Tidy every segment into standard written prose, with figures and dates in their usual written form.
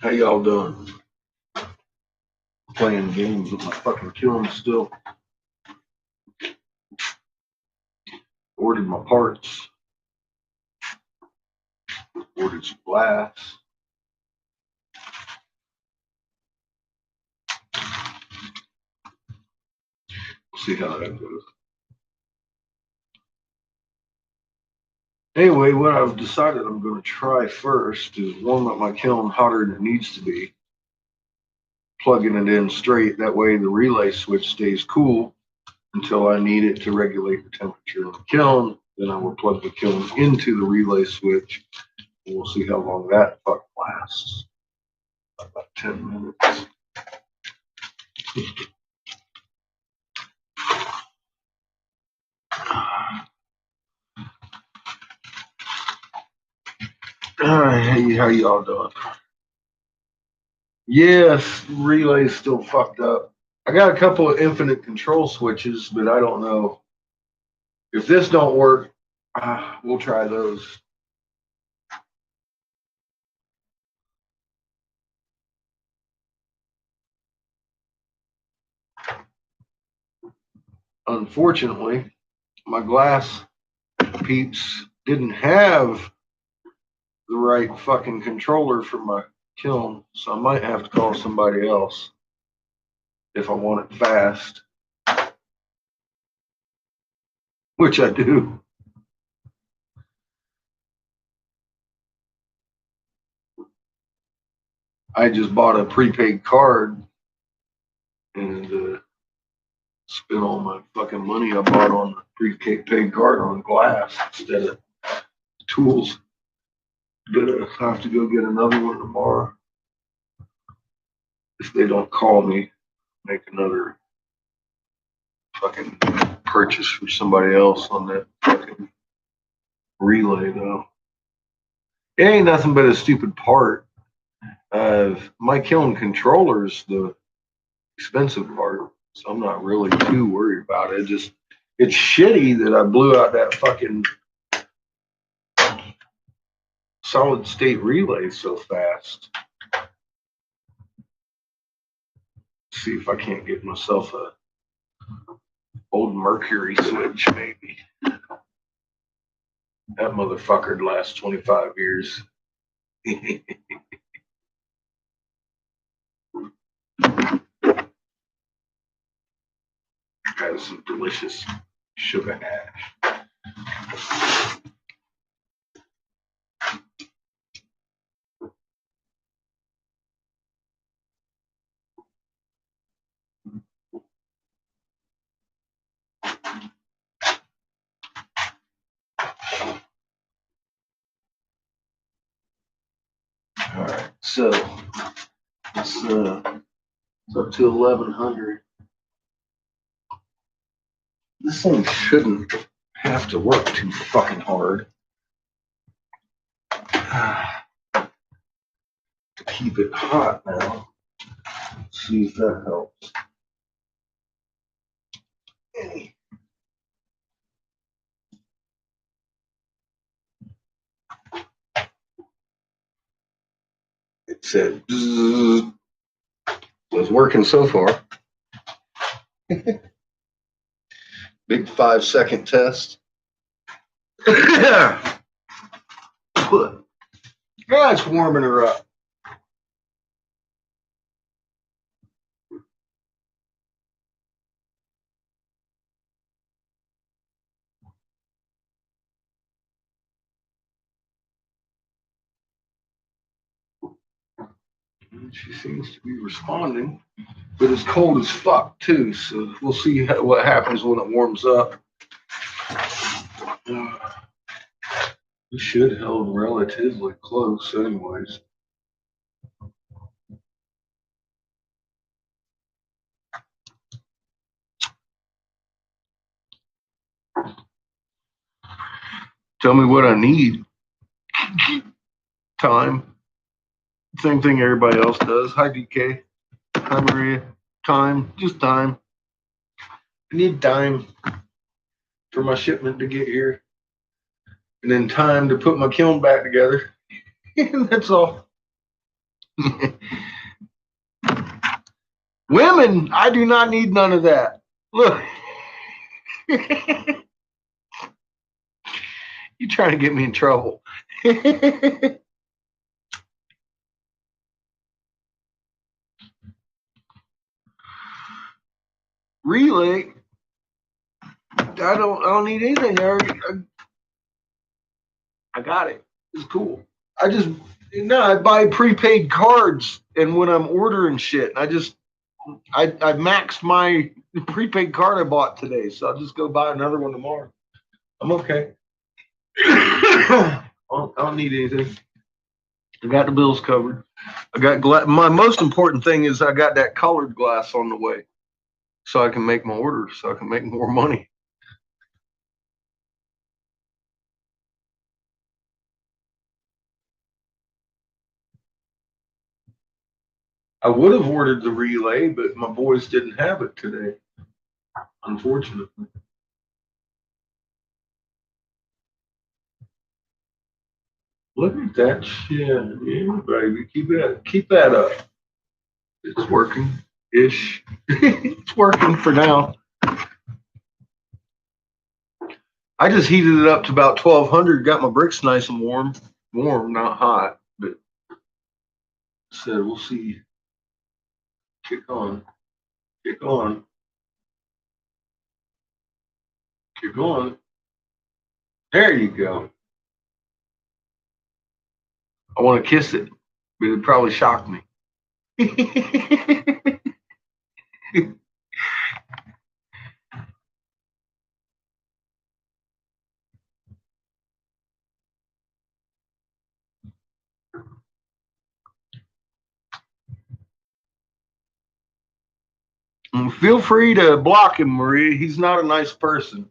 How y'all doing? Playing games with my fucking kiln still. Ordered my parts. Ordered some glass. We'll see how that goes. Anyway, what I've decided I'm going to try first is warm up my kiln hotter than it needs to be. Plugging it in straight. That way the relay switch stays cool until I need it to regulate the temperature of the kiln. Then I will plug the kiln into the relay switch. And we'll see how long that fuck lasts. About 10 minutes. Hey, how y'all doing? Yes, relay's still fucked up. I got a couple of infinite control switches, but I don't know if this don't work. We'll try those. Unfortunately, my glass peeps didn't have the right fucking controller for my kiln, so I might have to call somebody else if I want it fast, which I do. I just bought a prepaid card and spent all my fucking money I bought on the prepaid card on glass instead of tools. Gonna have to go get another one tomorrow. If they don't call me, make another fucking purchase for somebody else on that fucking relay though. It ain't nothing but a stupid part of my kiln controllers, the expensive part. So I'm not really too worried about it. It's shitty that I blew out that fucking solid state relay so fast. See if I can't get myself a old Mercury switch, maybe. That motherfucker'd last 25 years. Has some delicious sugar hash. All right, so it's up to 1100. This thing shouldn't have to work too fucking hard to keep it hot now. Let's see if that helps. It said, so it's working so far. Big 5-second test. Yeah, it's warming her up. She seems to be responding, but it's cold as fuck too. So we'll see what happens when it warms up. We should held relatively close, anyways. Tell me what I need. Time. Same thing everybody else does. Hi, DK. Hi, Maria. Time. Just time. I need time for my shipment to get here. And then time to put my kiln back together. That's all. Women, I do not need none of that. Look. You trying to get me in trouble. Relay. I don't need anything. I got it. It's cool. I buy prepaid cards, and when I'm ordering shit, I maxed my prepaid card I bought today, so I'll just go buy another one tomorrow. I'm okay. I don't need anything. I got the bills covered. I got my most important thing is I got that colored glass on the way, so I can make my orders, so I can make more money. I would have ordered the relay, but my boys didn't have it today, unfortunately. Look at that shit. Yeah, baby. Keep that up. It's working ish. It's working for now. I just heated it up to about 1200, got my bricks nice and warm. Warm, not hot, but said we'll see. Kick on. Kick on. Kick on. There you go. I want to kiss it, but it'd probably shock me. Feel free to block him, Maria. He's not a nice person.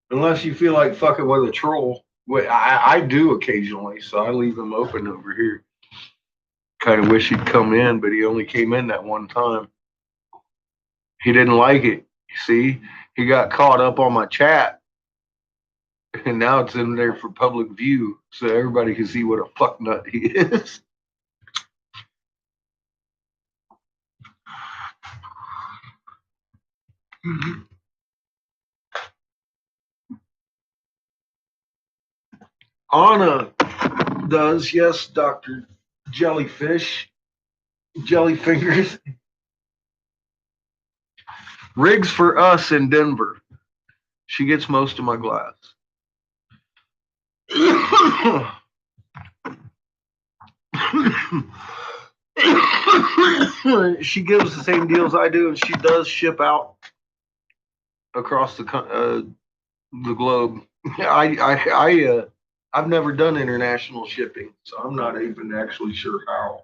Unless you feel like fucking with a troll. I do occasionally, so I leave him open over here. Kind of wish he'd come in, but he only came in that one time. He didn't like it. See, he got caught up on my chat, and now it's in there for public view, so everybody can see what a fucknut he is. Anna does, yes, Dr. Jellyfish. Jellyfingers. Rigs for us in Denver. She gets most of my glass. She gives the same deals I do, and she does ship out across the globe. I've never done international shipping, so I'm not even actually sure how.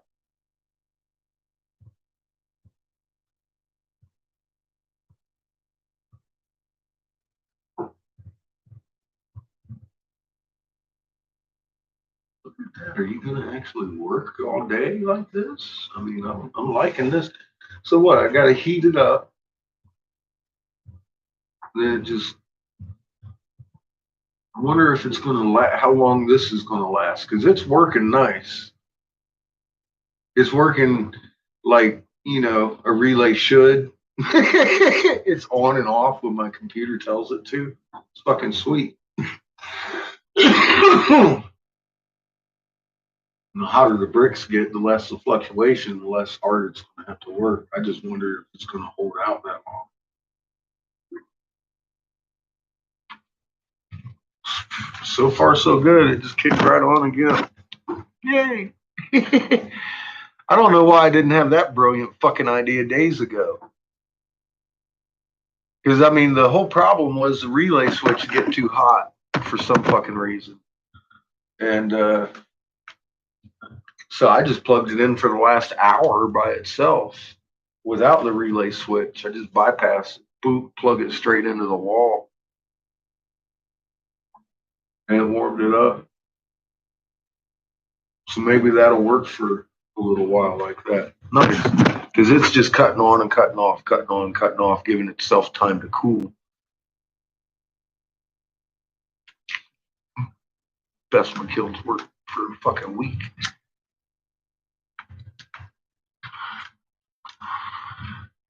Look at that. Are you going to actually work all day like this? I mean, I'm liking this. So what? I got to heat it up. Then just, I wonder if it's going to last, how long this is going to last, because it's working nice. It's working like, a relay should. It's on and off when my computer tells it to. It's fucking sweet. The hotter the bricks get, the less the fluctuation, the less hard it's going to have to work. I just wonder if it's going to hold out that long. So far, so good. It just kicked right on again. Yay. I don't know why I didn't have that brilliant fucking idea days ago. Because, I mean, the whole problem was the relay switch get too hot for some fucking reason. And so I just plugged it in for the last hour by itself without the relay switch. I just bypass it, boop, plug it straight into the wall. And it warmed it up. So maybe that'll work for a little while like that. Nice. Because it's just cutting on and cutting off, cutting on, cutting off, giving itself time to cool. Best my kilns work. for a fucking week.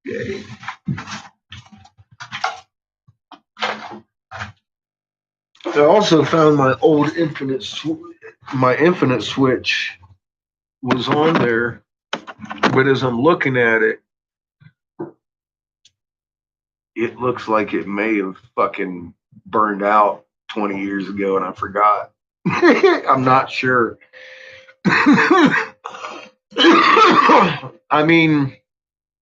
Yeah. I also found my old my infinite switch was on there, but as I'm looking at it, it looks like it may have fucking burned out 20 years ago and I forgot. I'm not sure. I mean,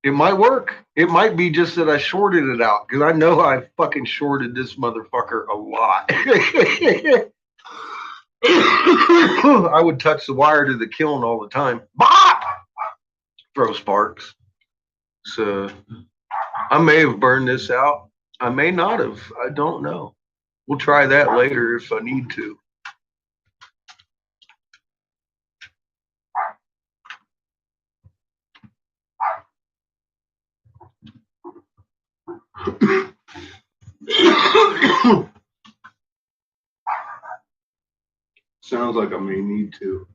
it might work. It might be just that I shorted it out because I know I fucking shorted this motherfucker a lot. I would touch the wire to the kiln all the time. Bop! Throw sparks. So I may have burned this out. I may not have. I don't know. We'll try that later if I need to. Sounds like I may need to.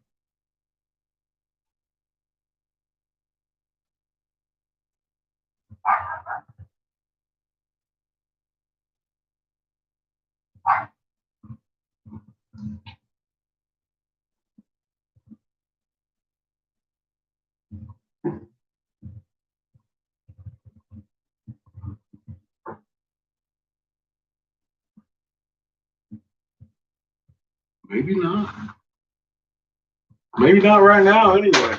Maybe not. Maybe not right now, anyway.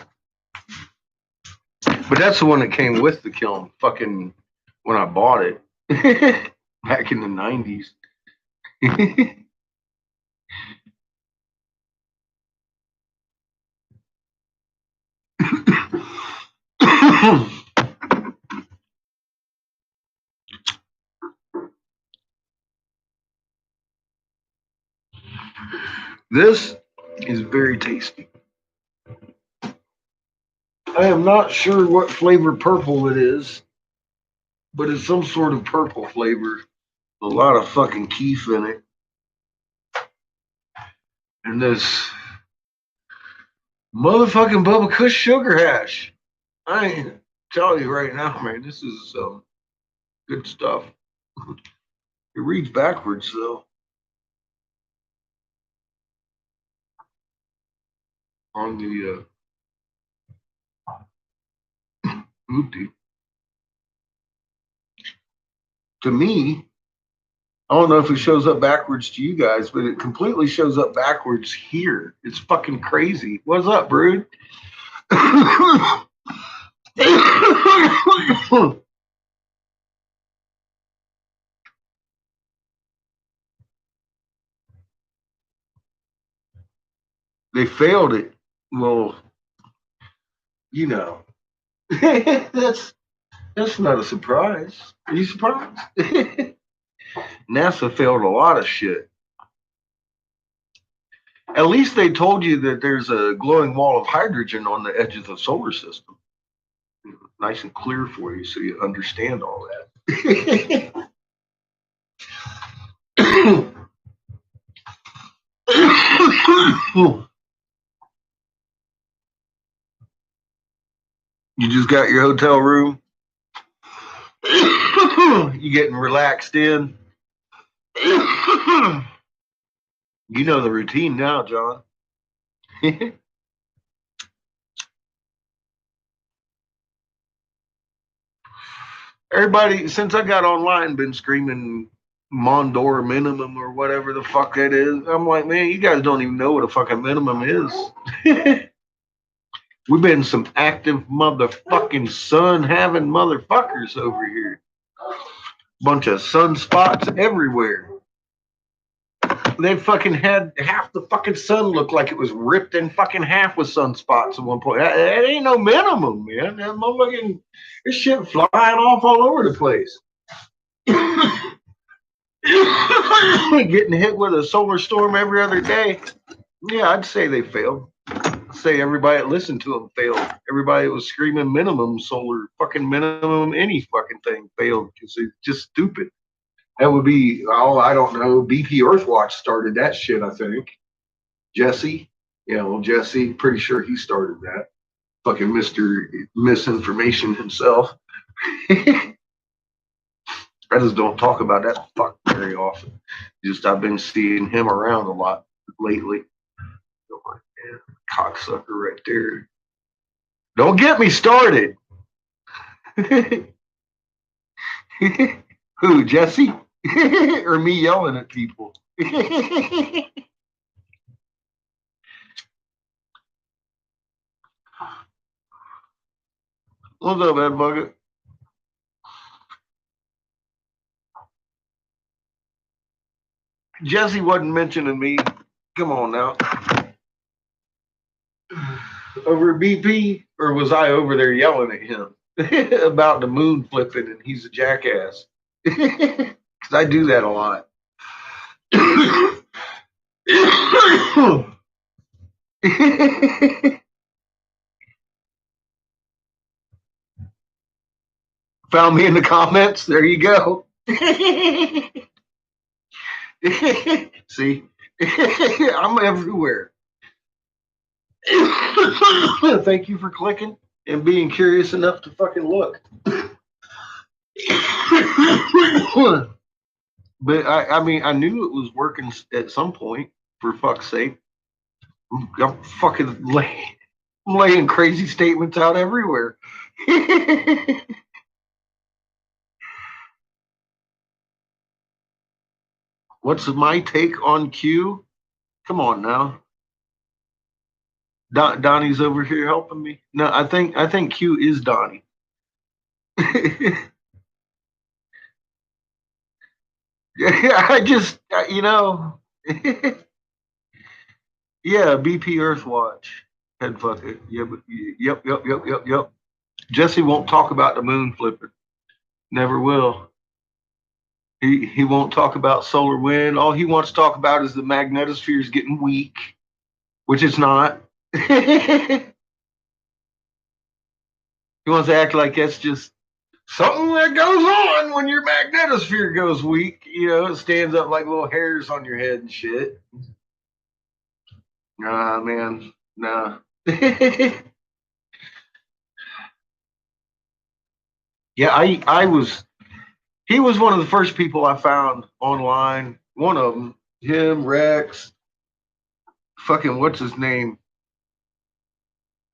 But that's the one that came with the kiln. Fucking when I bought it back in the 90s. This is very tasty. I am not sure what flavor purple it is, but it's some sort of purple flavor. A lot of fucking keef in it. And this motherfucking Bubba Kush sugar hash. I ain't tell you right now, man, this is good stuff. It reads backwards, though. On the oopty. To me, I don't know if it shows up backwards to you guys, but it completely shows up backwards here. It's fucking crazy. What's up, Brood? They failed it. Well, you know, that's not a surprise. Are you surprised? NASA failed a lot of shit. At least they told you that there's a glowing wall of hydrogen on the edge of the solar system. Nice and clear for you so you understand all that. You just got your hotel room. You getting relaxed in. You know the routine now, John. Everybody, since I got online, been screaming Mondor minimum or whatever the fuck that is. I'm like, man, you guys don't even know what a fucking minimum is. We've been some active motherfucking sun having motherfuckers over here. Bunch of sunspots everywhere. They fucking had half the fucking sun look like it was ripped in fucking half with sunspots at one point. That ain't no minimum, man. That motherfucking this shit flying off all over the place. Getting hit with a solar storm every other day. Yeah, I'd say they failed. I'd say everybody that listened to them failed. Everybody that was screaming minimum solar, fucking minimum any fucking thing failed because it's just stupid. That would be, oh, I don't know. BP Earthwatch started that shit, I think. Jesse. Yeah, well, Jesse, pretty sure he started that. Fucking Mr. Misinformation himself. I just don't talk about that fuck very often. Just I've been seeing him around a lot lately. Oh my man, cocksucker right there. Don't get me started. Who, Jesse? Or me yelling at people? What's up, Ed Bucket? Jesse wasn't mentioning me. Come on now. Over at BP? Or was I over there yelling at him about the moon flipping and he's a jackass? Because I do that a lot. Found me in the comments. There you go. See, I'm everywhere. Thank you for clicking and being curious enough to fucking look. But I mean, I knew it was working at some point. For fuck's sake, I'm fucking laying crazy statements out everywhere. What's my take on Q? Come on now. Donnie's over here helping me. No, I think Q is Donnie. I just yeah, BP Earthwatch. Head fuck it. Yeah, but, yep. Jesse won't talk about the moon flipping. Never will. He won't talk about solar wind. All he wants to talk about is the magnetosphere is getting weak, which it's not. He wants to act like that's just something that goes on when your magnetosphere goes weak. It stands up like little hairs on your head and shit. Nah, man, nah. Yeah, I was. He was one of the first people I found online. One of them, him, Rex, fucking what's his name?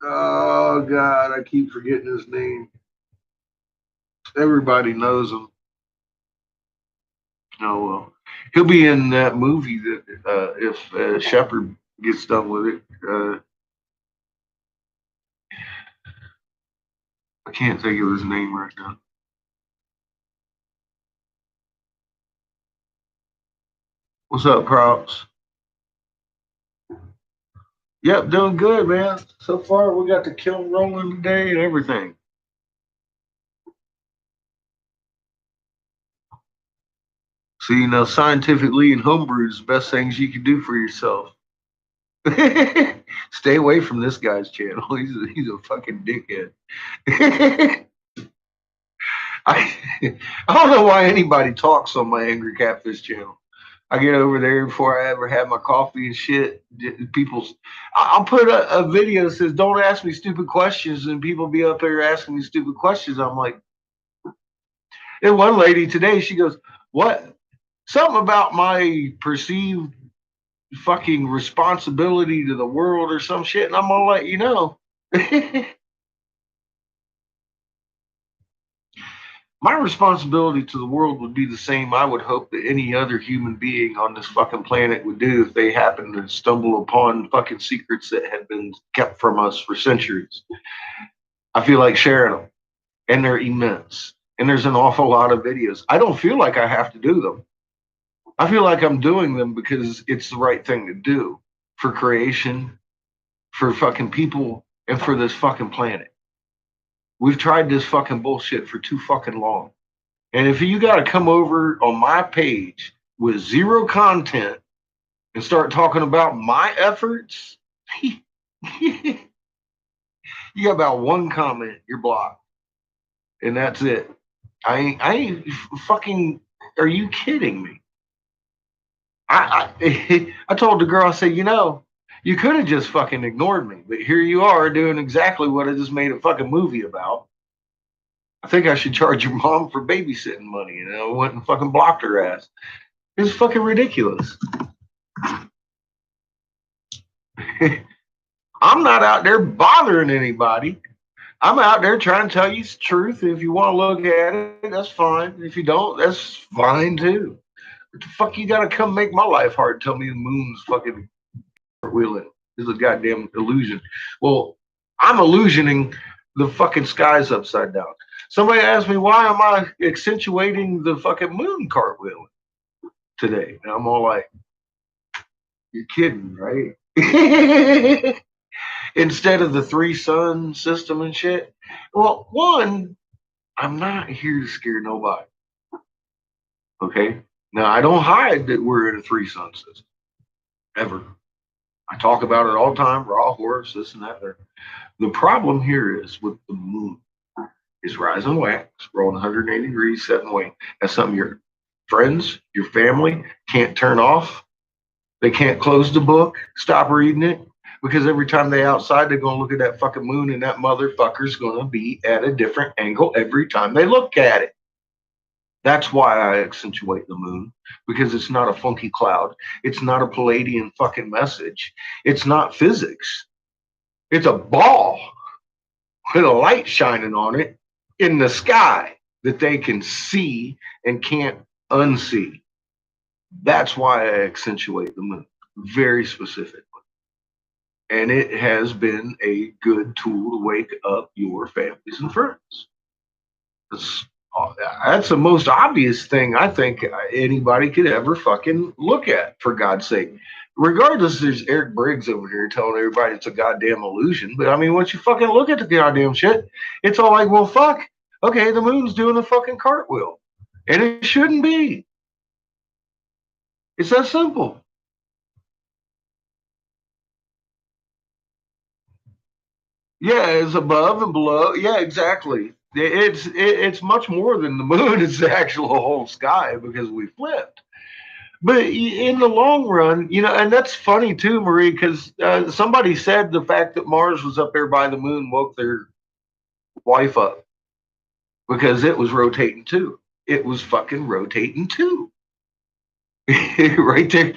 Oh God, I keep forgetting his name. Everybody knows him. Oh well, he'll be in that movie that if Shepard gets done with it. I can't think of his name right now. What's up, props? Yep, doing good, man. So far, we got the kiln rolling today and everything. So scientifically and homebrew is the best things you can do for yourself. Stay away from this guy's channel. He's a fucking dickhead. I I don't know why anybody talks on my Angry Catfish channel. I get over there before I ever have my coffee and shit. People's, I'll put a video that says, "Don't ask me stupid questions," and people be up there asking me stupid questions. I'm like, and one lady today, she goes, "What? Something about my perceived fucking responsibility to the world or some shit," and I'm gonna let you know. My responsibility to the world would be the same I would hope that any other human being on this fucking planet would do if they happened to stumble upon fucking secrets that had been kept from us for centuries. I feel like sharing them, and they're immense. And there's an awful lot of videos. I don't feel like I have to do them. I feel like I'm doing them because it's the right thing to do for creation, for fucking people, and for this fucking planet. We've tried this fucking bullshit for too fucking long. And if you got to come over on my page with zero content and start talking about my efforts, you got about one comment, you're blocked, and that's it. I ain't fucking. Are you kidding me? I told the girl, I said, You could have just fucking ignored me, but here you are doing exactly what I just made a fucking movie about. I think I should charge your mom for babysitting money, and I went and fucking blocked her ass. It's fucking ridiculous. I'm not out there bothering anybody. I'm out there trying to tell you the truth. If you want to look at it, that's fine. If you don't, that's fine too. What the fuck you gotta come make my life hard and tell me the moon's fucking wheeling? This is a goddamn illusion. Well, I'm illusioning the fucking skies upside down. Somebody asked me why am I accentuating the fucking moon cartwheeling today? And I'm all like, you're kidding, right? Instead of the three sun system and shit. Well, one, I'm not here to scare nobody. Okay. Now I don't hide that we're in a three sun system. Ever. I talk about it all the time, raw horse, this and that. There. The problem here is with the moon. It's rising wax, rolling 180 degrees, setting weight. That's something your friends, your family can't turn off. They can't close the book, stop reading it, because every time they outside, they're gonna look at that fucking moon, and that motherfucker's gonna be at a different angle every time they look at it. That's why I accentuate the moon, because it's not a funky cloud. It's not a Palladian fucking message. It's not physics. It's a ball with a light shining on it in the sky that they can see and can't unsee. That's why I accentuate the moon very specifically. And it has been a good tool to wake up your families and friends. That's, that's the most obvious thing I think anybody could ever fucking look at, for God's sake. Regardless, there's Eric Briggs over here telling everybody it's a goddamn illusion. But I mean, once you fucking look at the goddamn shit, it's all like, well, fuck. Okay, the moon's doing a fucking cartwheel. And it shouldn't be. It's that simple. Yeah, it's above and below. Yeah, exactly. It's much more than the moon. It's the actual whole sky because we flipped. But in the long run, you know, and that's funny too, Marie, because somebody said the fact that Mars was up there by the moon woke their wife up because it was rotating too. It was fucking rotating too. Right there.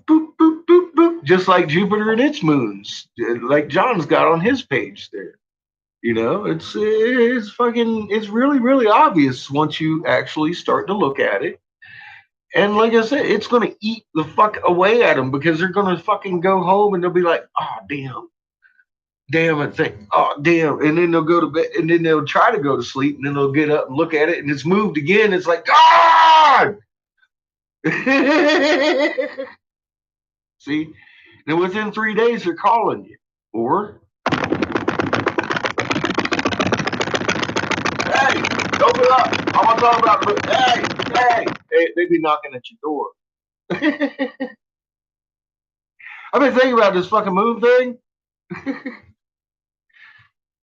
Boop, boop, boop, boop. Just like Jupiter and its moons, like John's got on his page there. You know, it's fucking it's really really obvious once you actually start to look at it. And like I said, it's gonna eat the fuck away at them because they're gonna fucking go home and they'll be like, oh damn it, oh damn, and then they'll go to bed and then they'll try to go to sleep and then they'll get up and look at it and it's moved again. It's like God. See, and within 3 days they're calling you or hey, open up. I want to talk about the they be knocking at your door. I've been thinking about this fucking moon thing.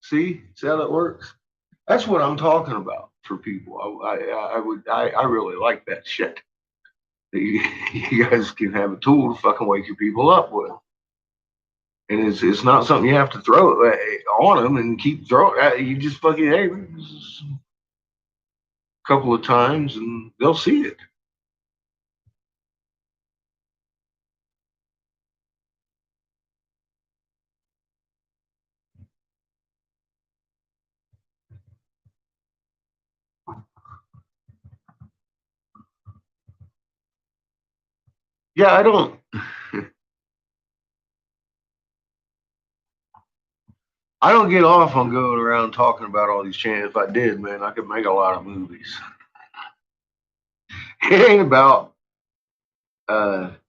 See how that works? That's what I'm talking about for people. I really like that shit. You guys can have a tool to fucking wake your people up with. And it's not something you have to throw on them and keep throwing. You just fucking, hey, a couple of times and they'll see it. Yeah, I don't. I don't get off on going around talking about all these channels. If I did, man, I could make a lot of movies. It ain't about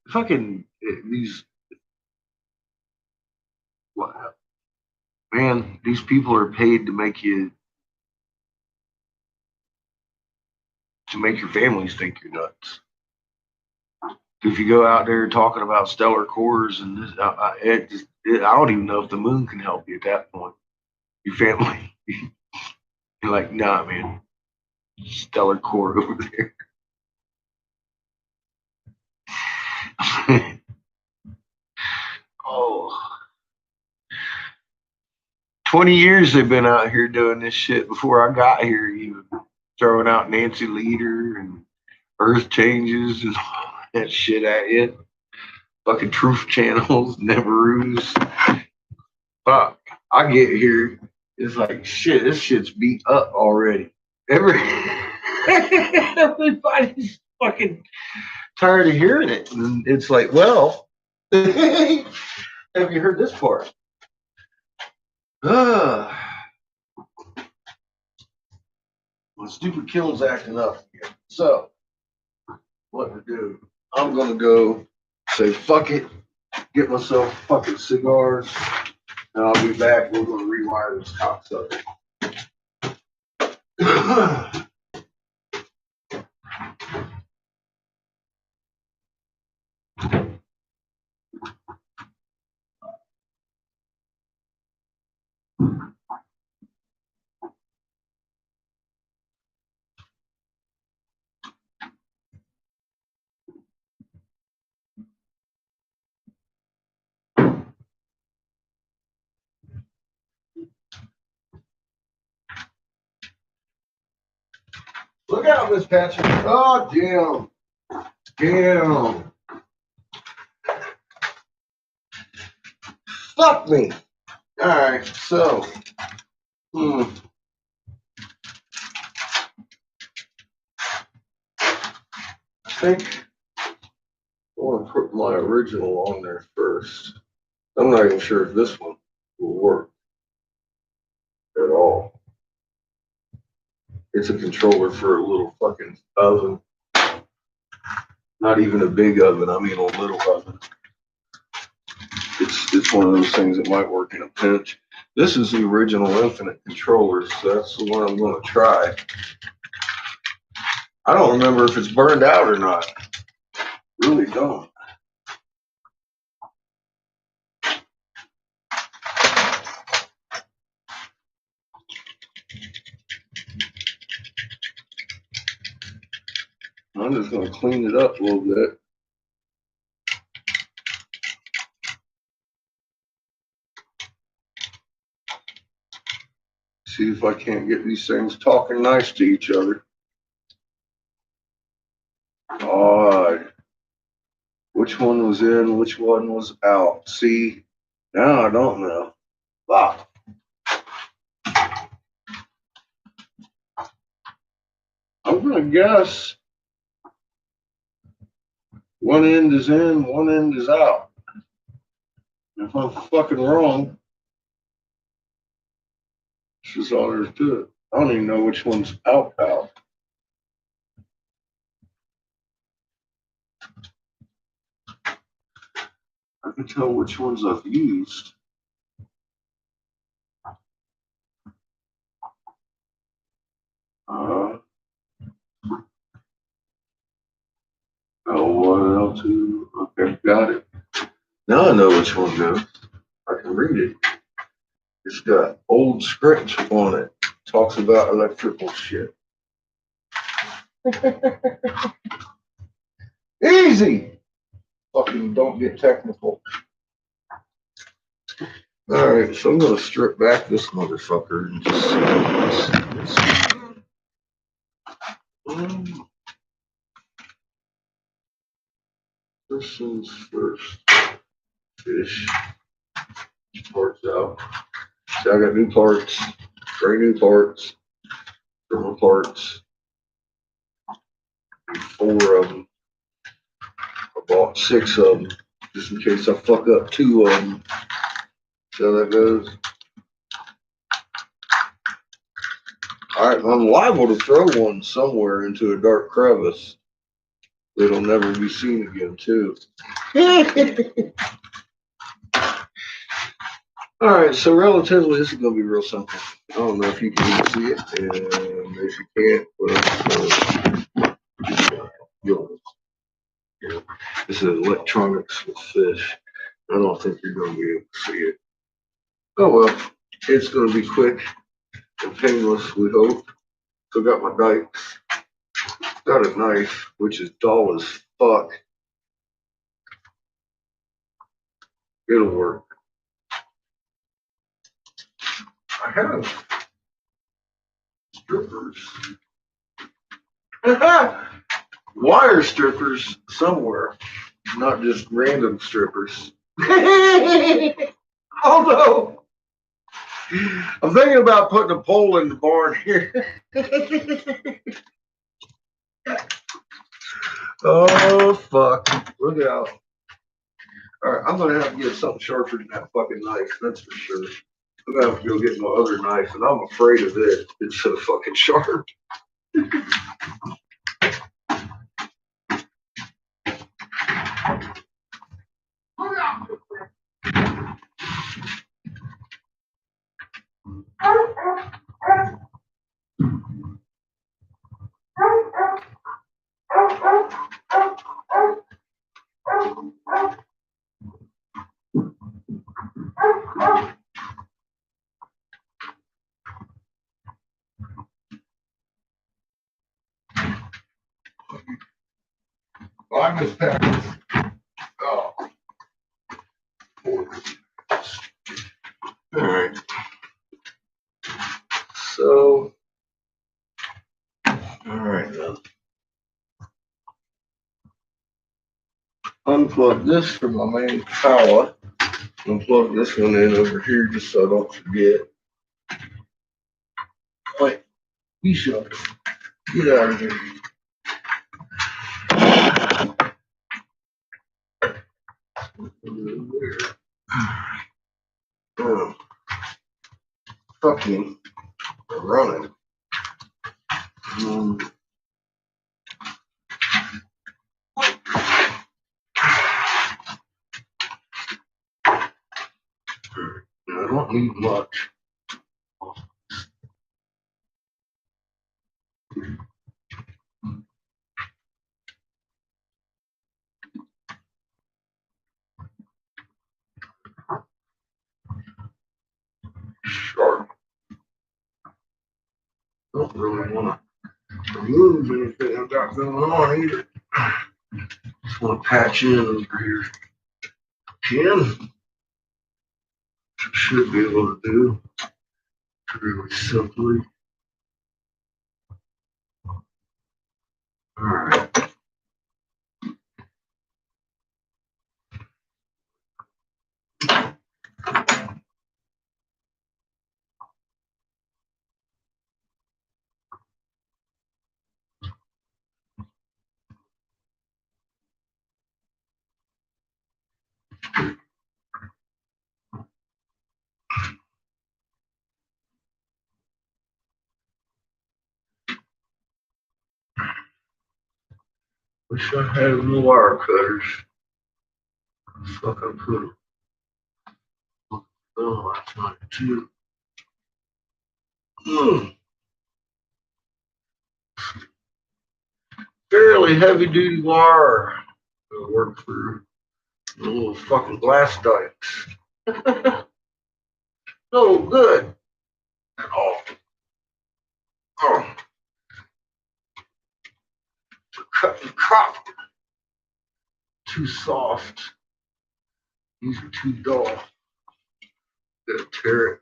fucking these. Man, these people are paid to make your families think you're nuts. If you go out there talking about stellar cores and this, I don't even know if the moon can help you at that point. Your family, you're like, nah, man, stellar core over there. Oh, 20 years they've been out here doing this shit before I got here, even throwing out Nancy Leader and Earth Changes and all that shit at you. Fucking truth channels, Neveroos. Fuck. I get here, it's like shit, this shit's beat up already. Everybody's fucking tired of hearing it. And it's like, well, have you heard this part? My stupid kiln's acting up again. So, what to do? I'm gonna go say fuck it, get myself fucking cigars, and I'll be back. We're gonna rewire this cocksucker. Look out, Miss Patrick. Oh, damn. Damn. Fuck me. All right, so, I think I want to put my original on there first. I'm not even sure if this one will work at all. It's a controller for a little fucking oven. Not even a big oven, I mean a little oven. It's one of those things that might work in a pinch. This is the original Infinite controller, so that's the one I'm going to try. I don't remember if it's burned out or not. Really don't. I'm just going to clean it up a little bit. See if I can't get these things talking nice to each other. Odd. Which one was in, which one was out? See, now I don't know. Fuck. I'm going to guess one end is in, one end is out. If I'm fucking wrong, this is all there is to it. I don't even know which one's out. I can tell which ones I've used. L1, L2. Okay, got it. Now I know which one goes. I can read it. It's got old script on it. Talks about electrical shit. Easy. Fucking don't get technical. All right, so I'm gonna strip back this motherfucker and just see. This one's first. Fish parts out. See, I got new parts, brand new parts, thermal parts. 4 of them. I bought 6 of them just in case I fuck up 2 of them. See how that goes? Alright, I'm liable to throw one somewhere into a dark crevice. It'll never be seen again, too. Alright, so relatively, this is going to be real simple. I don't know if you can even see it, and if you can't, well, this is electronics with fish. I don't think you're going to be able to see it. Oh well, it's going to be quick and painless, we hope. So got my dikes. Got a knife, which is dull as fuck. It'll work. I have strippers. Wire strippers somewhere, not just random strippers. Although, I'm thinking about putting a pole in the barn here. Oh, fuck. Look out. All right, I'm going to have to get something sharper than that fucking knife, that's for sure. I'm going to have to go get my other knife, and I'm afraid of it. It's so fucking sharp. I just packed. Oh. All right. So, all right then. Unplug this from my main power. And plug this one in over here just so I don't forget. Wait, you should get out of here. Oh, fucking running. I don't need much. Sharp. Don't really want to remove anything I've got going on either. Just want to patch in over here. Again, should be able to do really simply. All right. Wish I had the wire cutters. Fuck, I put them. Oh, that's not too. Fairly heavy duty wire. It'll work for the little fucking glass dikes. No good at all. Oh, to cut and crop. Too soft. These are too dull. Gotta tear it.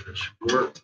That should work.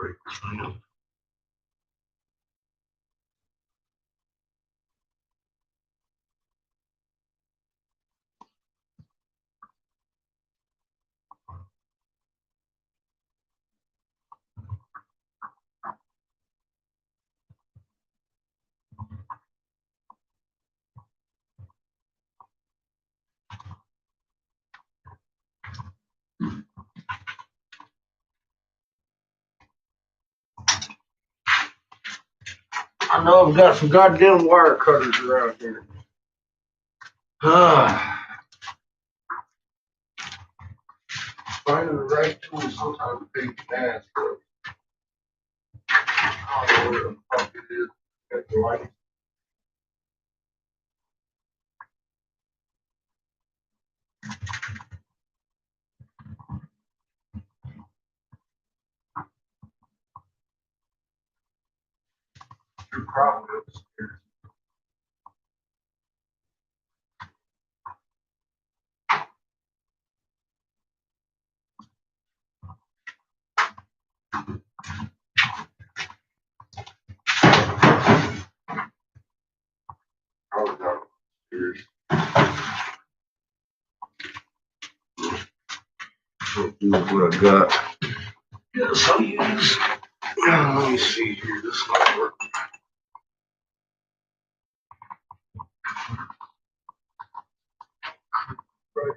break this thing up. I know I've got some goddamn wire cutters around here. Finding the right tool sometimes a big task, but I don't know where the fuck it is. Got the light. You're probably upstairs. Probably got upstairs. I'll do what I got. Yes, I'll use. Let me see here. This might work. Right.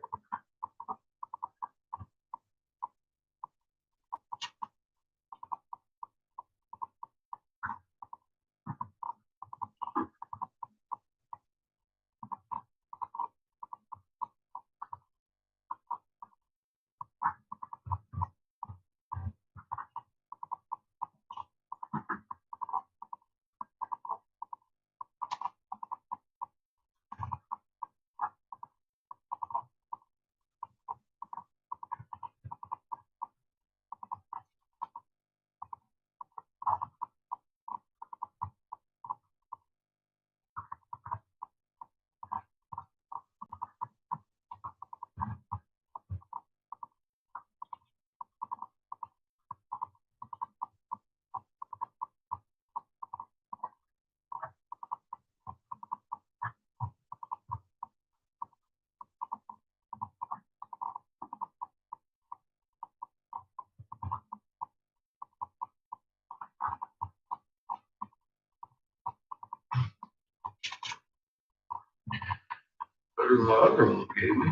Better than my other one gave me.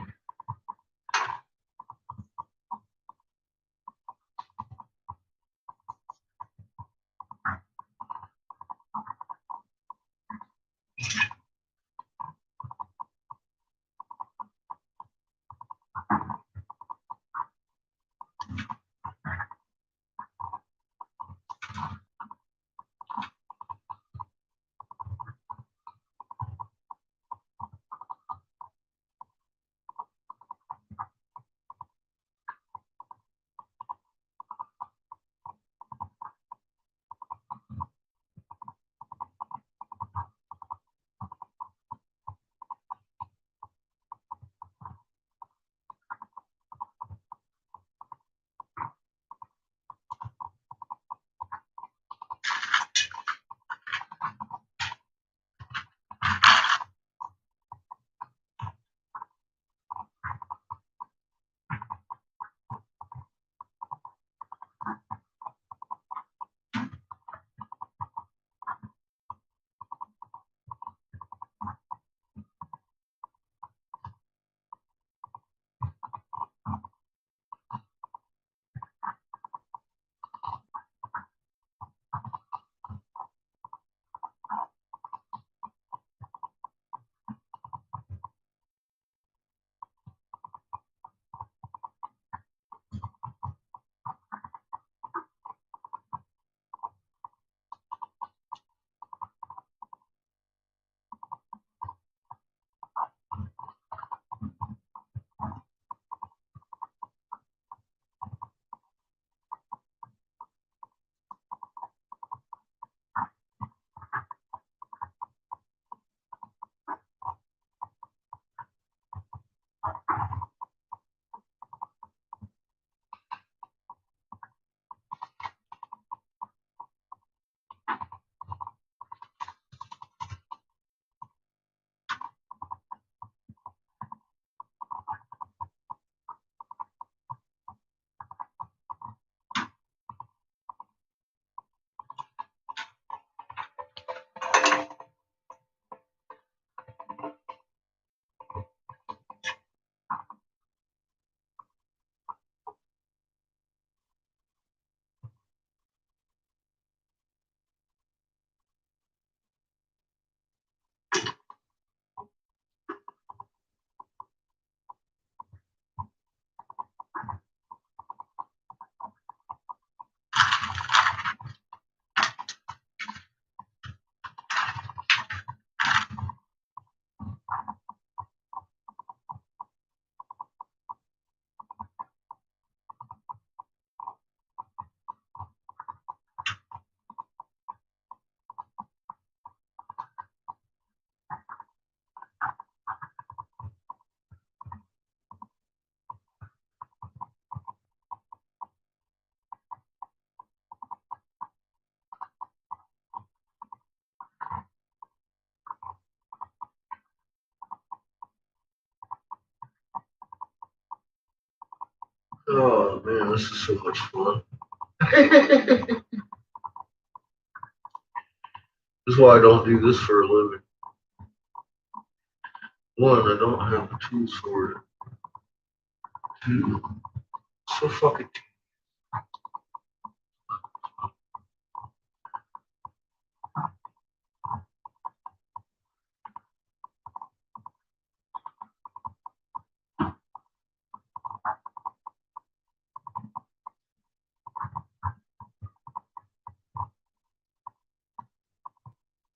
Oh man, this is so much fun. This is why I don't do this for a living. One, I don't have the tools for it. Two, so fucking.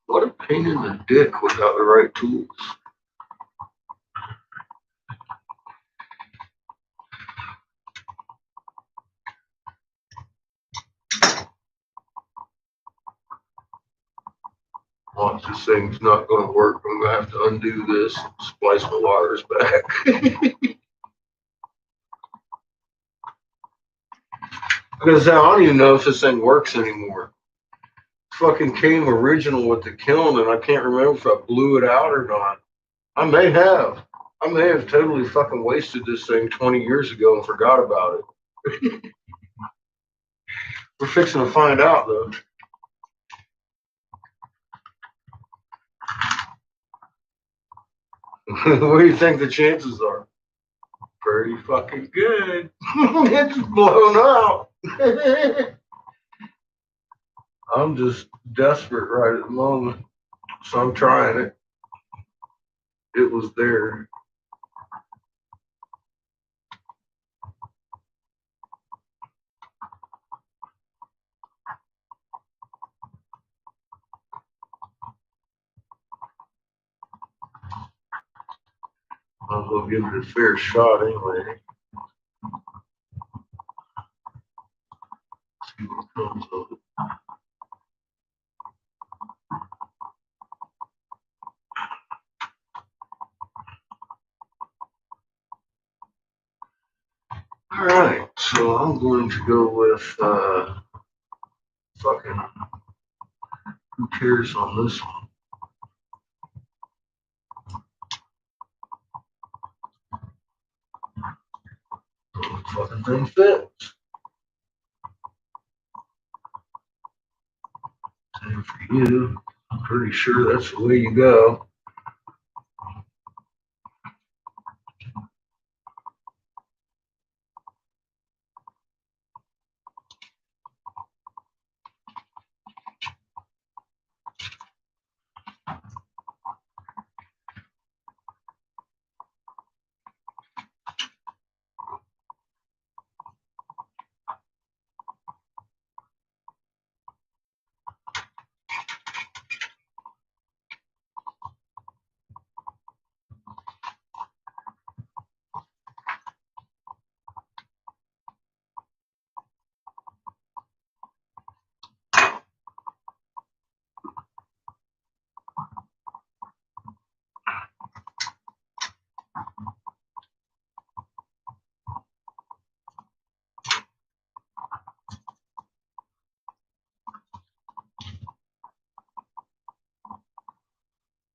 What a pain in the dick without the right tools. Once this thing's not going to work, I'm going to have to undo this and splice my wires back. Because I don't even know if this thing works anymore. Fucking came original with the kiln, and I can't remember if I blew it out or not. I may have. I may have totally fucking wasted this thing 20 years ago and forgot about it. We're fixing to find out, though. What do you think the chances are? Pretty fucking good. It's blown out. I'm just desperate right at the moment, so I'm trying it. It was there. I'll go give it a fair shot anyway. See what comes of it. All right, so I'm going to go with fucking who cares on this one. The fucking thing fits. Same for you. I'm pretty sure that's the way you go.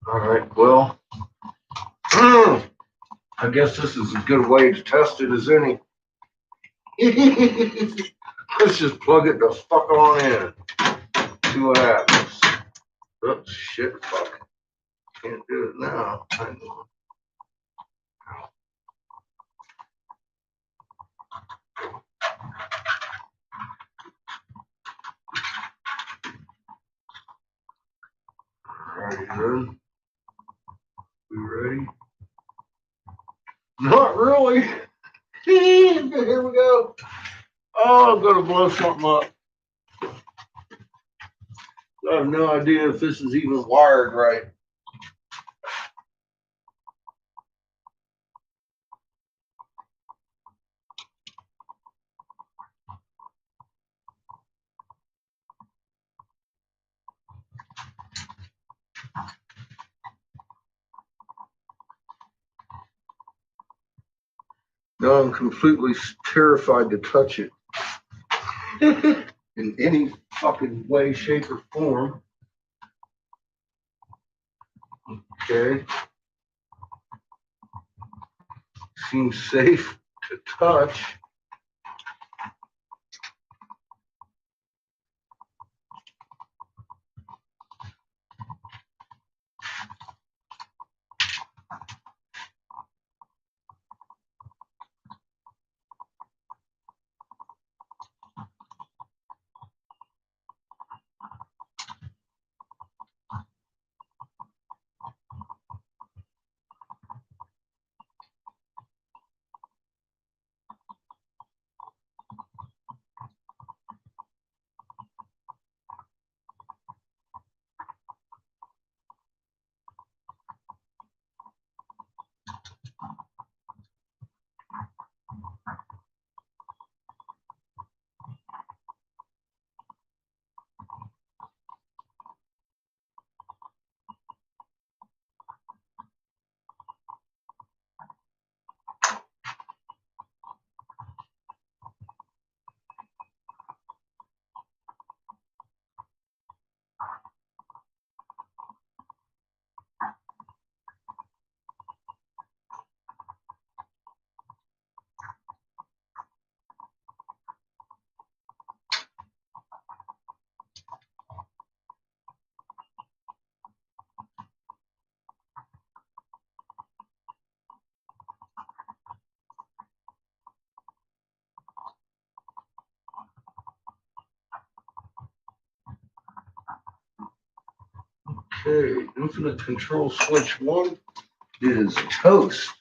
All right, well, I guess this is as good a way to test it as any. Let's just plug it the fuck on in. See what happens. Oh, shit, fuck. Can't do it now. Hang on. Alrighty then. We ready? Not really. Here we go. Oh, I'm gonna blow something up. I have no idea if this is even wired right. No, I'm completely terrified to touch it in any fucking way, shape, or form. Okay. Seems safe to touch. Okay, infinite control switch 1 is toast.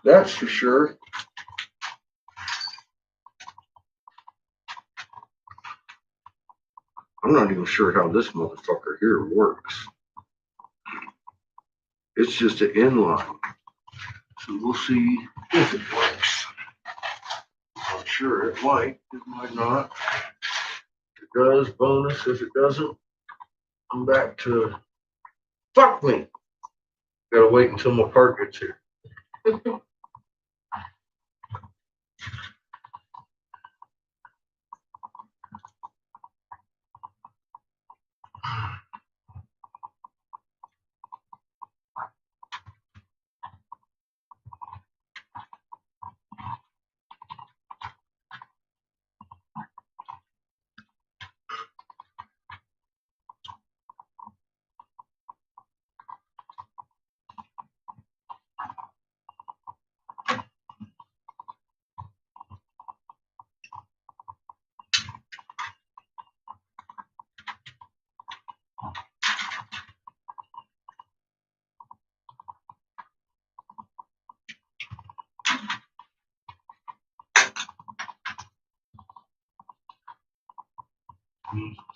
That's for sure. I'm not even sure how this motherfucker here works. It's just an inline. So we'll see if it works. I'm sure it might. It might not. If it does, bonus. If it doesn't, I'm back to fuck me. Gotta wait until my part gets here.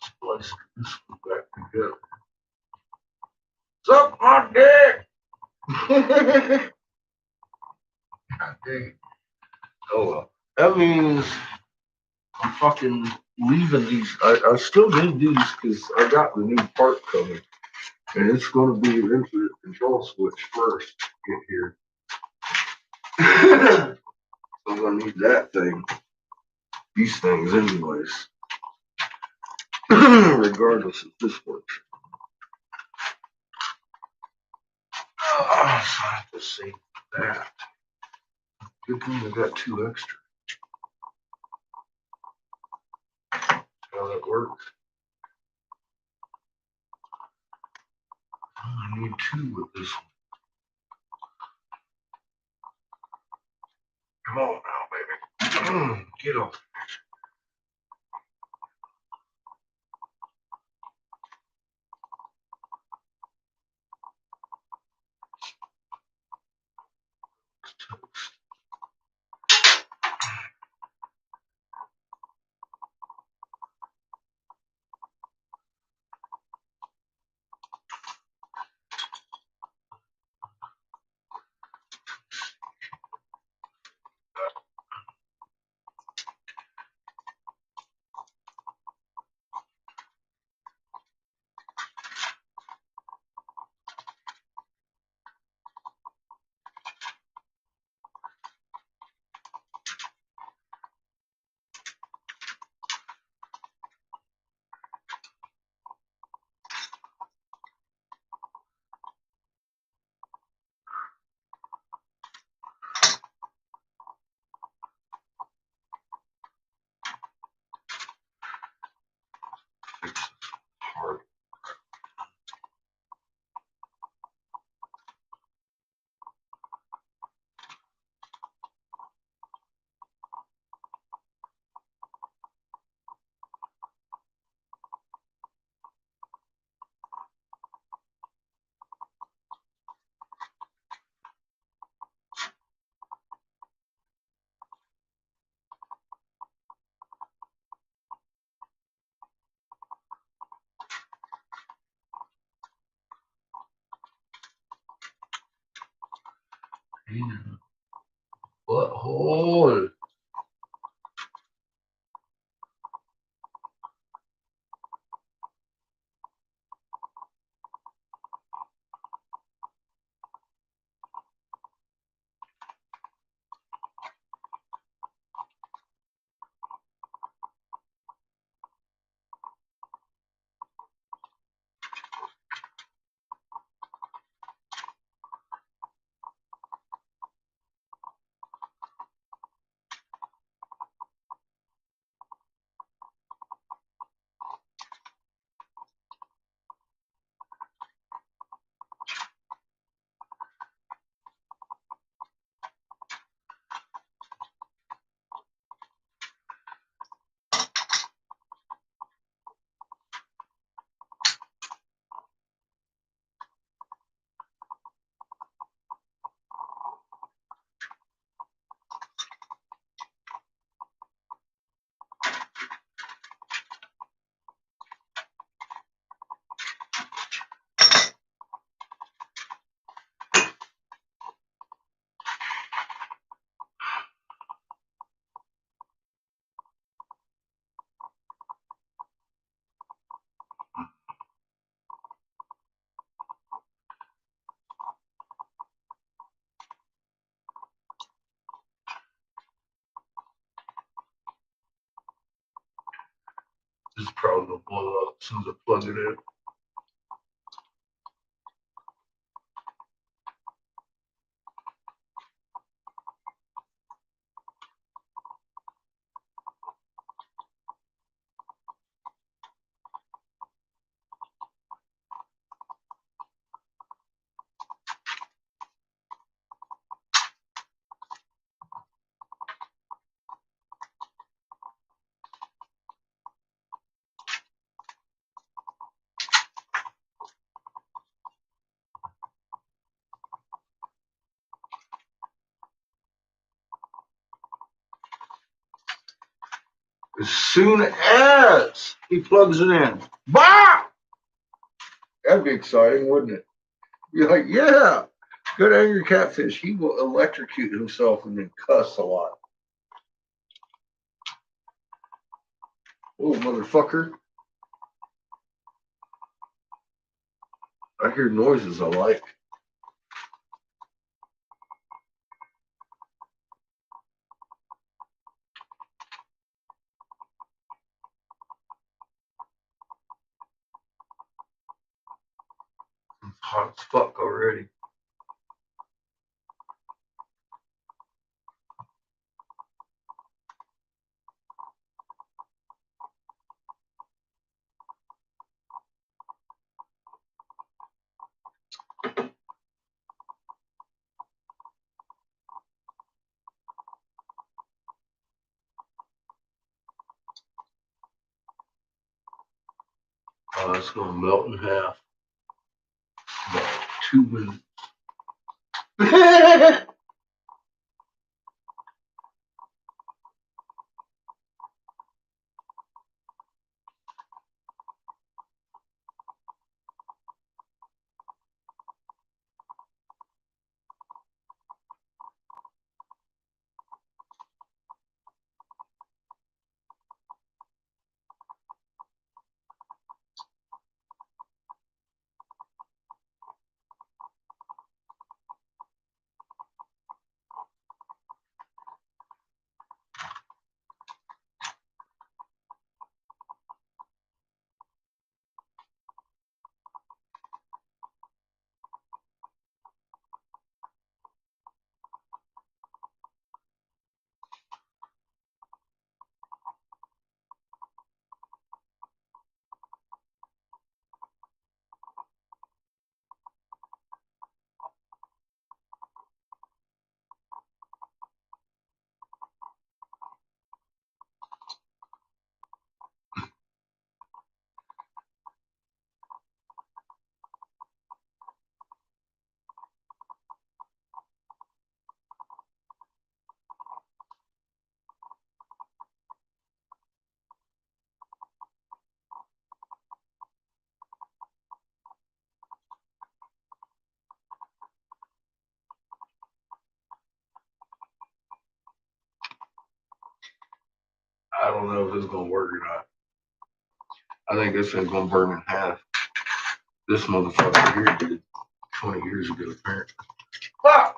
Splice this one back together. Suck my dick! God dang. Oh well. That means I'm fucking leaving these. I still need these because I got the new part coming. And it's going to be an infinite control switch first to get here. So I'm going to need that thing. These things anyways. Regardless if this works. So I have to save that. Good thing I got 2 extra. How that works. I need 2 with this one. Come on now, baby. Get off. Hard. Butthole. is probably gonna blow up as soon as I plug it in. As soon as he plugs it in, bah! That'd be exciting, wouldn't it? You're like, yeah, good angry catfish. He will electrocute himself and then cuss a lot. Oh, motherfucker. I hear noises I like. It's hot as fuck already. It's going to melt in half. About 2 minutes. I don't know if this is going to work or not. I think this thing's going to burn in half. This motherfucker here did it 20 years ago, apparently. Ah!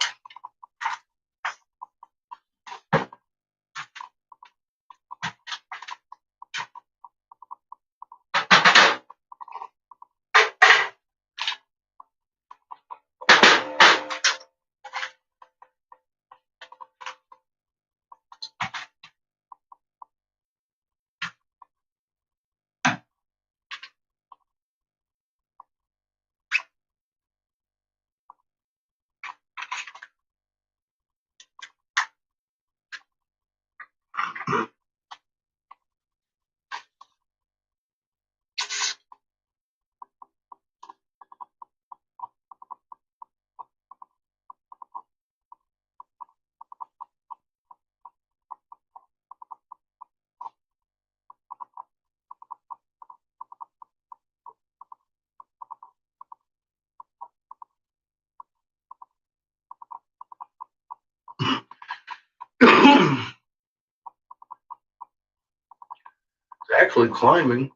It's actually climbing.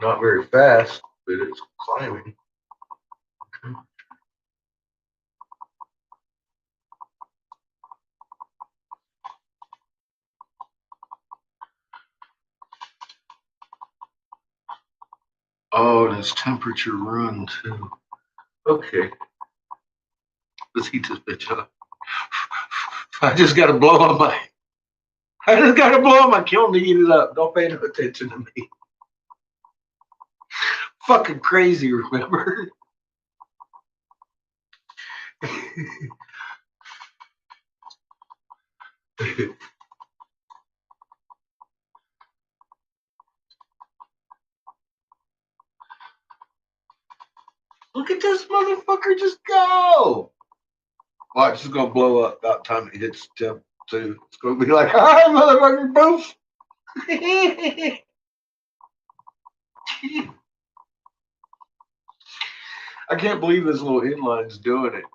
Not very fast, but it's climbing. Okay. His temperature run too. Okay, let's heat this bitch up. I just gotta blow on my kiln to heat it up. Don't pay no attention to me. Fucking crazy, remember? Look at this motherfucker just go. Watch, it's gonna blow up about the time it hits temp too. It's gonna be like, hi, motherfucker, poof. I can't believe this little inline's doing it.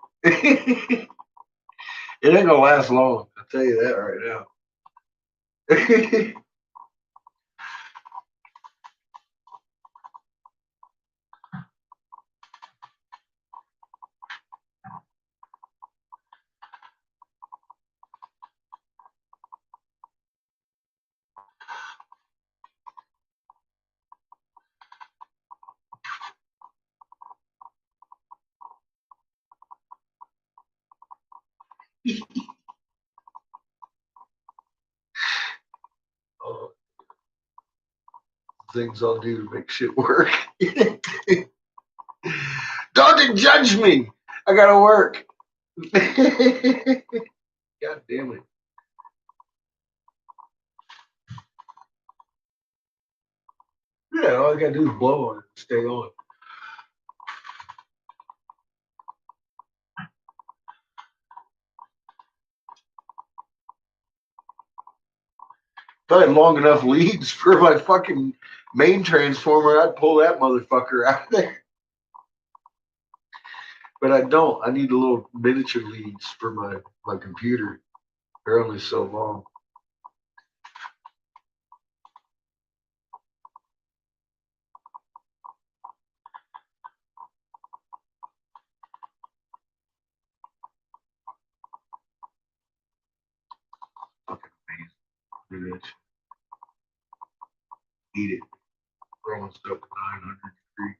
It ain't gonna last long. I'll tell you that right now. Oh, things I'll do to make shit work. Don't judge me. I gotta work. God damn it. Yeah, all I gotta do is blow on it and stay on. If I had long enough leads for my fucking main transformer, I'd pull that motherfucker out of there. But I don't. I need a little miniature leads for my computer. They're only so long. Fucking amazing. Look at that. Eat it. We're almost up to 900 degrees.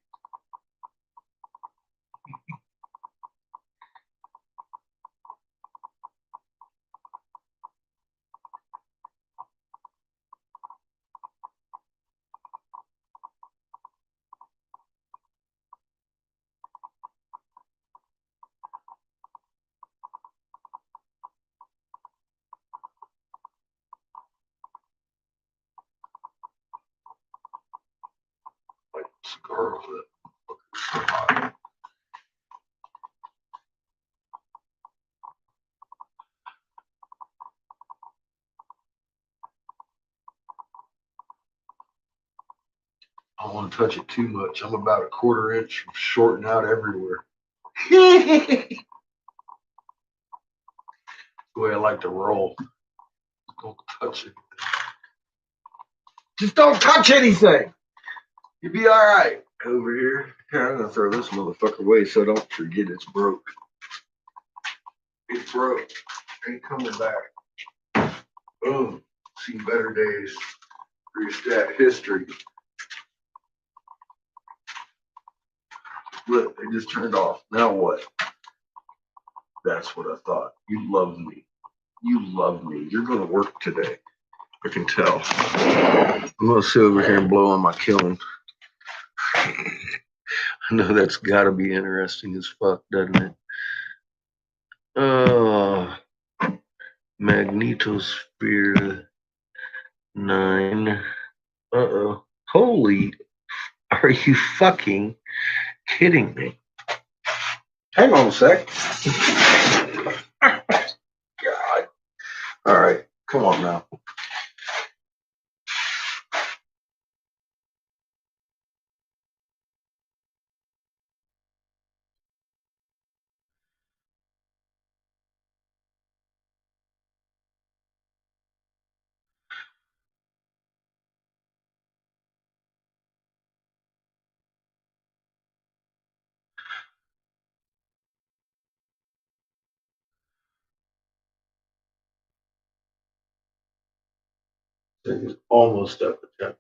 Like cigar clip. I don't want to touch it too much. I'm about a quarter inch from shorting out everywhere. The way I like to roll. Don't touch it. Just don't touch anything. You'll be all right. Over here. Here, I'm gonna throw this motherfucker away so I don't forget it's broke. It's broke. Ain't coming back. Boom. Seen better days. Restat history. Look, they just turned off. Now what? That's what I thought. You love me. You love me. You're gonna work today. I can tell. I'm gonna sit over here and blow on my kiln. I know that's gotta be interesting as fuck, doesn't it? Oh, magnetosphere 9. Uh-oh. Holy, are you fucking kidding me? Hang on a sec. God. All right, come on now. It's almost up to 10.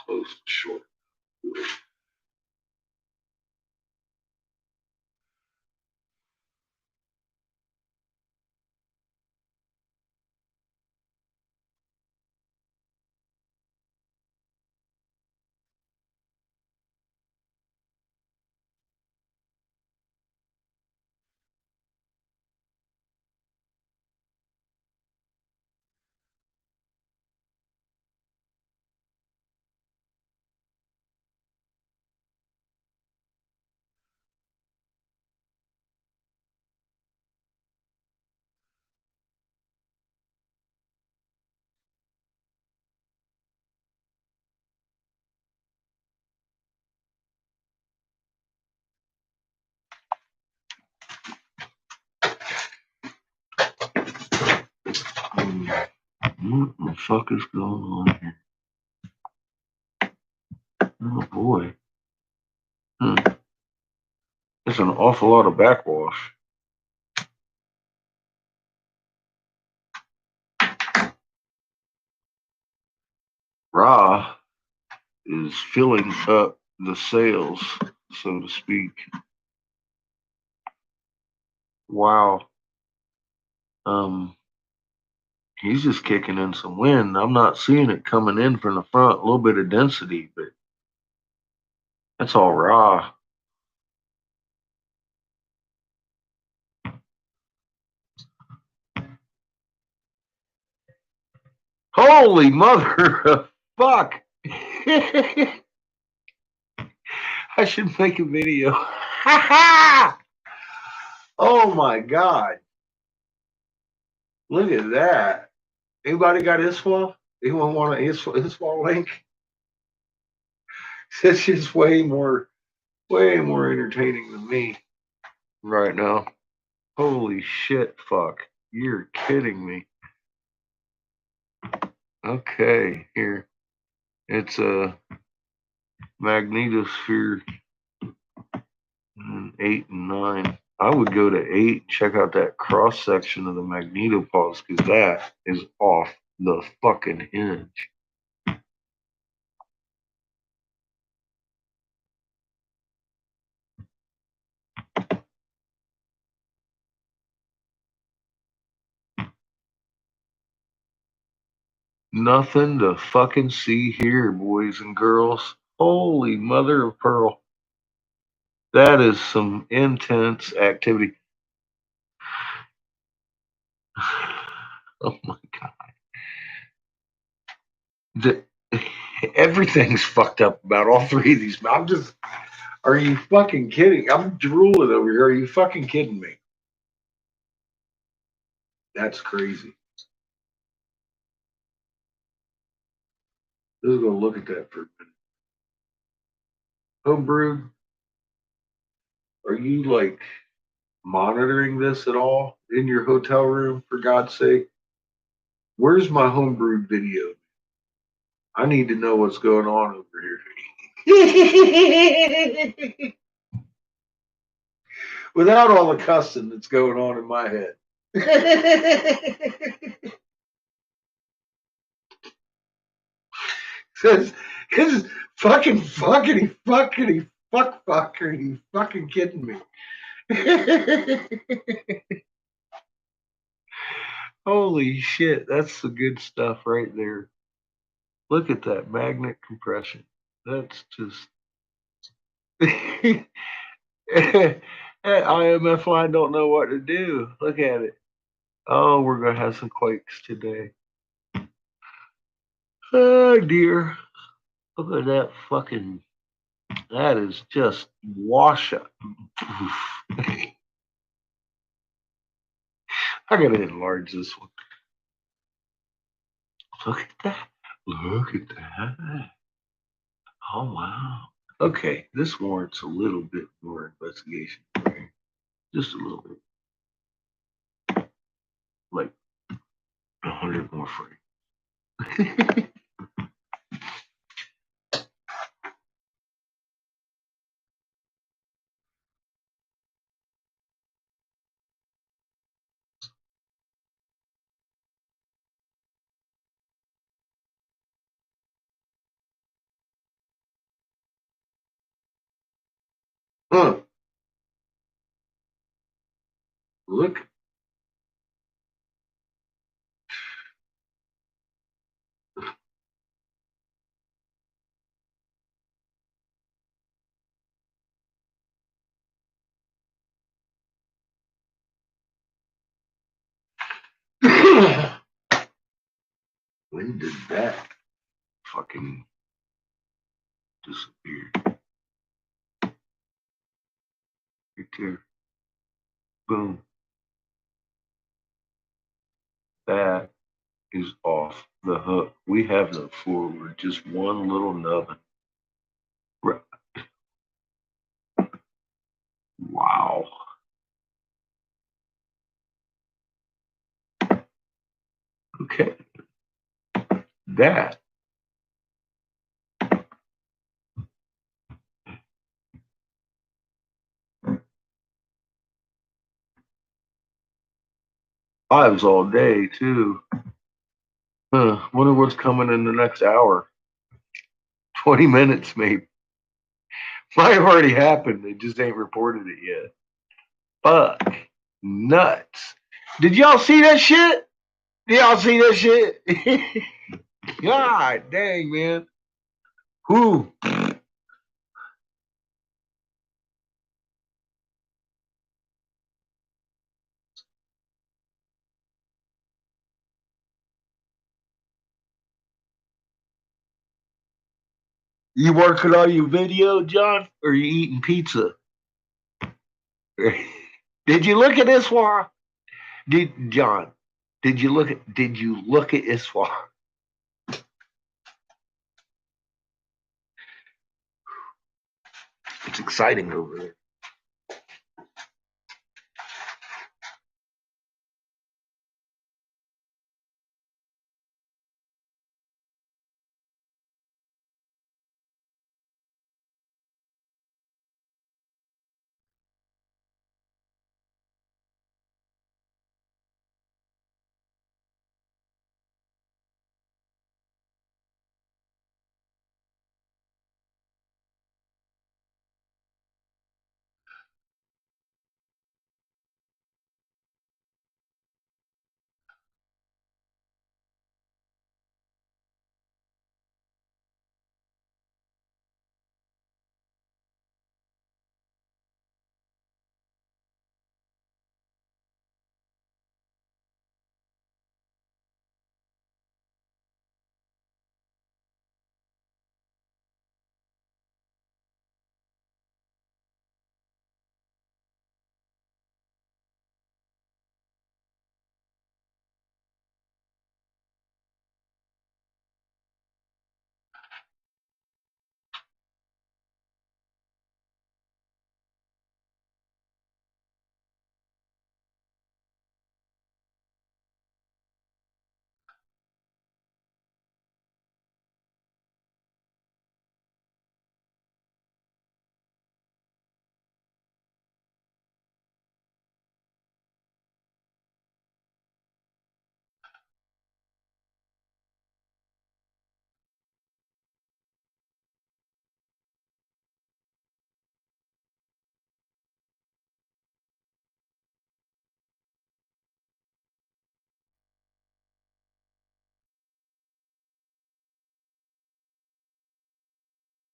Close to short. What the fuck is going on here? Oh boy. There's an awful lot of backwash. Ra is filling up the sails, so to speak. Wow. He's just kicking in some wind. I'm not seeing it coming in from the front. A little bit of density, but that's all Ra. Holy mother of fuck. I should make a video. Oh my god. Look at that. Anybody got ISWA? Anyone want an ISWA link? This is way more entertaining than me right now. Holy shit, fuck. You're kidding me. Okay, here. It's a magnetosphere 8 and 9. I would go to 8, check out that cross section of the magnetopause because that is off the fucking hinge. Nothing to fucking see here, boys and girls. Holy mother of pearl. That is some intense activity. Oh my god. Everything's fucked up about all three of these. Are you fucking kidding? I'm drooling over here. Are you fucking kidding me? That's crazy. Let's go look at that for a minute. Homebrew, are you like monitoring this at all in your hotel room, for God's sake? Where's my homebrew video? I need to know what's going on over here. Without all the cussing that's going on in my head. Says his fucking fuckity fuck are you fucking kidding me? Holy shit, that's the good stuff right there. Look at that magnet compression. That's just IMF line don't know what to do. Look at it. Oh, we're gonna have some quakes today. Oh dear. Look at that fucking. That is just wash up. I gotta enlarge this one. Look at that. Look at that. Oh wow. Okay, this warrants a little bit more investigation. Just a little bit. like 100 more frames. Huh. Look. When did that fucking disappear? Right there. Boom. That is off the hook. We have no forward, just one little nubbin. Wow. Okay. That lives all day too. Wonder what's coming in the next hour. 20 minutes maybe. Might have already happened. They just ain't reported it yet. Fuck. Nuts. Did y'all see that shit? Did y'all see that shit? God dang, man. Who? You working on your video, John? Or you eating pizza? Did you look at this one? Did John? Did you look at this one? It's exciting over there.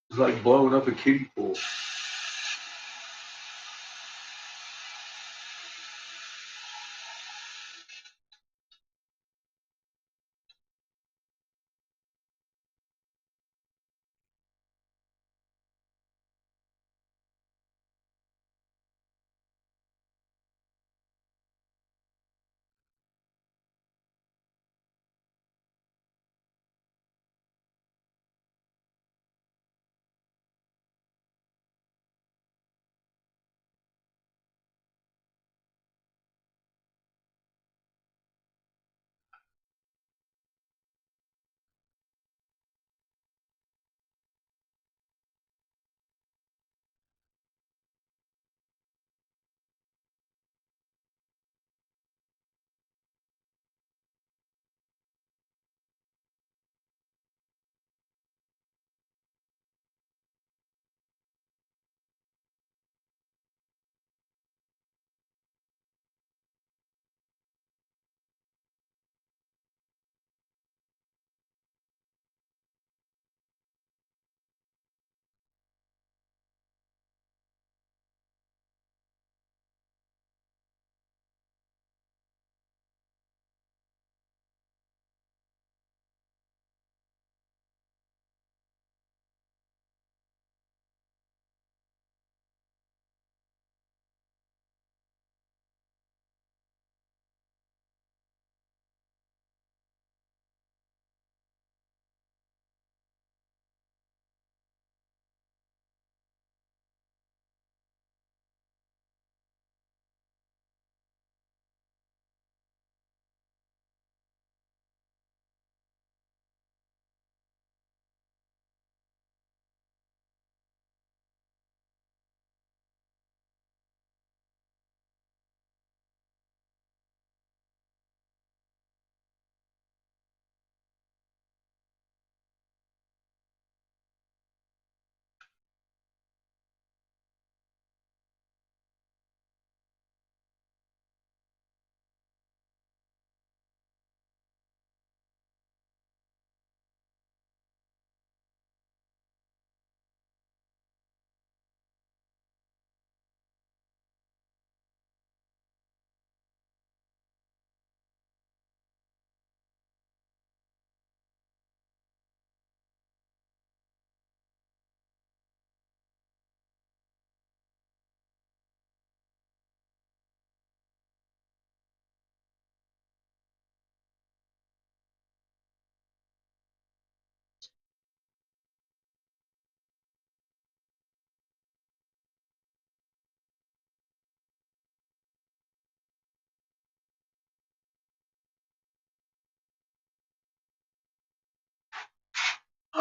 It's like blowing up a kiddie pool.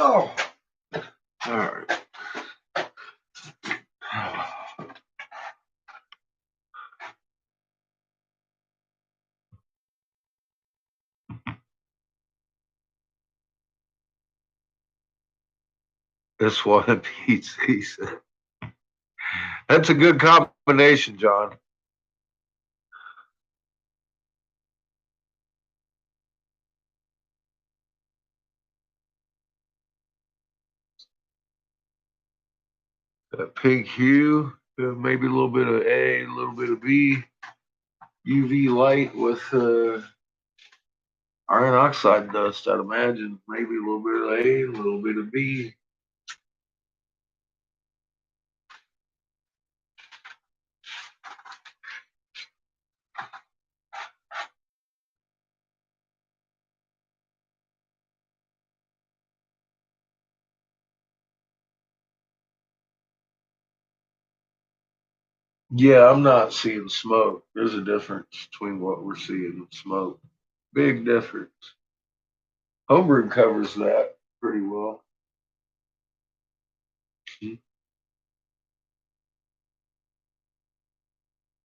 Oh, all right. That's what it beats. He said. That's a good combination, John. Pink hue, maybe a little bit of A, a little bit of B. UV light with iron oxide dust, I'd imagine. Maybe a little bit of A, a little bit of B. Yeah, I'm not seeing smoke. There's a difference between what we're seeing and smoke. Big difference. Homebrew covers that pretty well.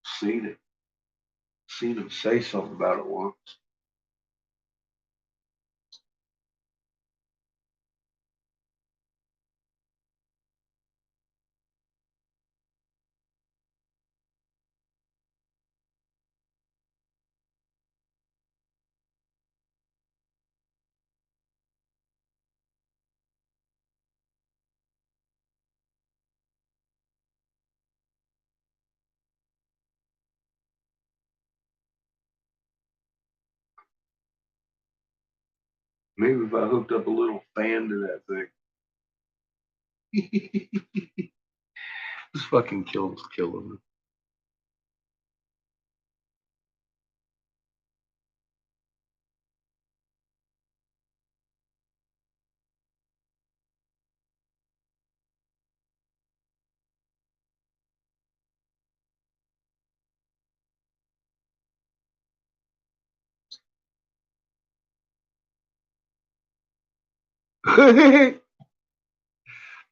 Seen it. Seen him say something about it once. Maybe if I hooked up a little fan to that thing. This fucking killing me.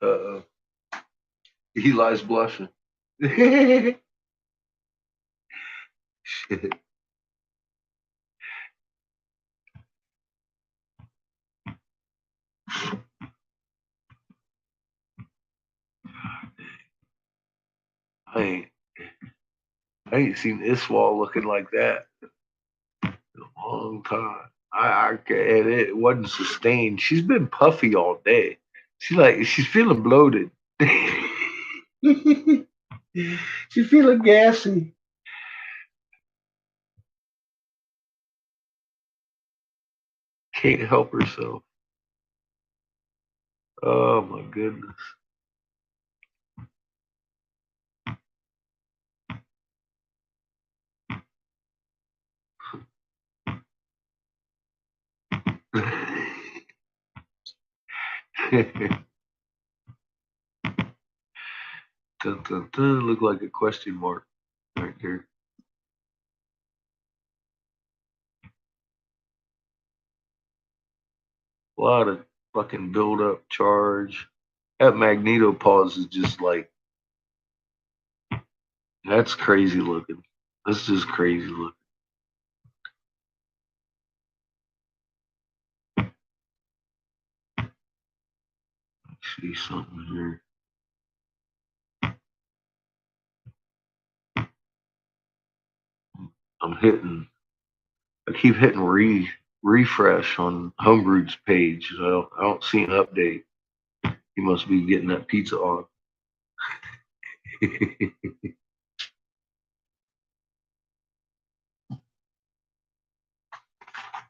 Uh-oh. Eli's blushing. Shit. I ain't, I ain't seen Iswal looking like that in a long time. And it wasn't sustained. She's been puffy all day. She's feeling bloated. She's feeling gassy. Can't help herself. Oh my goodness. Dun, dun, dun, look like a question mark right there. A lot of fucking build up charge. That magneto pause is just like that's crazy looking. That's just crazy looking. See something here. I'm hitting. I keep hitting refresh on Homebrew's page. I don't see an update. He must be getting that pizza on.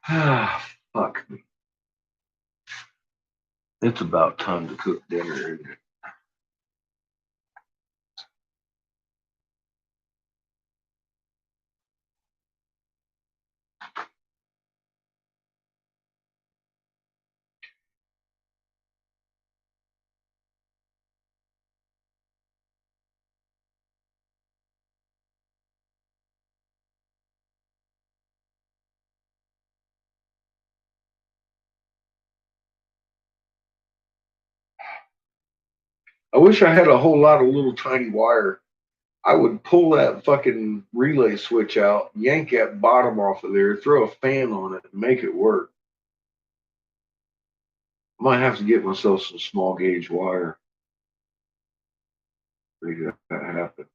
Ah, fuck me. It's about time to cook dinner, isn't it? wish I had a whole lot of little tiny wire. I would pull that fucking relay switch out, yank that bottom off of there, throw a fan on it, and make it work. I might have to get myself some small gauge wire. Make that happen.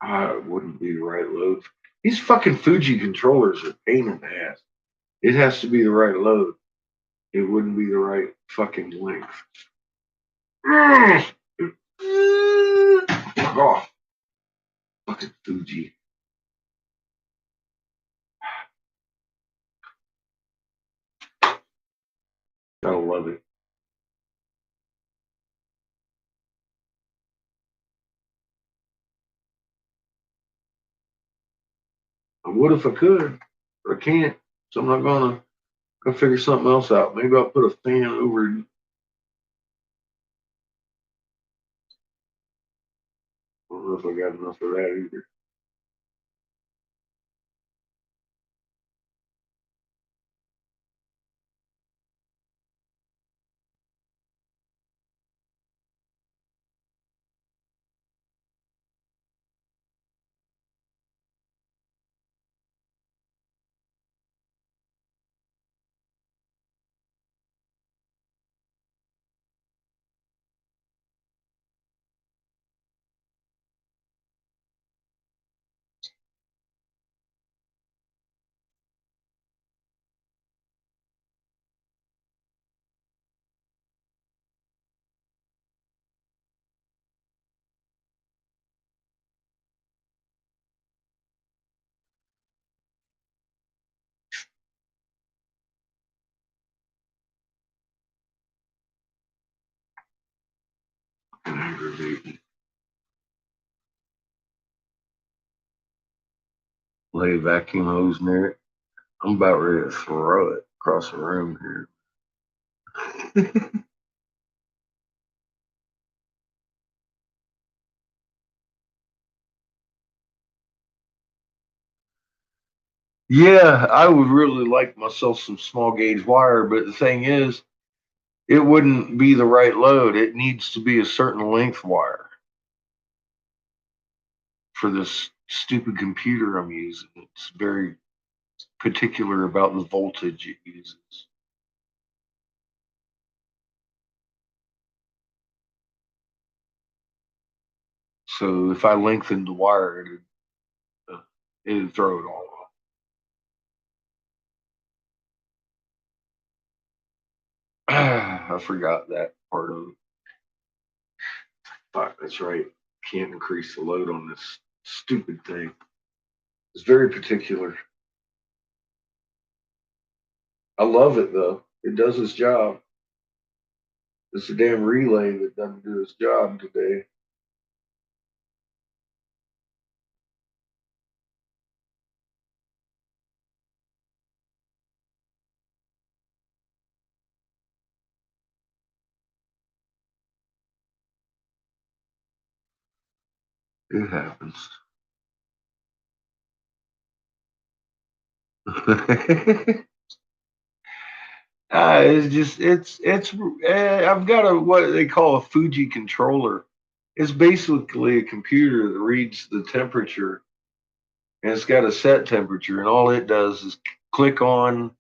It wouldn't be the right load. These fucking Fuji controllers are a pain in the ass. It has to be the right load. It wouldn't be the right fucking length. Fuck off. Fucking Fuji. Gotta love it. I would if I could, but I can't. So I'm not gonna. Go figure something else out. Maybe I'll put a fan over. I don't know if I got enough of that either. Aggravating. Lay a vacuum hose near it. I'm about ready to throw it across the room here. Yeah, I would really like myself some small gauge wire, but the thing is, it wouldn't be the right load. It needs to be a certain length wire for this stupid computer I'm using. It's very particular about the voltage it uses. So if I lengthened the wire, it'd throw it all off. I forgot that part of it. Fuck, that's right. Can't increase the load on this stupid thing. It's very particular. I love it though. It does its job. It's a damn relay that doesn't do its job today. It happens. it's just it's. I've got a what they call a Fuji controller. It's basically a computer that reads the temperature, and it's got a set temperature, and all it does is click on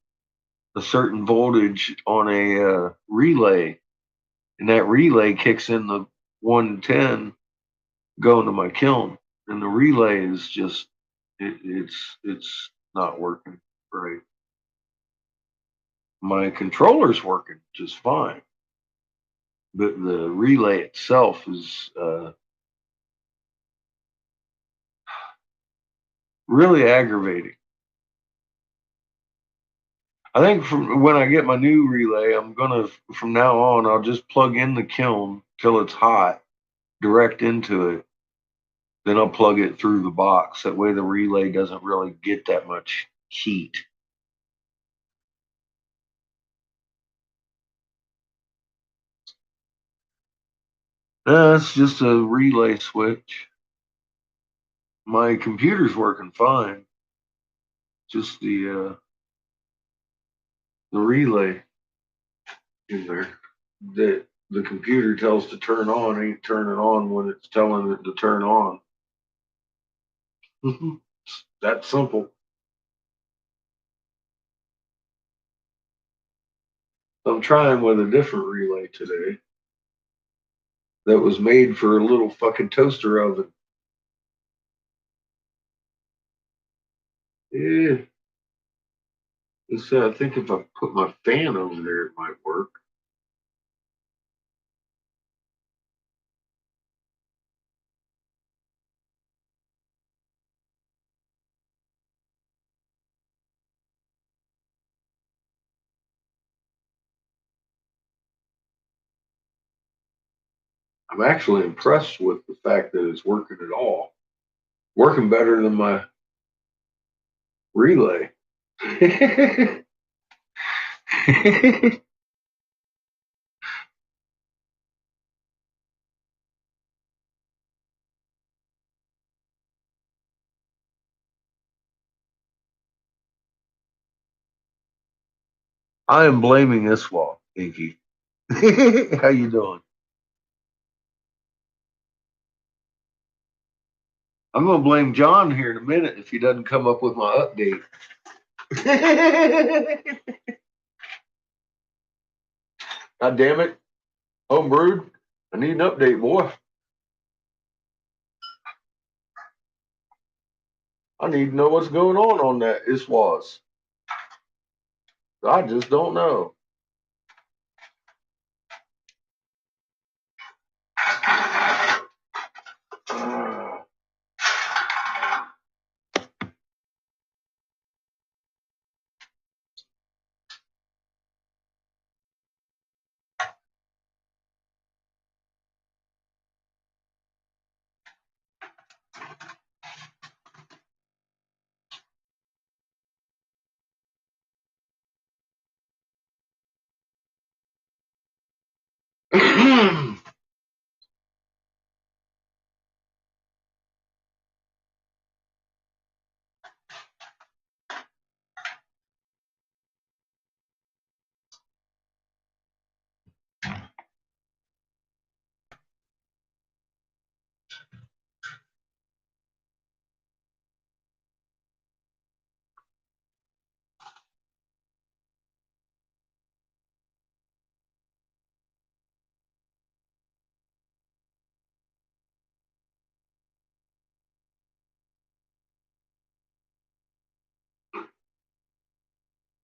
a certain voltage on a relay, and that relay kicks in the 110 going to my kiln, and the relay is just it's not working right. My controller's working just fine, but the relay itself is really aggravating. I think from when I get my new relay, I'm gonna from now on I'll just plug in the kiln till it's hot, direct into it. Then I'll plug it through the box. That way the relay doesn't really get that much heat. It's just a relay switch. My computer's working fine. Just the relay in there that the computer tells to turn on ain't turning on when it's telling it to turn on. That simple. I'm trying with a different relay today that was made for a little fucking toaster oven. Yeah. So I think if I put my fan over there, it might work. I'm actually impressed with the fact that it's working at all. Working better than my relay. I am blaming this wall, Inky. How you doing? I'm gonna blame John here in a minute if he doesn't come up with my update. God damn it. Homebrewed. I need an update, boy. I need to know what's going on that ISWAS. I just don't know.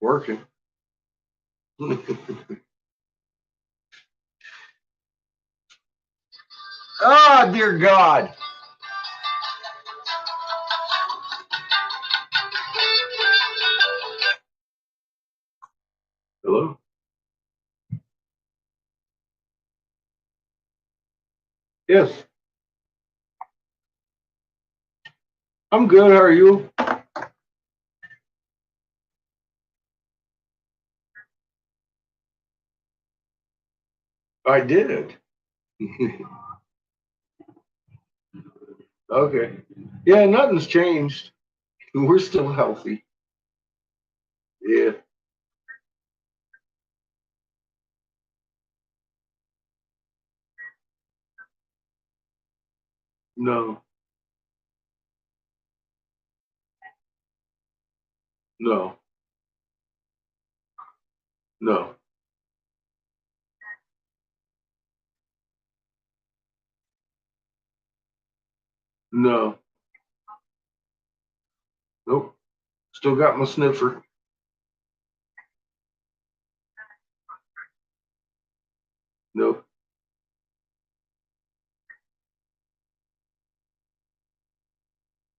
Working. Oh, dear God. Hello? Yes. I'm good. How are you? I did. Okay. Yeah, nothing's changed. We're still healthy. Yeah. No. No. No. No. Nope. Still got my sniffer. Nope.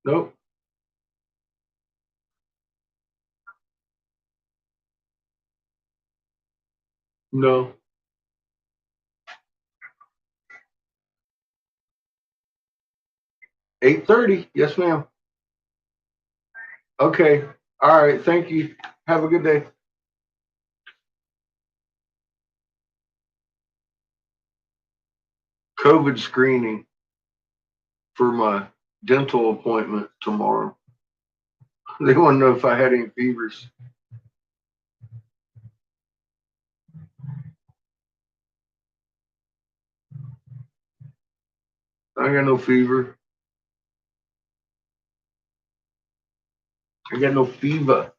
Nope. No. 8:30. Yes, ma'am. Okay. All right. Thank you. Have a good day. COVID screening for my dental appointment tomorrow. They want to know if I had any fevers. I got no fever. I got no fever.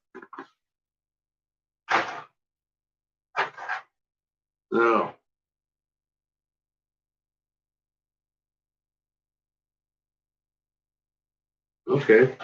No. Okay.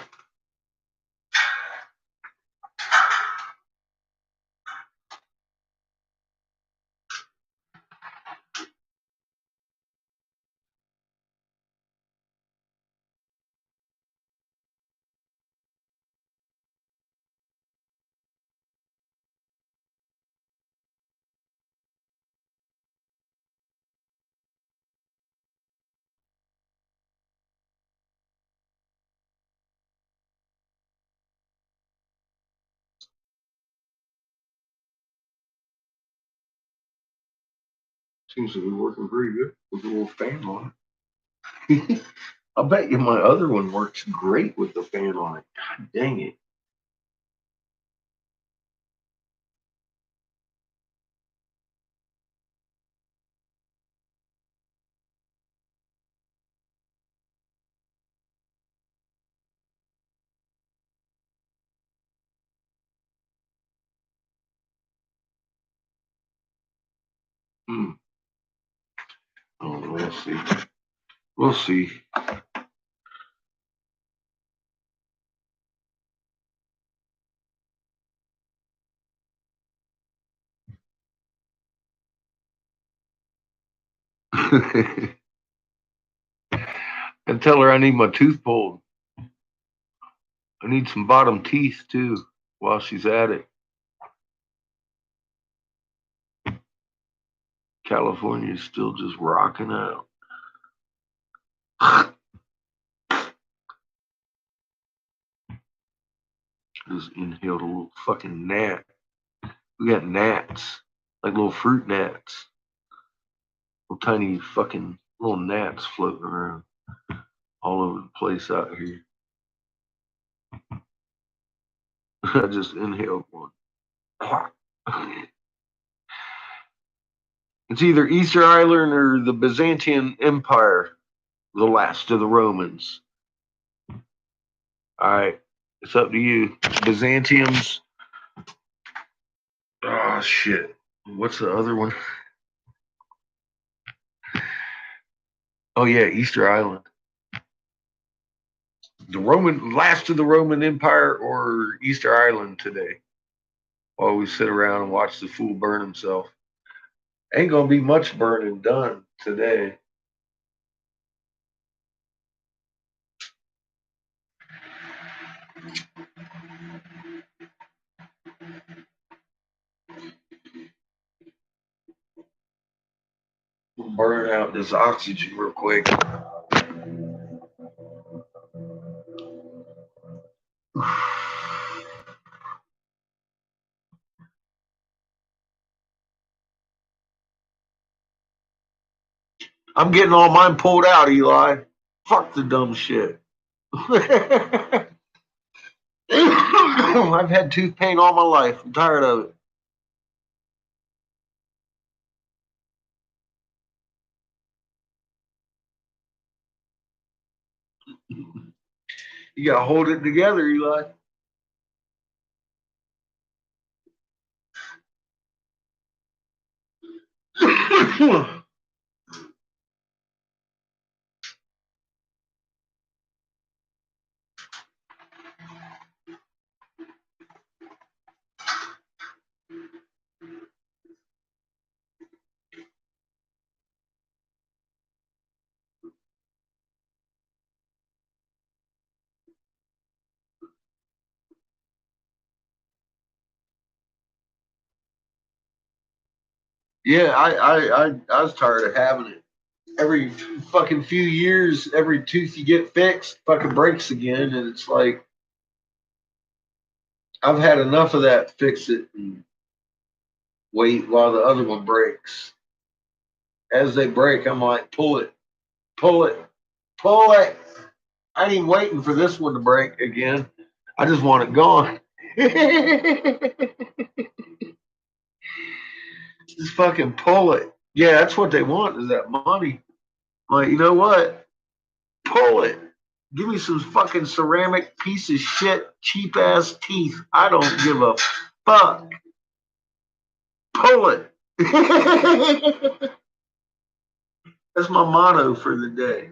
Seems to be working pretty good with the little fan on it. I bet you my other one works great with the fan on it. God dang it. Hmm. Oh, we'll see. We'll see. And tell her I need my tooth pulled. I need some bottom teeth too while she's at it. California is still just rocking out. Just inhaled a little fucking gnat. We got gnats, like little fruit gnats, little tiny fucking little gnats floating around all over the place out here. I just inhaled one. It's either Easter Island or the Byzantine Empire, the last of the Romans. All right, it's up to you. Byzantiums. Oh shit. What's the other one? Oh yeah, Easter Island. The Roman last of the Roman Empire or Easter Island today. While we sit around and watch the fool burn himself. Ain't gonna be much burning done today. We'll burn out this oxygen real quick. I'm getting all mine pulled out, Eli. Fuck the dumb shit. I've had tooth pain all my life. I'm tired of it. You gotta hold it together, Eli. Yeah, I was tired of having it. Every fucking few years, every tooth you get fixed fucking breaks again, and it's like I've had enough of that. Fix it and wait while the other one breaks. As they break, I'm like, pull it, pull it, pull it. I ain't even waiting for this one to break again. I just want it gone. Just fucking pull it. Yeah, that's what they want is that money. Like, you know what? Pull it. Give me some fucking ceramic piece of shit, cheap ass teeth. I don't give a fuck. Pull it. That's my motto for the day.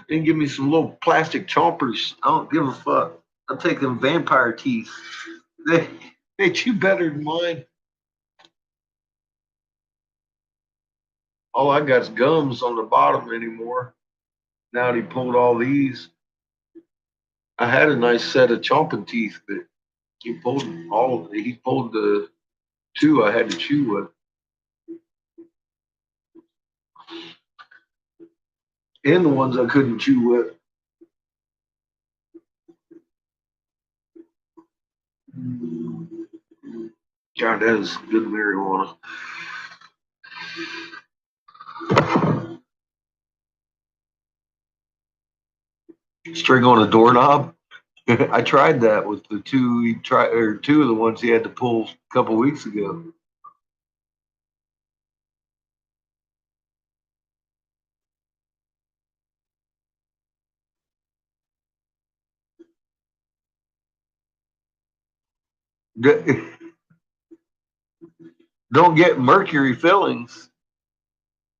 Then give me some little plastic chompers. I don't give a fuck. I'll take them vampire teeth. They chew better than mine. All I got's gums on the bottom anymore. Now that he pulled all these. I had a nice set of chomping teeth, but he pulled all. He pulled the two I had to chew with, and the ones I couldn't chew with. God, that is good marijuana. String on a doorknob. I tried that with the two of the ones he had to pull a couple weeks ago. Don't get mercury fillings.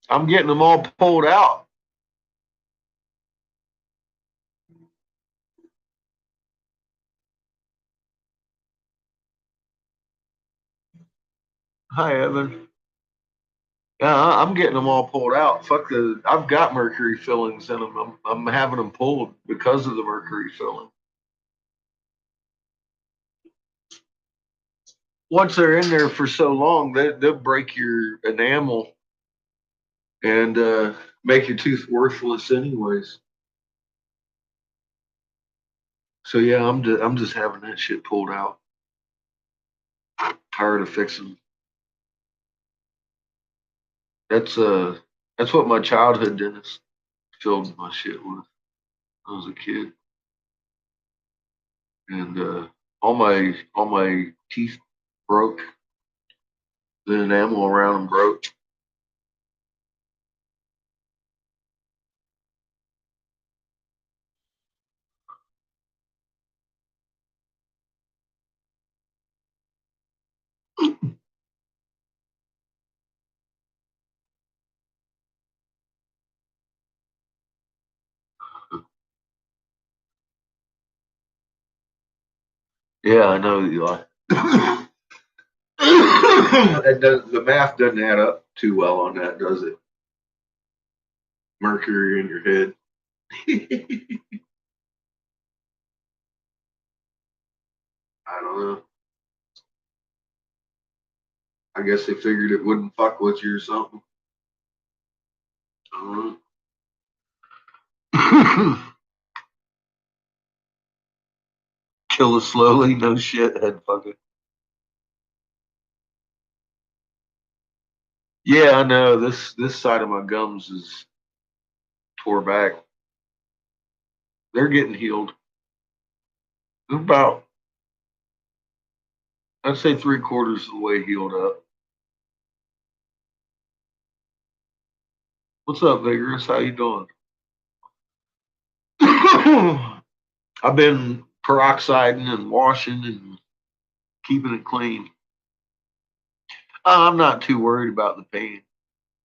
I'm getting them all pulled out. Hi, Evan. Yeah, I'm getting them all pulled out. Fuck the. I've got mercury fillings in them. I'm having them pulled because of the mercury filling. Once they're in there for so long, they'll break your enamel and make your tooth worthless, anyways. So yeah, I'm just having that shit pulled out. Tired of fixing. That's uh that's what my childhood dentist filled my shit with. When I was a kid, and all my teeth broke. The enamel around them broke. Yeah, I know you are. The math doesn't add up too well on that, does it? Mercury in your head. I don't know. I guess they figured it wouldn't fuck with you or something. I don't know. Kill it slowly, no shit, head fucker. Yeah, I know. This side of my gums is tore back. They're getting healed. They're about, I'd say, three-quarters of the way healed up. What's up, Vigorous? How you doing? I've been peroxiding and washing and keeping it clean. I'm not too worried about the pain.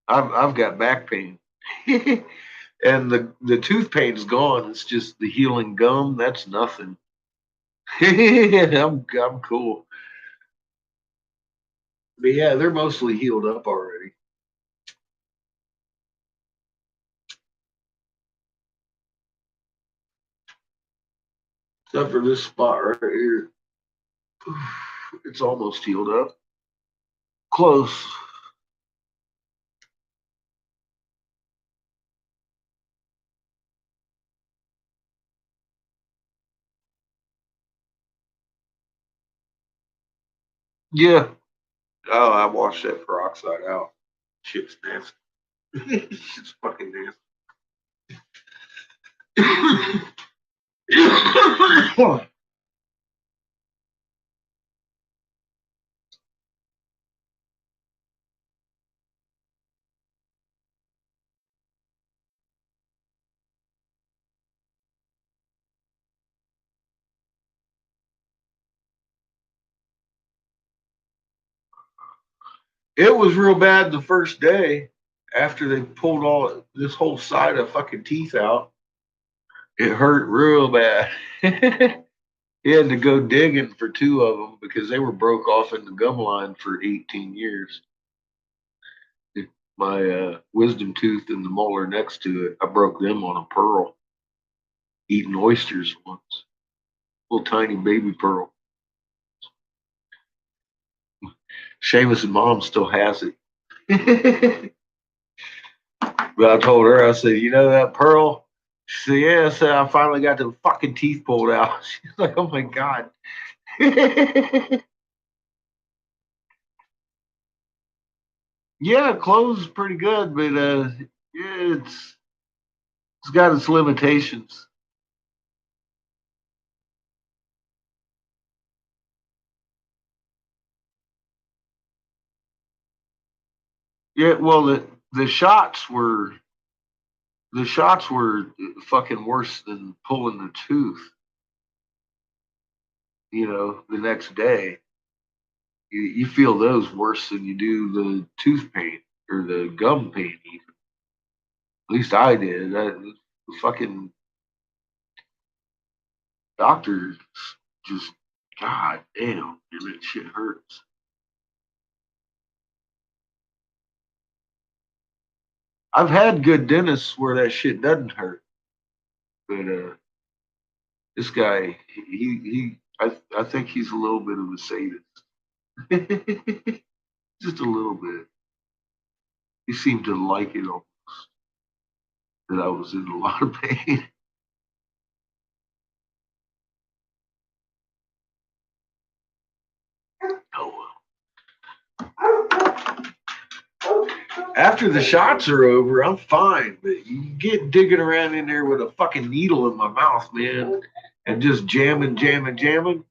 I've got back pain, and the tooth pain's gone. It's just the healing gum. That's nothing. I'm cool. But yeah, they're mostly healed up already. Except for this spot right here. It's almost healed up. Close. Yeah. Oh, I washed that peroxide out. Shit's nasty. Shit's fucking nasty. It was real bad the first day after they pulled all this whole side of fucking teeth out. It hurt real bad. He had to go digging for two of them because they were broke off in the gum line for 18 years. My wisdom tooth and the molar next to it, I broke them on a pearl, eating oysters once. Little tiny baby pearl. Seamus's mom still has it. But I told her, I said, you know that pearl? She said, yeah. I said, I finally got the fucking teeth pulled out. She's like, oh my God. Yeah, clothes is pretty good, but yeah, it's got its limitations. Yeah, well, the shots were fucking worse than pulling the tooth. You know, the next day, you feel those worse than you do the tooth pain or the gum pain. Even. At least I did. The fucking doctor just, god damn, man, that shit hurts. I've had good dentists where that shit doesn't hurt, but this guy, I think he's a little bit of a sadist, just a little bit. He seemed to like it all, that I was in a lot of pain. Oh well. After the shots are over, I'm fine. But you get digging around in there with a fucking needle in my mouth, man, and just jamming, jamming, jamming.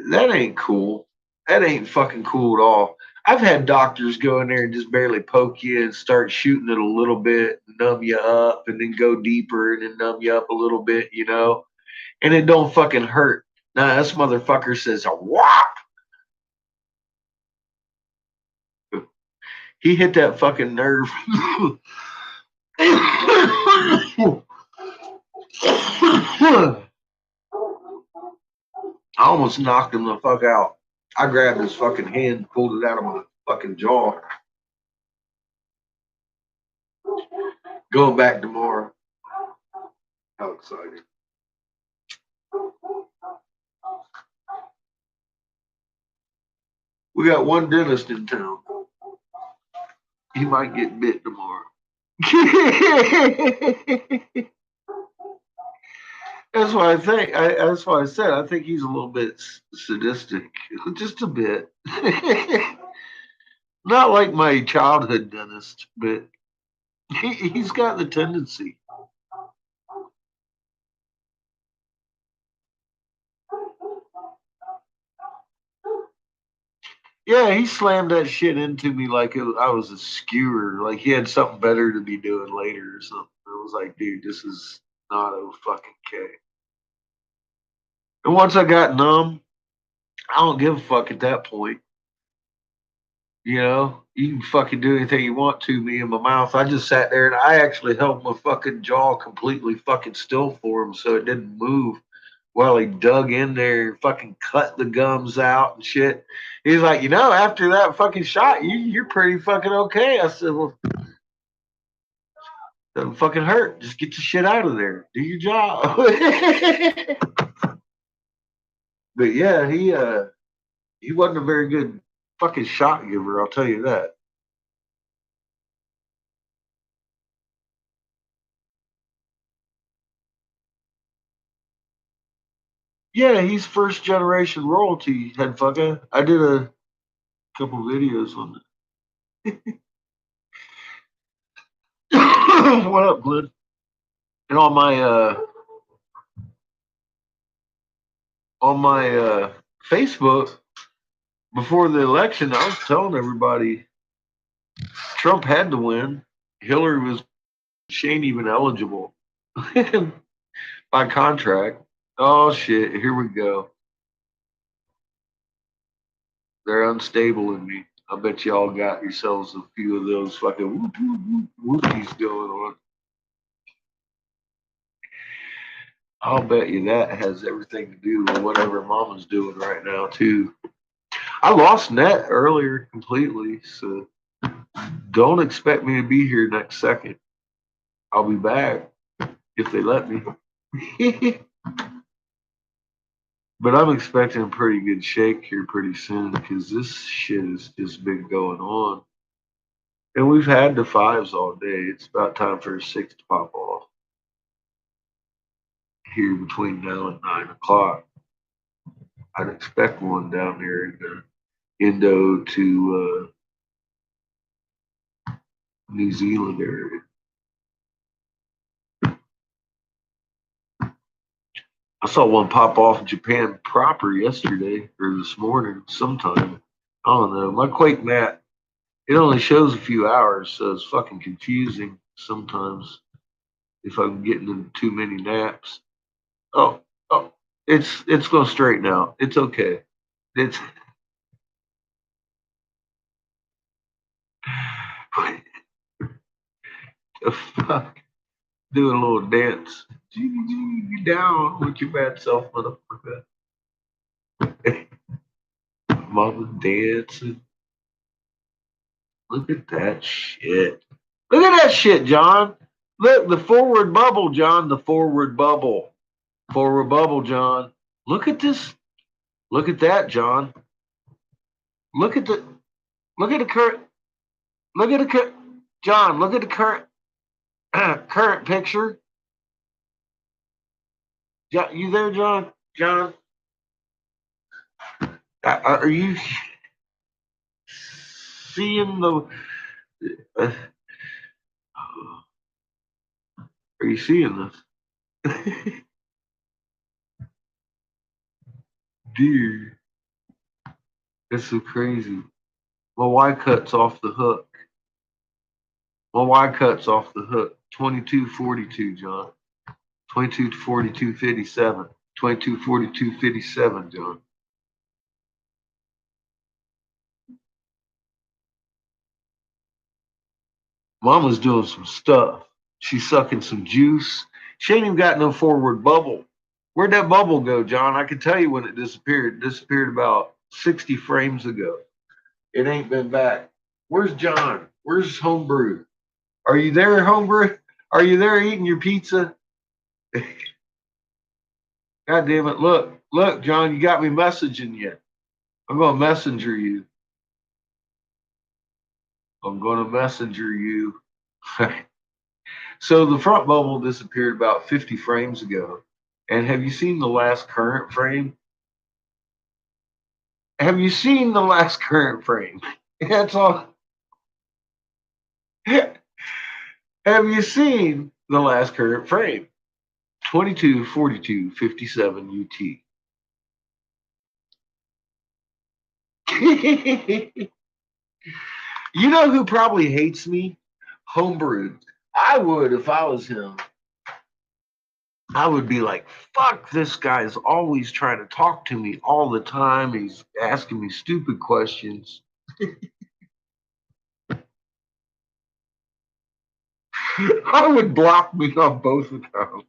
That ain't cool. That ain't fucking cool at all. I've had doctors go in there and just barely poke you and start shooting it a little bit, numb you up, and then go deeper and then numb you up a little bit, you know, and it don't fucking hurt. Nah, this motherfucker says, "Whop!" He hit that fucking nerve. I almost knocked him the fuck out. I grabbed his fucking hand, pulled it out of my fucking jaw. Going back tomorrow. How exciting. We got one dentist in town. He might get bit tomorrow. That's why I think. That's why I said I think he's a little bit sadistic, just a bit. Not like my childhood dentist, but he's got the tendency. Yeah, he slammed that shit into me like I was a skewer, like he had something better to be doing later or something. I was like, dude, this is not a fucking K. And once I got numb, I don't give a fuck at that point. You know, you can fucking do anything you want to me in my mouth. I just sat there and I actually held my fucking jaw completely fucking still for him so it didn't move while he dug in there and fucking cut the gums out and shit. He's like, you know, after that fucking shot, you're pretty fucking okay. I said, well, doesn't fucking hurt. Just get the shit out of there. Do your job. But yeah, he wasn't a very good fucking shot giver, I'll tell you that. Yeah, he's first generation royalty, head fucker. I did a couple videos on it. What up, Glenn? And on my Facebook before the election, I was telling everybody Trump had to win. Hillary was she ain't even eligible by contract. Oh shit, here we go. They're unstable in me. I bet y'all got yourselves a few of those fucking whoopies going on. I'll bet you that has everything to do with whatever Mama's doing right now too. I lost net earlier completely, so don't expect me to be here next second. I'll be back if they let me. But I'm expecting a pretty good shake here pretty soon because this shit has just been going on. And we've had the fives all day. It's about time for a six to pop off here between now and 9 o'clock. I'd expect one down there in the Indo to New Zealand area. I saw one pop off in Japan proper yesterday or this morning sometime. I don't know. My Quake mat, it only shows a few hours, so it's fucking confusing sometimes if I'm getting into too many naps. Oh, oh, it's gonna straighten out. It's okay. It's fuck. Doing a little dance. You down with your bad self, motherfucker. Mama dancing. Look at that shit. Look at that shit, John. Look, the forward bubble, John. The forward bubble. Forward bubble, John. Look at this. Look at that, John. Look at the. Look at the current. Look at the current. John, look at the current current picture. You there, John? John, are you seeing the? Uh, are you seeing this? Dude, it's so crazy. My Y cut's off the hook. My Y cut's off the hook. 2242, John. 2242.57. 2242.57, John. Mama's doing some stuff. She's sucking some juice. She ain't even got no forward bubble. Where'd that bubble go, John? I can tell you when it disappeared. It disappeared about 60 frames ago. It ain't been back. Where's John? Where's Homebrew? Are you there, Homebrew? Are you there eating your pizza? God damn it. Look, John, you got me messaging you. I'm going to messenger you. I'm going to messenger you. So the front bubble disappeared about 50 frames ago. And have you seen the last current frame? Have you seen the last current frame? That's all. Have you seen the last current frame? 2242.57 UT. You know who probably hates me? Homebrew. I would if I was him. I would be like, fuck, this guy's always trying to talk to me all the time. He's asking me stupid questions. I would block me on both accounts.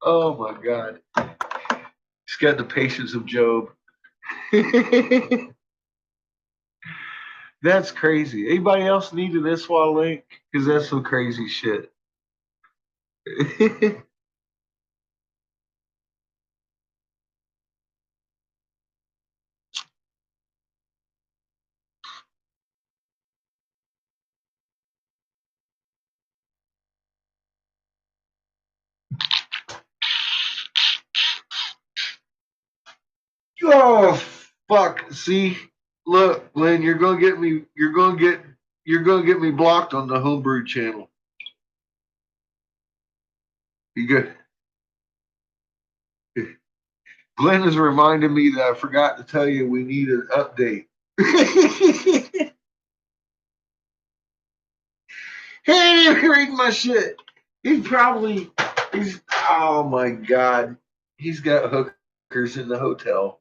Oh my God. He's got the patience of Job. That's crazy. Anybody else need an SWA link? Because that's some crazy shit. Oh fuck. See, look, Lynn, you're gonna get me me blocked on the Homebrew channel. You good? Glenn is reminding me that I forgot to tell you we need an update. He ain't even reading my shit. He's probably Oh my God. He's got hookers in the hotel.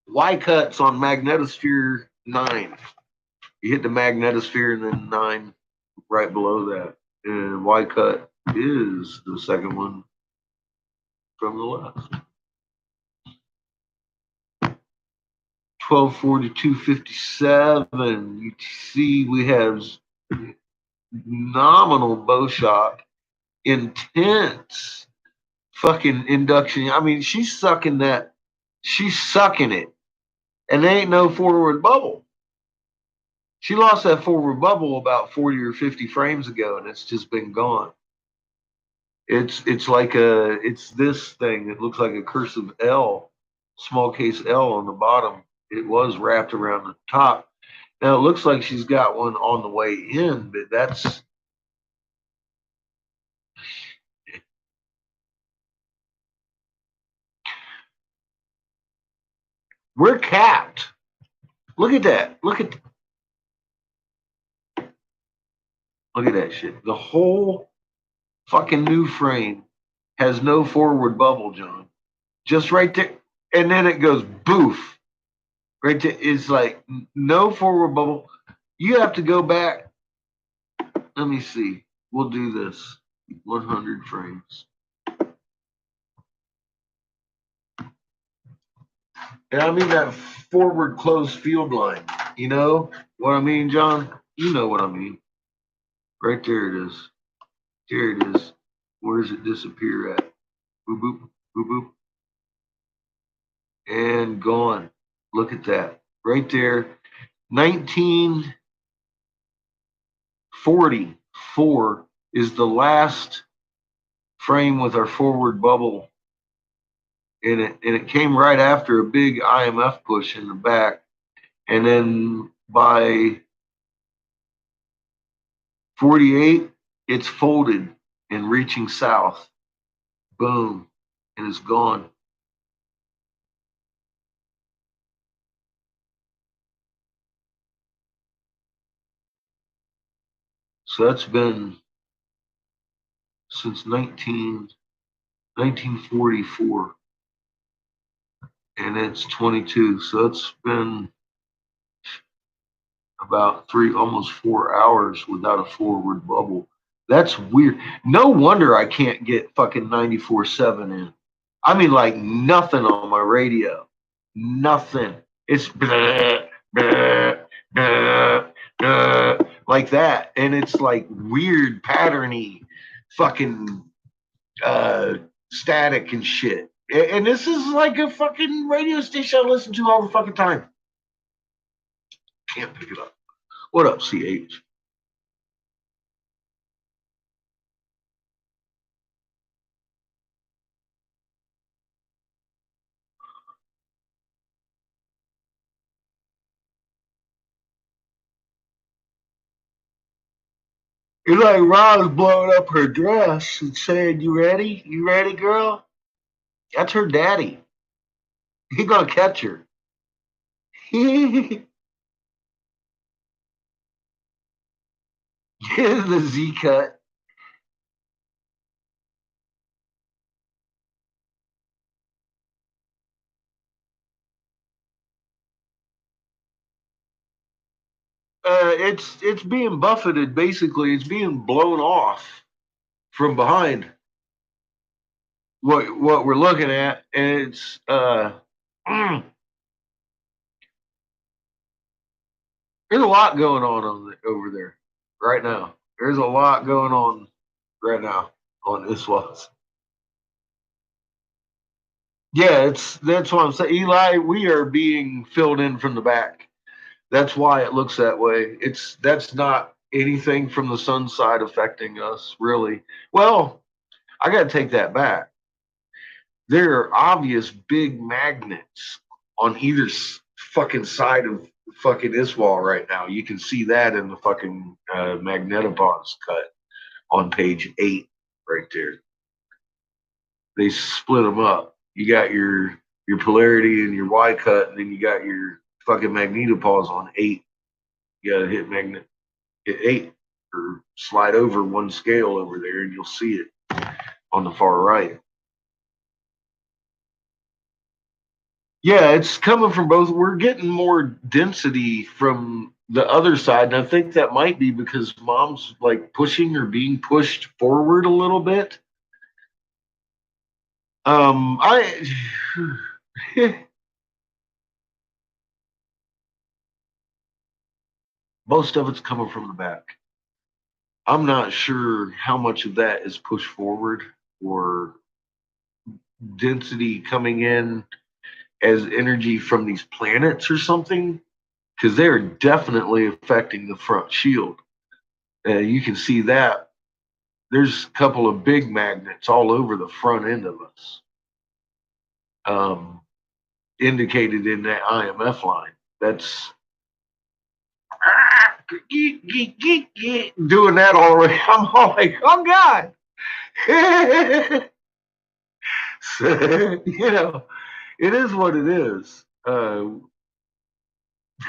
Y cuts on magnetosphere 9. You hit the magnetosphere and then 9 right below that. And Y cut is the second one from the left. 1242.57. You see, we have nominal bow shock, intense fucking induction. I mean, she's sucking that. She's sucking it. And there ain't no forward bubble. She lost that forward bubble about 40 or 50 frames ago, and it's just been gone. It's like it's this thing. It looks like a cursive L, small case L on the bottom. It was wrapped around the top. Now it looks like she's got one on the way in, but that's we're capped. Look at that. Look at that shit. The whole fucking new frame has no forward bubble, John. Just right there. And then it goes boof. Right there. It's like no forward bubble. You have to go back. Let me see. We'll do this. 100 frames. And I mean that forward closed field line. You know what I mean, John? You know what I mean. Right there it is. Here it is. Where does it disappear at? Boop, boop, boop, boop. And gone. Look at that. Right there. 1944 is the last frame with our forward bubble in it. And it came right after a big IMF push in the back. And then by 48, it's folded and reaching south. Boom. And it's gone. So that's been since 1944. And it's 22. So it's been about almost 4 hours without a forward bubble. That's weird. No wonder I can't get fucking 94.7 in. I mean, like nothing on my radio. Nothing. It's blah, blah, blah, blah, like that. And it's like weird, patterny, fucking static and shit. And this is like a fucking radio station I listen to all the fucking time. Can't pick it up. What up, CH? It's like Ron's blowing up her dress and saying, "You ready? You ready, girl?" That's her daddy. He gonna catch her. The Z cut. It's being buffeted. Basically, it's being blown off from behind. What we're looking at, and it's there's a lot going on over there right now. There's a lot going on right now on this one. Yeah, that's what I'm saying. Eli, we are being filled in from the back. That's why it looks that way. That's not anything from the sun side affecting us, really. Well, I got to take that back. There are obvious big magnets on either fucking side of fucking this wall right now. You can see that in the fucking magnetopause cut on page 8 right there. They split them up. You got your polarity and your Y cut, and then you got your fucking magnetopause on 8. You gotta hit 8 or slide over one scale over there and you'll see it on the far right. Yeah, it's coming from both. We're getting more density from the other side, and I think that might be because mom's like pushing or being pushed forward a little bit. I most of it's coming from the back. I'm not sure how much of that is pushed forward or density coming in as energy from these planets or something, because they're definitely affecting the front shield. You can see that there's a couple of big magnets all over the front end of us, um, indicated in that IMF line. That's doing that all the way. I'm all like, oh God. So, it is what it is.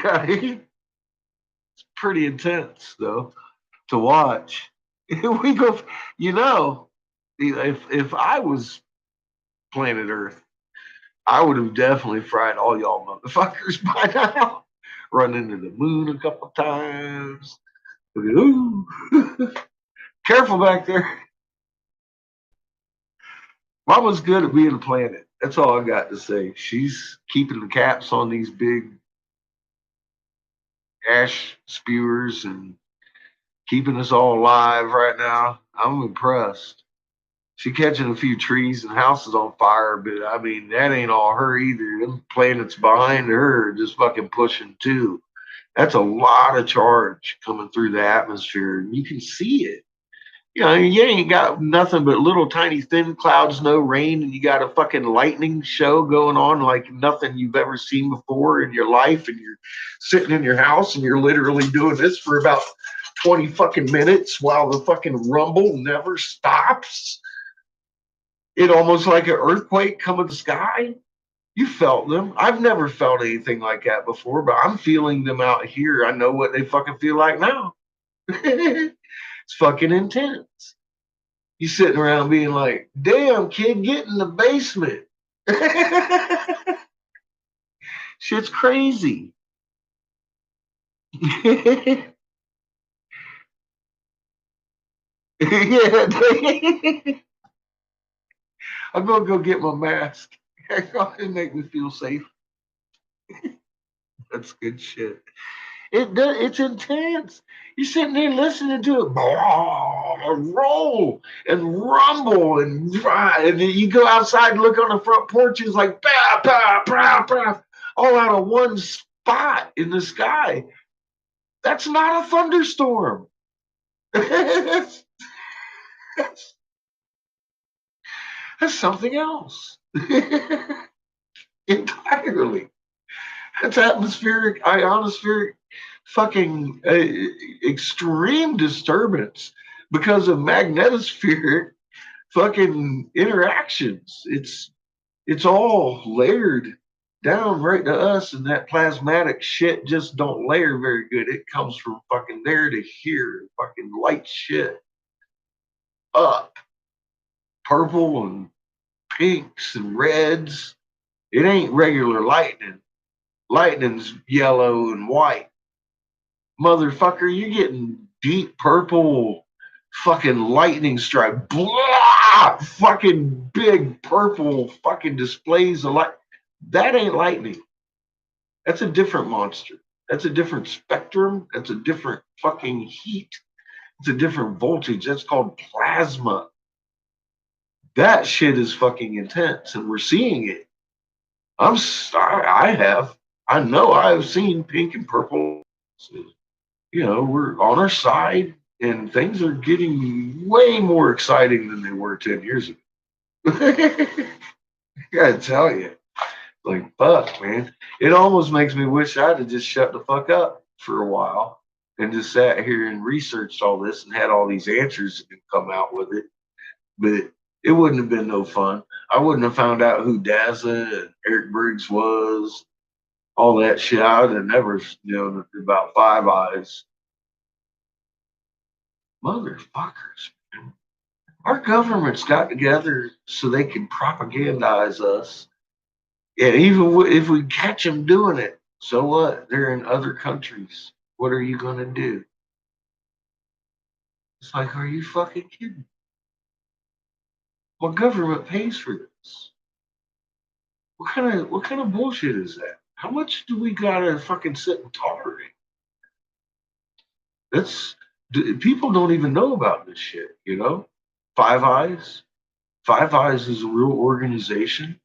It's pretty intense though to watch. We go, if I was planet Earth, I would have definitely fried all y'all motherfuckers by now. Run into the moon a couple times. Ooh, careful back there. Mama's good at being a planet. That's all I got to say. She's keeping the caps on these big ash spewers and keeping us all alive right now. I'm impressed. She catching a few trees and houses on fire, but I mean that ain't all her either. Them planets behind her are just fucking pushing too. That's a lot of charge coming through the atmosphere, and you can see it. You ain't got nothing but little tiny thin clouds, no rain, and you got a fucking lightning show going on like nothing you've ever seen before in your life. And you're sitting in your house and you're literally doing this for about 20 fucking minutes while the fucking rumble never stops. It almost like an earthquake coming to the sky. You felt them. I've never felt anything like that before, but I'm feeling them out here. I know what they fucking feel like now. It's fucking intense. You sitting around being like, damn, kid, get in the basement. Shit's crazy. Yeah. I'm going to go get my mask. It make me feel safe. That's good shit. It's intense. You're sitting there listening to it roll and rumble and drive, and then you go outside and look on the front porch. It's like bah, bah, bah, bah, all out of one spot in the sky. That's not a thunderstorm. That's something else entirely. That's atmospheric, ionospheric, fucking extreme disturbance because of magnetospheric fucking interactions. It's all layered down right to us, and that plasmatic shit just don't layer very good. It comes from fucking there to here, fucking light shit up, purple and pinks and reds. It ain't regular lightning. Lightning's yellow and white. Motherfucker, you're getting deep purple fucking lightning strike. Blah! Fucking big purple fucking displays of light. That ain't lightning. That's a different monster. That's a different spectrum. That's a different fucking heat. It's a different voltage. That's called plasma. That shit is fucking intense, and we're seeing it. I have. I know I've seen pink and purple. We're on our side, and things are getting way more exciting than they were 10 years ago. I gotta tell you, like, fuck, man. It almost makes me wish I'd have just shut the fuck up for a while and just sat here and researched all this and had all these answers and come out with it. But it wouldn't have been no fun. I wouldn't have found out who Daza and Eric Briggs was, all that shit. I would have never known about Five Eyes. Motherfuckers, man. Our government's got together so they can propagandize us. And even if we catch them doing it, so what? They're in other countries. What are you going to do? It's like, are you fucking kidding? What government pays for this? What kind of bullshit is that? How much do we gotta fucking sit and tolerate? That's people don't even know about this shit. Five Eyes. Five Eyes is a real organization.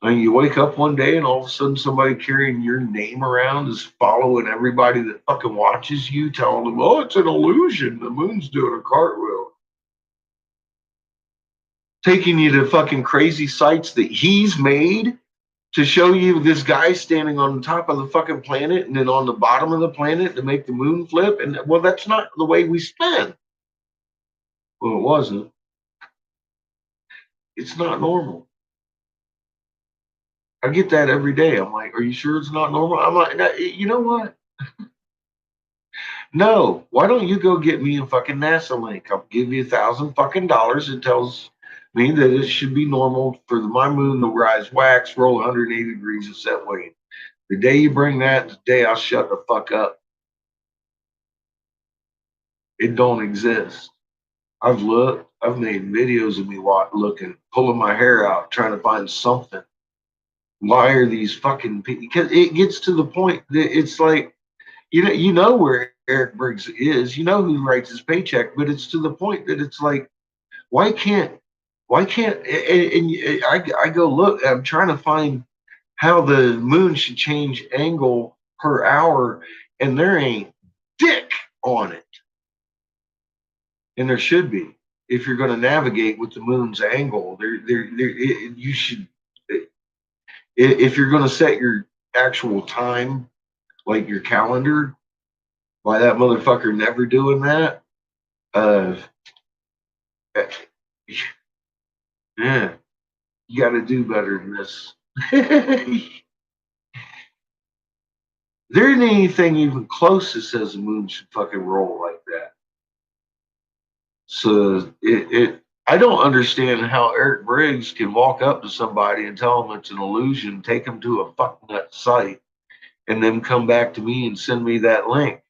I mean, you wake up one day and all of a sudden somebody carrying your name around is following everybody that fucking watches you, telling them, "Oh, it's an illusion. The moon's doing a cartwheel." Taking you to fucking crazy sites that he's made to show you this guy standing on the top of the fucking planet and then on the bottom of the planet to make the moon flip. And well, that's not the way we spin. Well, it wasn't. It's not normal. I get that every day. I'm like, are you sure it's not normal? I'm like, you know what? No. Why don't you go get me a fucking NASA link? I'll give you $1,000 It tells me that it should be normal for my moon to rise wax, roll 180 degrees, and set weight. The day you bring that, the day I'll shut the fuck up. It don't exist. I've looked. I've made videos of me looking, pulling my hair out, trying to find something. Why are these fucking people? Because it gets to the point that it's like, you know where Eric Briggs is, you know who writes his paycheck, but it's to the point that it's like, why can't, and I go look. I'm trying to find how the moon should change angle per hour, and there ain't dick on it. And there should be. If you're going to navigate with the moon's angle, you should. If you're going to set your actual time, like your calendar, why that motherfucker never doing that? Uh, yeah, you got to do better than this. There isn't anything even close that says the moon should fucking roll like that. So I don't understand how Eric Briggs can walk up to somebody and tell them it's an illusion, take them to a fucking nut site, and then come back to me and send me that link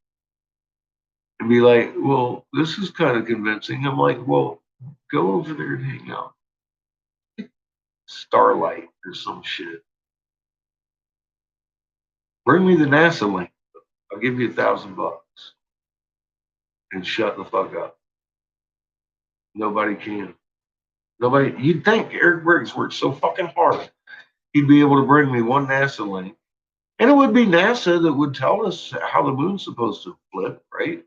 and be like, "Well, this is kind of convincing." I'm like, "Well, go over there and hang out, Starlight or some shit. Bring me the NASA link. I'll give you $1,000 and shut the fuck up." Nobody can. Nobody. You'd think Eric Briggs worked so fucking hard, he'd be able to bring me one NASA link. And it would be NASA that would tell us how the moon's supposed to flip, right?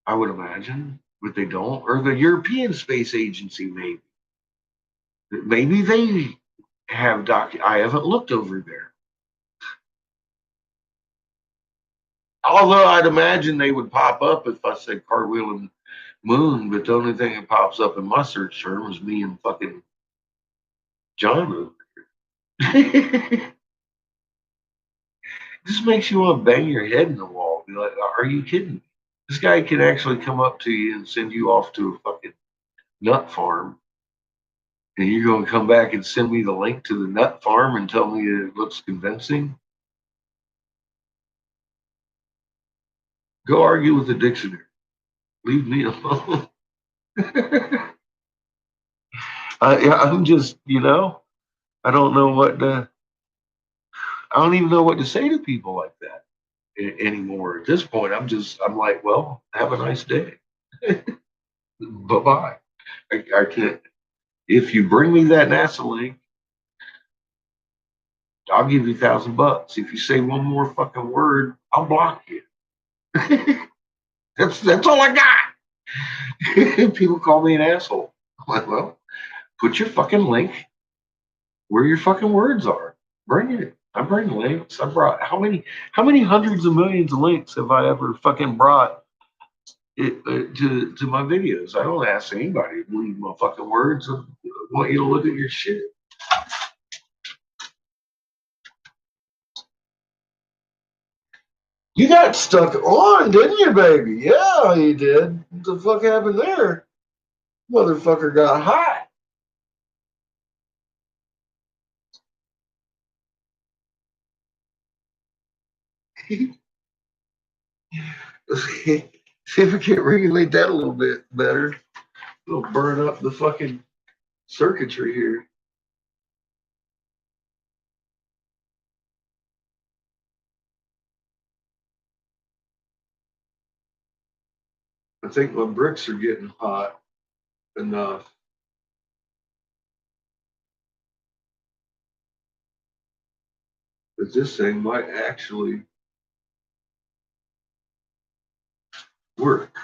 I would imagine, but they don't. Or the European Space Agency, maybe. Maybe they have I haven't looked over there. Although I'd imagine they would pop up if I said cartwheel and moon, but the only thing that pops up in my search term is me and fucking John over here. This makes you want to bang your head in the wall. Be like, are you kidding me? This guy can actually come up to you and send you off to a fucking nut farm. And you're going to come back and send me the link to the nut farm and tell me it looks convincing? Go argue with the dictionary. Leave me alone. I'm just, I don't know I don't even know what to say to people like that anymore. At this point, I'm like, well, have a nice day. Bye bye. I can't. If you bring me that NASA link, I'll give you $1,000. If you say one more fucking word, I'll block you. That's all I got. People call me an asshole. I'm like, well, put your fucking link where your fucking words are. Bring it. I bring links. I brought how many hundreds of millions of links have I ever fucking brought to my videos? I don't ask anybody to leave my fucking words. I want you to look at your shit. You got stuck on, didn't you, baby? Yeah, you did. What the fuck happened there? Motherfucker got hot. See if we can regulate that a little bit better. It'll burn up the fucking circuitry here. I think my bricks are getting hot enough. But this thing might actually work.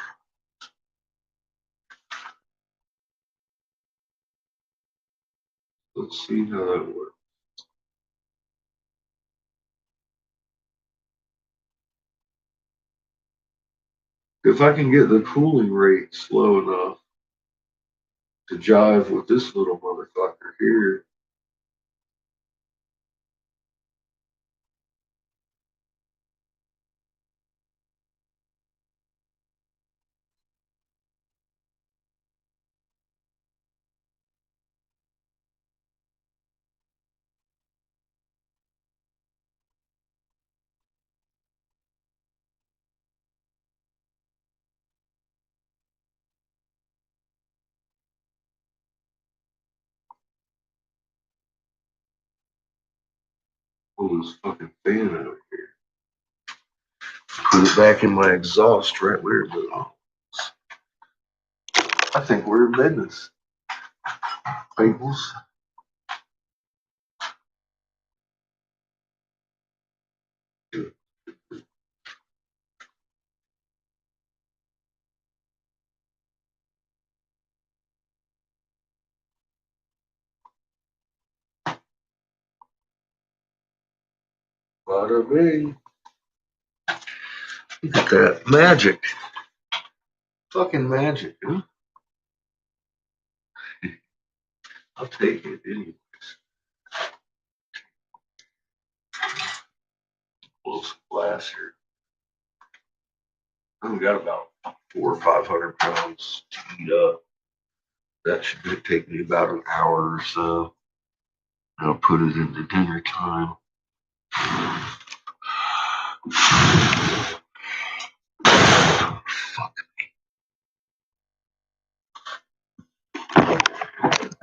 Let's see how that works. If I can get the cooling rate slow enough to jive with this little motherfucker here. Pull this fucking fan out here. Put it back in my exhaust right where it belongs. I think we're in business. Peoples. Bada bing. Look at that. Magic. Fucking magic, huh? I'll take it anyways. Blow some glass here. I've got about 400 or 500 pounds to heat up. That should take me about an hour or so. I'll put it into dinner time. Fuck.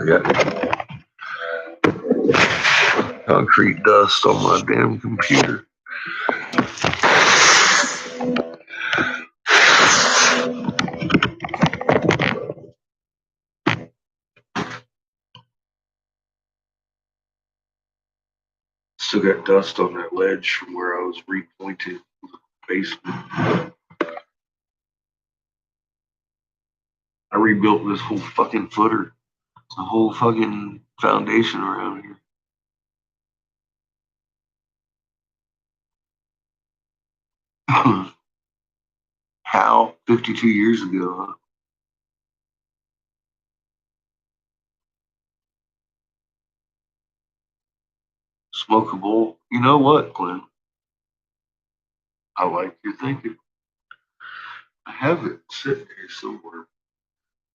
I got concrete dust on my damn computer. Still got dust on that ledge from where I was repointing the basement. I rebuilt this whole fucking footer, the whole fucking foundation around here. How? 52 years ago, huh? Smokable. You know what, Glenn? I like your thinking. I have it sitting here somewhere.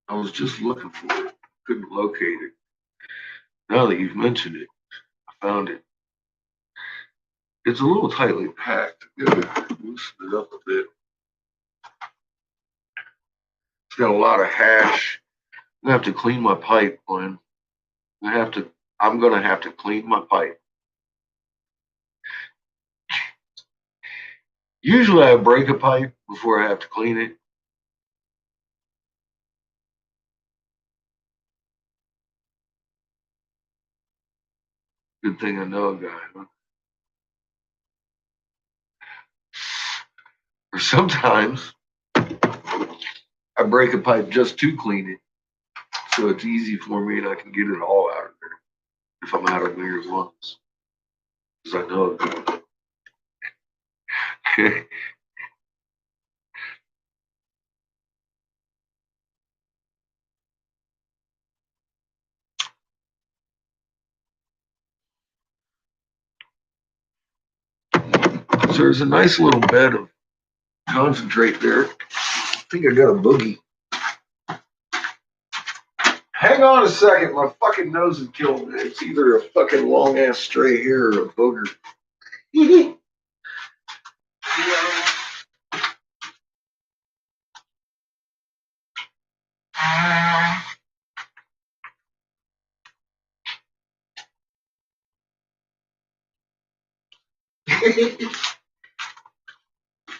I was just looking for it. Couldn't locate it. Now that you've mentioned it, I found it. It's a little tightly packed. Gotta loosen it up a bit. It's got a lot of hash. I'm gonna have to clean my pipe, Glenn. I'm gonna have to clean my pipe. Usually I break a pipe before I have to clean it. Good thing I know a guy, huh? Or sometimes I break a pipe just to clean it, so it's easy for me and I can get it all out of there if I'm out of there once. Because I know it. there's a nice little bed of concentrate there. I think I got a boogie. Hang on a second, my fucking nose is killing me. It's either a fucking long ass stray hair or a booger.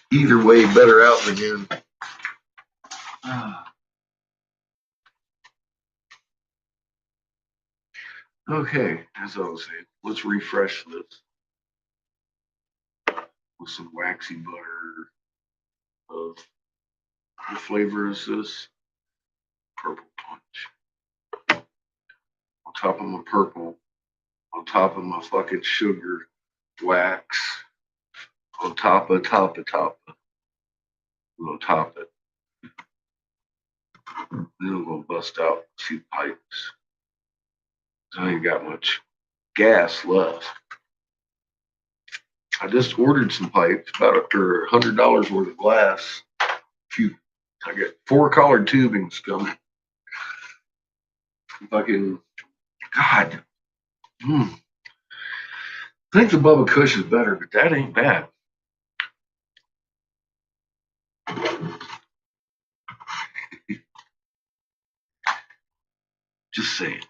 Either way, better out than in. Okay, as I was saying, let's refresh this with some waxy butter. Of what flavor is this? Purple punch. On top of my purple, on top of my fucking sugar wax, on top of, we'll top it. Then I'm gonna bust out a few pipes. I ain't got much gas left. I just ordered some pipes, about after $100 worth of glass. I got 4 collared tubings coming. Fucking God. I think the Bubba Kush is better, but that ain't bad. Just saying.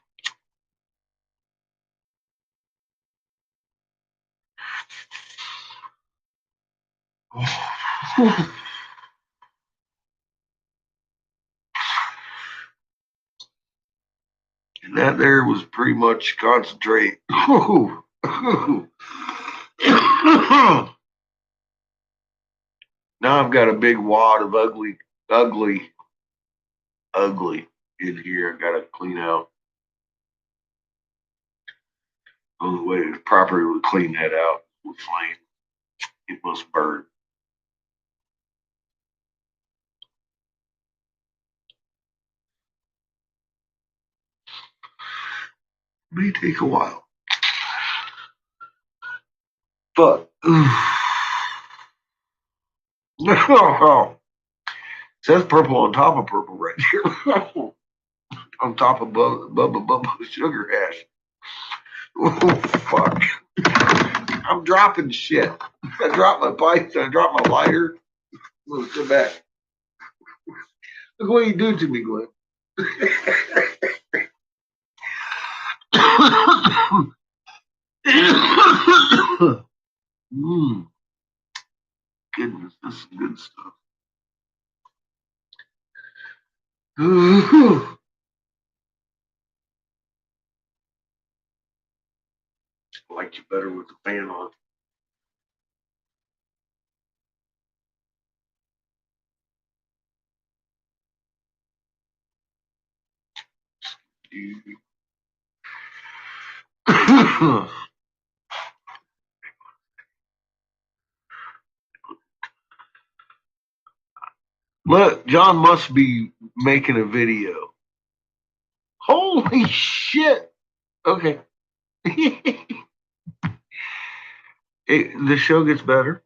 And that there was pretty much concentrate. Now I've got a big wad of ugly in here. I gotta clean out. Only way to properly clean that out with flame, it must burn. May take a while. But no, says purple on top of purple right here. On top of Bubba sugar hash. Oh fuck. I'm dropping shit. I dropped my pipes, I dropped my lighter. Let's go back. Look what you do to me, Glenn. Goodness, this is good stuff. I liked you better with the fan on. Look, John must be making a video. Holy shit. Okay. The show gets better.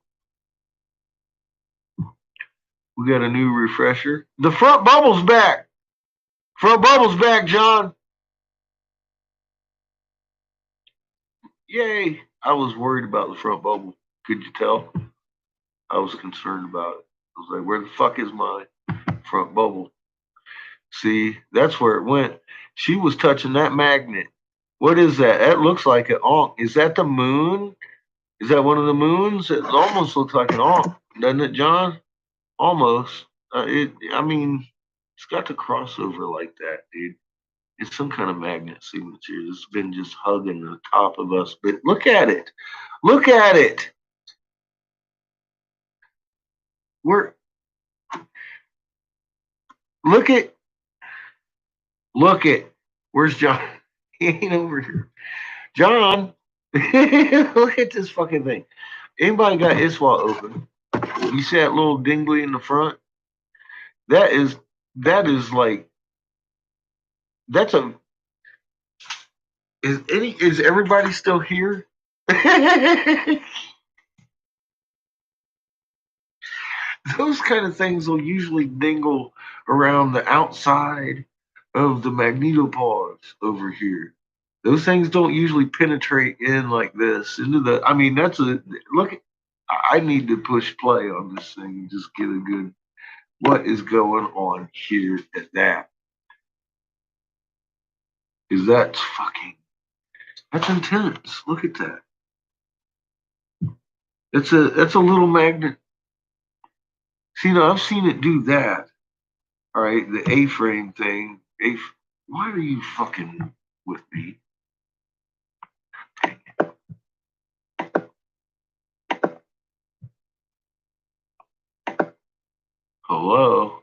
We got a new refresher. The front bubble's back. Front bubble's back, John. Yay. I was worried about the front bubble. Could you tell? I was concerned about it. I was like, where the fuck is my front bubble? See, that's where it went. She was touching that magnet. What is that? That looks like an onk. Is that the moon? Is that one of the moons? It almost looks like an onk, doesn't it, John? Almost. I mean, it's got the crossover like that, dude. It's some kind of magnet signature. It's been just hugging the top of us. But look at it. Look at it. We're look at where's John? He ain't over here. John, look at this fucking thing. Anybody got ISWA open? You see that little dingly in the front? That is like that's a is everybody still here? those kind of things will usually dingle around the outside of the magnetopause over here. Those things don't usually penetrate in like this into the. I mean, that's a look. I need to push play on this thing and just get a good. What is going on here at that? Is that fucking? That's intense. Look at that. That's a little magnet. See, now I've seen it do that. All right, the A-frame thing. Why are you fucking with me? Hello.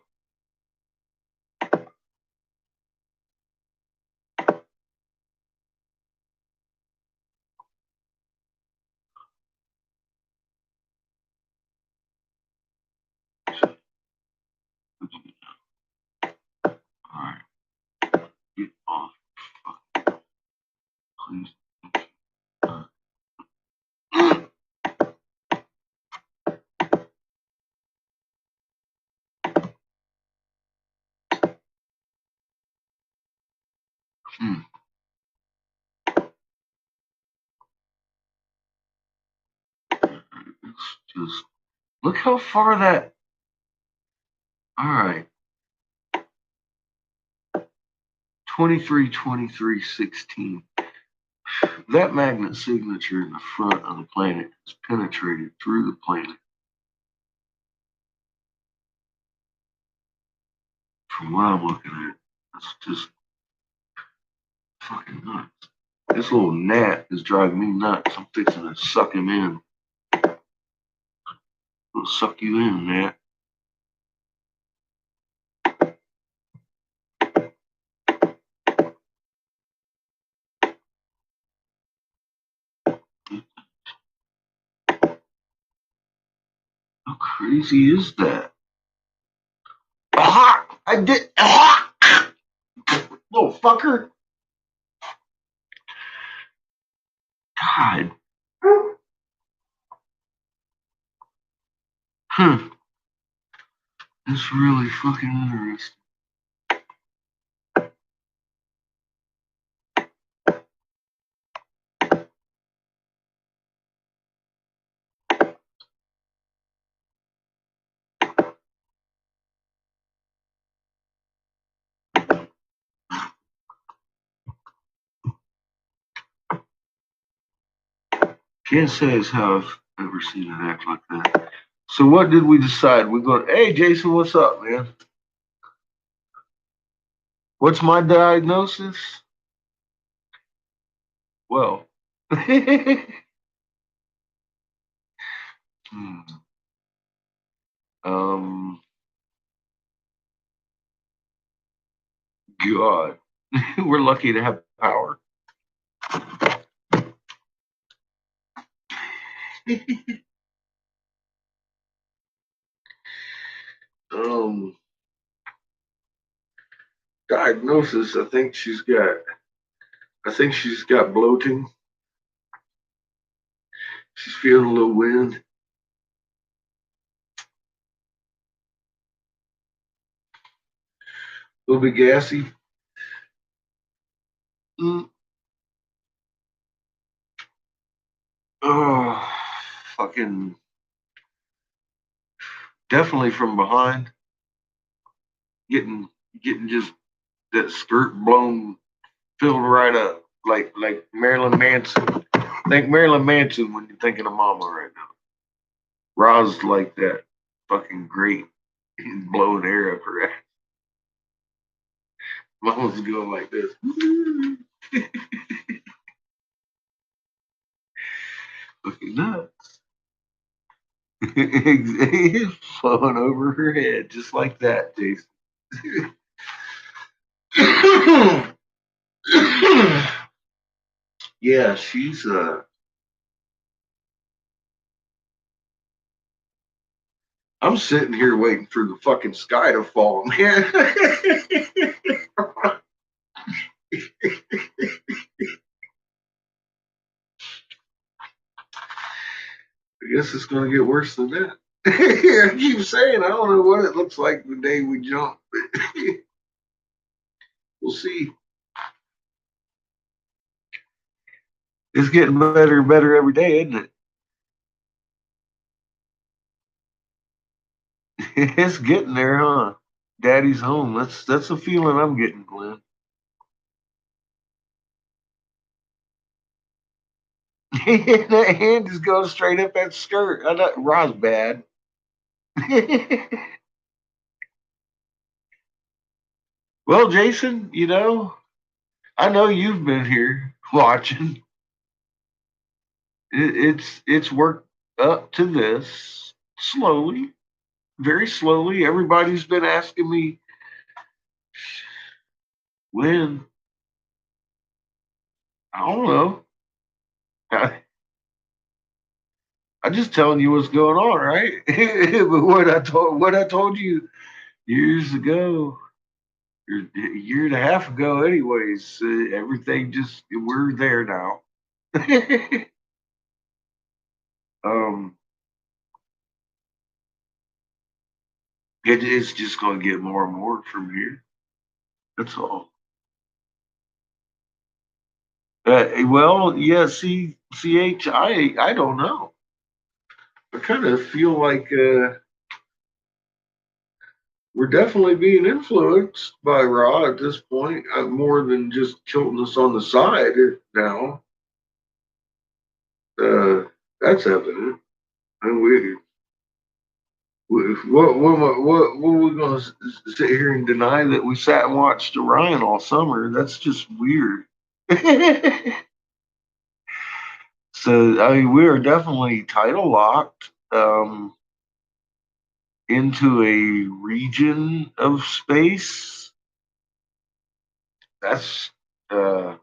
All right, get off, please. Hmm. It's just look how far that. All right, 23, 23, 16. That magnet signature in the front of the planet has penetrated through the planet. From what I'm looking at, it's just fucking nuts. This little gnat is driving me nuts. I'm fixing to suck him in. I'll suck you in, gnat. How crazy is that? Aha! I did. Aha! Little fucker. God. Huh. That's really fucking interesting. Can't say as how I've ever seen it act like that. So what did we decide? We're going, hey, Jason, what's up, man? What's my diagnosis? Well, hmm, um, God, we're lucky to have power. um, Diagnosis. I think she's got bloating. She's feeling a little wind. A little bit gassy. Mm. Oh, fucking definitely from behind. Getting getting just that skirt blown filled right up like Marilyn Manson. Think Marilyn Manson when you're thinking of Mama right now. Ra's like that fucking great blowing air up her ass. Mama's going like this. Fucking nuts. It's flowing over her head just like that, Jason. Yeah, she's I'm sitting here waiting for the fucking sky to fall, man. I guess it's gonna get worse than that. I keep saying I don't know what it looks like the day we jump, but we'll see. It's getting better and better every day, isn't it? It's getting there, huh? Daddy's home. That's the feeling I'm getting, Glenn. That hand just goes straight up that skirt. I know Ra's bad. Well, Jason, I know you've been here watching. It's worked up to this slowly, very slowly. Everybody's been asking me when. I don't know. I, I'm just telling you what's going on, right? But what I told you years ago, or a year and a half ago, anyways, everything just we're there now. um, it's just going to get more and more from here. That's all. Well, yeah, I don't know. I kind of feel like we're definitely being influenced by Raw at this point, more than just tilting us on the side now. Uh, that's evident. And what are we going to sit here and deny that we sat and watched Orion all summer? That's just weird. So I mean, we are definitely title locked into a region of space. That's uh,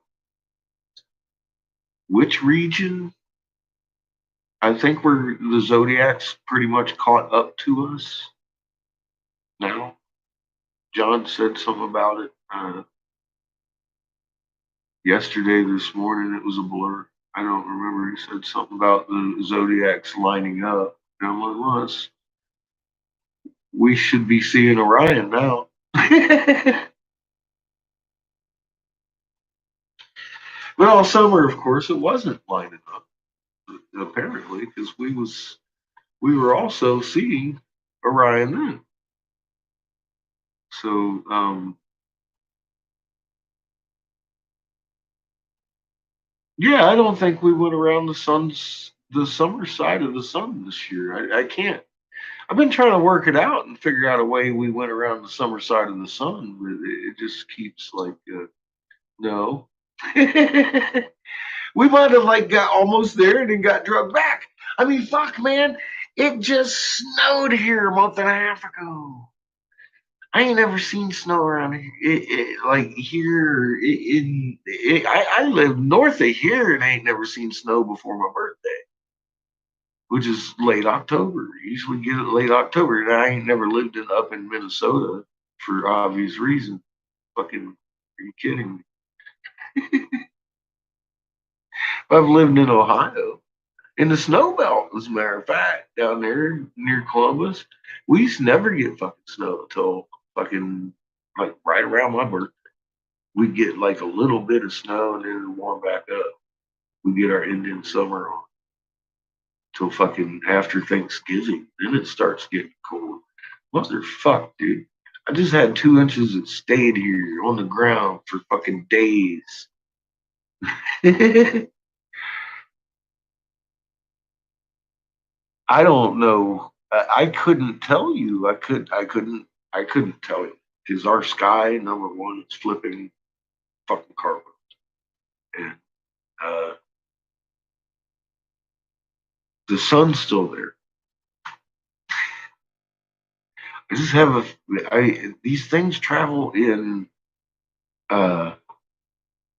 which region? I think we're the zodiac's pretty much caught up to us now. John said something about it yesterday. This morning, it was a blur. I don't remember. He said something about the zodiacs lining up. And I'm like, well, we should be seeing Orion now. But all summer, of course, it wasn't lining up. Apparently, because we were also seeing Orion then. So yeah, I don't think we went around the summer side of the sun this year. I can't. I've been trying to work it out and figure out a way we went around the summer side of the sun, but it just keeps like no. We might have like got almost there and then got drugged back. I mean, fuck, man, it just snowed here a month and a half ago. I ain't never seen snow around here. Like here I live north of here and I ain't never seen snow before my birthday, which is late October. Usually get it late October, and I ain't never lived up in Minnesota for obvious reasons. Fucking, are you kidding me? I've lived in Ohio, in the snow belt, as a matter of fact, down there near Columbus. We used to never get fucking snow until fucking like right around my birthday. We'd get like a little bit of snow and then it'd warm back up. We get our Indian summer on till fucking after Thanksgiving. Then it starts getting cold. Motherfuck, dude. I just had 2 inches that stayed here on the ground for fucking days. I don't know. I couldn't tell you. I couldn't tell you because our sky number one is flipping fucking carpet, and uh, the sun's still there. I just have these things travel in uh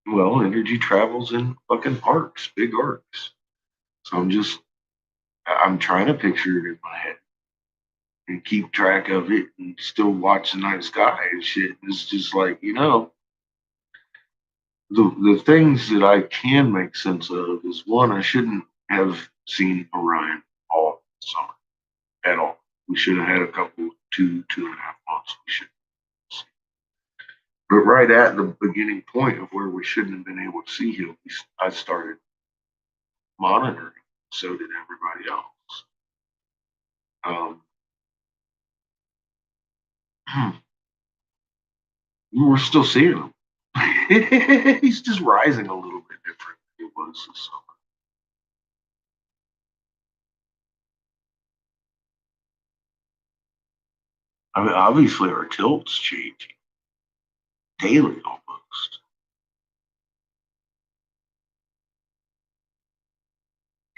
energy travels in fucking arcs, big arcs. So I'm trying to picture it in my head and keep track of it and still watch the night sky and shit. It's just like, the things that I can make sense of is one, I shouldn't have seen Orion all summer at all. We should have had a couple, 2.5 months. We should. But right at the beginning point of where we shouldn't have been able to see him, I started monitoring. So did everybody else. We're still seeing him. He's just rising a little bit different than it was this summer. I mean, obviously our tilt's changing daily almost.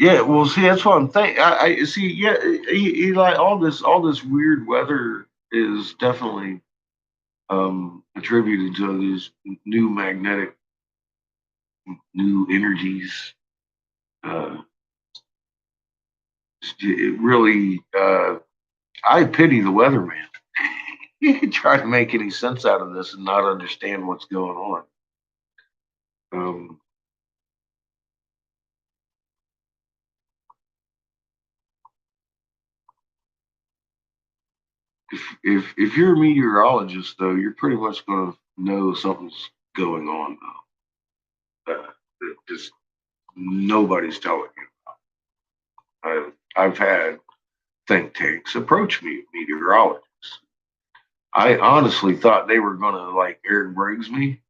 Yeah, well, see, that's what I'm thinking. I see. Yeah, like all this weird weather is definitely attributed to these new magnetic, new energies. Uh, it really, I pity the weatherman. Try to make any sense out of this and not understand what's going on. Um, if you're a meteorologist, though, you're pretty much going to know something's going on. Just nobody's telling you. I've had think tanks approach me, meteorologists. I honestly thought they were going to like Eric Briggs me,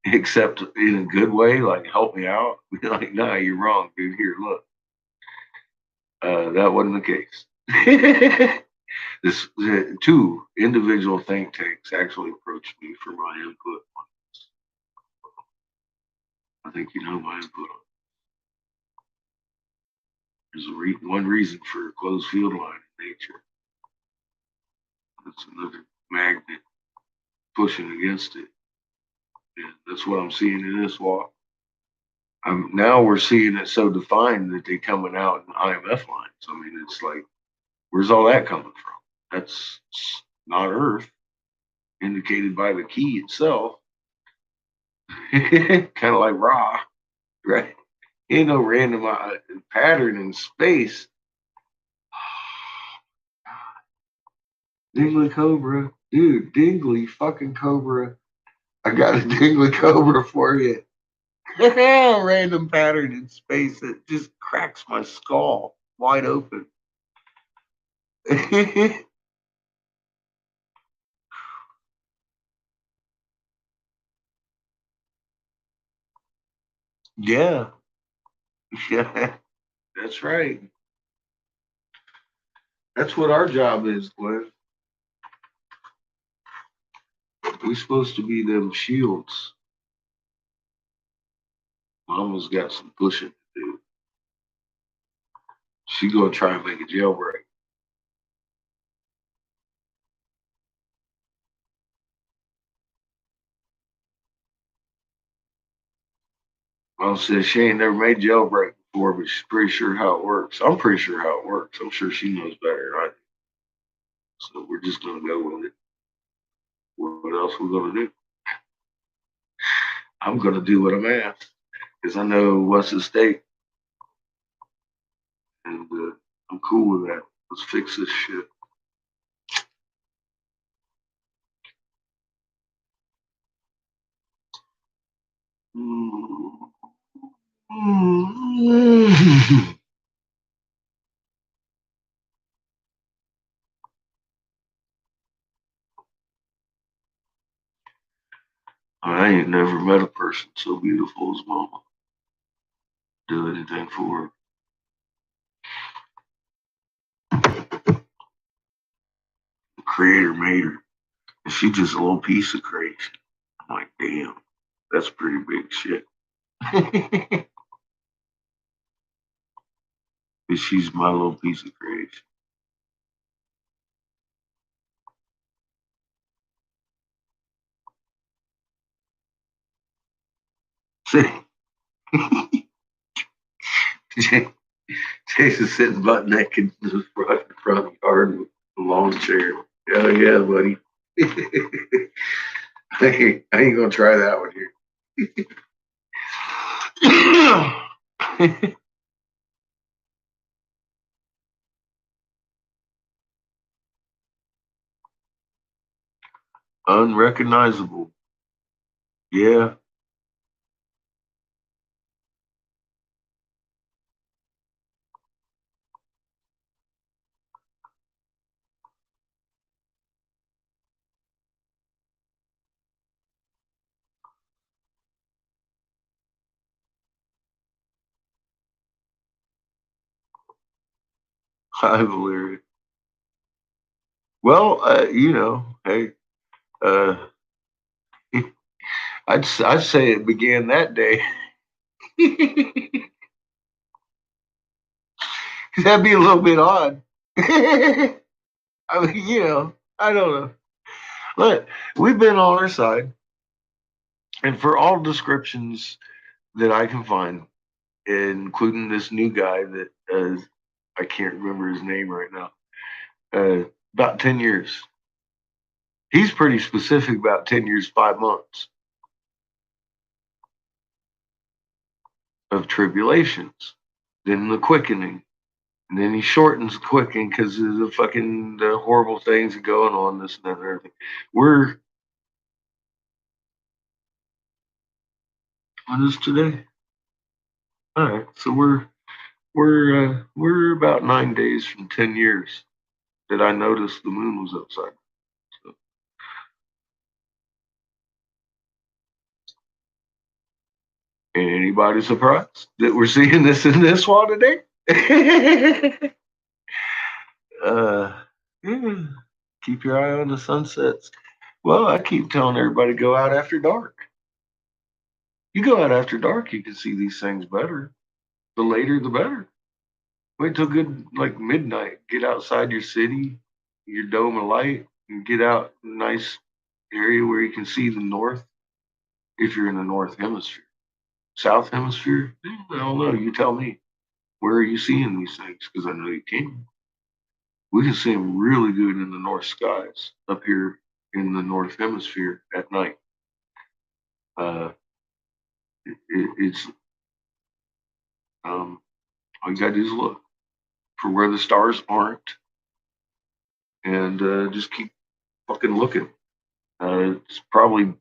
except in a good way, like help me out. Like, nah, you're wrong, dude. Here, look. That wasn't the case. This two individual think tanks actually approached me for my input. I think you know my input. There's one reason for a closed field line in nature. That's another magnet pushing against it. And that's what I'm seeing in this walk. Now we're seeing it so defined that they're coming out in IMF lines. I mean, it's like, where's all that coming from? That's not Earth, indicated by the key itself. Kind of like Ra, right? Ain't no random pattern in space. Dingley Cobra, dude, Dingley fucking Cobra. I got a Dingley Cobra for you. Random pattern in space that just cracks my skull wide open. Yeah, yeah, that's right. That's what our job is, Glenn. We're supposed to be them shields. Mama's got some pushing to do. She gonna try and make a jailbreak. Mom says she ain't never made jailbreak before, but she's pretty sure how it works. I'm pretty sure how it works. I'm sure she knows better, right? So we're just gonna go with it. What else we're gonna do? I'm gonna do what I'm asked because I know what's at stake, and I'm cool with that. Let's fix this shit. I ain't never met a person so beautiful as Mama. Do anything for her. The creator made her. And she just a little piece of creation. I'm like, damn, that's pretty big shit. But she's my little piece of creation. Jason's sitting butt naked in the front yard with a lawn chair. Hell yeah, buddy. I ain't gonna try that one here. Unrecognizable. Yeah, I believe it. Well, hey, uh, I'd say it began that day. That'd be a little bit odd. I mean, I don't know. But we've been on our side, and for all descriptions that I can find, including this new guy that I can't remember his name right now, about 10 years. He's pretty specific about 10 years, 5 months of tribulations, then the quickening. And then he shortens the quickening because of the horrible things that going on, this and that and everything. We're, what is today? All right. So we're about 9 days from 10 years that I noticed the moon was outside. So, anybody surprised that we're seeing this in this one today? uh, yeah. Keep your eye on the sunsets. Well, I keep telling everybody go out after dark. You go out after dark, you can see these things better. The later, the better. Wait till good like midnight. Get outside your city, your dome of light, and get out a nice area where you can see the north. If you're in the north hemisphere, south hemisphere, I don't know. You tell me. Where are you seeing these things? Because I know you can. We can see them really good in the north skies up here in the north hemisphere at night. Uh, it's all you gotta do is look for where the stars aren't, and just keep fucking looking. It's probably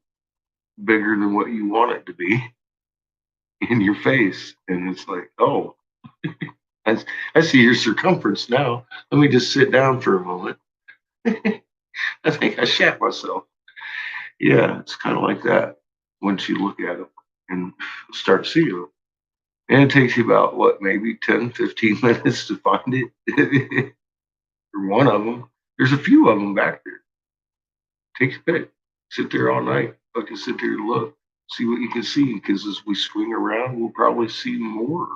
bigger than what you want it to be in your face, and it's like, oh, I, I see your circumference now. Let me just sit down for a moment. I think I shat myself. Yeah, it's kind of like that once you look at them and start seeing them. And it takes you about, what, maybe 10, 15 minutes to find it. For one of them. There's a few of them back there. Take your pick. Sit there all night. Fucking sit there and look. See what you can see. Because as we swing around, we'll probably see more.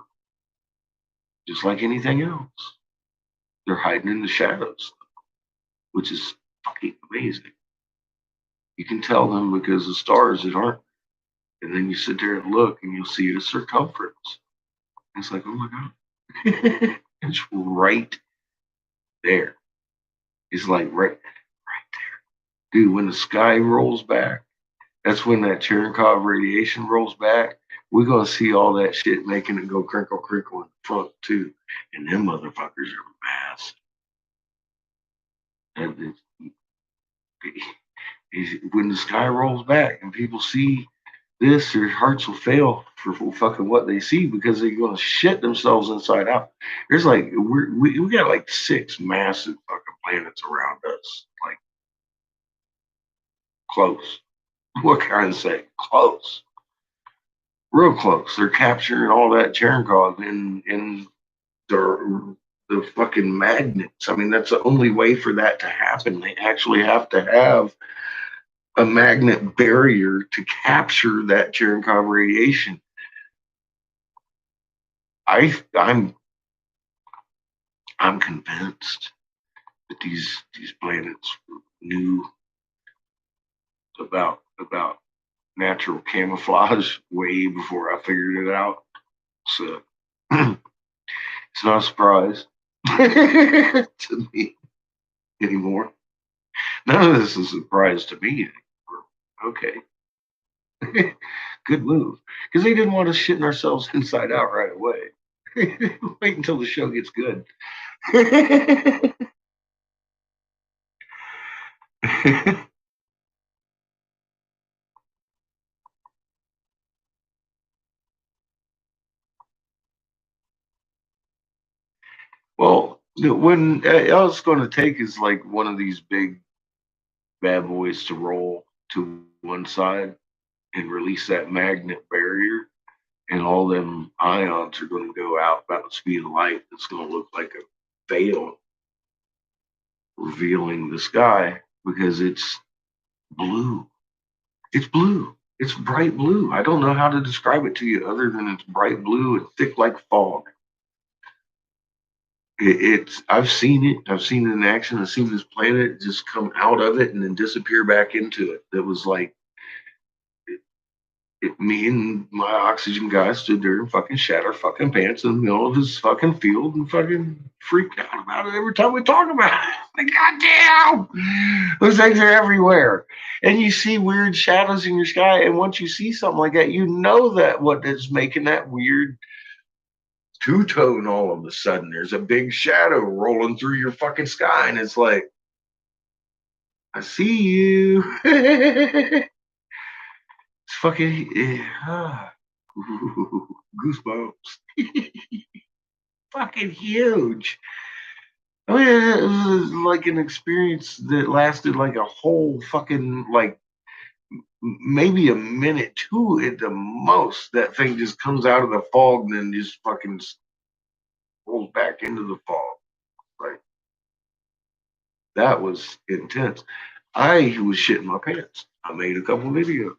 Just like anything else. They're hiding in the shadows, which is fucking amazing. You can tell them because the stars that aren't. And then you sit there and look and you'll see the circumference. It's like, oh my God. It's right there. It's like right there. Dude, when the sky rolls back, that's when that Cherenkov radiation rolls back. We're gonna see all that shit making it go crinkle crinkle in the front too. And them motherfuckers are massive. And when the sky rolls back and people see this, their hearts will fail for fucking what they see because they're gonna shit themselves inside out. There's like we got like six massive fucking planets around us, like close. What can I say? Close, real close. They're capturing all that Cherenkov in the fucking magnets. I mean, that's the only way for that to happen. They actually have to have a magnet barrier to capture that Cherenkov radiation. I'm convinced that these planets knew about natural camouflage way before I figured it out. So it's not a surprise to me anymore. None of this is a surprise to me anymore. Okay. Good move. Because they didn't want us shitting ourselves inside out right away. Wait until the show gets good. Well, when all it's going to take is like one of these big bad boys to roll to one side and release that magnet barrier, and all them ions are going to go out about the speed of light. It's going to look like a veil revealing the sky because it's blue. It's blue. It's bright blue. I don't know how to describe it to you other than it's bright blue and thick like fog. It's I've seen it. I've seen it in action. I've seen this planet just come out of it and then disappear back into it. It was like me and my oxygen guy stood there and fucking shat our fucking pants in the middle of his fucking field and fucking freaked out about it every time we talk about it. Like, goddamn, those things are everywhere. And you see weird shadows in your sky. And once you see something like that, you know that what is making that weird two tone all of a sudden. There's a big shadow rolling through your fucking sky. And it's like, I see you. It's fucking goosebumps. Fucking huge. I mean, it was like an experience that lasted like a whole fucking like maybe a minute, two at the most. That thing just comes out of the fog and then just fucking rolls back into the fog. Like that was intense. I was shitting my pants. I made a couple videos.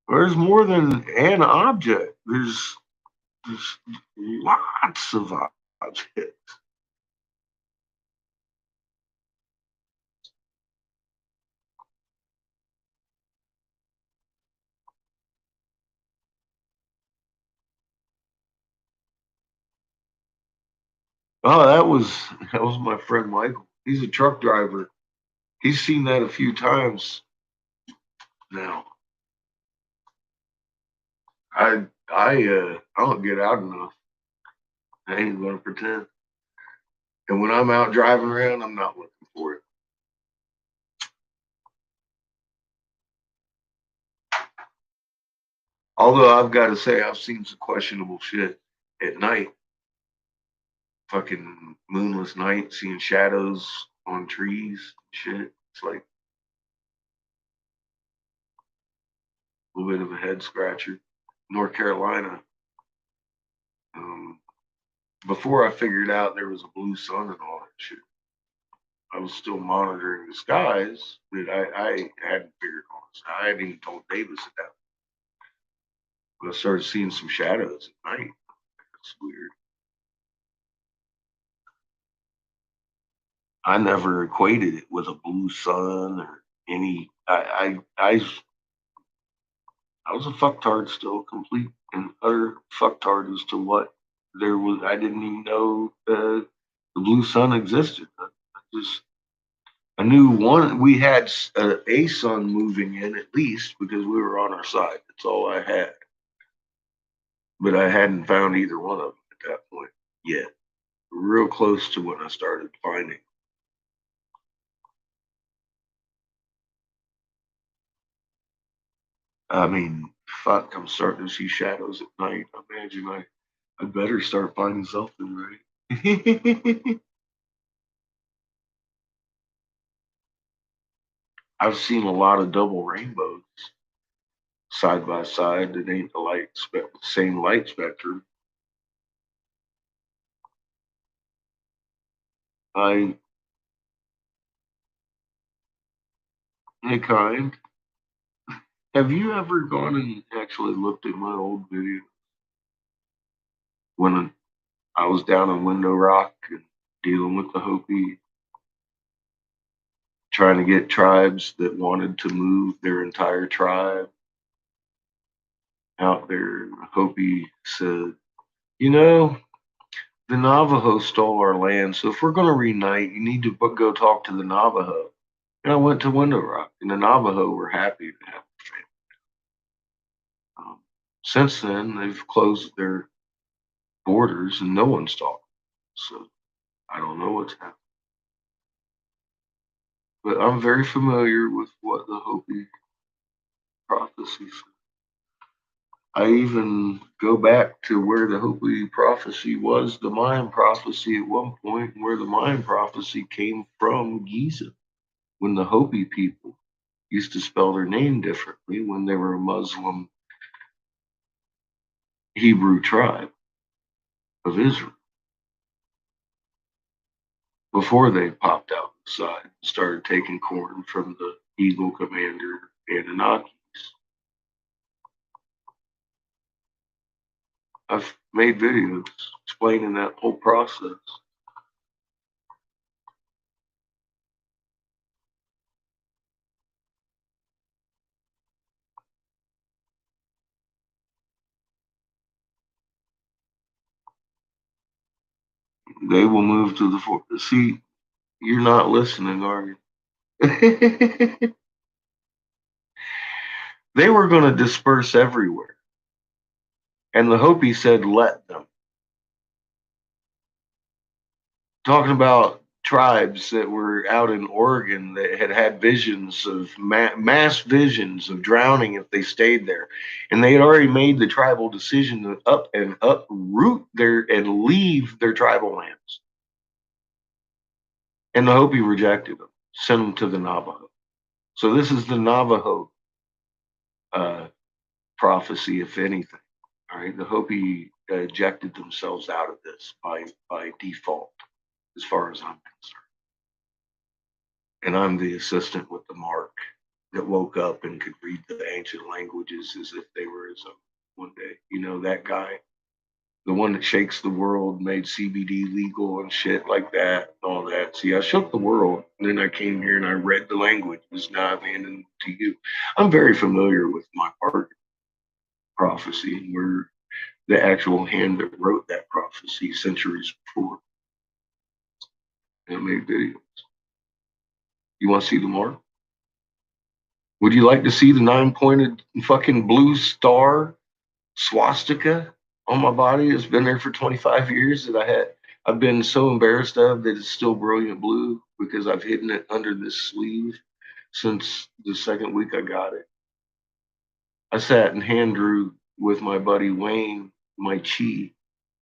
There's more than an object. There's lots of objects. Oh, that was my friend Michael. He's a truck driver. He's seen that a few times now. I don't get out enough. I ain't gonna pretend. And when I'm out driving around, I'm not looking for it. Although I've got to say, I've seen some questionable shit at night. Fucking moonless night, seeing shadows on trees, shit. It's like a little bit of a head scratcher. North Carolina. Um, Before I figured out there was a blue sun and all that shit, I was still monitoring the skies, but I hadn't figured on this. I hadn't even told Davis that. But I started seeing some shadows at night. It's weird. I never equated it with a blue sun or any. I was a fucktard still, complete and utter fucktard as to what there was. I didn't even know the blue sun existed. I just I knew one we had a sun moving in at least because we were on our side. That's all I had. But I hadn't found either one of them at that point yet. Real close to when I started finding. I mean, fuck, I'm starting to see shadows at night. I imagine I better start finding something right. I've seen a lot of double rainbows side by side that ain't same light spectrum. I Hey, kind. Have you ever gone and actually looked at my old video when I was down in Window Rock and dealing with the Hopi, trying to get tribes that wanted to move their entire tribe out there? And Hopi said, you know, the Navajo stole our land, so if we're going to reunite, you need to go talk to the Navajo. And I went to Window Rock, and the Navajo were happy to have the family. Since then, they've closed their borders, and no one's talking. So I don't know what's happening. But I'm very familiar with what the Hopi prophecies. I even go back to where the Hopi prophecy was the Mayan prophecy at one point, where the Mayan prophecy came from Giza, when the Hopi people used to spell their name differently when they were a Muslim Hebrew tribe of Israel before they popped out the side and started taking corn from the Eagle Commander Anunnaki. I've made videos explaining that whole process. They will move to the fort. See, you're not listening, are you? They were going to disperse everywhere. And the Hopi said, let them. Talking about tribes that were out in Oregon that had had visions of mass visions of drowning if they stayed there. And they had already made the tribal decision to uproot their and leave their tribal lands. And the Hopi rejected them, sent them to the Navajo. So this is the Navajo uh, prophecy, if anything. All right, the Hopi ejected themselves out of this by default, as far as I'm concerned. And I'm the assistant with the mark that woke up and could read the ancient languages as if they were his own one day. You know that guy, the one that shakes the world, made CBD legal and shit like that, and all that. See, I shook the world, and then I came here and I read the languages. Now I've handed them to you. I'm very familiar with my part prophecy, where the actual hand that wrote that prophecy centuries before. And I made videos. You want to see the mark? Would you like to see the 9-pointed fucking blue star swastika on my body? It's been there for 25 years that I've been so embarrassed of that it's still brilliant blue because I've hidden it under this sleeve since the second week I got it. I sat and hand drew with my buddy Wayne my chi.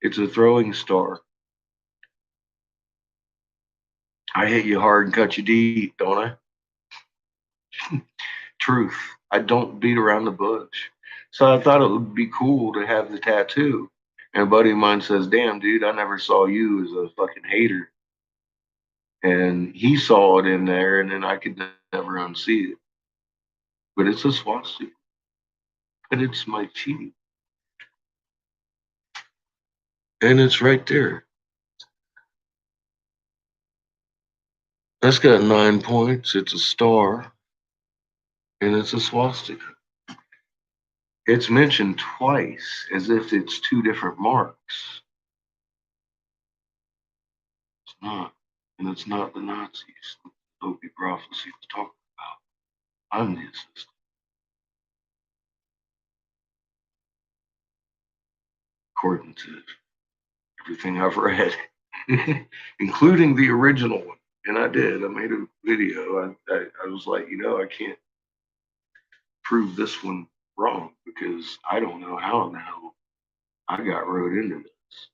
It's a throwing star. I hit you hard and cut you deep, don't I? Truth. I don't beat around the bush. So I thought it would be cool to have the tattoo. And a buddy of mine says, damn, dude, I never saw you as a fucking hater. And he saw it in there, and then I could never unsee it. But it's a swastika. And it's my chi. And it's right there. That's got 9 points. It's a star. And it's a swastika. It's mentioned twice as if it's two different marks. It's not. And it's not the Nazis. The Hopi prophecy was talking about. I'm the assistant. According to everything I've read, including the original one. And I did. I made a video. I was like, I can't prove this one wrong because I don't know how in the hell I got wrote into this.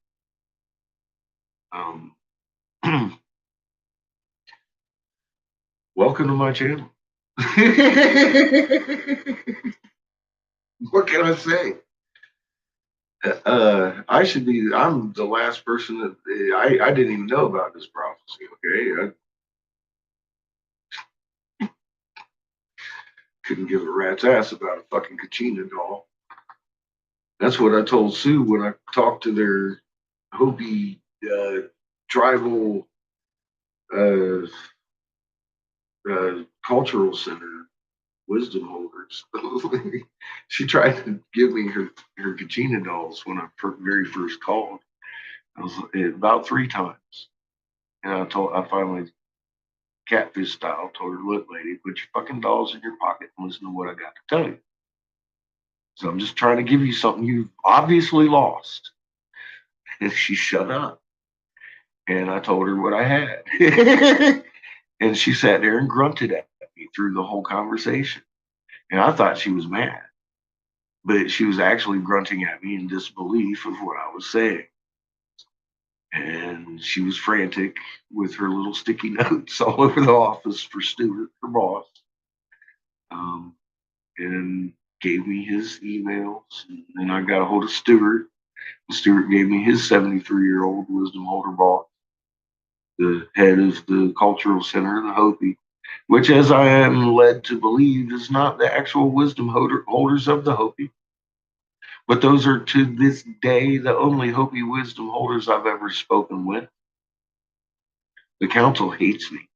Um, welcome to my channel. What can I say? I'm the last person that I didn't even know about this prophecy. Okay. I couldn't give a rat's ass about a fucking Kachina doll. That's what I told Sue when I talked to their Hopi tribal uh, cultural center wisdom holders. She tried to give me her Kachina dolls when I very first called. I was about 3 times, and I finally catfish style told her, "Look, lady, put your fucking dolls in your pocket and listen to what I got to tell you. So I'm just trying to give you something you've obviously lost." And she shut up. And I told her what I had. And she sat there and grunted at me through the whole conversation. And I thought she was mad, but she was actually grunting at me in disbelief of what I was saying. And she was frantic with her little sticky notes all over the office for Stuart, her boss, um, and gave me his emails. And then I got a hold of Stuart. And Stuart gave me his 73-year-old wisdom holder boss, the head of the cultural center, the Hopi, which, as I am led to believe, is not the actual wisdom holders of the Hopi. But those are to this day the only Hopi wisdom holders I've ever spoken with. The council hates me.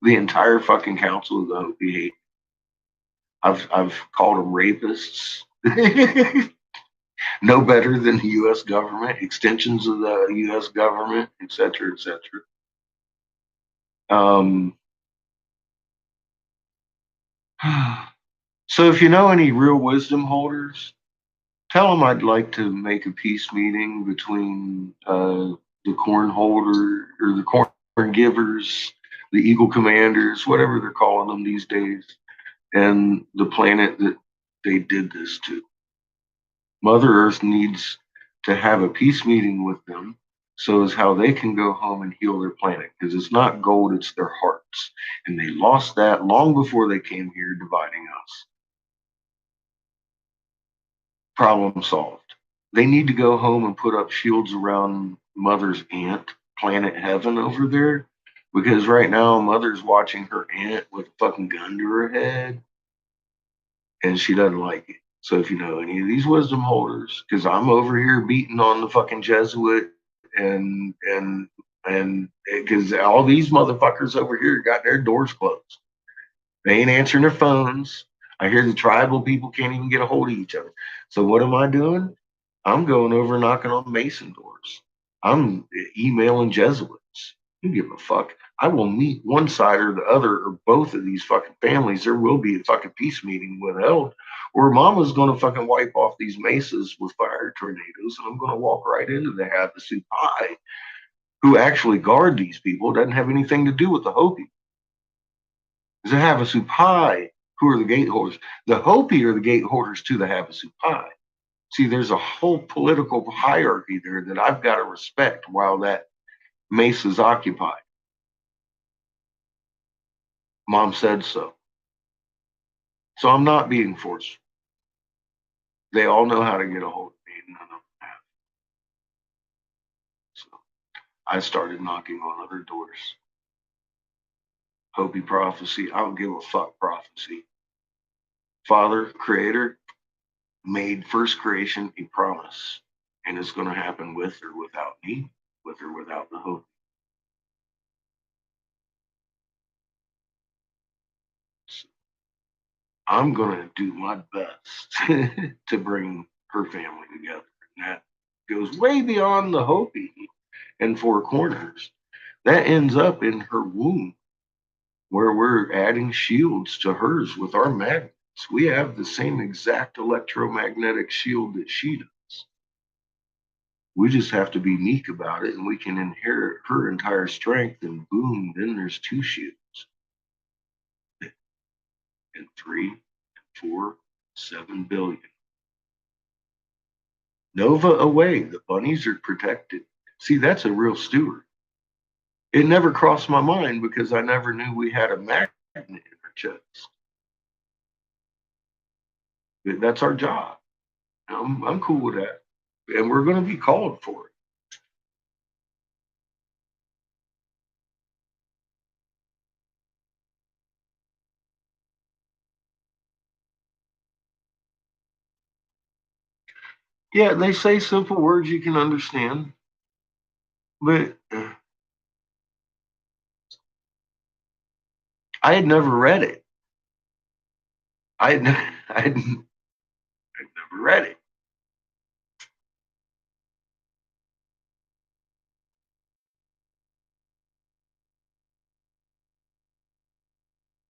The entire fucking council of the Hopi hate me. I've called them rapists. No better than the U.S. government, extensions of the U.S. government, et cetera, et cetera. Um, so if you know any real wisdom holders, tell them I'd like to make a peace meeting between the corn holder or the corn givers, the eagle commanders, whatever they're calling them these days, and the planet that they did this to. Mother Earth needs to have a peace meeting with them so as how they can go home and heal their planet because it's not gold, it's their hearts. And they lost that long before they came here, dividing us. Problem solved. They need to go home and put up shields around Mother's aunt, planet Heaven over there, because right now Mother's watching her aunt with a fucking gun to her head and she doesn't like it. So if you know any of these wisdom holders, because I'm over here beating on the fucking Jesuit and because all these motherfuckers over here got their doors closed. They ain't answering their phones. I hear the tribal people can't even get a hold of each other. So what am I doing? I'm going over knocking on Mason doors. I'm emailing Jesuits. You give a fuck. I will meet one side or the other or both of these fucking families. There will be a fucking peace meeting withheld, or Mama's going to fucking wipe off these mesas with fire tornadoes, and I'm going to walk right into the Havasu High, who actually guard these people. It doesn't have anything to do with the Hopi. It's the Havasu High who are the gate holders. The Hopi are the gate holders to the Havasu High. See, there's a whole political hierarchy there that I've got to respect while that mesa is occupied. Mom said so. So I'm not being forced. They all know how to get a hold of me, and none of them have. So I started knocking on other doors. Hopi prophecy, I don't give a fuck prophecy. Father, creator, made first creation a promise, and it's going to happen with or without me, with or without the Hopi. So I'm going to do my best to bring her family together. And that goes way beyond the Hopi and Four Corners. That ends up in her womb, where we're adding shields to hers with our magnets. We have the same exact electromagnetic shield that she does. We just have to be meek about it and we can inherit her entire strength, and boom, then there's two shields. And 3, 4, 7 billion. Nova away. The bunnies are protected. See, that's a real steward. It never crossed my mind because I never knew we had a magnet in our chest. But that's our job. I'm cool with that. And we're going to be called for it. Yeah, they say simple words you can understand, but I had never read it. I had, I'd never read it.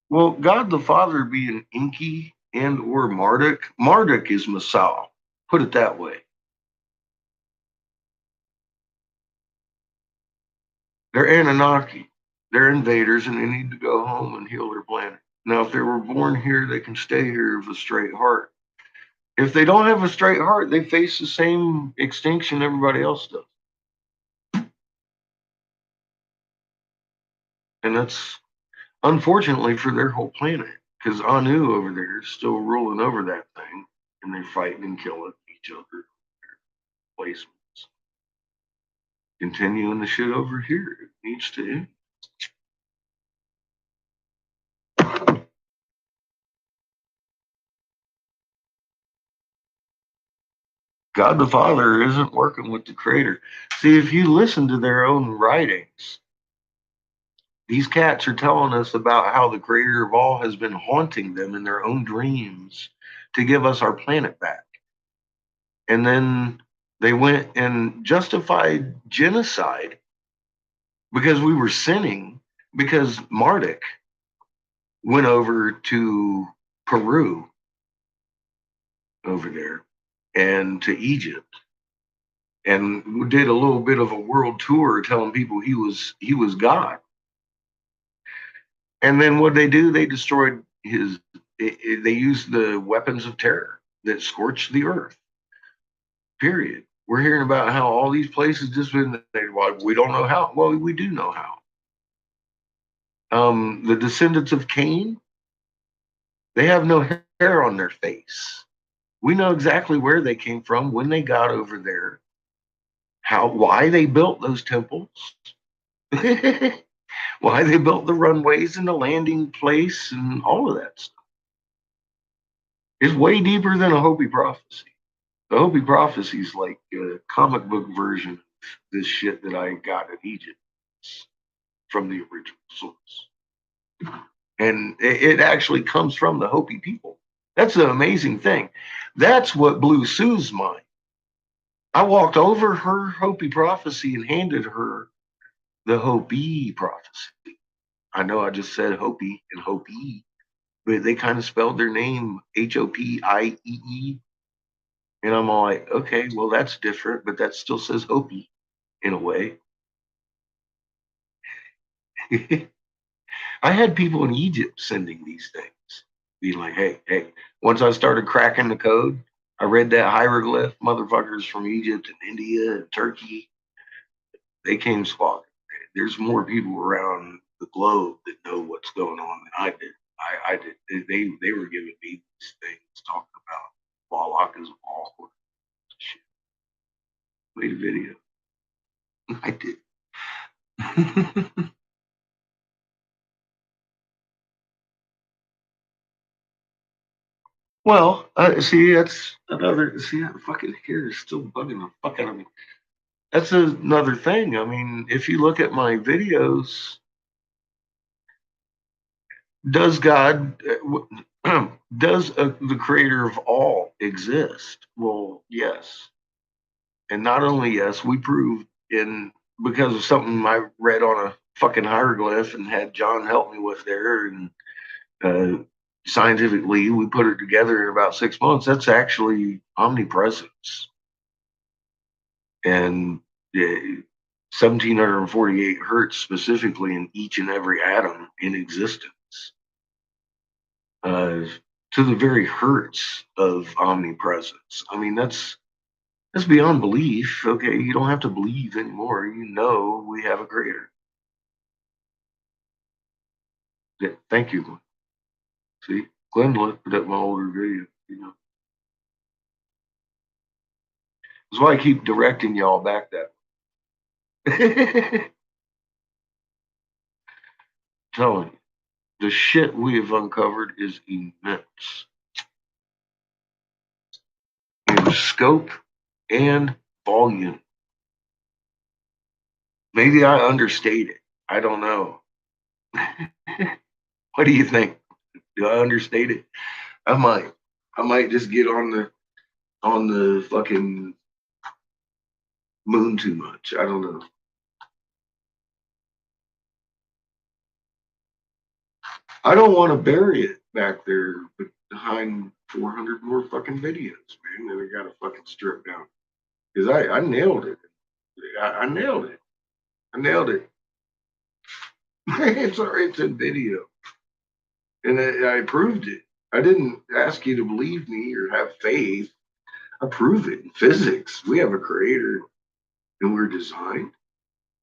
Well, God the Father being Inky and or Marduk. Marduk is Masao. Put it that way. They're Anunnaki. They're invaders and they need to go home and heal their planet. Now, if they were born here, they can stay here with a straight heart. If they don't have a straight heart, they face the same extinction everybody else does. And that's unfortunately for their whole planet, because Anu over there is still ruling over that thing, and they're fighting and killing each other. Placements. Continuing the shit over here. It needs to end. God the Father isn't working with the Creator. See, if you listen to their own writings, these cats are telling us about how the Creator of all has been haunting them in their own dreams to give us our planet back. And then they went and justified genocide because we were sinning, because Marduk went over to Peru over there and to Egypt and did a little bit of a world tour telling people he was God. And then what they do, they destroyed his they used the weapons of terror that scorched the earth. Period. We're hearing about how all these places just been, well, we don't know how. Well, we do know how. The descendants of Cain, they have no hair on their face. We know exactly where they came from, when they got over there, why they built those temples, why they built the runways and the landing place and all of that stuff. It's way deeper than a Hopi prophecy. The Hopi prophecy is like a comic book version of this shit that I got in Egypt from the original source. And it actually comes from the Hopi people. That's the amazing thing. That's what blew Sue's mind. I walked over her Hopi prophecy and handed her the Hopi prophecy. I know I just said Hopi and Hopi, but they kind of spelled their name Hopiee. And I'm all like, okay, well, that's different, but that still says Hopi in a way. I had people in Egypt sending these things, being like, hey. Once I started cracking the code, I read that hieroglyph, motherfuckers from Egypt and India and Turkey, they came squawking. There's more people around the globe that know what's going on than I did. I did. They were giving me these things talking about Warlock is all shit. Made a video. I did. Well, see, that's another. See, that fucking hair is still bugging the fuck out of me. That's another thing. I mean, if you look at my videos, does God, does the creator of all exist? Well, yes. And not only yes, we proved in, because of something I read on a fucking hieroglyph and had John help me with there, and uh, scientifically we put it together in about 6 months. That's actually omnipresence. And 1748 hertz specifically in each and every atom in existence, uh, to the very hertz of omnipresence. I mean, that's beyond belief. Okay, you don't have to believe anymore. You know we have a creator. Yeah, thank you. See, Glenn looked at my older video. That's why I keep directing y'all back that way. Telling you, the shit we have uncovered is immense in scope and volume. Maybe I understate it. I don't know. What do you think? Do I understate it? I might. I might just get on the fucking moon too much. I don't know. I don't want to bury it back there behind 400 more fucking videos, man. That I got to fucking strip down because I nailed it. I nailed it. I nailed it. It's alright. It's in video. And I proved it. I didn't ask you to believe me or have faith. I prove it in physics. We have a creator and we're designed.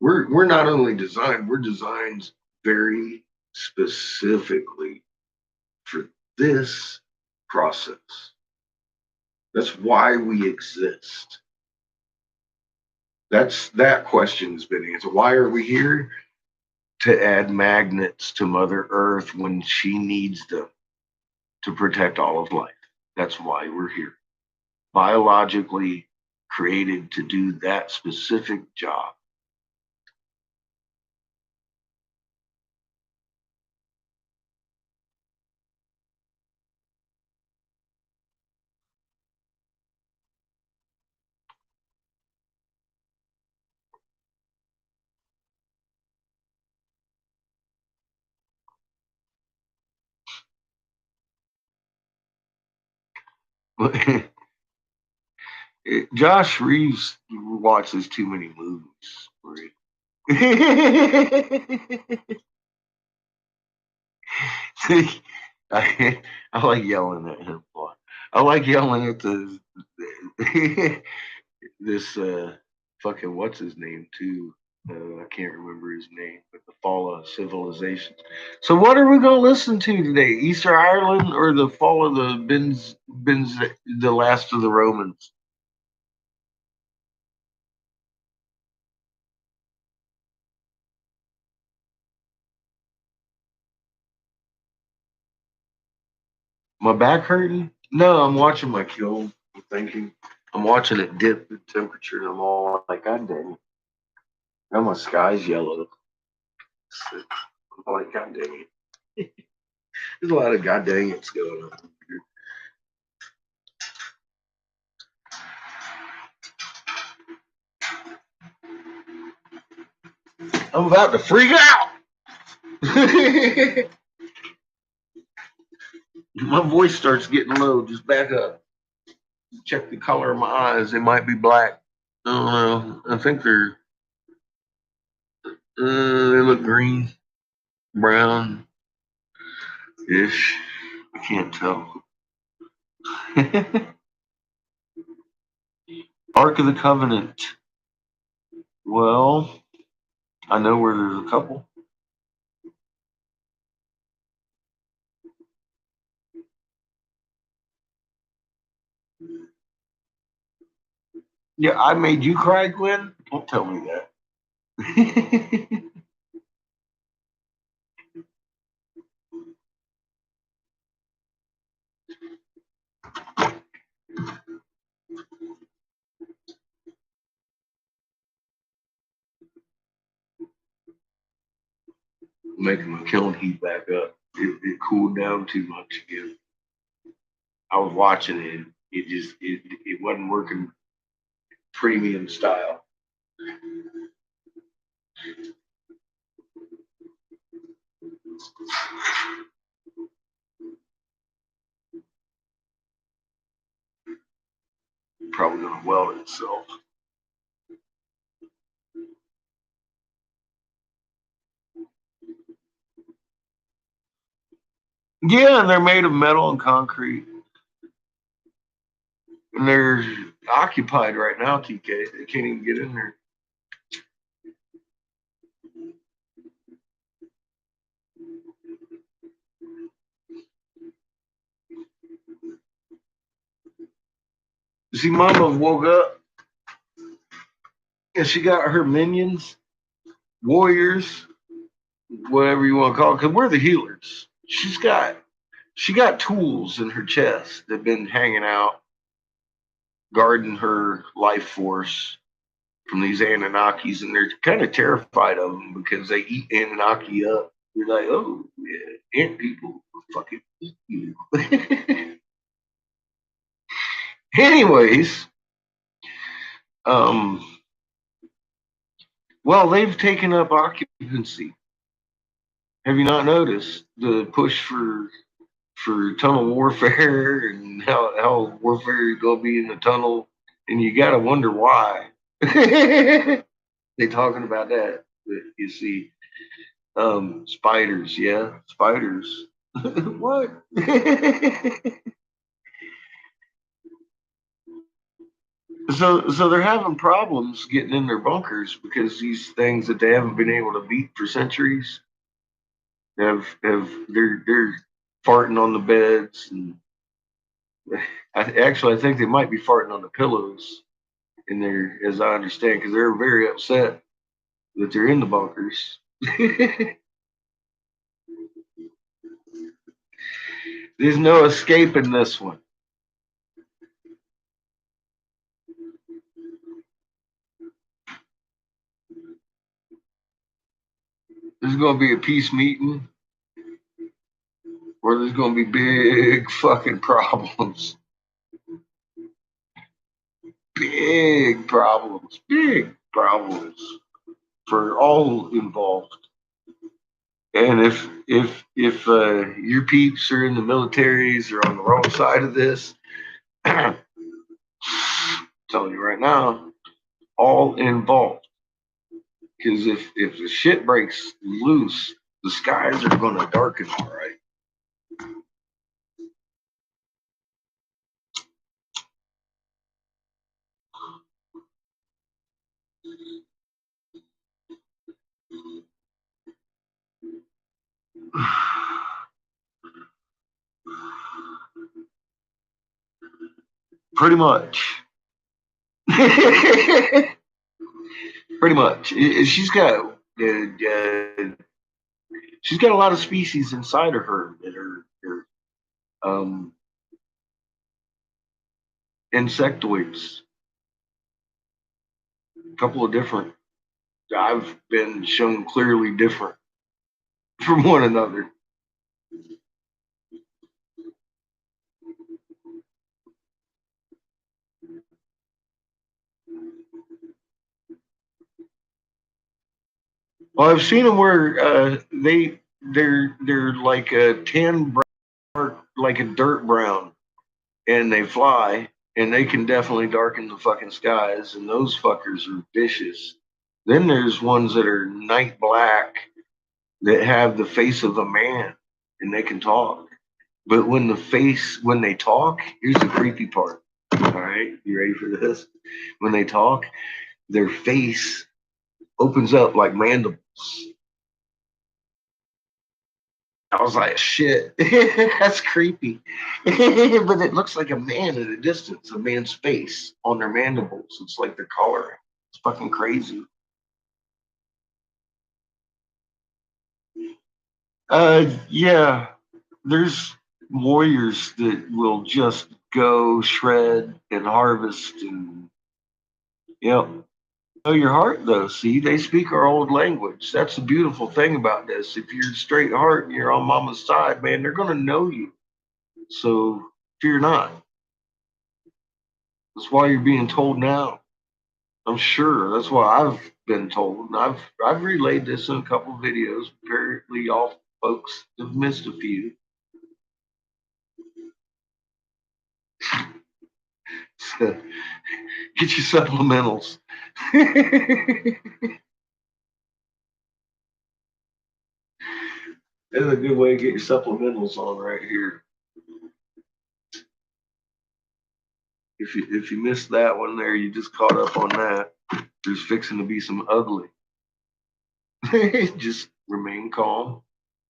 We're not only designed, we're designed very specifically for this process. That's why we exist. That question's been answered. Why are we here? To add magnets to Mother Earth when she needs them to protect all of life. That's why we're here. Biologically created to do that specific job. Josh Reeves watches too many movies. I like yelling at him. I like yelling at the this fucking what's his name too. I can't remember his name, but the fall of civilizations. So what are we going to listen to today? Easter Ireland or the fall of the the last of the Romans? My back hurting? No, I'm watching my kiln. I'm thinking. I'm watching it dip the temperature, and I'm all like, God dang it. Now my sky's yellow. I'm like, God dang it. There's a lot of god dang it's going on here. I'm about to freak out. My voice starts getting low. Just back up. Check the color of my eyes. They might be black. I don't know. I think they look green, brown ish. I can't tell. Ark of the Covenant. Well, I know where there's a couple. Yeah, I made you cry, Gwen. Don't tell me that. Making my kiln heat back up. It cooled down too much again. I was watching it. It wasn't working premium style. Probably gonna weld itself. Yeah, and they're made of metal and concrete, and they're occupied right now. TK, they can't even get in there. See, Mama woke up and she got her minions, warriors, whatever you want to call it, because we're the healers. She got tools in her chest that've been hanging out, guarding her life force from these Anunnakis, and they're kind of terrified of them because they eat Anunnaki up. You're like, oh yeah, ant people will fucking eat you. Anyways, um, well, they've taken up occupancy. Have you not noticed the push for tunnel warfare and how warfare is going to be in the tunnel? And you got to wonder why. They talking about that. But you see, spiders, yeah, spiders. What? So they're having problems getting in their bunkers because these things that they haven't been able to beat for centuries have they're farting on the beds, and I think they might be farting on the pillows in there, as I understand, because they're very upset that they're in the bunkers. There's no escaping this one. There's going to be a peace meeting where there's going to be big fucking problems. Big problems for all involved. And if your peeps are in the militaries or on the wrong side of this, I'm telling you right now, all involved. Because if the shit breaks loose, the skies are going to darken, all right. Pretty much. Pretty much. She's got a lot of species inside of her that are insectoids. A couple of different. I've been shown clearly different from one another. Well, I've seen them where they're like a tan brown, like a dirt brown, and they fly, and they can definitely darken the fucking skies, and those fuckers are vicious. Then there's ones that are night black that have the face of a man, and they can talk. But when they talk, here's the creepy part. All right, you ready for this? When they talk, their face opens up like mandibles. I was like, shit, that's creepy. But it looks like a man at a distance, a man's face on their mandibles. It's like they're coloring. It's fucking crazy. Yeah, there's warriors that will just go shred and harvest and, yep. Know your heart, though. See, they speak our old language. That's the beautiful thing about this. If you're straight heart and you're on mama's side, man, they're going to know you. So fear not. That's why you're being told now. I'm sure that's why I've been told. I've relayed this in a couple of videos. Apparently, all folks have missed a few. So get your supplementals. That's a good way to get your supplementals on right here. If you missed that one there, you just caught up on that. There's fixing to be some ugly. Just remain calm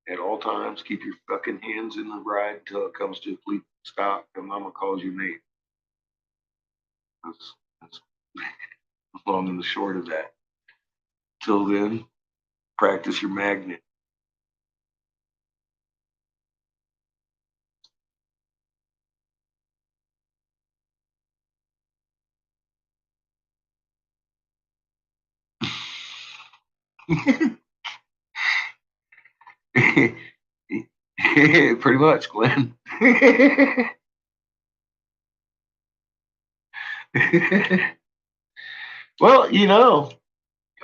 at all times. Keep your fucking hands in the ride until it comes to a complete stop and mama calls you name. That's long and the short of that. Till then, practice your magnet. Pretty much, Glenn. Well,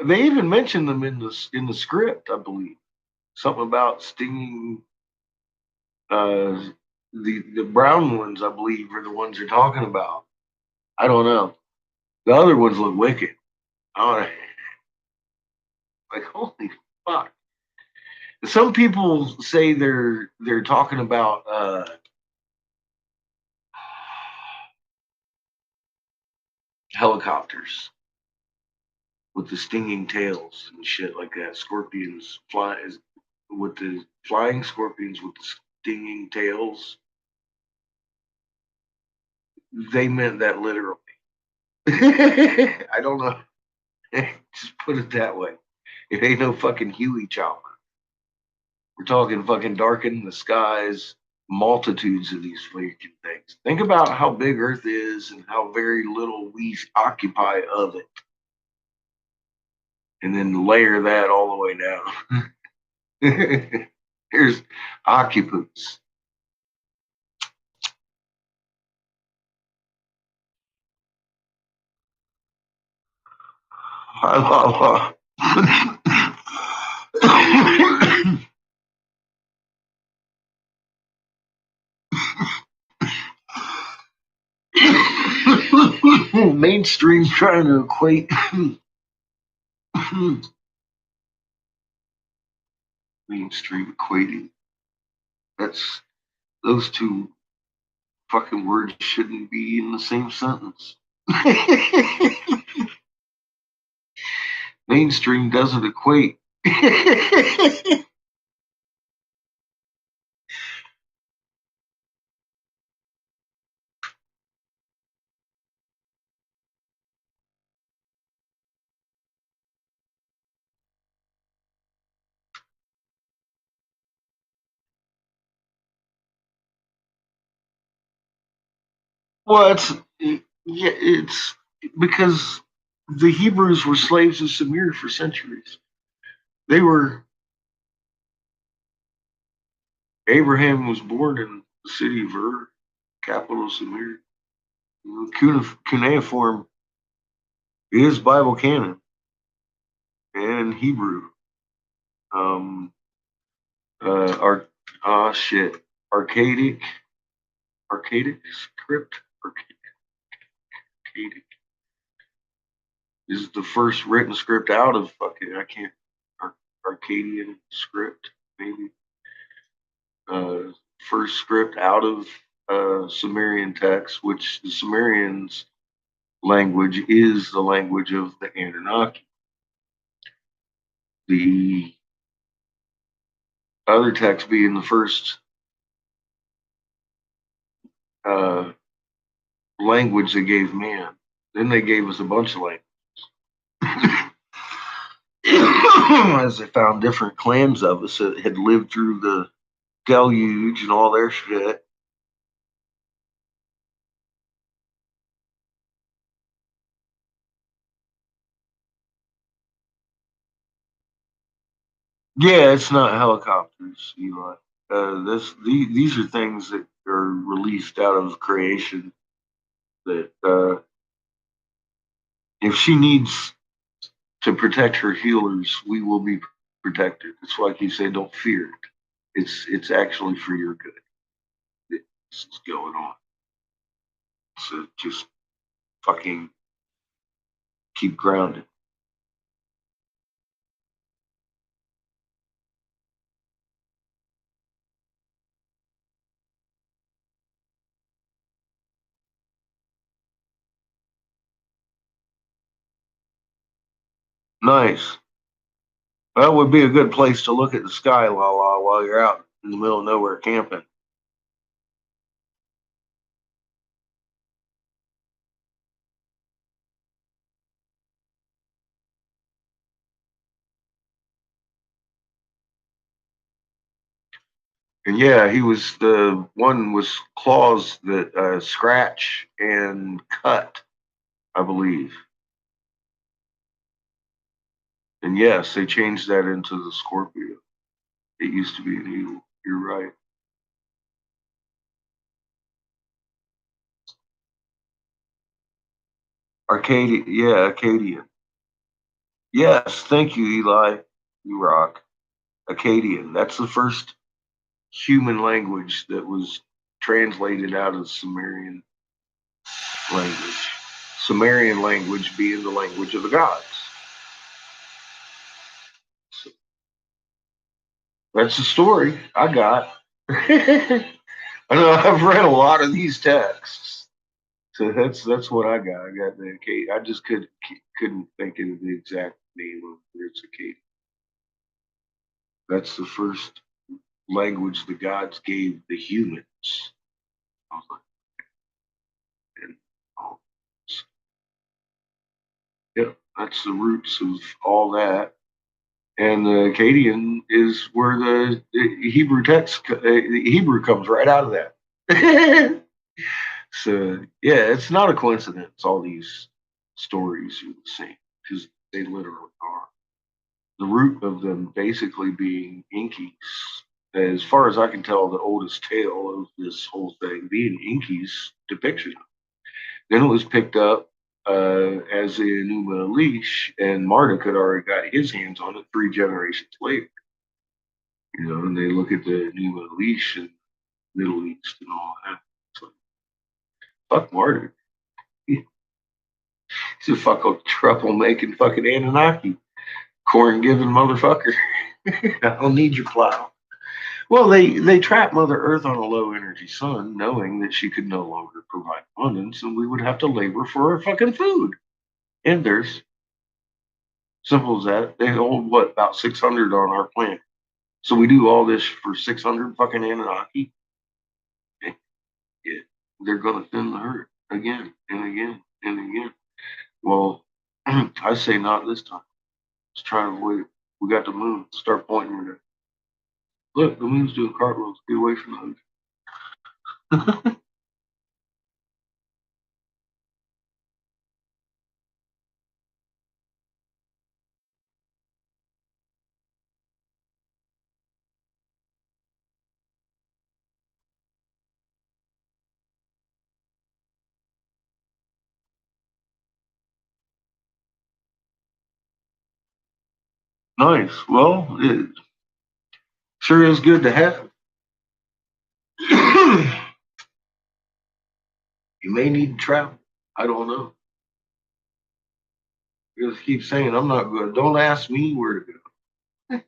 they even mentioned them in the script, I believe. Something about stinging. The brown ones, I believe, are the ones you're talking about. I don't know. The other ones look wicked. I don't know. Like, holy fuck. Some people say they're talking about helicopters with the stinging tails and shit like that. Scorpions fly is with the flying scorpions with the stinging tails. They meant that literally. I don't know. Just put it that way. It ain't no fucking Huey chopper. We're talking fucking darken the skies, multitudes of these freaking things. Think about how big Earth is and how very little we occupy of it. And then layer that all the way down. Here's occupants. Mainstream trying to equate mainstream equating. That's those two fucking words shouldn't be in the same sentence. Mainstream doesn't equate. Well, it's because the Hebrews were slaves of Sumer for centuries. They were Abraham was born in the city of Ur, capital of Sumer. Cuneiform is Bible canon and Hebrew. Um, Ar- shit, archaic, archaic script, archaic is the first written script out of fucking I can't Arcadian script maybe uh, first script out of Sumerian text, which the Sumerians language is the language of the Anunnaki. The other text being the first uh, language they gave man. Then they gave us a bunch of languages. As they found different clans of us that had lived through the deluge and all their shit. Yeah, it's not helicopters, Eli. These are things that are released out of creation. That if she needs to protect her healers, we will be protected. It's like you say, don't fear it. It's actually for your good. This is going on. So just fucking keep grounded. Nice. That would be a good place to look at the sky, while you're out in the middle of nowhere camping. And yeah, he was the one with claws that scratch and cut, I believe. And yes, they changed that into the Scorpio. It used to be an eagle. You're right. Arcadia, yeah, Acadian. Yes, thank you, Eli. You rock. Akkadian. That's the first human language that was translated out of Sumerian language. Sumerian language being the language of the gods. So That's the story I got. I know I've read a lot of these texts, so that's what I got. I got the Kate. I just couldn't think of the exact name of it. It's a Kate. That's the first language the gods gave the humans. I was like, and, oh, yeah, that's the roots of all that. And the Akkadian is where the Hebrew text, Hebrew comes right out of that. So yeah, it's not a coincidence. All these stories are the same because they literally are. The root of them basically being Inkies. As far as I can tell, the oldest tale of this whole thing being Inkies depiction. Then it was picked up as a Enuma Elish, and Marduk had already got his hands on it 3 generations later. And they look at the Enuma Elish and Middle East and all that. So, fuck Marduk. He's a fucking troublemaking fucking Anunnaki. Corn giving motherfucker. I don't need your plow. Well, they trapped Mother Earth on a low energy sun, knowing that she could no longer provide abundance, and we would have to labor for our fucking food. And there's simple as that. They hold what about 600 on our planet. So we do all this for 600 fucking Anunnaki. Yeah, they're gonna thin the herd again and again and again. Well, I say not this time. Let's try to avoid it. We got the moon. Start pointing at it. Look, the moon's doing cartwheels. Get away from those. Nice. Well, it sure is good to have. You may need to travel. I don't know. You just keep saying I'm not good. Don't ask me where to go.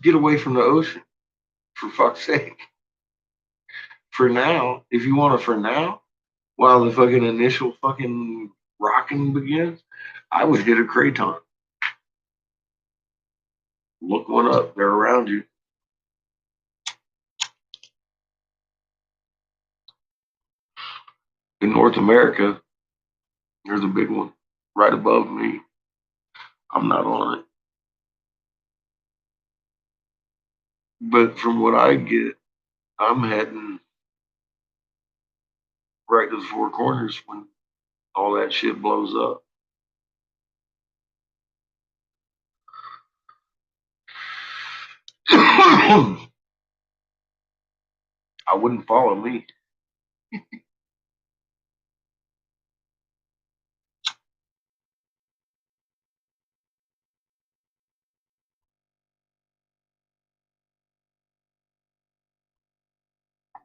Get away from the ocean, for fuck's sake. For now, if you want to, for now, while the fucking initial fucking rocking begins, I would hit a craton. Look one up. They're around you. In North America, there's a big one right above me. I'm not on it. But from what I get, I'm heading right to the Four Corners when all that shit blows up. I wouldn't follow me.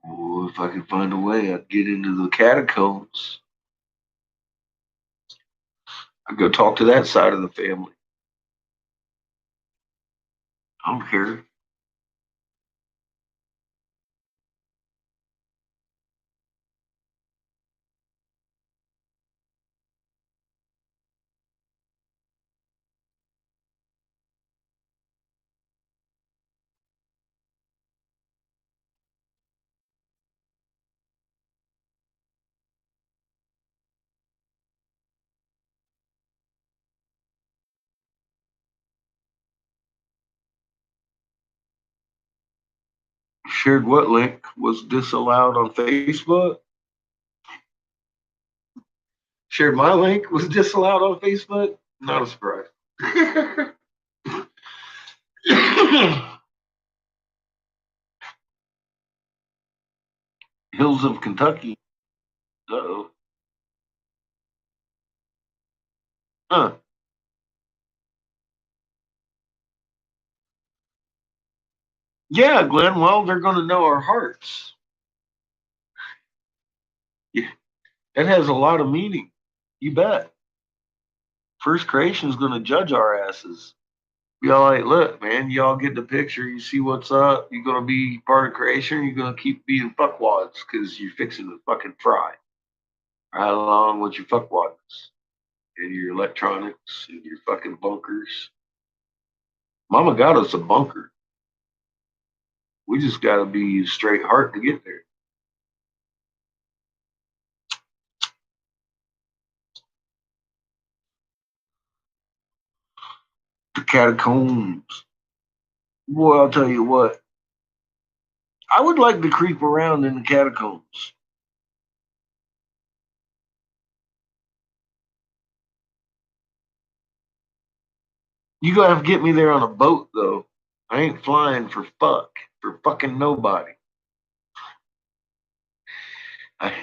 Oh, if I could find a way, I'd get into the catacombs. I'd go talk to that side of the family. I don't care. Shared what link was disallowed on Facebook? Shared my link was disallowed on Facebook? Not a surprise. Hills of Kentucky. Uh-oh. Huh. Yeah, Glenn. Well, they're going to know our hearts. Yeah, it has a lot of meaning. You bet. First creation is going to judge our asses. Be all like, look, man, y'all get the picture. You see what's up. You're gonna be part of creation. You're gonna keep being fuckwads because you're fixing to fucking fry right along with your fuckwads and your electronics and your fucking bunkers. Mama got us a bunker. We just gotta be straight heart to get there. The catacombs. Boy, I'll tell you what. I would like to creep around in the catacombs. You gotta have to get me there on a boat though. I ain't flying for fucking nobody. I,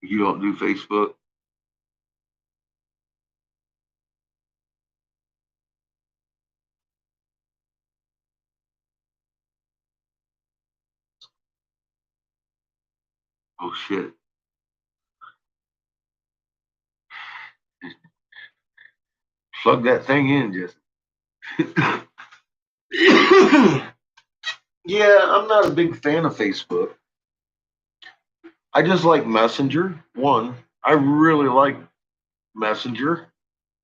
you don't do Facebook? Oh shit. Plug that thing in, just. Yeah, I'm not a big fan of Facebook. I just like Messenger. One, I really like Messenger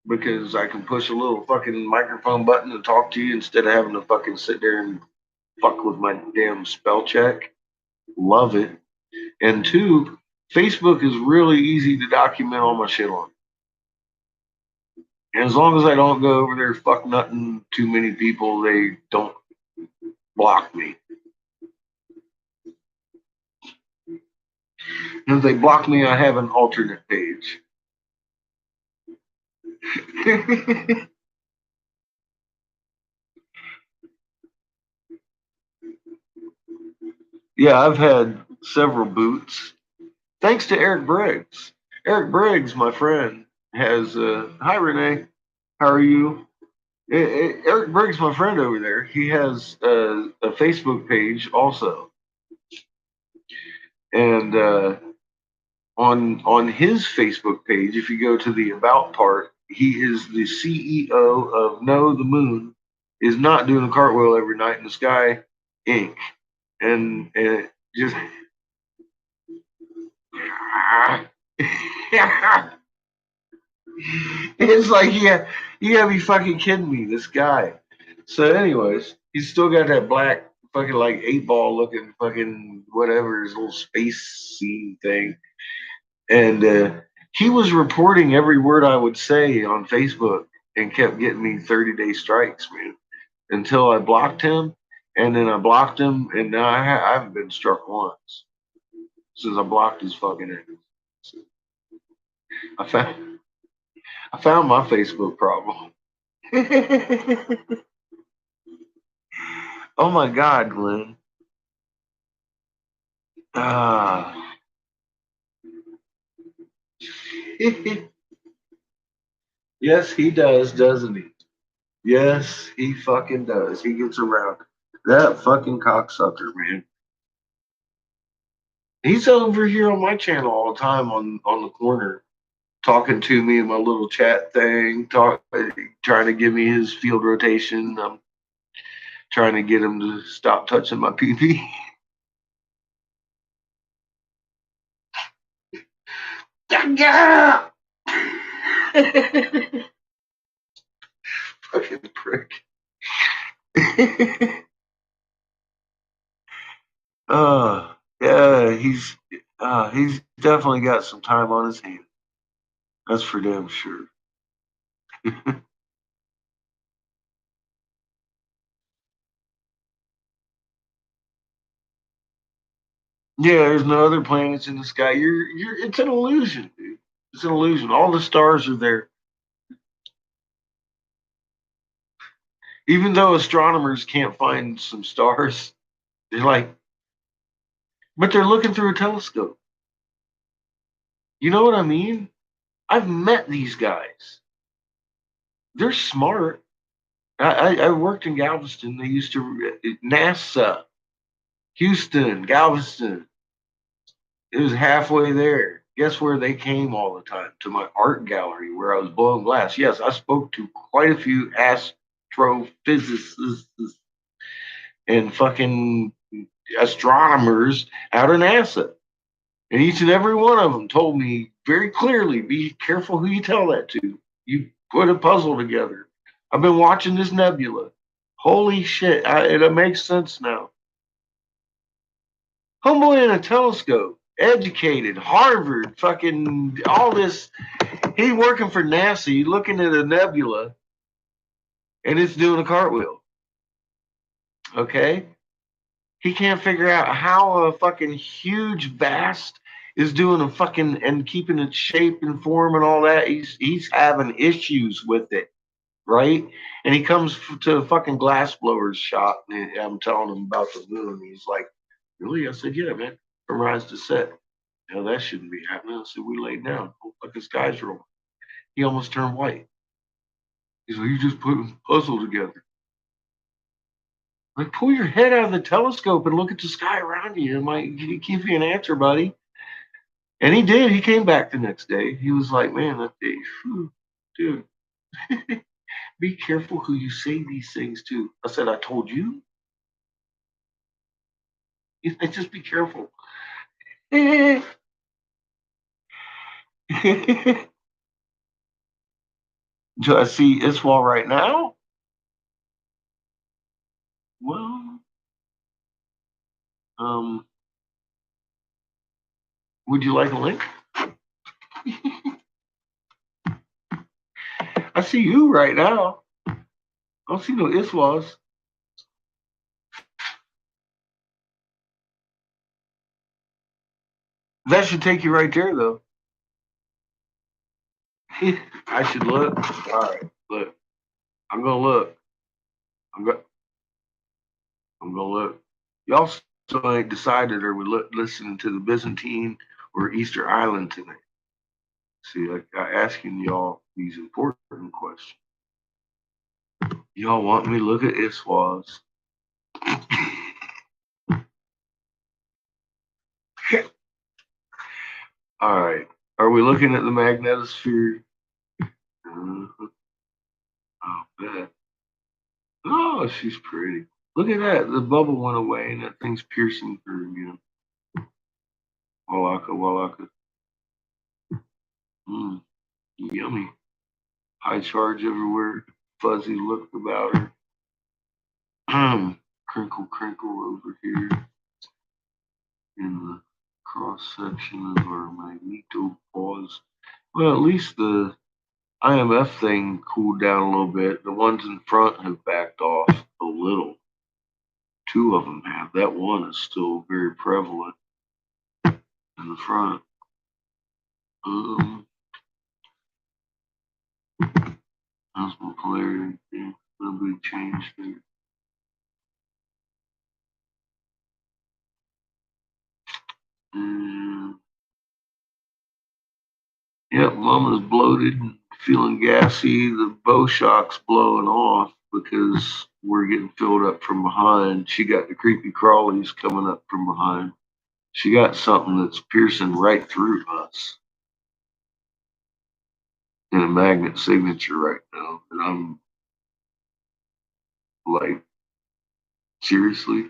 because I can push a little fucking microphone button and talk to you instead of having to fucking sit there and fuck with my damn spell check. Love it. And two, Facebook is really easy to document all my shit on. And as long as I don't go over there fuck nothing too many people, they don't block me. And if they block me, I have an alternate page. Yeah, I've had several boots. Thanks to Eric Briggs. Eric Briggs, my friend, has. Hi, Renee. How are you? Eric Briggs, my friend over there, he has a Facebook page also. And on his Facebook page, if you go to the about part, he is the CEO of No, the Moon is not doing a cartwheel every night in the sky, Inc. And just it's like, yeah, you gotta be fucking kidding me, this guy. So, anyways, he's still got that black fucking like 8 ball looking fucking whatever his little space scene thing. And he was reporting every word I would say on Facebook and kept getting me 30-day strikes, man, until I blocked him. And then I blocked him, and now I haven't been struck once since I blocked his fucking ass. I found I found my Facebook problem. Oh my God, Glenn. Ah. Yes, he does, doesn't he? Yes, he fucking does. He gets around. That fucking cocksucker, man. He's over here on my channel all the time on the corner, talking to me in my little chat thing, trying to give me his field rotation. I'm trying to get him to stop touching my pee pee. Fucking prick. Yeah, he's definitely got some time on his hands. That's for damn sure. Yeah, there's no other planets in the sky. It's an illusion, dude. It's an illusion. All the stars are there. Even though astronomers can't find some stars, they're like, but they're looking through a telescope. You know what I mean? I've met these guys. They're smart. I worked in Galveston. They used to NASA, Houston, Galveston. It was halfway there. Guess where they came all the time? To my art gallery where I was blowing glass. Yes, I spoke to quite a few astrophysicists and fucking astronomers out of NASA. And each and every one of them told me very clearly, be careful who you tell that to. You put a puzzle together. I've been watching this nebula. Holy shit. It makes sense now. Homeboy in a telescope, educated, Harvard, fucking all this. He working for NASA, he looking at a nebula, and it's doing a cartwheel. Okay? He can't figure out how a fucking huge vast is doing a fucking and keeping its shape and form and all that. He's having issues with it, right? And he comes to a fucking glass blower's shop, and I'm telling him about the moon. He's like, "Really?" I said, "Yeah, man. From rise to set. You know, that shouldn't be happening." I said, "We laid down. Oh, fuck, the sky's rolling." He almost turned white. He's like, "You just put a puzzle together." Like, pull your head out of the telescope and look at the sky around you. It might give you an answer, buddy. And he did. He came back the next day. He was like, "Man, that day, whew, dude, be careful who you say these things to." I said, "I told you." He said, "Just be careful." Do I see Iswal right now? Well, um, would you like a link? I see you right now. I don't see no Iswals. That should take you right there, though. I should look. All right, look. I'm gonna look. I'm gonna. I'm gonna look. Y'all still ain't decided, or we listening to the Byzantine or Easter Island tonight? See, like I asking y'all these important questions. Y'all want me to look at Iswas? All right. Are we looking at the magnetosphere? Uh, oh, bet. Oh, she's pretty. Look at that. The bubble went away and that thing's piercing through again. Walaka, walaka. Mm, yummy. High charge everywhere. Fuzzy look about her. Crinkle, crinkle over here in the cross section of our magneto pause. Well, at least the IMF thing cooled down a little bit. The ones in front have backed off a little. Two of them have. That one is still very prevalent in the front. Um, Osmo polarity. Yeah, no big change there. And yep, Mama's bloated and feeling gassy. The bow shock's blowing off because we're getting filled up from behind. She got the creepy crawlies coming up from behind. She got something that's piercing right through us in a magnet signature right now. And I'm like, seriously?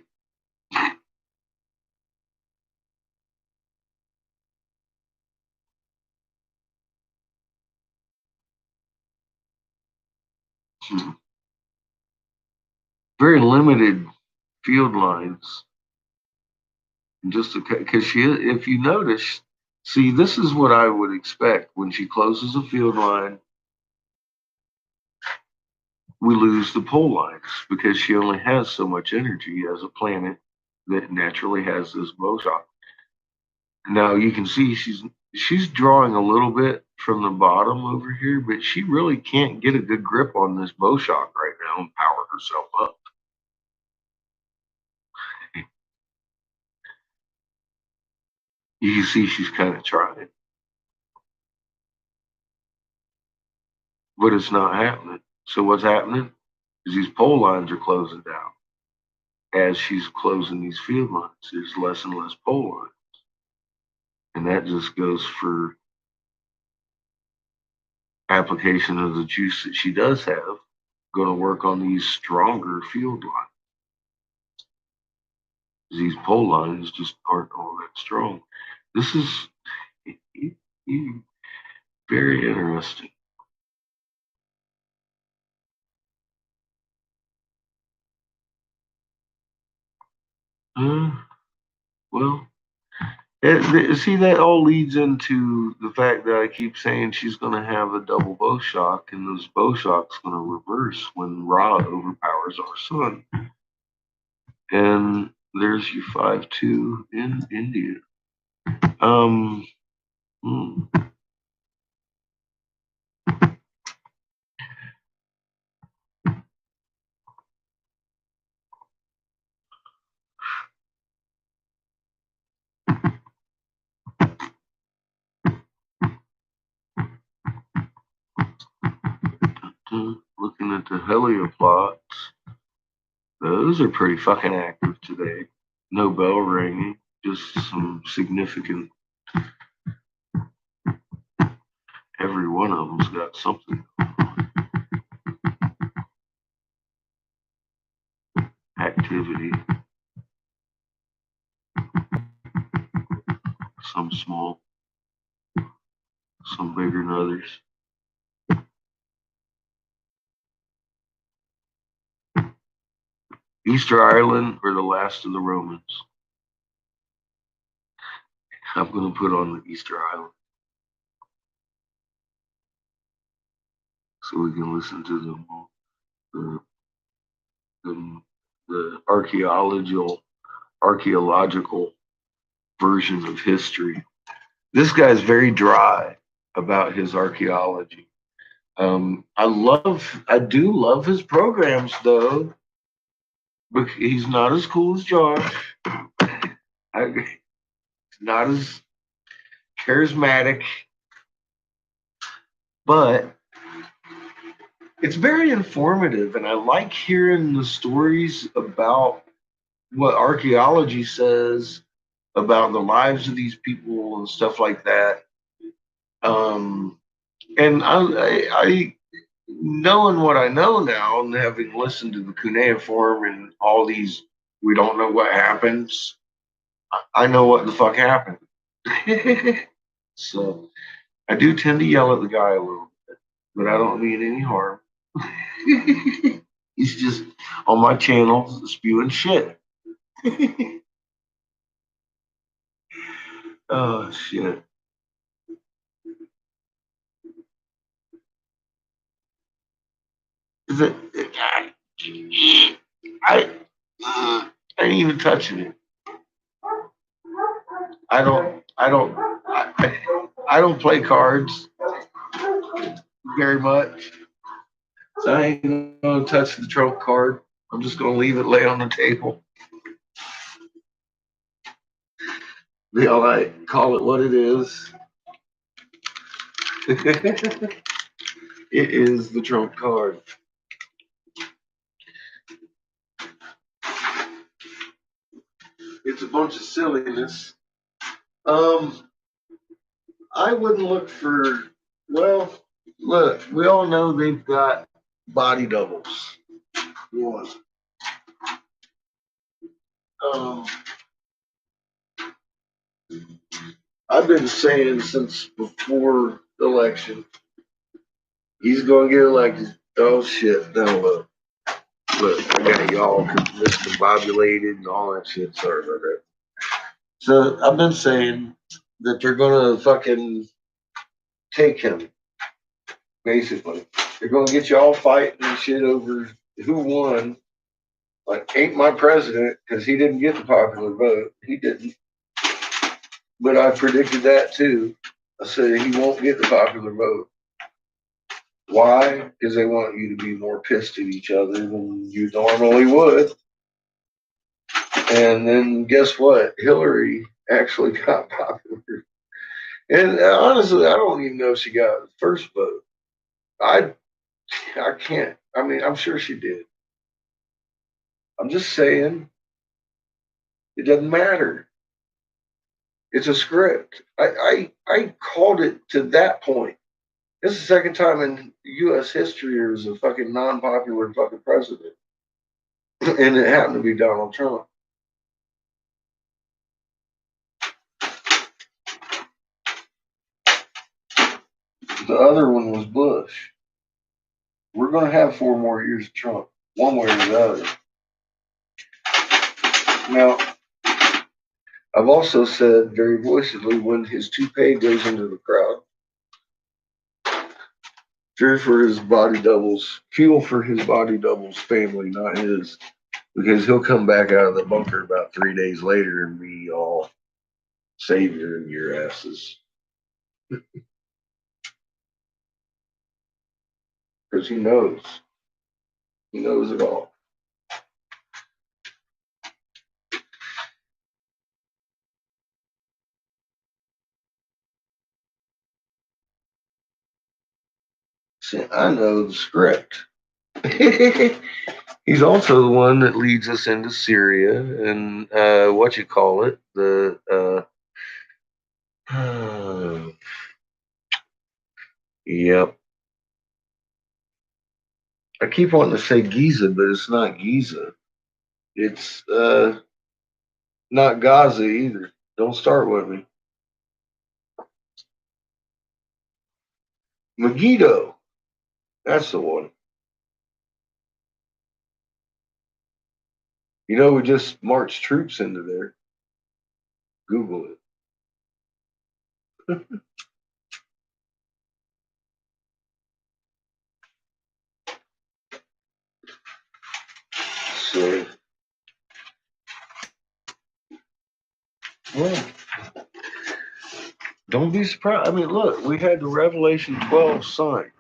Very limited field lines. Just because she, if you notice, see, this is what I would expect when she closes a field line. We lose the pole lines because she only has so much energy as a planet that naturally has this boson. Now you can see she's drawing a little bit from the bottom over here, but she really can't get a good grip on this bow shock right now and power herself up. You can see she's kind of trying, but it's not happening. So what's happening is these pole lines are closing down. As she's closing these field lines, there's less and less pole lines. And that just goes for application of the juice that she does have, going to work on these stronger field lines. These pole lines just aren't all that strong. This is very interesting. Well, see, that all leads into the fact that I keep saying she's going to have a double bow shock, and those bow shocks going to reverse when Ra overpowers our sun. And there's your 5-2 in India. Um, hmm. Looking at the helioplots, those are pretty fucking active today. No bell ringing, just some significant. Every one of them's got something. Activity. Some small, some bigger than others. Easter Island or the last of the Romans. I'm going to put on the Easter Island so we can listen to the, the, the archaeological version of history. This guy's very dry about his archaeology. I do love his programs though, but he's not as cool as Josh. He's not as charismatic, but it's very informative, and I like hearing the stories about what archaeology says about the lives of these people and stuff like that. And I knowing what I know now, and having listened to the cuneiform and all these, we don't know what happens. I know what the fuck happened. So I do tend to yell at the guy a little bit, but I don't mean any harm. He's just on my channel spewing shit. Oh shit! Is it? I ain't even touching it. I don't. I don't. I don't play cards very much, so I ain't gonna touch the trump card. I'm just gonna leave it lay on the table. They all right, call it what it is. It is the trump card. It's a bunch of silliness. Um, I wouldn't look for. Well, look, we all know they've got body doubles. One. Um, I've been saying since before the election, he's going to get elected. Oh shit! No, look, I got y'all discombobulated and all that shit. Sorry about that. So I've been saying that they're going to fucking take him. Basically, they're going to get you all fighting and shit over who won. Like, ain't my president because he didn't get the popular vote. He didn't. But I predicted that too. I said he won't get the popular vote. Why? Because they want you to be more pissed at each other than you normally would. And then guess what? Hillary actually got popular. And honestly, I don't even know if she got the first vote. I I can't. I mean, I'm sure she did. I'm just saying, it doesn't matter. It's a script. I called it to that point. This is the second time in U.S. history there's a fucking non-popular fucking president, and it happened to be Donald Trump. The other one was Bush. We're going to have 4 more years of Trump, one way or the other. Now, I've also said very voicedly when his toupee goes into the crowd, fear for his body doubles, fuel for his body doubles family, not his, because he'll come back out of the bunker about 3 days later and be all savior in your asses. Because he knows. He knows it all. See, I know the script. He's also the one that leads us into Syria and what you call it, yep. I keep wanting to say Giza, but it's not Giza. It's not Gaza either. Don't start with me. Megiddo. That's the one. You know, we just marched troops into there. Google it. So, well, don't be surprised. I mean, look, we had the Revelation 12 sign.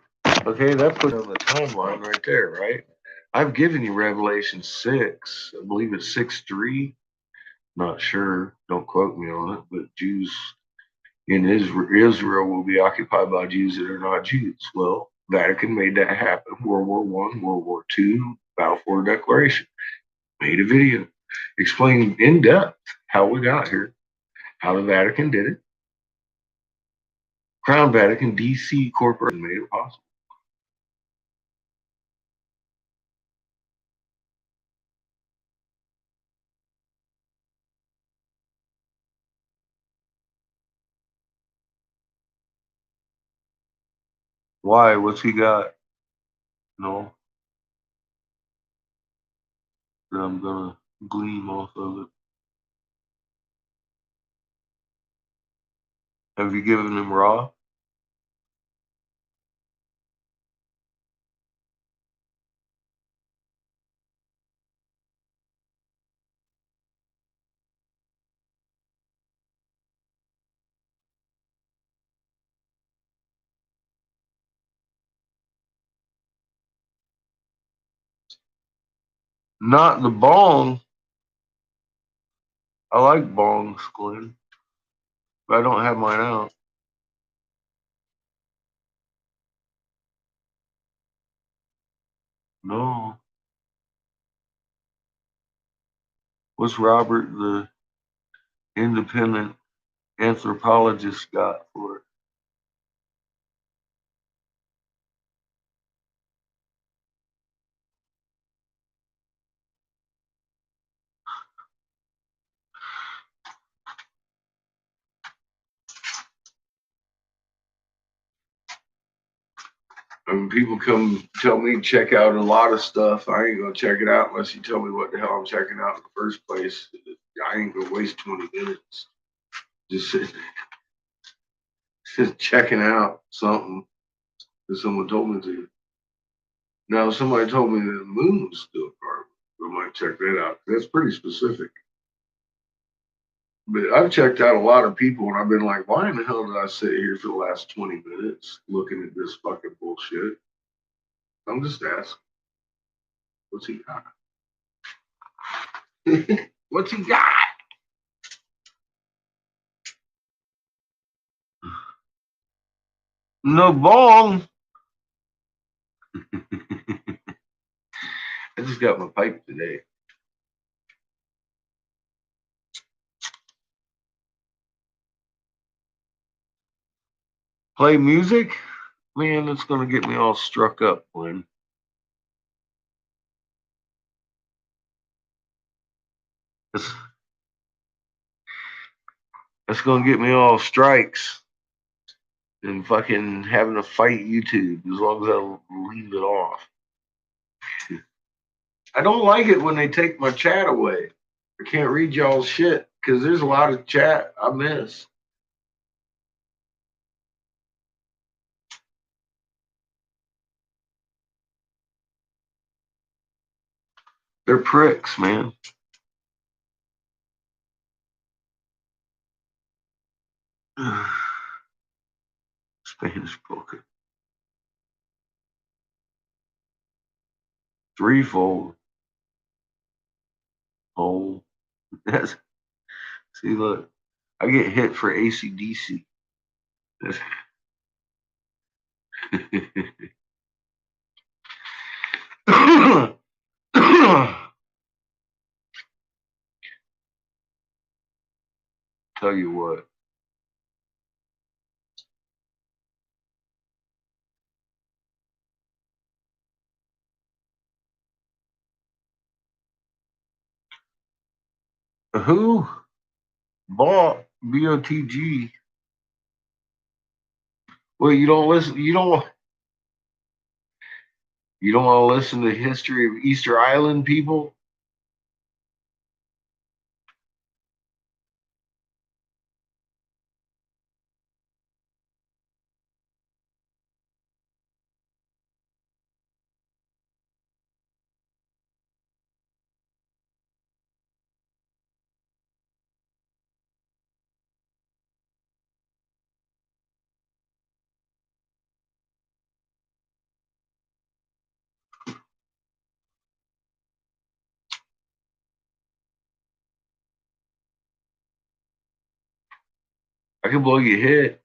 Okay, that put on the timeline right there, right? I've given you Revelation 6. I believe it's 6:3. Not sure. Don't quote me on it. But Jews in Israel will be occupied by Jews that are not Jews. Well, Vatican made that happen. World War I, World War II, Balfour Declaration. Made a video explaining in depth how we got here, how the Vatican did it. Crown Vatican DC Corporation made it possible. Why? What's he got? No, that I'm gonna gleam off of it. Have you given him raw? Not the bong. I like bongs, Glenn, but I don't have mine out. No. What's Robert, the independent anthropologist, got for it? I mean, people come tell me to check out a lot of stuff. I ain't gonna check it out unless you tell me what the hell I'm checking out in the first place. I ain't gonna waste 20 minutes just just checking out something that someone told me to. Now, if somebody told me that the moon was still carbon, I might check that out. That's pretty specific. But I've checked out a lot of people, and I've been like, why in the hell did I sit here for the last 20 minutes looking at this fucking bullshit? I'm just asking, what's he got? What's he got? No bong. I just got my pipe today. Play music? Man, that's going to get me all struck up, Glenn. That's, that's going to get me all strikes and fucking having to fight YouTube as long as I leave it off. I don't like it when they take my chat away. I can't read y'all's shit because there's a lot of chat I miss. They're pricks, man. Spanish poker. Threefold. Oh, that's, see, look, I get hit for ACDC. Tell you what, who bought BOTG? Well, you don't listen. You don't want to listen to the history of Easter Island people. I can blow your head.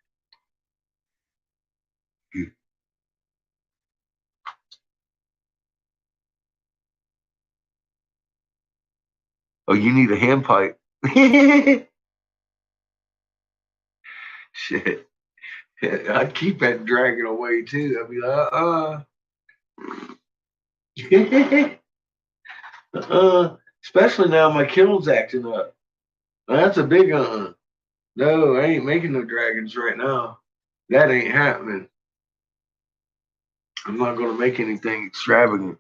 Oh, you need a handpipe. Shit. I'd keep that dragon away too. I'd be like, especially now my kiln's acting up. That's a big No, I ain't making no dragons right now. That ain't happening. I'm not gonna make anything extravagant.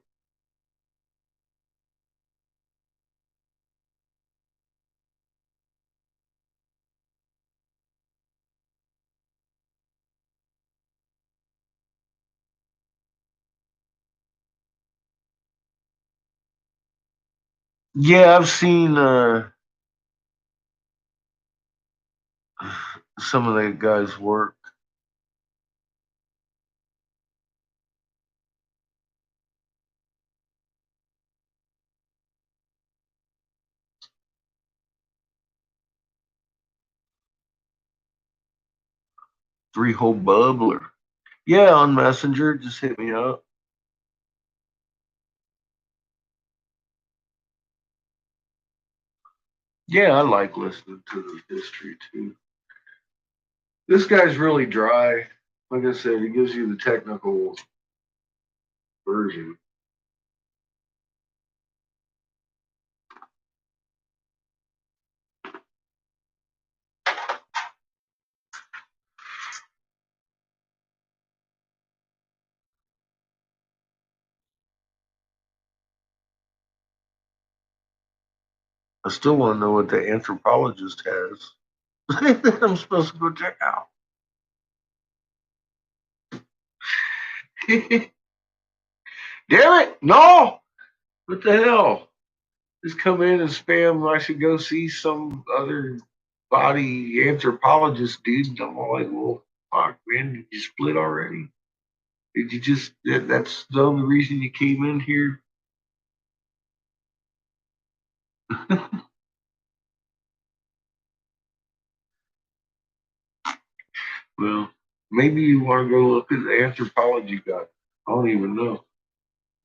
Yeah, I've seen some of the guys work. Three-hole bubbler. Yeah, on Messenger, just hit me up. Yeah, I like listening to the history too. This guy's really dry. Like I said, he gives you the technical version. I still want to know what the anthropologist has that I'm supposed to go check out. Damn it! No! What the hell? Just come in and spam. I should go see some other body anthropologist dude. And I'm all like, well, fuck, man, did you split already? Did you just? That's the only reason you came in here. Well, maybe you want to go look at the anthropology guy. I don't even know.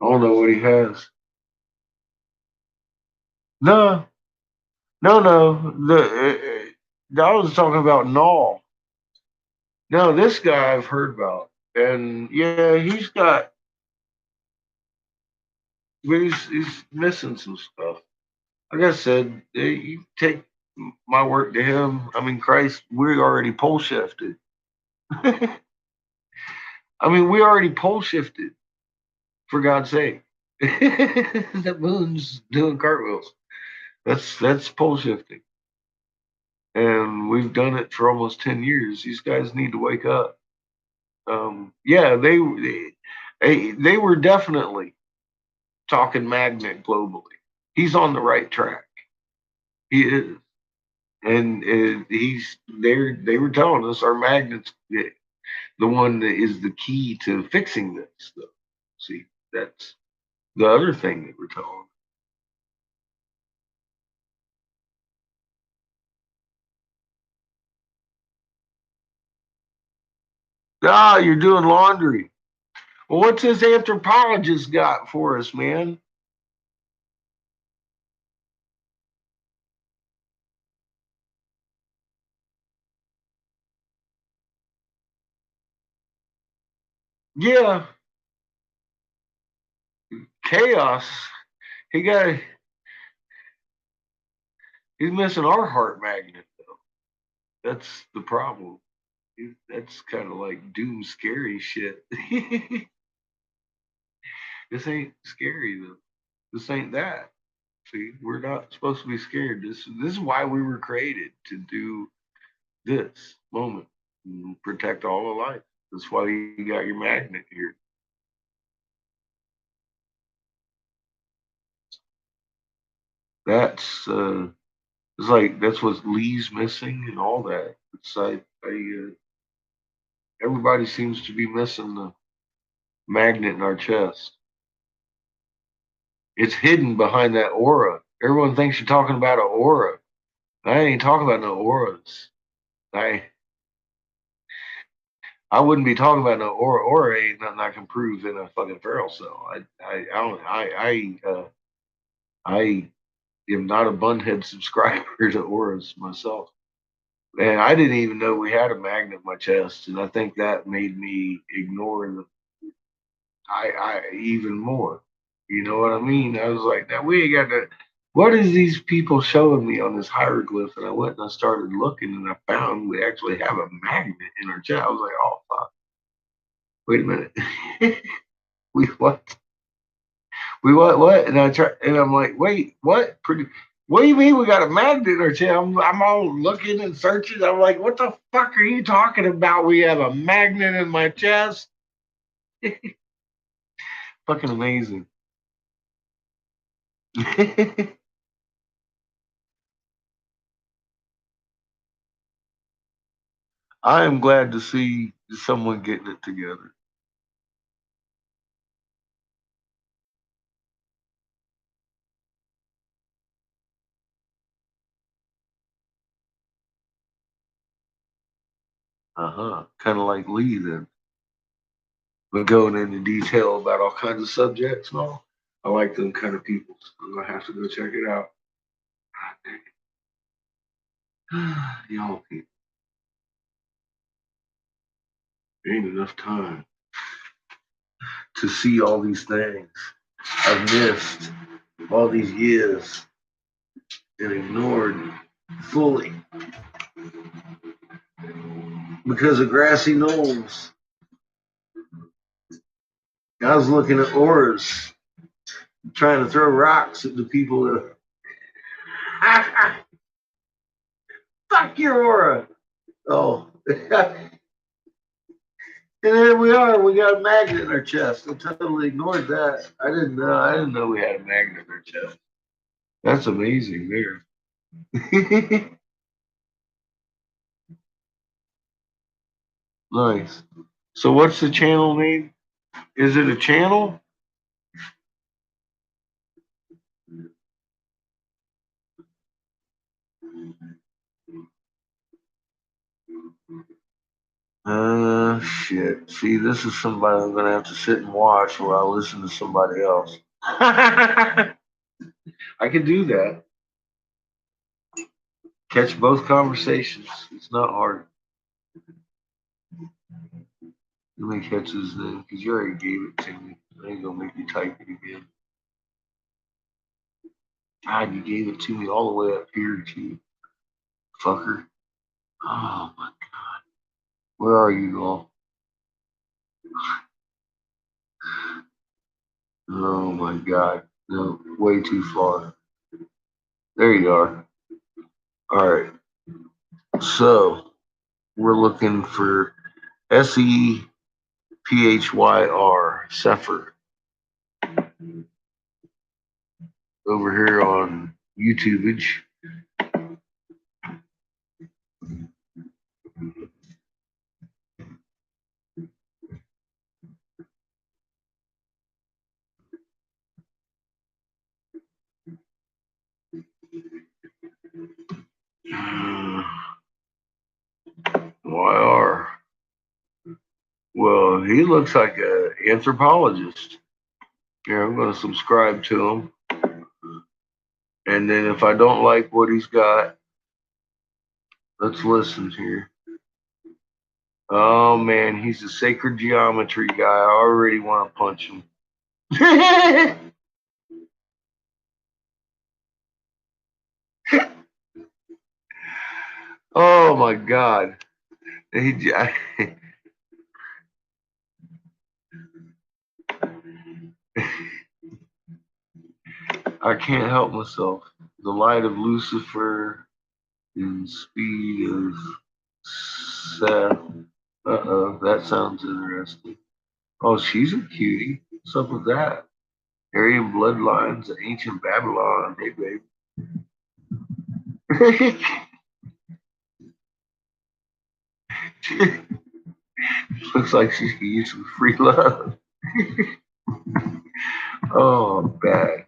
I don't know what he has. No, no. I was talking about Null. No, this guy I've heard about, and yeah, he's got, but he's missing some stuff. Like I said, you take my work to him. I mean, Christ, we already pole shifted. I mean, we already pole shifted for God's sake. The moon's doing cartwheels. That's pole shifting, and we've done it for almost 10 years. These guys need to wake up. Yeah, they were definitely talking magnet globally. He's on the right track. He is, and they were telling us our magnets the one that is the key to fixing this. Though. See, that's the other thing that we're telling. Ah, you're doing laundry. Well, what's this anthropologist got for us, man? Yeah, chaos. He got he's missing our heart magnet. That's the problem. That's kind of like doom scary shit. This ain't scary though. This ain't that. See, we're not supposed to be scared. This is why we were created to do this moment and protect all of life. That's why you got your magnet here. That's it's like that's what Lee's missing and all that. It's like everybody seems to be missing the magnet in our chest. It's hidden behind that aura. Everyone thinks you're talking about an aura. I ain't talking about no auras. I I wouldn't be talking about no aura. Aura ain't nothing I can prove in a fucking feral cell. I don't I am not a bunhead subscriber to auras myself. And I didn't even know we had a magnet in my chest, and I think that made me ignore the I even more. You know what I mean? I was like, now we ain't got to. What is these people showing me on this hieroglyph? And I went and I started looking, and I found we actually have a magnet in our chest. I was like, oh fuck, wait a minute, we what? We what? And I try, and I'm like, wait, what? What do you mean we got a magnet in our chest? I'm all looking and searching. I'm like, what the fuck are you talking about? We have a magnet in my chest. Fucking amazing. I am glad to see someone getting it together. Uh huh. Kind of like Lee then, but going into detail about all kinds of subjects and all. I like them kind of people. So I'm gonna have to go check it out. Y'all people, there ain't enough time to see all these things I've missed all these years and ignored fully because of grassy knolls. I was looking at auras, trying to throw rocks at the people that fuck your aura. Oh, and there we are. We got a magnet in our chest. I totally ignored that. I didn't know. I didn't know we had a magnet in our chest. That's amazing there. Nice. So what's the channel name? Is it a channel? Shit. See, this is somebody I'm gonna have to sit and watch while I listen to somebody else. I can do that. Catch both conversations. It's not hard. Let me catch his name because you already gave it to me. I ain't gonna make you type it again. God, you gave it to me all the way up here, too, fucker. Oh my God. Where are you all? Oh my God. No, way too far. There you are. All right. So we're looking for Sephyr, Sephyr, over here on YouTubeage. YR. Well, he looks like an anthropologist. Yeah, I'm going to subscribe to him. And then if I don't like what he's got, let's listen here. Oh man, he's a sacred geometry guy. I already want to punch him. Oh my God. I can't help myself. The light of Lucifer and speed of Seth. That sounds interesting. Oh, she's a cutie. What's up with that? Aryan bloodlines of ancient Babylon. Hey, babe. Looks like she could use some free love. Oh, bad.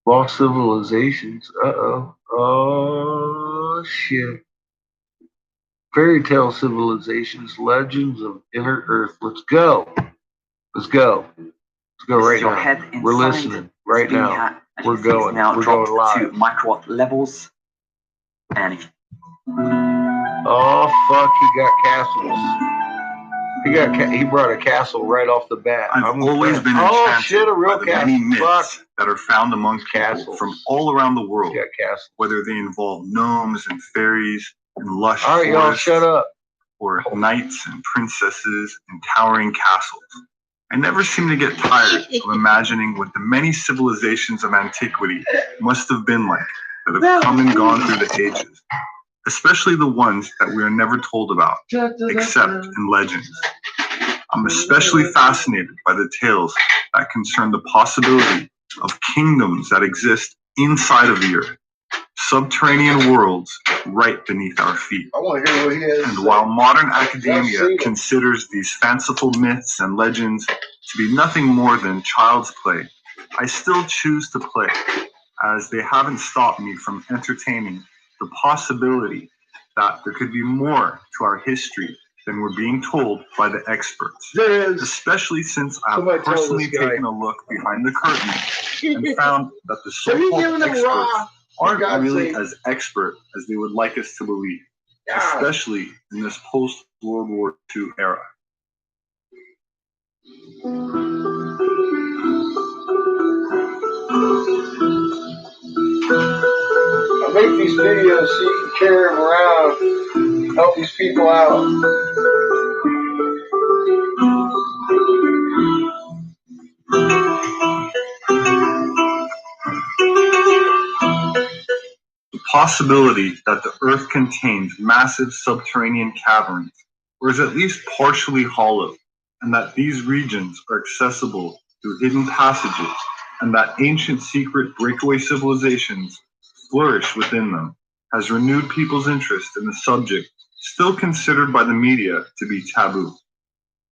Lost civilizations. Uh-oh. Oh, shit. Fairy tale civilizations, legends of inner earth. Let's go. Let's go. Let's go right now. We're listening right now. We're going. We're going live. To microwatt levels. And oh fuck, he got castles. He brought a castle right off the bat. I've always been enchanted by the many myths that are found amongst castles from all around the world. Whether they involve gnomes and fairies and lush forests, y'all, shut up. Or knights and princesses and towering castles. I never seem to get tired of imagining what the many civilizations of antiquity must have been like that have come and gone through the ages, especially the ones that we are never told about, except in legends. I'm especially fascinated by the tales that concern the possibility of kingdoms that exist inside of the earth, subterranean worlds right beneath our feet. I want to hear what he has. And while modern academia considers these fanciful myths and legends to be nothing more than child's play, I still choose to play, as they haven't stopped me from entertaining the possibility that there could be more to our history than we're being told by the experts. There is. Especially since I have personally taken a look behind the curtain and found that the so-called experts aren't really as expert as they would like us to believe, especially in this post-World War II era. I make these videos so you can carry them around, help these people out. The possibility that the Earth contains massive subterranean caverns, or is at least partially hollow, and that these regions are accessible through hidden passages, and that ancient secret breakaway civilizations flourish within them, has renewed people's interest in the subject still considered by the media to be taboo.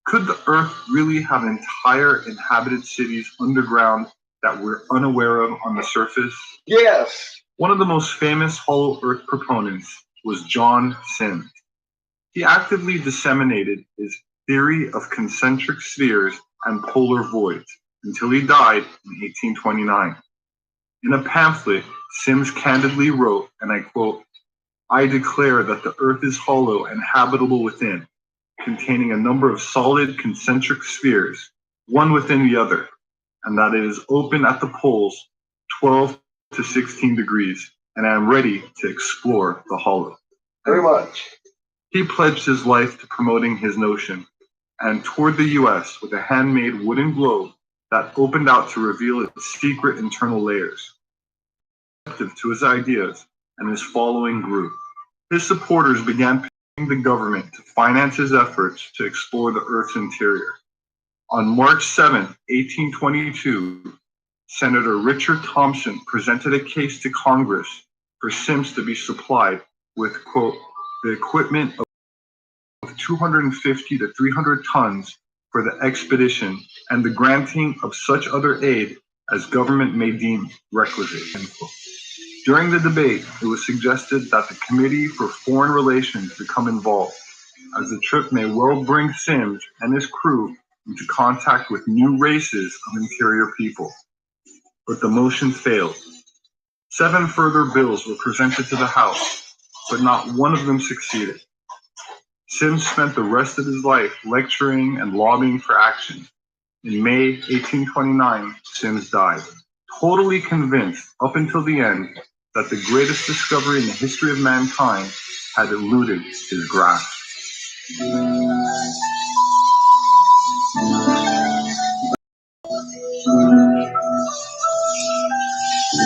Could the Earth really have entire inhabited cities underground that we're unaware of on the surface? Yes. One of the most famous Hollow Earth proponents was John Sims. He actively disseminated his theory of concentric spheres and polar voids until he died in 1829. In a pamphlet, Sims candidly wrote, and I quote, "I declare that the earth is hollow and habitable within, containing a number of solid concentric spheres, one within the other, and that it is open at the poles 12 to 16 degrees, and I am ready to explore the hollow." Very much. He pledged his life to promoting his notion and toured the US with a handmade wooden globe that opened out to reveal its secret internal layers. To his ideas, and his following grew. His supporters began paying the government to finance his efforts to explore the Earth's interior. On March 7, 1822, Senator Richard Thompson presented a case to Congress for Sims to be supplied with, quote, "the equipment of 250 to 300 tons for the expedition and the granting of such other aid as government may deem requisite," end quote. During the debate, it was suggested that the Committee for Foreign Relations become involved, as the trip may well bring Sims and his crew into contact with new races of interior people. But the motion failed. 7 further bills were presented to the House, but not one of them succeeded. Sims spent the rest of his life lecturing and lobbying for action. In May 1829, Sims died, totally convinced up until the end that the greatest discovery in the history of mankind had eluded his grasp.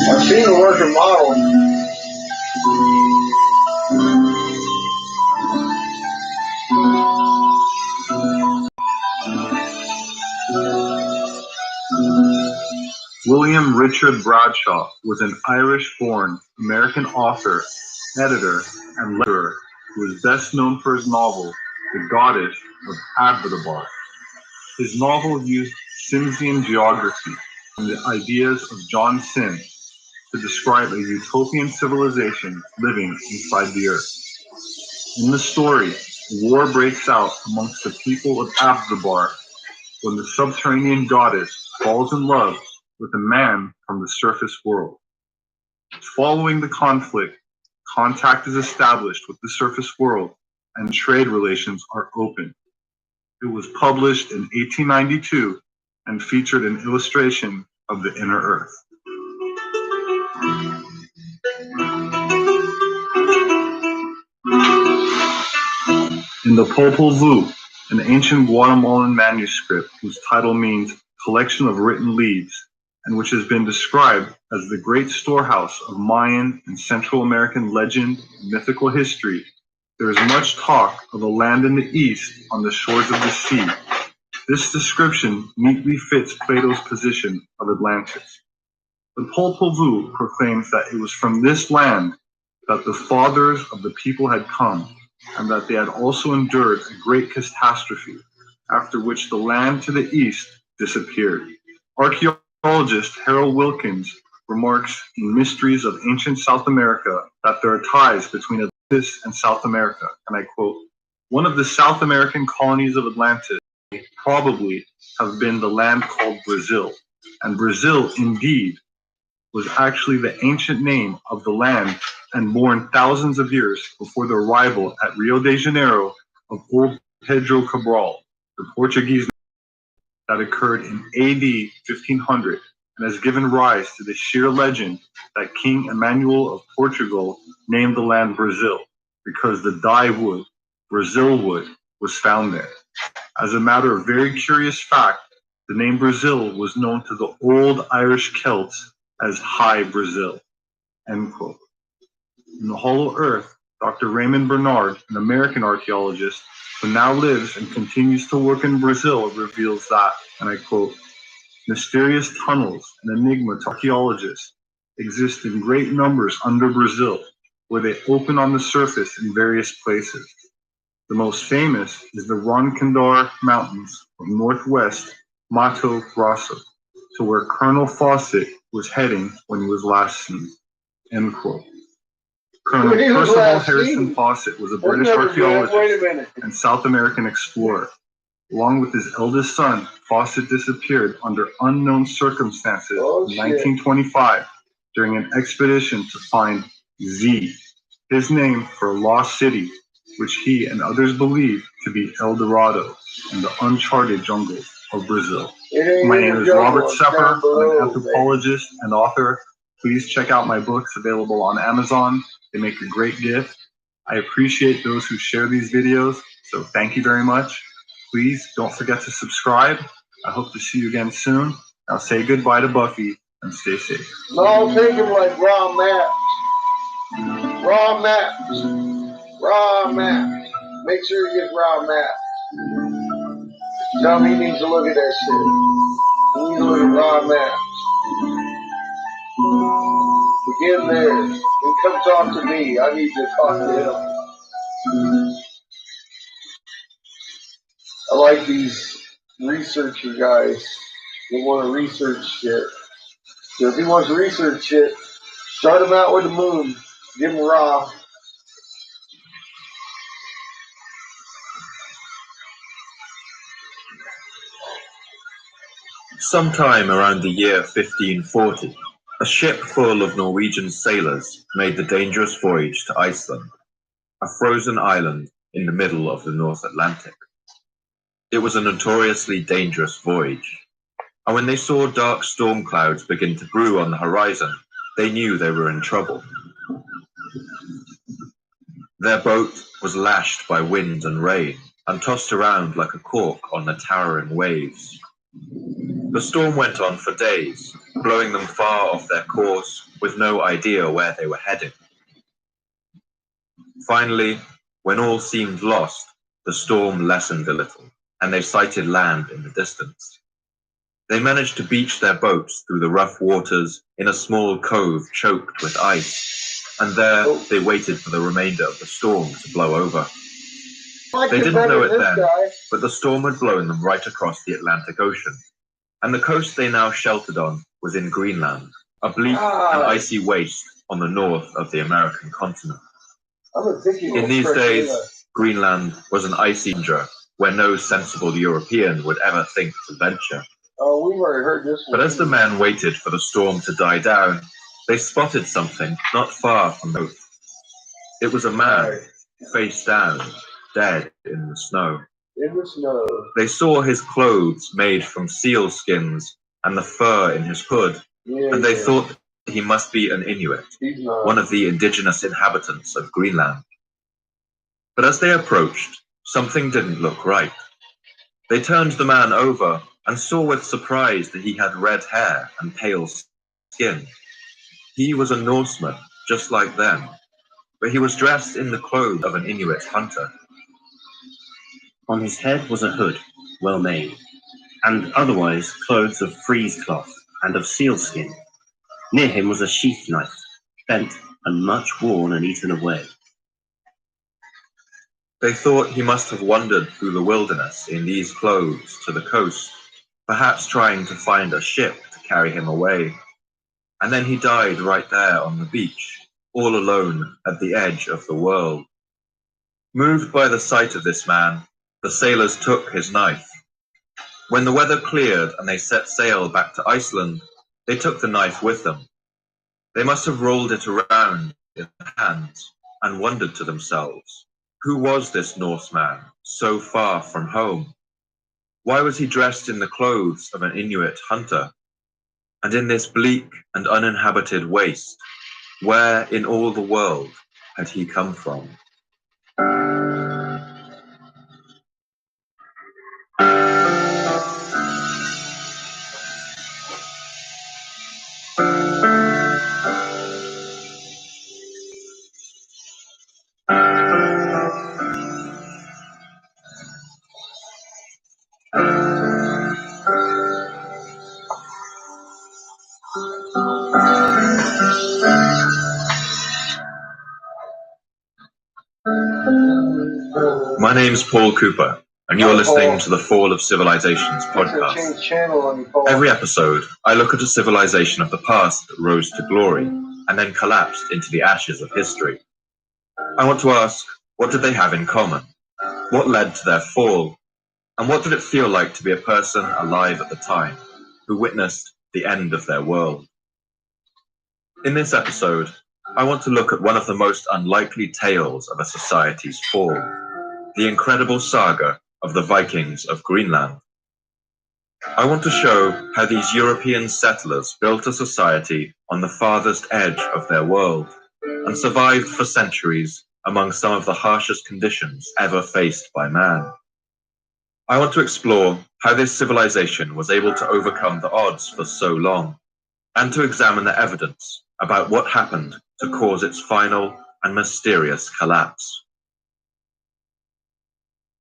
I've seen a working model. William Richard Bradshaw was an Irish-born American author, editor, and letterer who is best known for his novel, The Goddess of Abdubar. His novel used Simsian geography and the ideas of John Sims to describe a utopian civilization living inside the earth. In the story, war breaks out amongst the people of Abdubar when the subterranean goddess falls in love with a man from the surface world. Following the conflict, contact is established with the surface world and trade relations are opened. It was published in 1892 and featured an illustration of the inner earth. In the Popol Vuh, an ancient Guatemalan manuscript whose title means "collection of written leaves," and which has been described as the great storehouse of Mayan and Central American legend and mythical history, there is much talk of a land in the east on the shores of the sea. This description neatly fits Plato's position of Atlantis. The Popol Vuh proclaims that it was from this land that the fathers of the people had come, and that they had also endured a great catastrophe, after which the land to the east disappeared. Archaeologist Harold Wilkins remarks in Mysteries of Ancient South America that there are ties between Atlantis and South America, and I quote, "One of the South American colonies of Atlantis may probably have been the land called Brazil, and Brazil indeed was actually the ancient name of the land and born thousands of years before the arrival at Rio de Janeiro of old Pedro Cabral, the Portuguese that occurred in AD 1500 and has given rise to the sheer legend that King Emmanuel of Portugal named the land Brazil because the dye wood, Brazil wood, was found there. As a matter of very curious fact, the name Brazil was known to the old Irish Celts as High Brazil," end quote. In The Hollow Earth, Dr. Raymond Bernard, an American archaeologist who now lives and continues to work in Brazil, reveals that, and I quote, "Mysterious tunnels and enigma to archaeologists exist in great numbers under Brazil, where they open on the surface in various places. The most famous is the Roncandor Mountains of northwest Mato Grosso, to where Colonel Fawcett was heading when he was last seen," end quote. Colonel Percival Harrison Fawcett was a British archaeologist and South American explorer. Along with his eldest son, Fawcett disappeared under unknown circumstances in 1925 during an expedition to find Z, his name for a lost city, which he and others believe to be El Dorado in the uncharted jungles of Brazil. My name is Robert Sepper. I'm an anthropologist and author. Please check out my books available on Amazon. They make a great gift. I appreciate those who share these videos, so thank you very much. Please don't forget to subscribe. I hope to see you again soon. Now say goodbye to Buffy and stay safe. No, take them like raw maps. Raw maps. Raw maps. Make sure you get raw maps. Tell me he needs to look at that shit. He needs to look at raw maps. Begin there. And come talk to me. I need to talk to him. I like these researcher guys. They want to research shit. So if he wants to research shit, start him out with the moon. Give him raw. Sometime around the year 1540, a ship full of Norwegian sailors made the dangerous voyage to Iceland, a frozen island in the middle of the North Atlantic. It was a notoriously dangerous voyage, and when they saw dark storm clouds begin to brew on the horizon, they knew they were in trouble. Their boat was lashed by wind and rain and tossed around like a cork on the towering waves. The storm went on for days, blowing them far off their course with no idea where they were heading. Finally, when all seemed lost, the storm lessened a little, and they sighted land in the distance. They managed to beach their boats through the rough waters in a small cove choked with ice, and there they waited for the remainder of the storm to blow over. They didn't know it then, but the storm had blown them right across the Atlantic Ocean, and the coast they now sheltered on was in Greenland, a bleak and icy waste on the north of the American continent. In these days, Greenland was an icy tundra where no sensible European would ever think to venture. Oh, we've already heard this one. But as the men waited for the storm to die down, they spotted something not far from the boat. It was a man, face down, dead in the snow. In the snow. They saw his clothes made from seal skins and the fur in his hood, and they thought he must be an Inuit, one of the indigenous inhabitants of Greenland. But as they approached, something didn't look right. They turned the man over and saw with surprise that he had red hair and pale skin. He was a Norseman, just like them, but he was dressed in the clothes of an Inuit hunter. On his head was a hood, well made, and otherwise clothes of frieze cloth and of sealskin. Near him was a sheath knife, bent and much worn and eaten away. They thought he must have wandered through the wilderness in these clothes to the coast, perhaps trying to find a ship to carry him away. And then he died right there on the beach, all alone at the edge of the world. Moved by the sight of this man, the sailors took his knife. When the weather cleared and they set sail back to Iceland, they took the knife with them. They must have rolled it around in their hands and wondered to themselves, who was this Norseman so far from home? Why was he dressed in the clothes of an Inuit hunter? And in this bleak and uninhabited waste, where in all the world had he come from? My name's Paul Cooper, and you're listening to the Fall of Civilizations podcast. Every episode, I look at a civilization of the past that rose to glory and then collapsed into the ashes of history. I want to ask, what did they have in common? What led to their fall? And what did it feel like to be a person alive at the time who witnessed the end of their world? In this episode, I want to look at one of the most unlikely tales of a society's fall, the incredible saga of the Vikings of Greenland. I want to show how these European settlers built a society on the farthest edge of their world and survived for centuries among some of the harshest conditions ever faced by man. I want to explore how this civilization was able to overcome the odds for so long, and to examine the evidence about what happened to cause its final and mysterious collapse.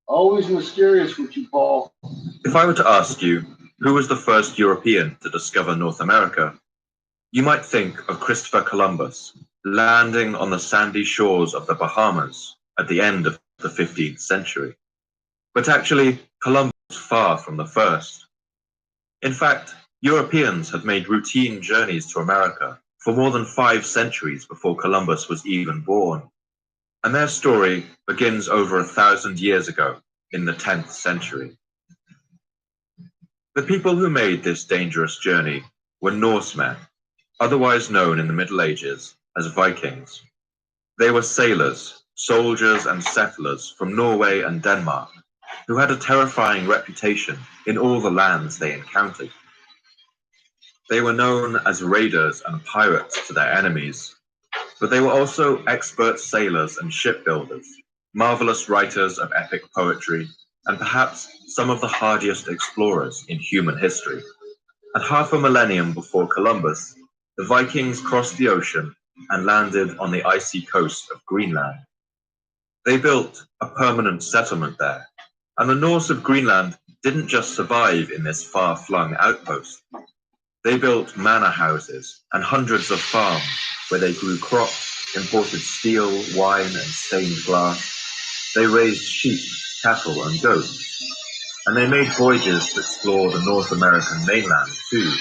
Always mysterious with you, Paul. If I were to ask you who was the first European to discover North America, you might think of Christopher Columbus landing on the sandy shores of the Bahamas at the end of the 15th century. But actually, Columbus was far from the first. In fact, Europeans had made routine journeys to America for more than 5 centuries before Columbus was even born. And their story begins over 1,000 years ago in the 10th century. The people who made this dangerous journey were Norsemen, otherwise known in the Middle Ages as Vikings. They were sailors, soldiers, and settlers from Norway and Denmark who had a terrifying reputation in all the lands they encountered. They were known as raiders and pirates to their enemies, but they were also expert sailors and shipbuilders, marvelous writers of epic poetry, and perhaps some of the hardiest explorers in human history. And half a millennium before Columbus, the Vikings crossed the ocean and landed on the icy coast of Greenland. They built a permanent settlement there, and the Norse of Greenland didn't just survive in this far-flung outpost. They built manor houses and hundreds of farms where they grew crops, imported steel, wine, and stained glass. They raised sheep, cattle, and goats. And they made voyages to explore the North American mainland too,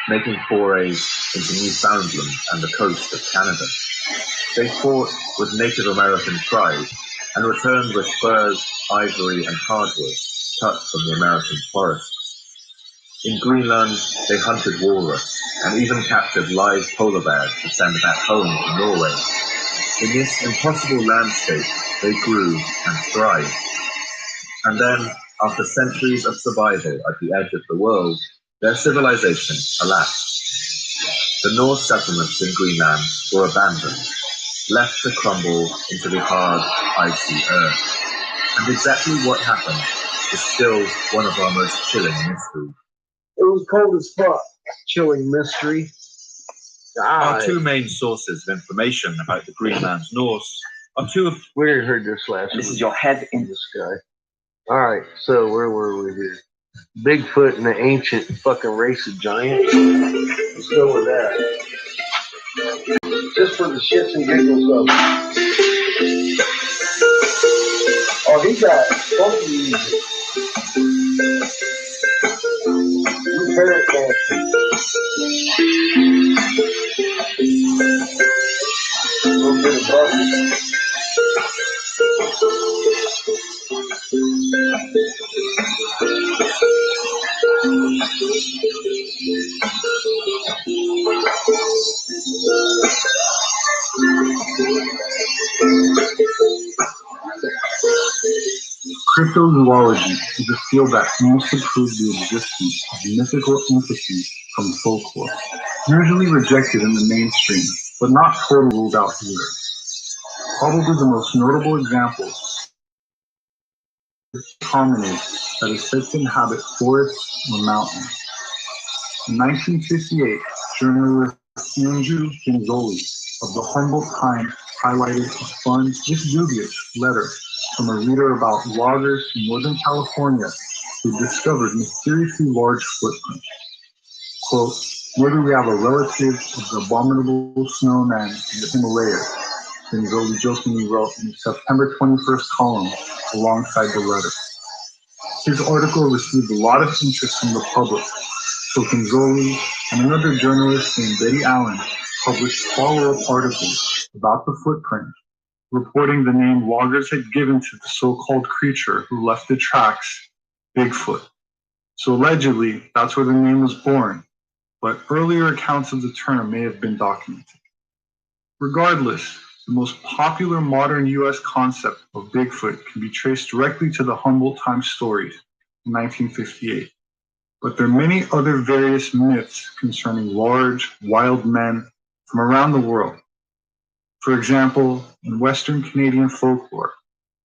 making forays into Newfoundland and the coast of Canada. They fought with Native American tribes and returned with furs, ivory, and hardwood cut from the American forests. In Greenland, they hunted walrus and even captured live polar bears to send back home to Norway. In this impossible landscape, they grew and thrived. And then, after centuries of survival at the edge of the world, their civilization collapsed. The Norse settlements in Greenland were abandoned, left to crumble into the hard, icy earth. And exactly what happened is still one of our most chilling mysteries. It was cold as fuck. Chilling mystery. Our two main sources of information about the Greenland Norse are two of... We already heard this last This week. is your head in This guy. Alright, so where were we here? Bigfoot and the ancient fucking race of giants. Let's go with that. Just for the shits and giggles of it. Oh, he got funky music. You parrot dancing. A little bit of buzzing. Cryptozoology is a field that aims to prove the existence of mythical entities from folklore, usually rejected in the mainstream, but not totally ruled out either. Probably the most notable example is hominids that is said to inhabit forests or mountains. In 1958, journalist Andrew Ginzoli of the Humboldt Times highlighted a fun, if dubious, letter from a reader about loggers in Northern California who discovered mysteriously large footprints. Quote, "Maybe we have a relative of the abominable snowman in the Himalayas," Ginzoli jokingly wrote in the September 21st column alongside the letter. His article received a lot of interest from the public, so Ginzoli and another journalist named Betty Allen published follow-up articles about the footprint reporting the name loggers had given to the so-called creature who left the tracks, Bigfoot. So allegedly, that's where the name was born, but earlier accounts of the term may have been documented. Regardless, the most popular modern U.S. concept of Bigfoot can be traced directly to the Humboldt Times stories in 1958. But there are many other various myths concerning large, wild men from around the world. For example, in Western Canadian folklore,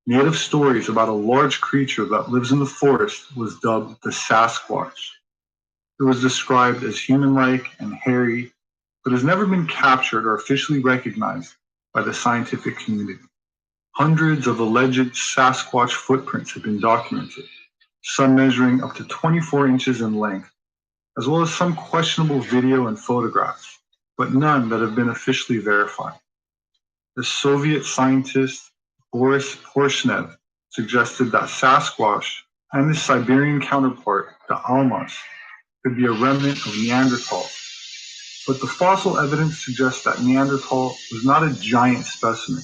native stories about a large creature that lives in the forest was dubbed the Sasquatch. It was described as human-like and hairy, but has never been captured or officially recognized by the scientific community. Hundreds of alleged Sasquatch footprints have been documented, some measuring up to 24 inches in length, as well as some questionable video and photographs, but none that have been officially verified. The Soviet scientist Boris Porshnev suggested that Sasquatch and his Siberian counterpart, the Almas, could be a remnant of Neanderthal. But the fossil evidence suggests that Neanderthal was not a giant specimen,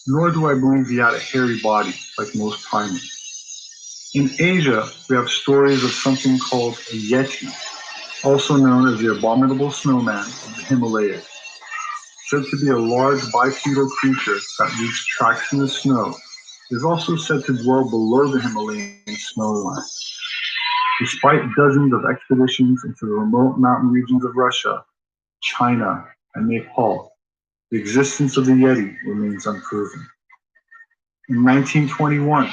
nor do I believe he had a hairy body like most primates. In Asia, we have stories of something called a Yeti, also known as the abominable snowman of the Himalayas. Said to be a large bipedal creature that leaves tracks in the snow, it is also said to dwell below the Himalayan snow line. Despite dozens of expeditions into the remote mountain regions of Russia, China, and Nepal, the existence of the Yeti remains unproven. In 1921, a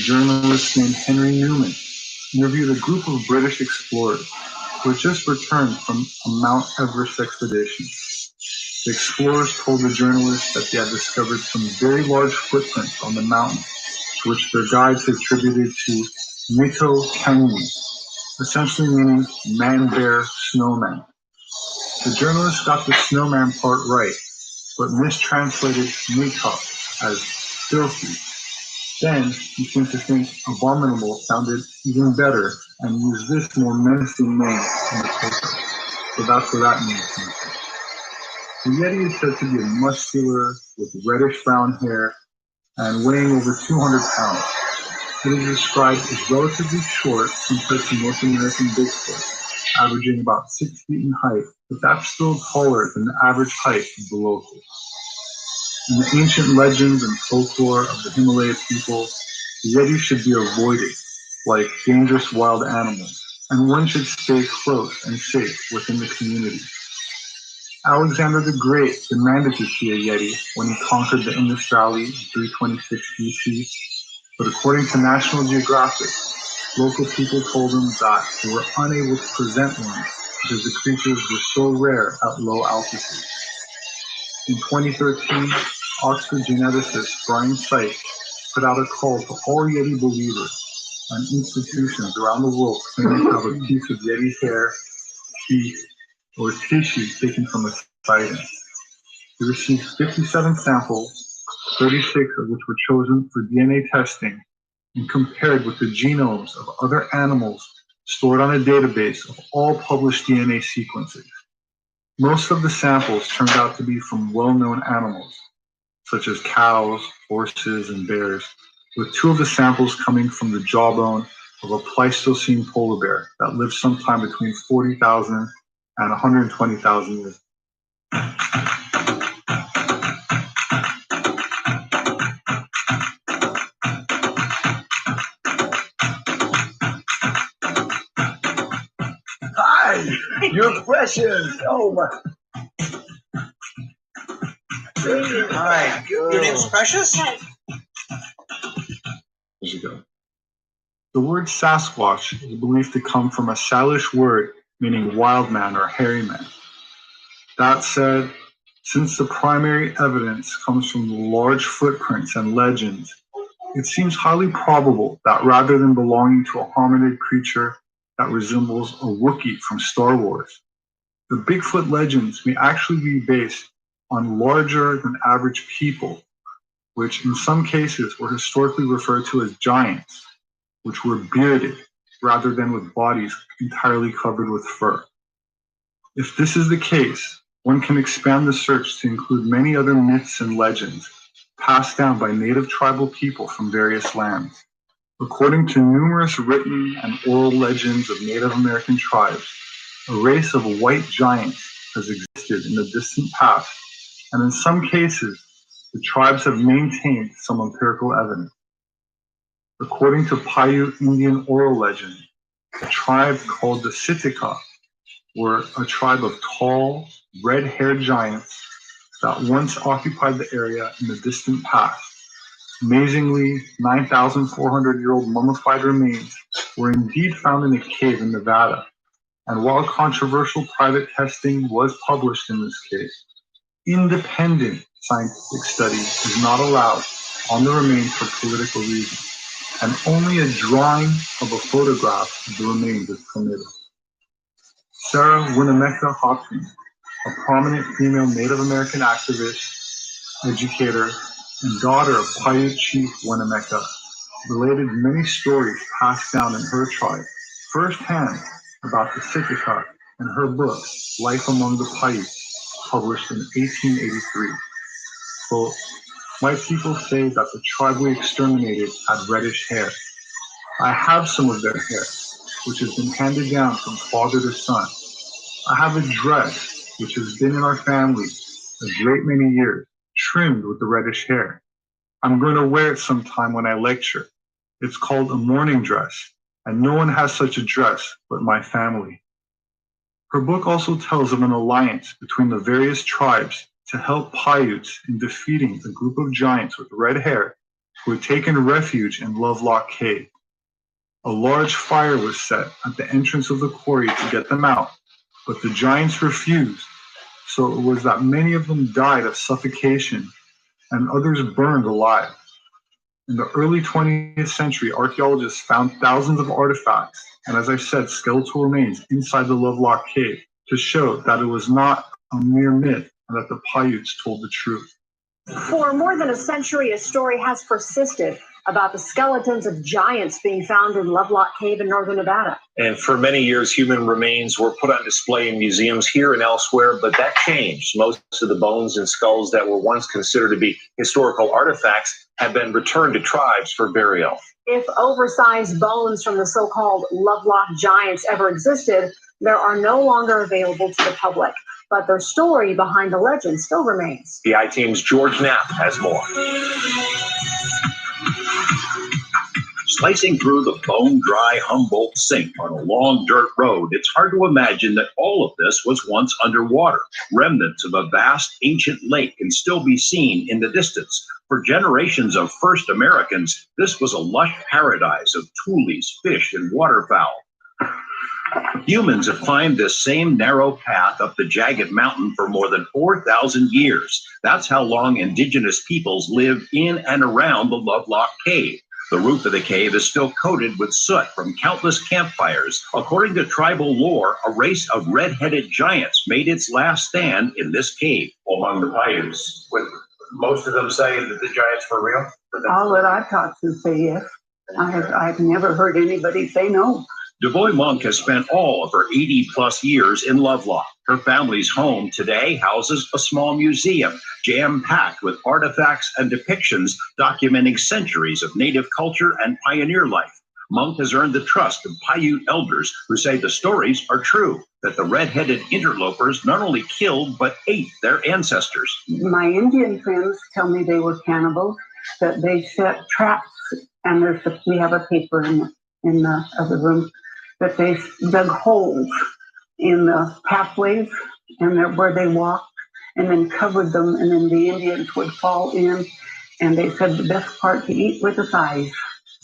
journalist named Henry Newman interviewed a group of British explorers who had just returned from a Mount Everest expedition. The explorers told the journalist that they had discovered some very large footprints on the mountain, to which their guides attributed to Mito Kangi, essentially meaning man-bear snowman. The journalist got the snowman part right, but mistranslated Mito as filthy. Then he seemed to think abominable sounded even better and used this more menacing name in the paper. So that's where that name came from. The Yeti is said to be muscular, with reddish-brown hair, and weighing over 200 pounds. It is described as relatively short compared to North American Bigfoot, averaging about 6 feet in height, but that's still taller than the average height of the locals. In the ancient legends and folklore of the Himalaya people, the Yeti should be avoided, like dangerous wild animals, and one should stay close and safe within the community. Alexander the Great demanded to see a Yeti when he conquered the Indus Valley in 326 BC, but according to National Geographic, local people told him that they were unable to present one because the creatures were so rare at low altitude. In 2013, Oxford geneticist Brian Sykes put out a call to all Yeti believers and institutions around the world claiming to have a piece of Yeti hair, teeth, or tissue taken from a sighting. He received 57 samples, 36 of which were chosen for DNA testing, and compared with the genomes of other animals stored on a database of all published DNA sequences. Most of the samples turned out to be from well-known animals, such as cows, horses, and bears, with 2 of the samples coming from the jawbone of a Pleistocene polar bear that lived sometime between 40,000 and 120,000 years. Hi, you're precious. Oh my. Hi, your name's Precious? There you go. The word Sasquatch is believed to come from a Salish word meaning wild man or hairy man. That said, since the primary evidence comes from the large footprints and legends, it seems highly probable that rather than belonging to a hominid creature that resembles a Wookiee from Star Wars, the Bigfoot legends may actually be based on larger than average people, which in some cases were historically referred to as giants, which were bearded rather than with bodies entirely covered with fur. If this is the case, one can expand the search to include many other myths and legends passed down by native tribal people from various lands. According to numerous written and oral legends of Native American tribes, a race of white giants has existed in the distant past, and in some cases, the tribes have maintained some empirical evidence. According to Paiute Indian oral legend, a tribe called the Sitika were a tribe of tall, red-haired giants that once occupied the area in the distant past. Amazingly, 9,400-year-old mummified remains were indeed found in a cave in Nevada, and while controversial private testing was published in this case, independent scientific study is not allowed on the remains for political reasons, and only a drawing of a photograph of the remains is permitted. Sarah Winnemecca Hopkins, a prominent female Native American activist, educator, and daughter of Paiute Chief Winnemecca, related many stories passed down in her tribe, firsthand about the Sitika in her book, Life Among the Paiutes, published in 1883. Quote, "My people say that the tribe we exterminated had reddish hair. I have some of their hair, which has been handed down from father to son. I have a dress, which has been in our family a great many years, trimmed with the reddish hair. I'm going to wear it sometime when I lecture. It's called a mourning dress, and no one has such a dress but my family." Her book also tells of an alliance between the various tribes to help Paiutes in defeating a group of giants with red hair who had taken refuge in Lovelock Cave. A large fire was set at the entrance of the quarry to get them out, but the giants refused, so it was that many of them died of suffocation and others burned alive. In the early 20th century, archaeologists found thousands of artifacts, and as I said, skeletal remains inside the Lovelock Cave to show that it was not a mere myth and that the Paiutes told the truth. For more than a century, a story has persisted about the skeletons of giants being found in Lovelock Cave in northern Nevada. And for many years, human remains were put on display in museums here and elsewhere, but that changed. Most of the bones and skulls that were once considered to be historical artifacts have been returned to tribes for burial. If oversized bones from the so-called Lovelock giants ever existed, they are no longer available to the public. But their story behind the legend still remains. The I-Team's George Knapp has more. Slicing through the bone-dry Humboldt Sink on a long dirt road, it's hard to imagine that all of this was once underwater. Remnants of a vast ancient lake can still be seen in the distance. For generations of first Americans, this was a lush paradise of tules, fish, and waterfowl. Humans have climbed this same narrow path up the jagged mountain for more than 4,000 years. That's how long indigenous peoples lived in and around the Lovelock Cave. The roof of the cave is still coated with soot from countless campfires. According to tribal lore, a race of red-headed giants made its last stand in this cave. Among the Paiutes, with most of them saying that the giants were real? All that I've talked to say yes. I've never heard anybody say no. DuBois Monk has spent all of her 80-plus years in Lovelock. Her family's home today houses a small museum, jam-packed with artifacts and depictions documenting centuries of Native culture and pioneer life. Monk has earned the trust of Paiute elders who say the stories are true, that the red-headed interlopers not only killed but ate their ancestors. My Indian friends tell me they were cannibals, that they set traps, and we have a paper in the other room, that they dug holes in the pathways and where they walked and then covered them, and then the Indians would fall in, and they said the best part to eat were the thighs.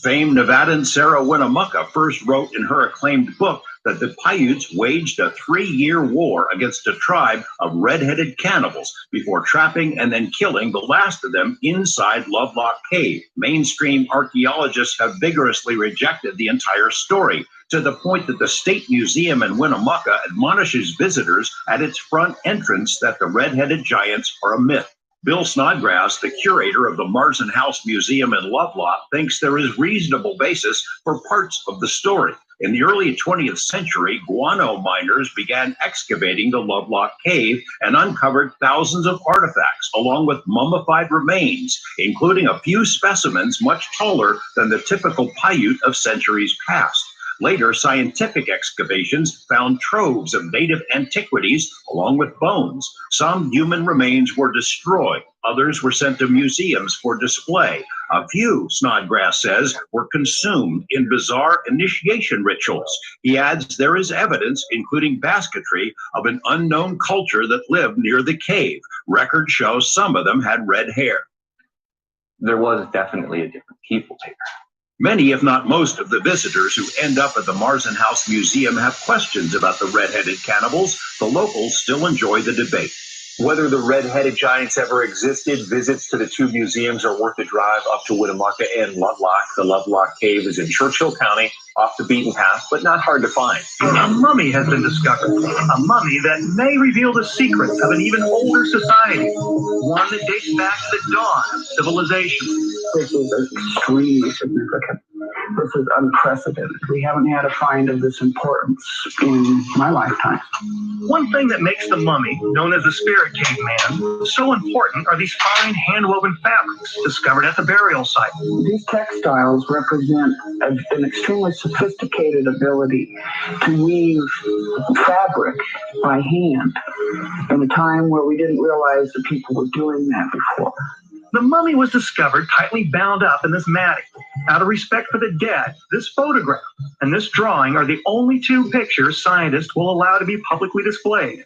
Famed Nevadan Sarah Winnemecca first wrote in her acclaimed book that the Paiutes waged a 3-year war against a tribe of red-headed cannibals before trapping and then killing the last of them inside Lovelock Cave. Mainstream archaeologists have vigorously rejected the entire story, to the point that the State Museum in Winnemucca admonishes visitors at its front entrance that the red-headed giants are a myth. Bill Snodgrass, the curator of the Marsden House Museum in Lovelock, thinks there is reasonable basis for parts of the story. In the early 20th century, guano miners began excavating the Lovelock Cave and uncovered thousands of artifacts, along with mummified remains, including a few specimens much taller than the typical Paiute of centuries past. Later, scientific excavations found troves of native antiquities along with bones. Some human remains were destroyed. Others were sent to museums for display. A few, Snodgrass says, were consumed in bizarre initiation rituals. He adds there is evidence, including basketry, of an unknown culture that lived near the cave. Records show some of them had red hair. There was definitely a different people here. Many, if not most, of the visitors who end up at the Marsden House Museum have questions about the red-headed cannibals. The locals still enjoy the debate. Whether the red-headed giants ever existed, visits to the two museums are worth the drive up to Winnemucca and Lovelock. The Lovelock Cave is in Churchill County, off the beaten path, but not hard to find. A mummy has been discovered, a mummy that may reveal the secrets of an even older society, one that dates back to the dawn of civilization. This is extremely significant. This is unprecedented. We haven't had a find of this importance in my lifetime. One thing that makes the mummy, known as the spirit cave man, so important are these fine hand-woven fabrics discovered at the burial site. These textiles represent an extremely sophisticated ability to weave fabric by hand in a time where we didn't realize that people were doing that before. The mummy was discovered tightly bound up in this matting. Out of respect for the dead, this photograph and this drawing are the only two pictures scientists will allow to be publicly displayed.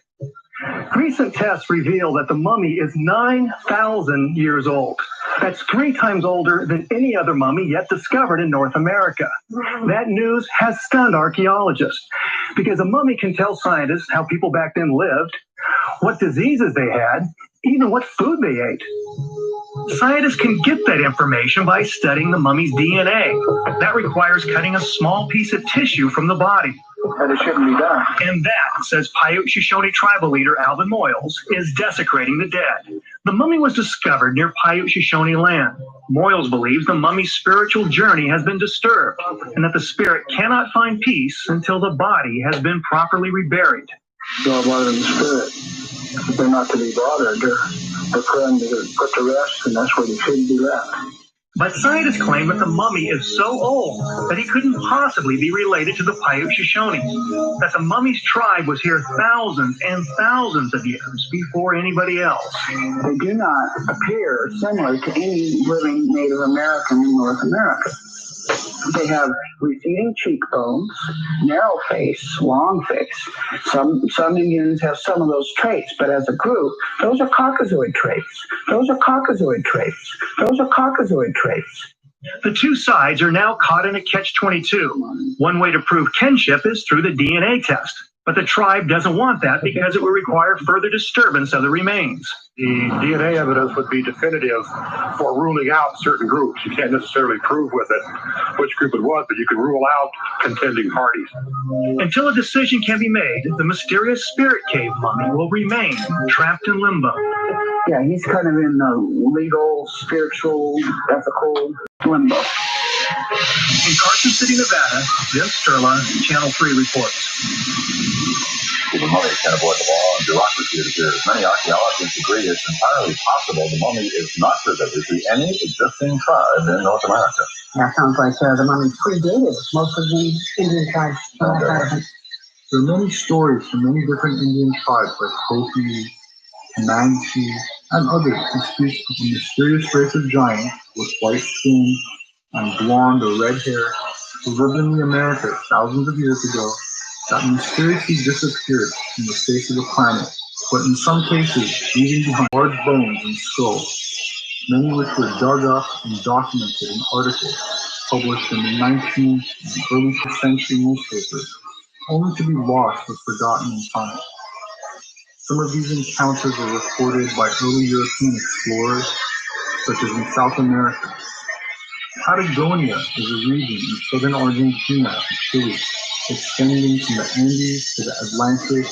Recent tests reveal that the mummy is 9,000 years old. That's 3 times older than any other mummy yet discovered in North America. That news has stunned archaeologists because a mummy can tell scientists how people back then lived, what diseases they had, even what food they ate. Scientists can get that information by studying the mummy's DNA. That requires cutting a small piece of tissue from the body. But it shouldn't be done. And that, says Paiute Shoshone tribal leader Alvin Moyles, is desecrating the dead. The mummy was discovered near Paiute Shoshone land. Moyles believes the mummy's spiritual journey has been disturbed and that the spirit cannot find peace until the body has been properly reburied. God wanted in the spirit. They're not to be bothered. They're for them to put to rest, and that's where they should be left. But scientists claim that the mummy is so old that he couldn't possibly be related to the Paiute Shoshone, that the mummy's tribe was here thousands and thousands of years before anybody else. They do not appear similar to any living Native American in North America. They have receding cheekbones, narrow face, long face. Some Indians have some of those traits, but as a group, those are Caucasoid traits. Those are Caucasoid traits. Those are Caucasoid traits. The two sides are now caught in a catch-22. One way to prove kinship is through the DNA test. But the tribe doesn't want that because it would require further disturbance of the remains. The DNA evidence would be definitive for ruling out certain groups. You can't necessarily prove with it which group it was, but you can rule out contending parties. Until a decision can be made, the mysterious spirit cave mummy will remain trapped in limbo. Yeah, he's kind of in the legal, spiritual, ethical limbo. In Carson City, Nevada, Vince Sterla, Channel 3 reports. The mummy can avoid the law and bureaucracy, it appears. Many archaeologists agree it's entirely possible the mummy is not related to any existing tribe in North America. That sounds like the mummy predated most of the Indian tribes. Okay. There are many stories from many different Indian tribes like Hopi, Comanche, and others who speak of a mysterious race of giants with white skin and blonde or red hair who lived in the Americas thousands of years ago that mysteriously disappeared from the face of the planet, but in some cases leaving behind large bones and skulls, many which were dug up and documented in articles published in the 19th and early 20th century newspapers, only to be lost or forgotten in time. Some of these encounters were recorded by early European explorers, such as in South America. Patagonia is a region in southern Argentina and Chile, extending from the Andes to the Atlantic,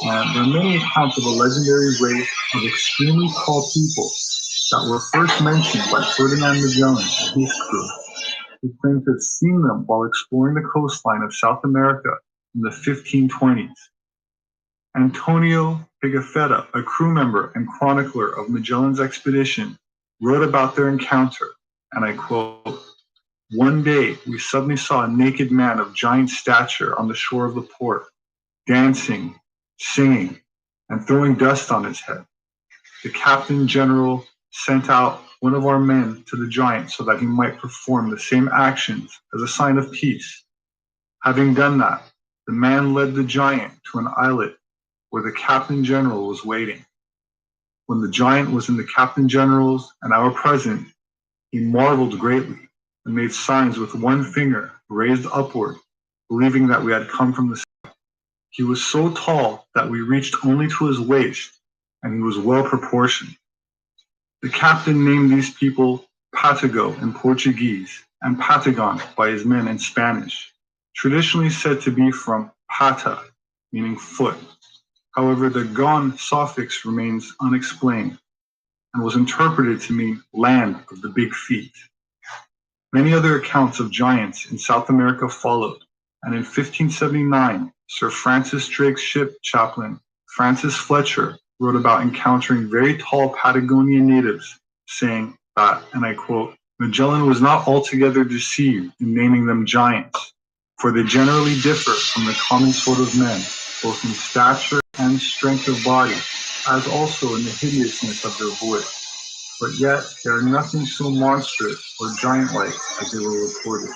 and there are many accounts of a legendary race of extremely tall people that were first mentioned by Ferdinand Magellan and his crew. who claimed to have seen them while exploring the coastline of South America in the 1520s. Antonio Pigafetta, a crew member and chronicler of Magellan's expedition, wrote about their encounter, and I quote, "One day we suddenly saw a naked man of giant stature on the shore of the port, dancing, singing, and throwing dust on his head. The captain general sent out one of our men to the giant so that he might perform the same actions as a sign of peace. Having done that, the man led the giant to an islet where the captain general was waiting. When the giant was in the captain general's and our presence, he marveled greatly and made signs with one finger raised upward, believing that we had come from the south. He was so tall that we reached only to his waist, and he was well proportioned. The captain named these people Patago in Portuguese and Patagon by his men in Spanish, traditionally said to be from pata, meaning foot. However, the gon suffix remains unexplained and was interpreted to mean land of the big feet. Many other accounts of giants in South America followed, and in 1579, Sir Francis Drake's ship chaplain, Francis Fletcher, wrote about encountering very tall Patagonian natives, saying that, and I quote, "Magellan was not altogether deceived in naming them giants, for they generally differ from the common sort of men, both in stature and strength of body, as also in the hideousness of their voice. But yet they are nothing so monstrous or giant-like as they were reported."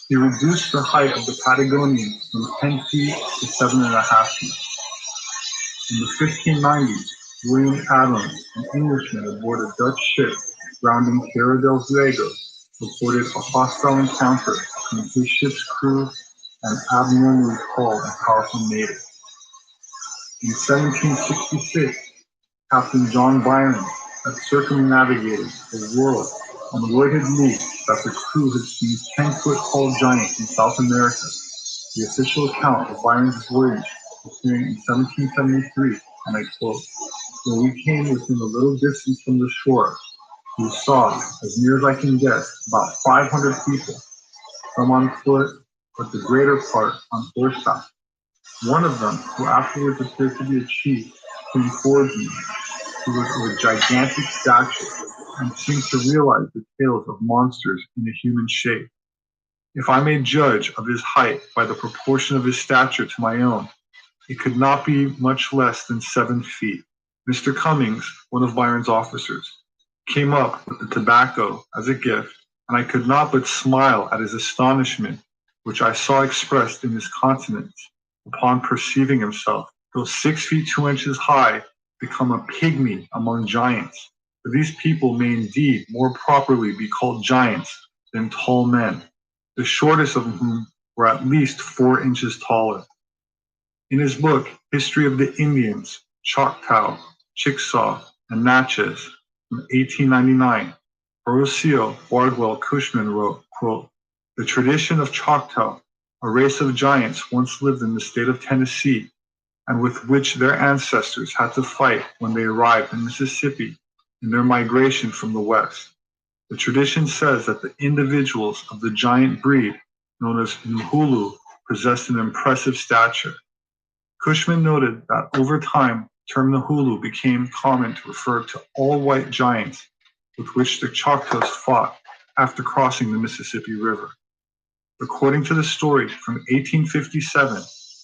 He reduced the height of the Patagonians from 10 feet to 7.5 feet. In the 1590s, William Adams, an Englishman aboard a Dutch ship rounding Tierra del Fuego, reported a hostile encounter between his ship's crew and abnormally tall and powerful natives. In 1766, Captain John Byron had circumnavigated the world on word had leaked that the crew had seen 10-foot tall giants in South America. The official account of Byron's voyage appearing in 1773, and I quote, "When we came within a little distance from the shore, we saw, as near as I can guess, about 500 people, some on foot, but the greater part on horseback. One of them, who afterwards appeared to be a chief, came towards me. He was of a gigantic stature and seemed to realize the tales of monsters in a human shape. If I may judge of his height by the proportion of his stature to my own, it could not be much less than 7 feet. Mr. Cummings, one of Byron's officers, came up with the tobacco as a gift, and I could not but smile at his astonishment, which I saw expressed in his countenance, upon perceiving himself, though 6 feet 2 inches high, become a pygmy among giants. For these people may indeed more properly be called giants than tall men, the shortest of whom were at least 4 inches taller." In his book, History of the Indians, Choctaw, Chickasaw, and Natchez, from 1899, Horatio Bardwell Cushman wrote, quote, "The tradition of Choctaw, a race of giants once lived in the state of Tennessee, and with which their ancestors had to fight when they arrived in Mississippi in their migration from the west. The tradition says that the individuals of the giant breed, known as Nuhulu, possessed an impressive stature. Cushman noted that over time, the term Nuhulu became common to refer to all white giants with which the Choctaws fought after crossing the Mississippi River. According to the story from 1857,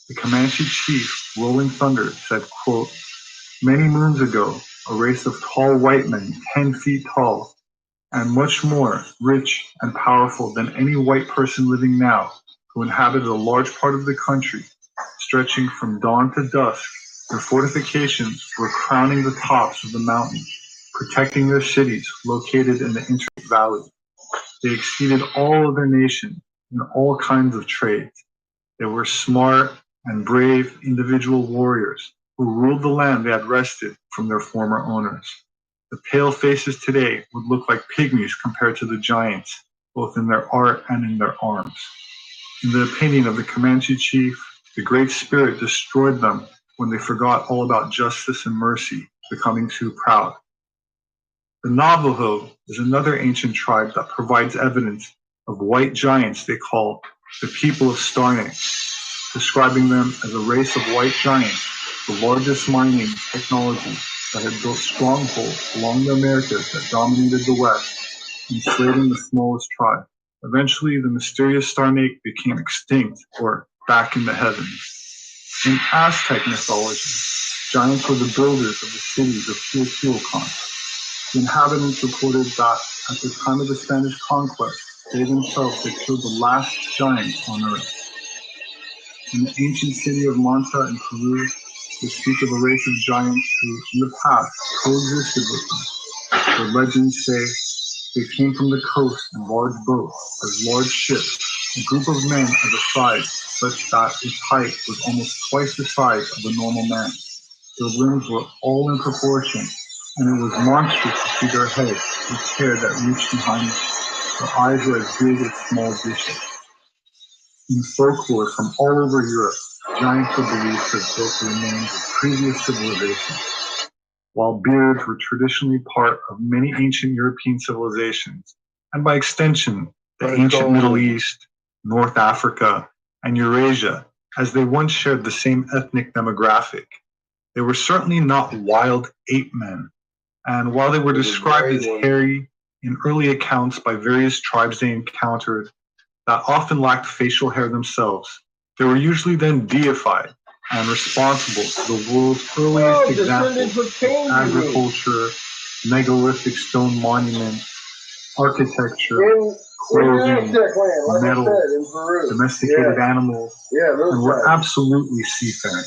the Comanche chief, Rolling Thunder, said, quote, "Many moons ago, a race of tall white men, 10 feet tall, and much more rich and powerful than any white person living now, who inhabited a large part of the country, stretching from dawn to dusk, their fortifications were crowning the tops of the mountains, protecting their cities located in the intricate valley. They exceeded all other nations in all kinds of trades. They were smart and brave individual warriors who ruled the land they had wrested from their former owners. The pale faces today would look like pygmies compared to the giants, both in their art and in their arms. In the opinion of the Comanche chief, the Great Spirit destroyed them when they forgot all about justice and mercy, becoming too proud." The Navajo is another ancient tribe that provides evidence of white giants they called the people of Starnik, describing them as a race of white giants, the largest mining technology that had built strongholds along the Americas that dominated the West, enslaving the smallest tribe. Eventually, the mysterious Starnik became extinct or back in the heavens. In Aztec mythology, giants were the builders of the cities of Teotihuacan. The inhabitants reported that at the time of the Spanish conquest, they themselves had killed the last giants on earth. In the ancient city of Manta in Peru, they speak of a race of giants who, in the past, coexisted with them. The legends say they came from the coast in large boats, as large ships, a group of men of a size such that its height was almost twice the size of a normal man. Their limbs were all in proportion, and it was monstrous to see their heads with hair that reached behind them. Their eyes were as big as small dishes. In folklore from all over Europe, giants were believed to have built the remains of previous civilizations. While beards were traditionally part of many ancient European civilizations, and by extension, the ancient Middle East, North Africa, and Eurasia, as they once shared the same ethnic demographic, they were certainly not wild ape men. And while they were described as hairy in early accounts by various tribes they encountered that often lacked facial hair themselves, they were usually then deified and responsible for the world's earliest examples of agriculture, megalithic stone monuments, architecture, clothing, metals, domesticated animals, and were absolutely seafaring.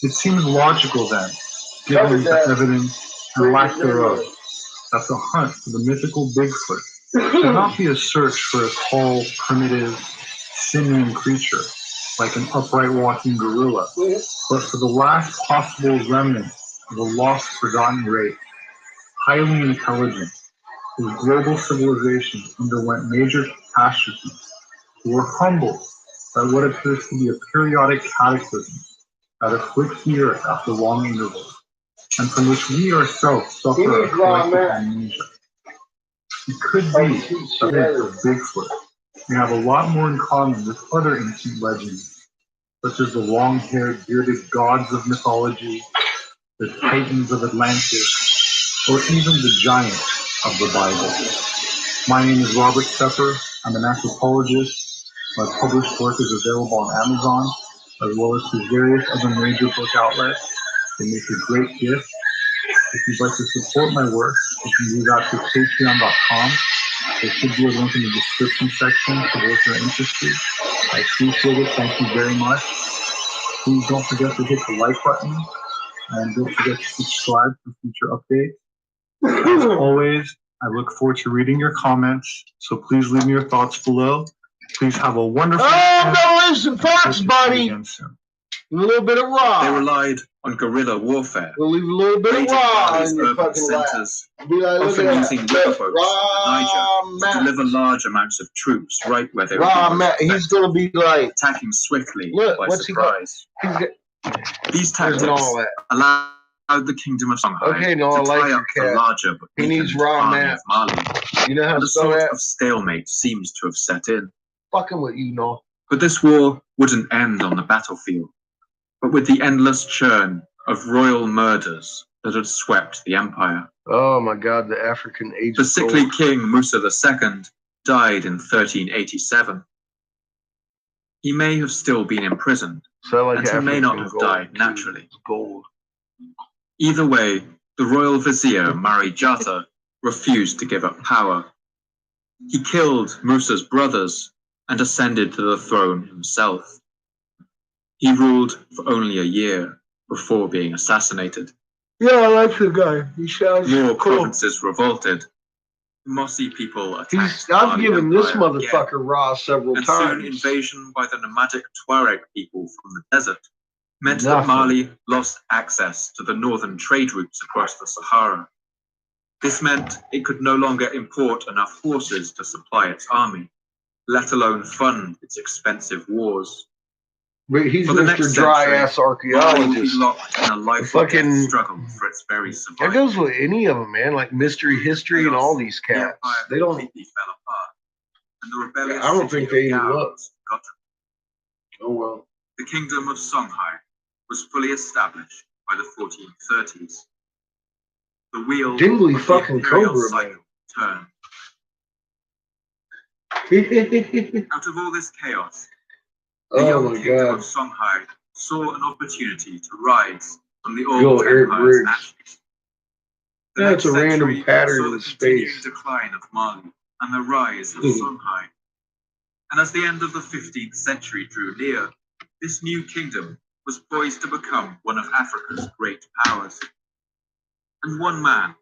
It seems logical then, given the evidence and lack thereof, that the hunt for the mythical Bigfoot should not be a search for a tall, primitive, simian creature like an upright walking gorilla, but for the last possible remnant of a lost, forgotten race, highly intelligent, whose global civilization underwent major catastrophes, who were humbled by what appears to be a periodic cataclysm that afflicts the earth after long intervals, and from which we ourselves suffer a collective amnesia. It could be that with Bigfoot, we have a lot more in common with other ancient legends, such as the long-haired, bearded gods of mythology, the titans of Atlantis, or even the giants of the Bible. My name is Robert Stepper. I'm an anthropologist. My published work is available on Amazon, as well as through various other major book outlets. They make a great gift. If you'd like to support my work, you can do that through patreon.com. There should be a link in the description section for those who are interested. I appreciate it. Thank you very much. Please don't forget to hit the like button, and don't forget to subscribe for future updates. As always, I look forward to reading your comments, so please leave me your thoughts below. Please have a wonderful listen, Fox, buddy. A little bit of raw. They relied on guerrilla warfare. We'll leave a little bit of raw in your fucking centers, Be like, often using riverboats in raw Niger to deliver large amounts of troops right where they were. He's gonna be like attacking swiftly by what's surprise. These tactics allowed the kingdom of Songhai to tie up the larger but weakened army of Mali. You know how and to a spell sort that? of stalemate seems to have set in. Fucking what you know. But this war wouldn't end on the battlefield, but with the endless churn of royal murders that had swept the empire. Oh my God, the African age. The sickly king Musa II died in 1387. He may have still been imprisoned, and he may not have died naturally. Gold. Either way, the royal vizier Mari Jata refused to give up power. He killed Musa's brothers and ascended to the throne himself. He ruled for only a year before being assassinated. Yeah, I like the guy. He sounds More cool. provinces revolted. Mossy people attacked I've given this Empire motherfucker again, raw several and times. soon invasion by the nomadic Tuareg people from the desert meant that Mali lost access to the northern trade routes across the Sahara. This meant it could no longer import enough horses to supply its army, let alone fund its expensive wars. But he's For the Mr. next Dry-ass century, Mali will be archaeologist. locked in a life-or-death struggle for its very survival. That goes with any of them, man. Like Mystery History and all these cats. They don't. Completely fell apart. and the rebellious I don't city think they of even Gao look. was forgotten. Oh well. The kingdom of Songhai was fully established by the 1430s. The wheel Dingly of the fucking imperial Cobra, cycle turned. man. Out of all this chaos, the Oh young my kingdom god. of Songhai saw an opportunity to rise from the Yo, old Eric empire's Briggs. ashes. The Yeah, next it's a random century pattern saw in the continuing space. decline of Mali and the rise of Songhai. And as the end of the 15th century drew near, this new kingdom was poised to become one of Africa's great powers. And one man,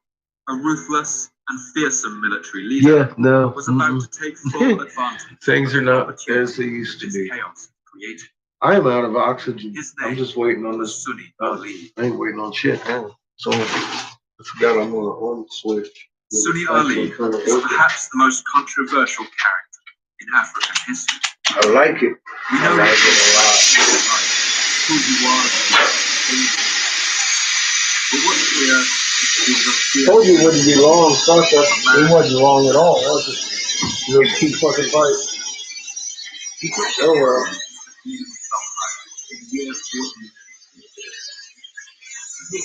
a ruthless and fearsome military leader, Yeah, no. was about to take full advantage Things of are the not opportunity as they used to this be. chaos created. I am out of oxygen. His I'm name just waiting on was this. Sunni I Ali. ain't waiting on shit now. So I forgot I'm on the on switch. Sunni Ali is perhaps the most controversial character in African history. I like it. We know I like little it a lot. about who he was, but what's clear is he was a fierce Told you it wouldn't be long, sucker. It wasn't long at all, was it? You know, keep fucking fighting. Oh well.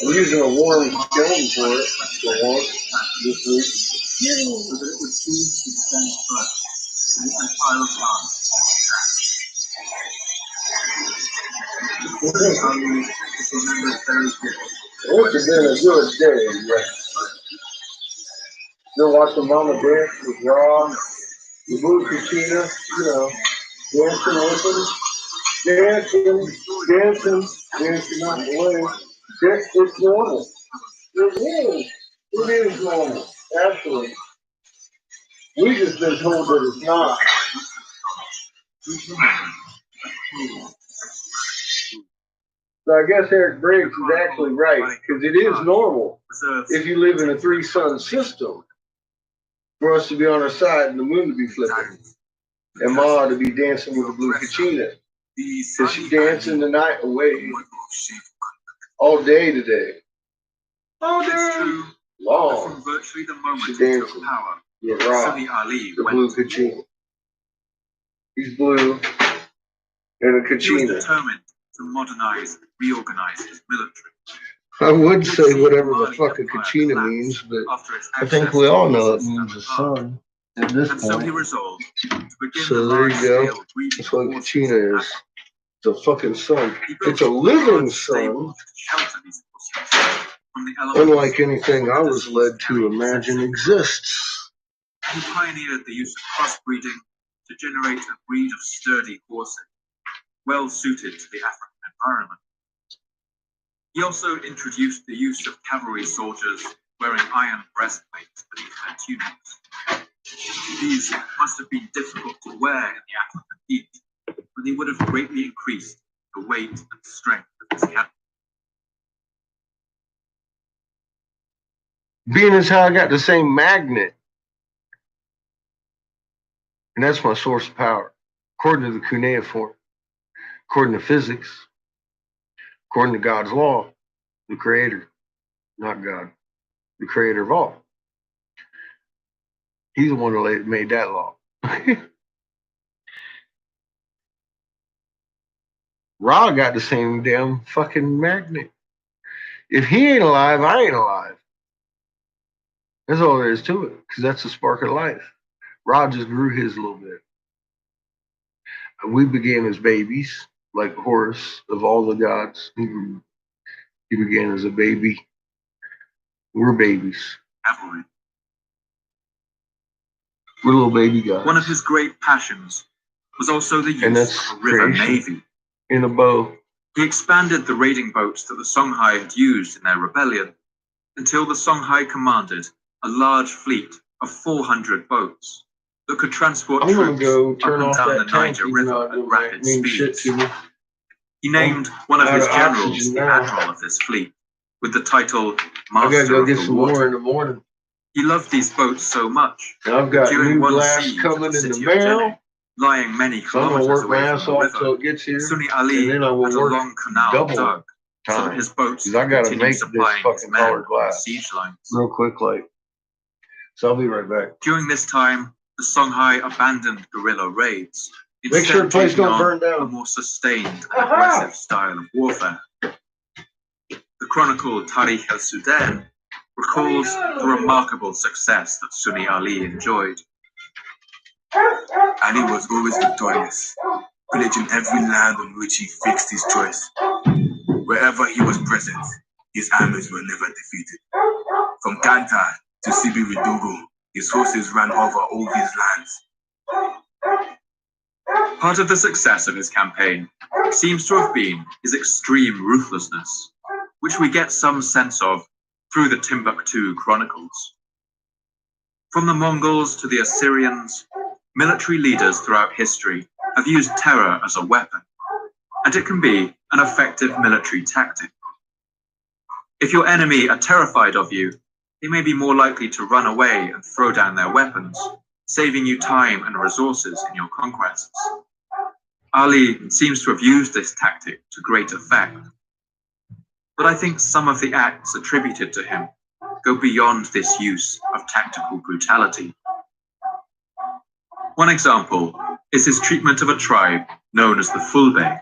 I'm using a warm kiln for it for once this week. so that it would soon extend further to the empire of Mali. Ali is remembered very good. It's been a good day, yeah. Still watching Mama dance with Rob, the Blue Cucina, you know, dancing with him, dancing out the way. It's normal. It is normal, actually. We just been told that it's not. So I guess Eric Briggs is actually right, because it is normal if you live in a three-sun system for us to be on our side and the moon to be flipping, and Ma to be dancing with a blue kachina, because she's dancing the night away all day today. All day long. From virtually the moment She's he took dancing. power, Yeah, right. Sunni Ali The went blue to war. kachina. He's blue and a He was kachina. determined to modernize and reorganize his military. I would say whatever the fuck a kachina means, but I think we all know it means a sun at this And so he point. resolved to begin So the there you go. large-scale breeding That's what a forces kachina in is. Africa. It's a fucking sun. He built It's a living large sun, stables to shelter these forces from the elements unlike anything and I the was led to disease-carrying imagine insects. exists. He pioneered the use of crossbreeding to generate a breed of sturdy horses, well suited to the African environment. He also introduced the use of cavalry soldiers wearing iron breastplates beneath their tunics. These must have been difficult to wear in the African heat, but they would have greatly increased the weight and strength of his cattle. Being as how I got the same magnet, and that's my source of power, according to the cuneiform, according to physics, according to God's law, the creator, not God, the creator of all. He's the one that made that law. Ra got the same damn fucking magnet. If he ain't alive, I ain't alive. That's all there is to it, because that's the spark of life. Ra just grew his a little bit. We began as babies, like Horus of all the gods. He began as a baby. We're babies. Cavalry. We're little baby gods. One of his great passions was also the And use that's of a river creation navy. in a bow. He expanded the raiding boats that the Songhai had used in their rebellion until the Songhai commanded a large fleet of 400 boats that could transport I'm gonna troops go up turn and off down that the tank. Niger Even River though at it rapid mean shit speeds. to me. He named one of Out his of generals oxygen the now. admiral of this fleet, with the title I gotta Master go of get the some more Water. in the morning. He loved these boats so much And I've that got during new one glass siege of coming the in the city of Jenny, mail. lying many So I'm gonna kilometers work my away ass from the off till river, it gets here, Sunni and Ali then I had will a work long canal double dug so that time. his boats Because I could gotta continue make this supplying his fucking men colored on the glass siege lines. real quick, like. So I'll be right back. During this time, the Songhai abandoned guerrilla raids, Make sure the instead place taking don't on burn a down. more sustained and aggressive style of warfare. The chronicle Tarikh al-Sudan recalls the remarkable success that Sunni Ali enjoyed. Ali was always victorious, pillaging every land on which he fixed his choice. Wherever he was present, his armies were never defeated. From Kanta to Sibi Ridogo, his forces ran over all these lands. Part of the success of his campaign seems to have been his extreme ruthlessness, which we get some sense of through the Timbuktu Chronicles. From the Mongols to the Assyrians, military leaders throughout history have used terror as a weapon, and it can be an effective military tactic. If your enemy are terrified of you, they may be more likely to run away and throw down their weapons, saving you time and resources in your conquests. Ali seems to have used this tactic to great effect, but I think some of the acts attributed to him go beyond this use of tactical brutality. One example is his treatment of a tribe known as the Fulbe,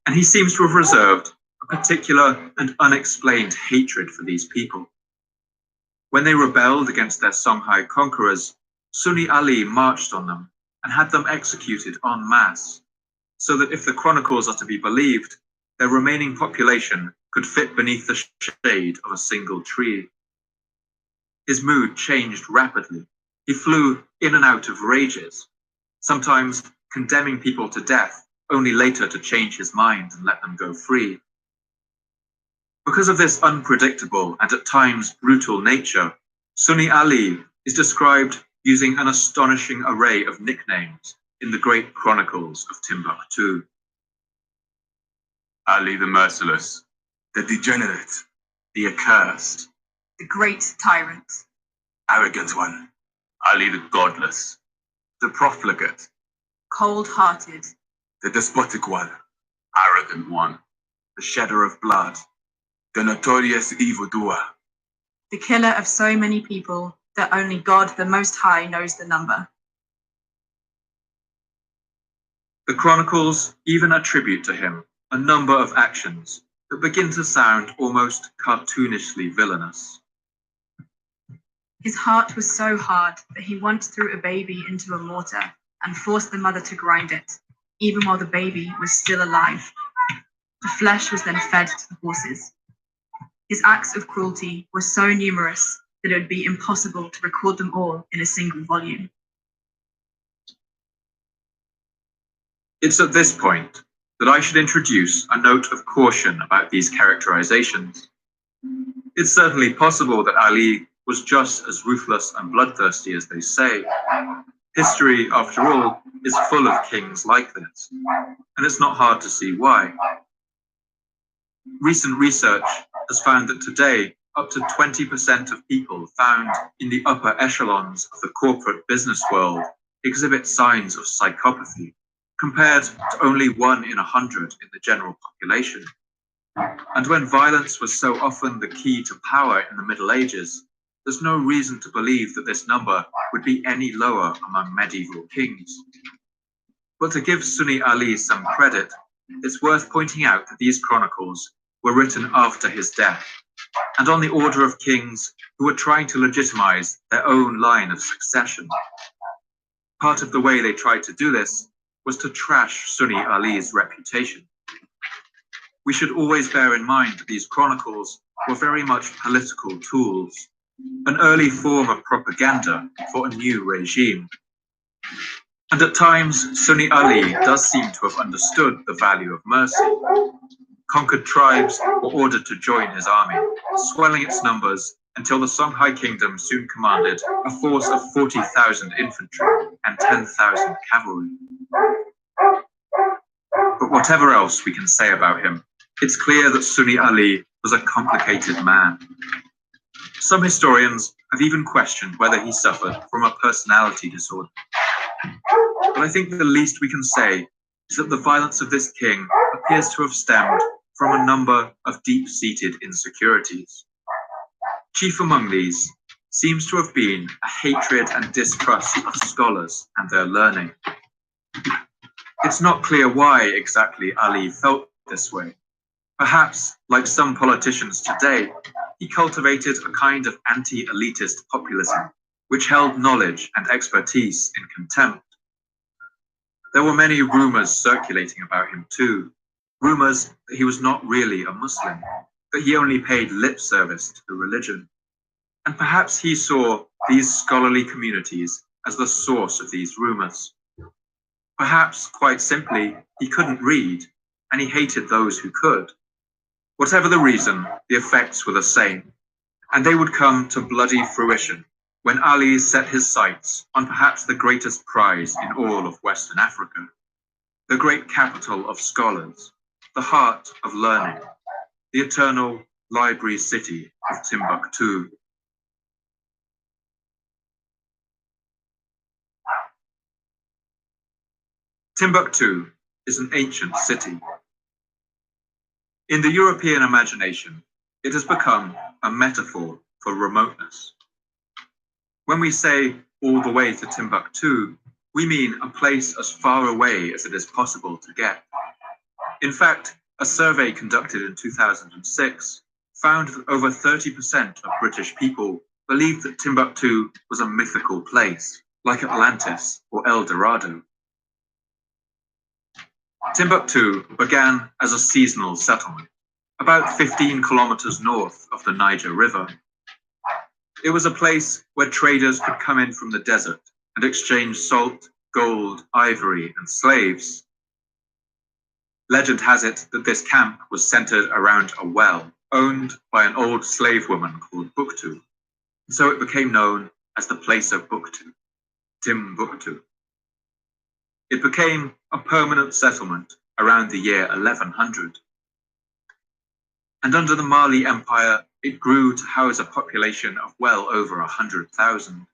and he seems to have reserved a particular and unexplained hatred for these people. When they rebelled against their Songhai conquerors, Sunni Ali marched on them and had them executed en masse, so that if the chronicles are to be believed, their remaining population could fit beneath the shade of a single tree. His mood changed rapidly. He flew in and out of rages, sometimes condemning people to death, only later to change his mind and let them go free. Because of this unpredictable and at times brutal nature, Sunni Ali is described using an astonishing array of nicknames in the great chronicles of Timbuktu. Ali the merciless, the degenerate, the accursed, the great tyrant, arrogant one, Ali the godless, the profligate, cold-hearted, the despotic one, arrogant one, the shedder of blood, the notorious evildoer, the killer of so many people that only God the Most High knows the number. The chronicles even attribute to him a number of actions that begin to sound almost cartoonishly villainous. His heart was so hard that he once threw a baby into a mortar and forced the mother to grind it, even while the baby was still alive. The flesh was then fed to the horses. His acts of cruelty were so numerous that it would be impossible to record them all in a single volume. It's at this point that I should introduce a note of caution about these characterizations. It's certainly possible that Ali was just as ruthless and bloodthirsty as they say. History, after all, is full of kings like this, and it's not hard to see why. Recent research has found that today, up to 20% of people found in the upper echelons of the corporate business world exhibit signs of psychopathy, compared to only 1 in 100 in the general population. And when violence was so often the key to power in the Middle Ages, there's no reason to believe that this number would be any lower among medieval kings. But to give Sunni Ali some credit, it's worth pointing out that these chronicles were written after his death, and on the order of kings who were trying to legitimize their own line of succession. Part of the way they tried to do this was to trash Sunni Ali's reputation. We should always bear in mind that these chronicles were very much political tools, an early form of propaganda for a new regime. And at times, Sunni Ali does seem to have understood the value of mercy. Conquered tribes were ordered to join his army, swelling its numbers until the Songhai kingdom soon commanded a force of 40,000 infantry and 10,000 cavalry. But whatever else we can say about him, it's clear that Sunni Ali was a complicated man. Some historians have even questioned whether he suffered from a personality disorder. But I think the least we can say is that the violence of this king appears to have stemmed from a number of deep-seated insecurities. Chief among these seems to have been a hatred and distrust of scholars and their learning. It's not clear why exactly Ali felt this way. Perhaps, like some politicians today, he cultivated a kind of anti-elitist populism, which held knowledge and expertise in contempt. There were many rumors circulating about him too. Rumors that he was not really a Muslim, that he only paid lip service to the religion. And perhaps he saw these scholarly communities as the source of these rumors. Perhaps, quite simply, he couldn't read, and he hated those who could. Whatever the reason, the effects were the same, and they would come to bloody fruition when Ali set his sights on perhaps the greatest prize in all of Western Africa, the great capital of scholars, the heart of learning, the eternal library city of Timbuktu. Timbuktu is an ancient city. In the European imagination, it has become a metaphor for remoteness. When we say all the way to Timbuktu, we mean a place as far away as it is possible to get. In fact, a survey conducted in 2006 found that over 30% of British people believed that Timbuktu was a mythical place, like Atlantis or El Dorado. Timbuktu began as a seasonal settlement, about 15 kilometers north of the Niger River. It was a place where traders could come in from the desert and exchange salt, gold, ivory, and slaves. Legend has it that this camp was centered around a well owned by an old slave woman called Buktu, and so it became known as the place of Buktu, Timbuktu. It became a permanent settlement around the year 1100. And under the Mali Empire, it grew to house a population of well over 100,000,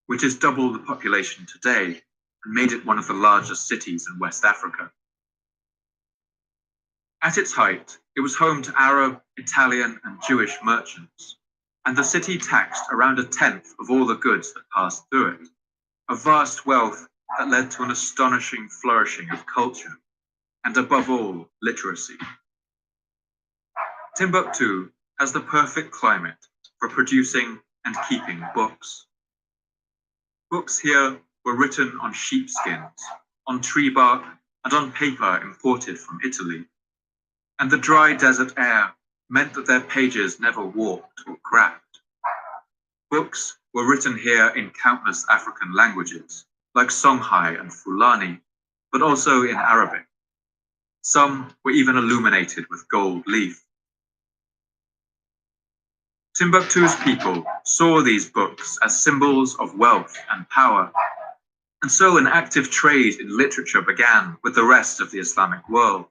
which is double the population today and made it one of the largest cities in West Africa. At its height, it was home to Arab, Italian, and Jewish merchants, and the city taxed around a tenth of all the goods that passed through it, a vast wealth that led to an astonishing flourishing of culture, and above all, literacy. Timbuktu has the perfect climate for producing and keeping books. Books here were written on sheepskins, on tree bark, and on paper imported from Italy. And the dry desert air meant that their pages never warped or cracked. Books were written here in countless African languages, like Songhai and Fulani, but also in Arabic. Some were even illuminated with gold leaf. Timbuktu's people saw these books as symbols of wealth and power, and so an active trade in literature began with the rest of the Islamic world,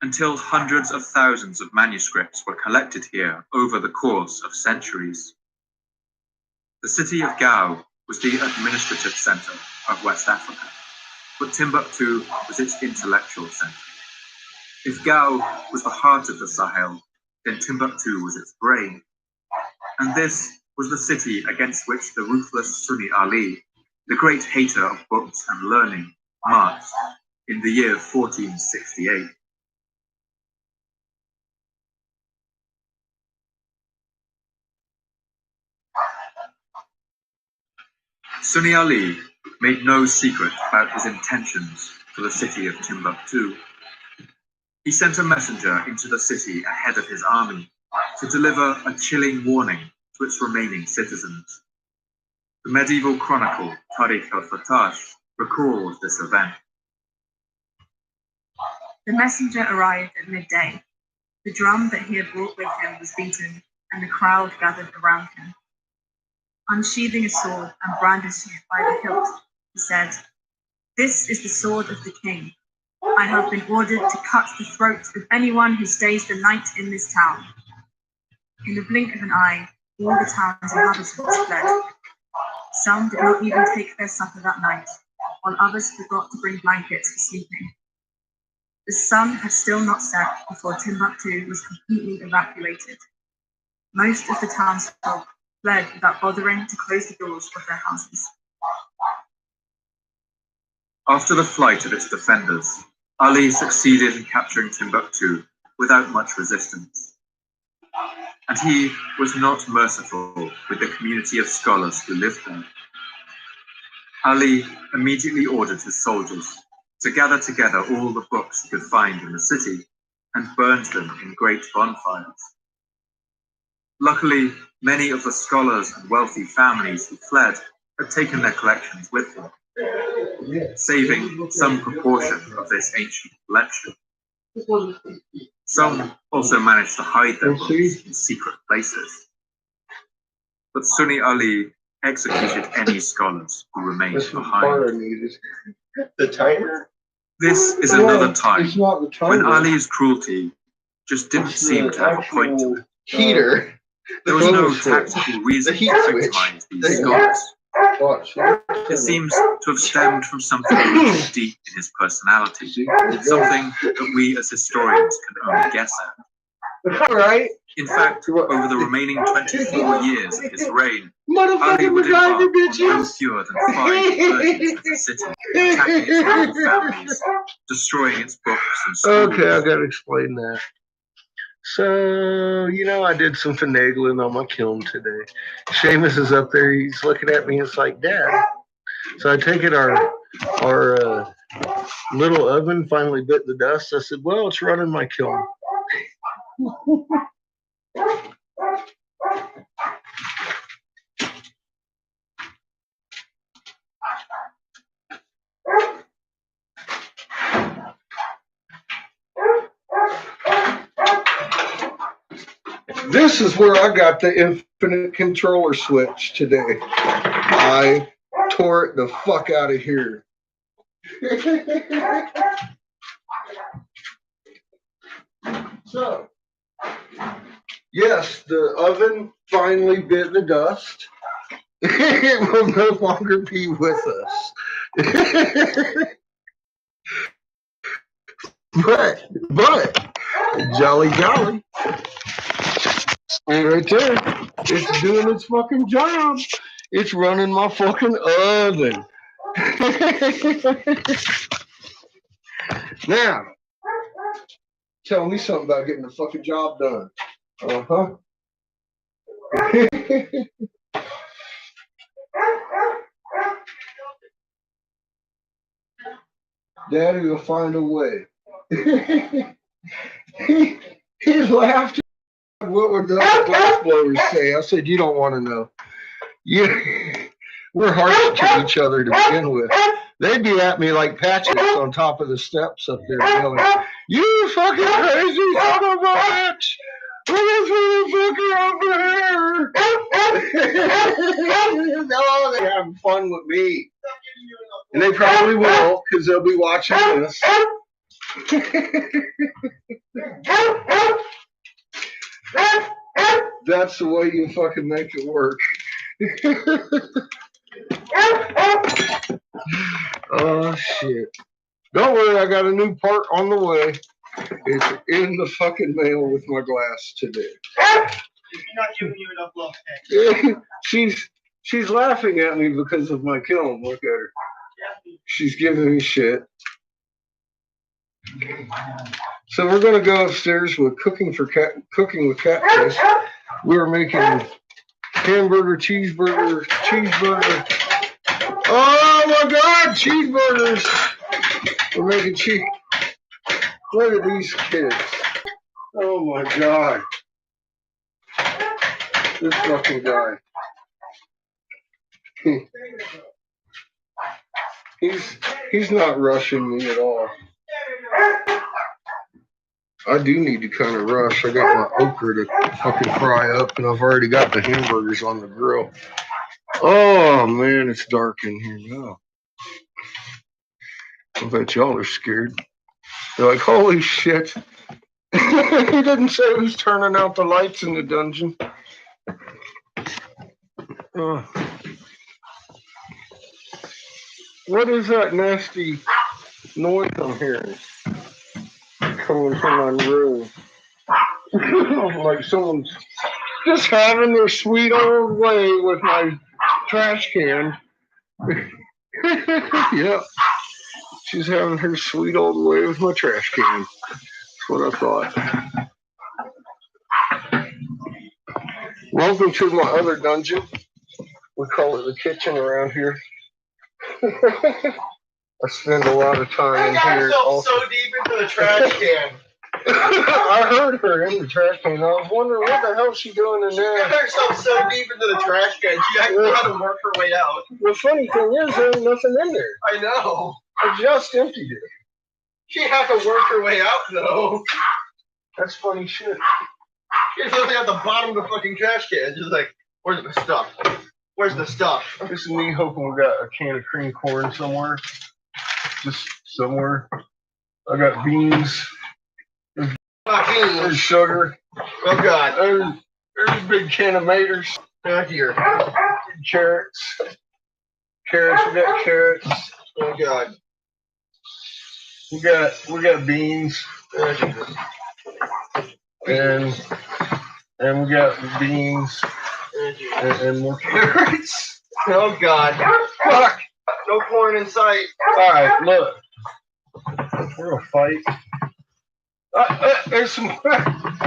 until hundreds of thousands of manuscripts were collected here over the course of centuries. The city of Gao was the administrative center of West Africa, but Timbuktu was its intellectual center. If Gao was the heart of the Sahel, then Timbuktu was its brain. And this was the city against which the ruthless Sunni Ali, the great hater of books and learning, marched in the year 1468. Sunni Ali made no secret about his intentions for the city of Timbuktu. He sent a messenger into the city ahead of his army to deliver a chilling warning to its remaining citizens. The medieval chronicle Tariq al-Fattash recalls this event. The messenger arrived at midday. The drum that he had brought with him was beaten, and the crowd gathered around him. Unsheathing a sword and brandishing it by the hilt, he said, "This is the sword of the king. I have been ordered to cut the throat of anyone who stays the night in this town." In the blink of an eye, all the town's inhabitants fled. Some did not even take their supper that night, while others forgot to bring blankets for sleeping. The sun had still not set before Timbuktu was completely evacuated. Most of the townsfolk fled without bothering to close the doors of their houses. After the flight of its defenders, Ali succeeded in capturing Timbuktu without much resistance. And he was not merciful with the community of scholars who lived there. Ali immediately ordered his soldiers to gather together all the books he could find in the city and burned them in great bonfires. Luckily, many of the scholars and wealthy families who fled had taken their collections with them, saving some proportion of this ancient collection. Some also managed to hide their books in secret places. But Sunni Ali executed any scholars who remained behind. The timer? This is another time when Ali's cruelty just didn't seem to have a point to it. Heater. There was no tactical reason behind these scholars. It seems to have stemmed from something rooted deep in his personality, something that we as historians can only guess at. Right? In fact, over the remaining 24 years of his reign, Ali would embark on no fewer than 5 incursions into the city, attacking its local families, destroying its books and schools. Okay, I gotta explain that. So, I did some finagling on my kiln today. Seamus is up there, he's looking at me, it's like, Dad. So I take it our little oven finally bit the dust. I said, well, it's running my kiln. This is where I got the infinite controller switch today. I tore it the fuck out of here. So, yes, the oven finally bit the dust. It will no longer be with us. But, jolly. And right there, it's doing its fucking job. It's running my fucking oven. Now, tell me something about getting the fucking job done. Uh-huh. Daddy will find a way. He laughed. What would the glass blowers say? I said, you don't want to know. We're harsh to each other to begin with. They'd be at me like patches on top of the steps up there yelling, you fucking crazy son of a bitch! Look at this motherfucker over here! No, they're having fun with me. And they probably will, because they'll be watching this. That's the way you fucking make it work. Oh, shit. Don't worry, I got a new part on the way. It's in the fucking mail with my glass today. She's not giving you enough love. She's laughing at me because of my kiln. Look at her. She's giving me shit. So we're gonna go upstairs with cooking with catfish. We were making hamburger, cheeseburger. Oh my God, cheeseburgers! We're making cheese. Look at these kids. Oh my God. This fucking guy. He's not rushing me at all. I do need to kind of rush. I got my okra to fucking fry up, and I've already got the hamburgers on the grill. Oh man, it's dark in here now. I bet y'all are scared. They're like, holy shit. He didn't say who's turning out the lights in the dungeon. What is that nasty noise I'm hearing? Coming from my room. Like someone's Just having their sweet old way with my trash can. Yep. She's having her sweet old way with my trash can. That's what I thought. Welcome to my other dungeon. We call it the kitchen around here. I spend a lot of time in here. So deep into the trash can. I heard her in the trash can. I was wondering what the hell she doing in there. She got herself so deep into the trash can, she actually had to work her way out. The funny thing is, there ain't nothing in there. I know. I just emptied it. She had to work her way out, though. That's funny shit. She's literally at the bottom of the fucking trash can. Just like, where's the stuff? Where's the stuff? This is me hoping we got a can of cream corn somewhere. Just somewhere. I got beans. There's sugar. Oh god. There's a big can of maters. Oh dear. Carrots. We got carrots. Oh god. We got beans. Oh Jesus. And we got beans. Oh, Jesus. And more carrots. Oh god. Fuck. No corn in sight. Alright, look. We're gonna fight. There's some.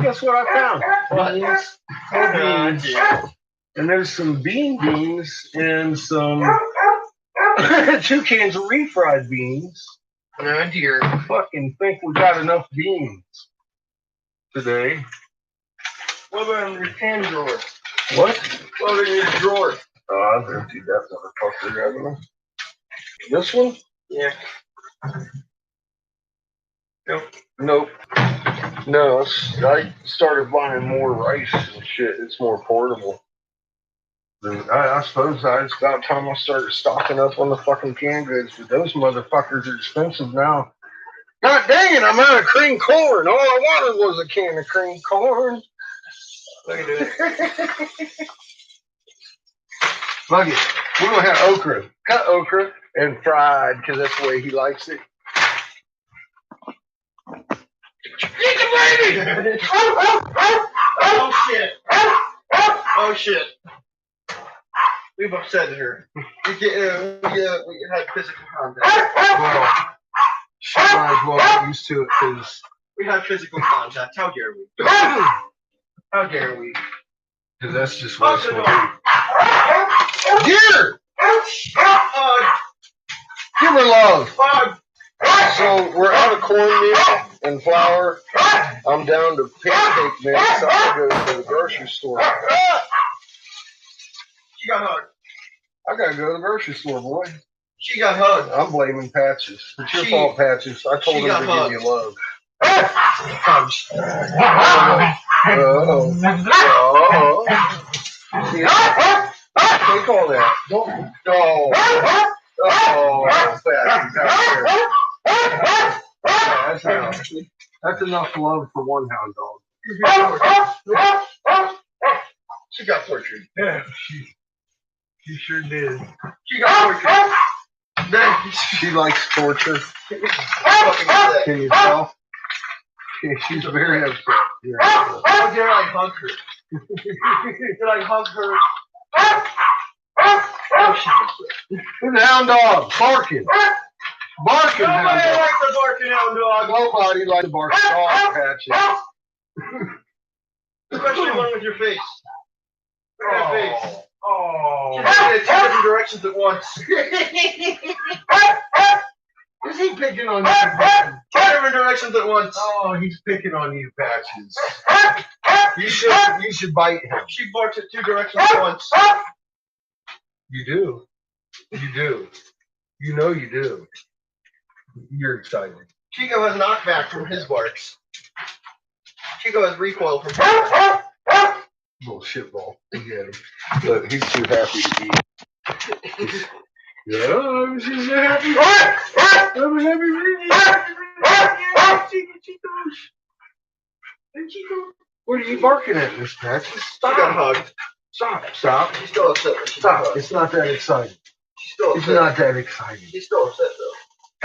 Guess what I found? Beans. And there's some beans and some 2 cans of refried beans. Oh dear. I fucking think we got enough beans today. What about in your can drawer? What? What about in your drawer? Oh, I've emptied that motherfucker, haven't I? This one? Yeah. Nope. No, I started buying more rice and shit. It's more portable. I suppose it's about time I started stocking up on the fucking canned goods, but those motherfuckers are expensive now. God dang it, I'm out of cream corn. All I wanted was a can of cream corn. Look at this. Look it. We're going to have okra. Cut okra and fried because that's the way he likes it. Get the baby! Oh shit. Oh shit. We've upset her. We had physical contact. Well, she might as well get used to it because we had physical contact. How dare we? How dare we? Because that's just what it's going to be. Dear! Give her love. So we're out of cornmeal and flour. I'm down to pancake mix. So I'm going to go to the grocery store. She got hugged. I got to go to the grocery store, boy. She got hugged. I'm blaming Patches. It's your fault, Patches. I told him to hugged. give you love. Take all that. Don't. That's enough love for one hound dog. She got tortured. Yeah, she sure did. She got tortured. She likes torture. Fucking upset. Can you tell? She's very upset. Yeah. How dare I hug her? Did I hug her? Oh, she's upset. The hound dog barking. Barking hound Nobody dog. likes a barking hound dog. Nobody likes a barking dog, Patches. Especially one with your face. Look at her face. Oh. She's looking in 2 different directions at once. Is he picking on you? 2 different directions at once. Oh, he's picking on you, Patches. You should bite him. She barks at 2 directions at once. You do. You do. You know you do. You're excited. Chico has knockback from his barks. Chico has recoil from his barks. Little shitball. Look at him. Look, he's too happy to eat. Yeah, I'm just happy. I'm happy for you. What are you barking at, Miss Patches? She got hugged. Stop. She's still upset. Stop. It's not that exciting. She's still upset. It's not that exciting. She's still upset though.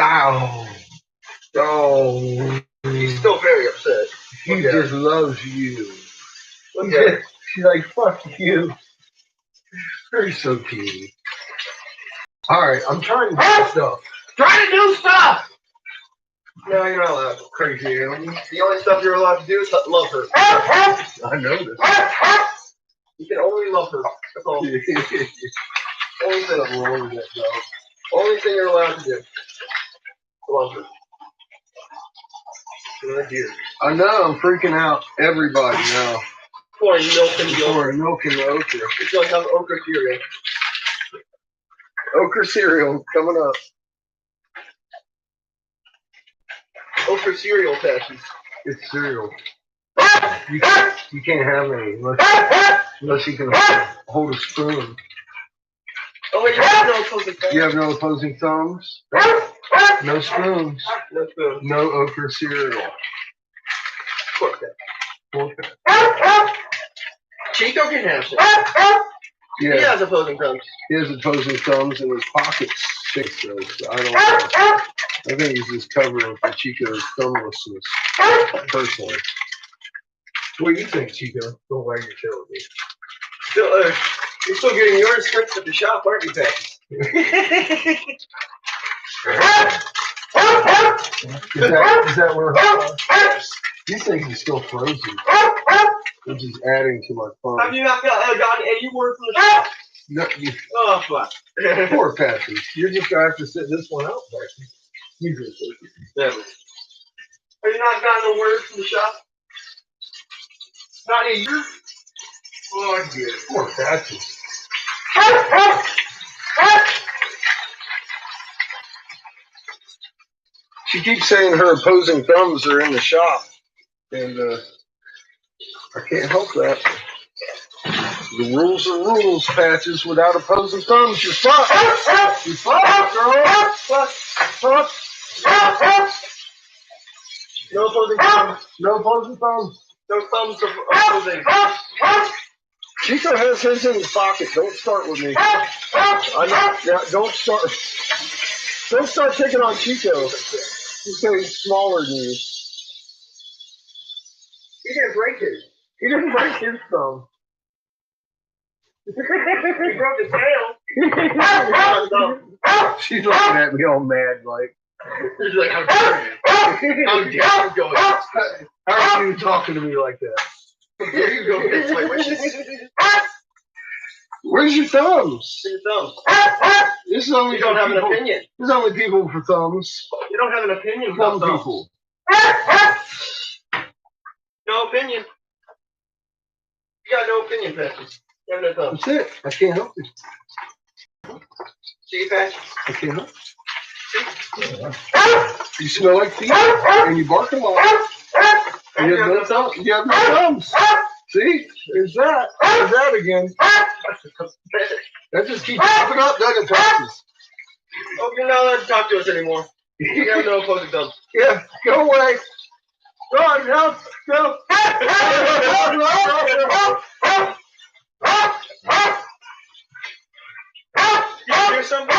Ow. Oh. She's still very upset. He just loves you. Look at her. She's like, fuck you. You're so cute. Alright, I'm trying to do stuff. Try to do stuff! No, you're not allowed. Crazy alien. The only stuff you're allowed to do is love her. I know this. You can only love her. That's all. Only thing Nothing wrong with that, dog. Only thing you're allowed to do. Love her. Right here. I know, I'm freaking out everybody now. Pouring milk in the okra. Pouring milk in the okra. It's like have okra cereal. Okra cereal coming up. Okra cereal patches. It's cereal. You can't have any unless you can hold a spoon. Oh wait, you have no opposing thumbs? You have no opposing thumbs? No spoons. No spoons. No okra cereal. Pork cat. Pork cat. Chico can have some. Yeah. He has opposing thumbs. He has opposing thumbs in his pockets. Six those. I don't know. I think he's just covering for Chico's thumblessness. Personally. What do you think, Chico? Don't wag your tail at me. Still, you're still getting yours stripped at the shop, aren't you, Pat? Is that where yes. These things are still frozen. Which is adding to my fun. Have you not gotten any word from the shop? No, Oh, fuck. Poor Patrick. You're just going to have to sit this one out, Patrick. Never. Have you not gotten a word from the shop? Not a year? Oh, dear. Poor Patrick. She keeps saying her opposing thumbs are in the shop. And I can't help that. The rules are rules, Patches. Without opposing thumbs, you're fucked. You're fucked, girl. Fuck. No opposing thumbs. No opposing thumbs. No thumbs opposing. Chico has his in his pocket. Don't start with me. Don't start. Don't start picking on Chico. He's getting smaller than you. He didn't break it. He didn't break his thumb. He broke his tail. She's looking at me all mad, like. He's like, how dare you? How dare you go? How are you talking to me like that? Here you go. It's my wishes. Where's your thumbs? Your thumbs. This is only you don't have an opinion. There's only people for thumbs. You don't have an opinion Thumb about thumbs. people. No opinion. You got no opinion, Patches. You have no thumbs. That's it. I can't help it. See, Patches? I can't help it. You smell like feet, and you bark a lot. And you have no thumbs. You have no thumbs. See? There's that. There's that again. That just keeps popping up, doesn't it, Patches? Oh, you're not allowed to talk to us anymore. You have no opposing thumbs. Yeah, go away. Go on, help. Go. You hear something?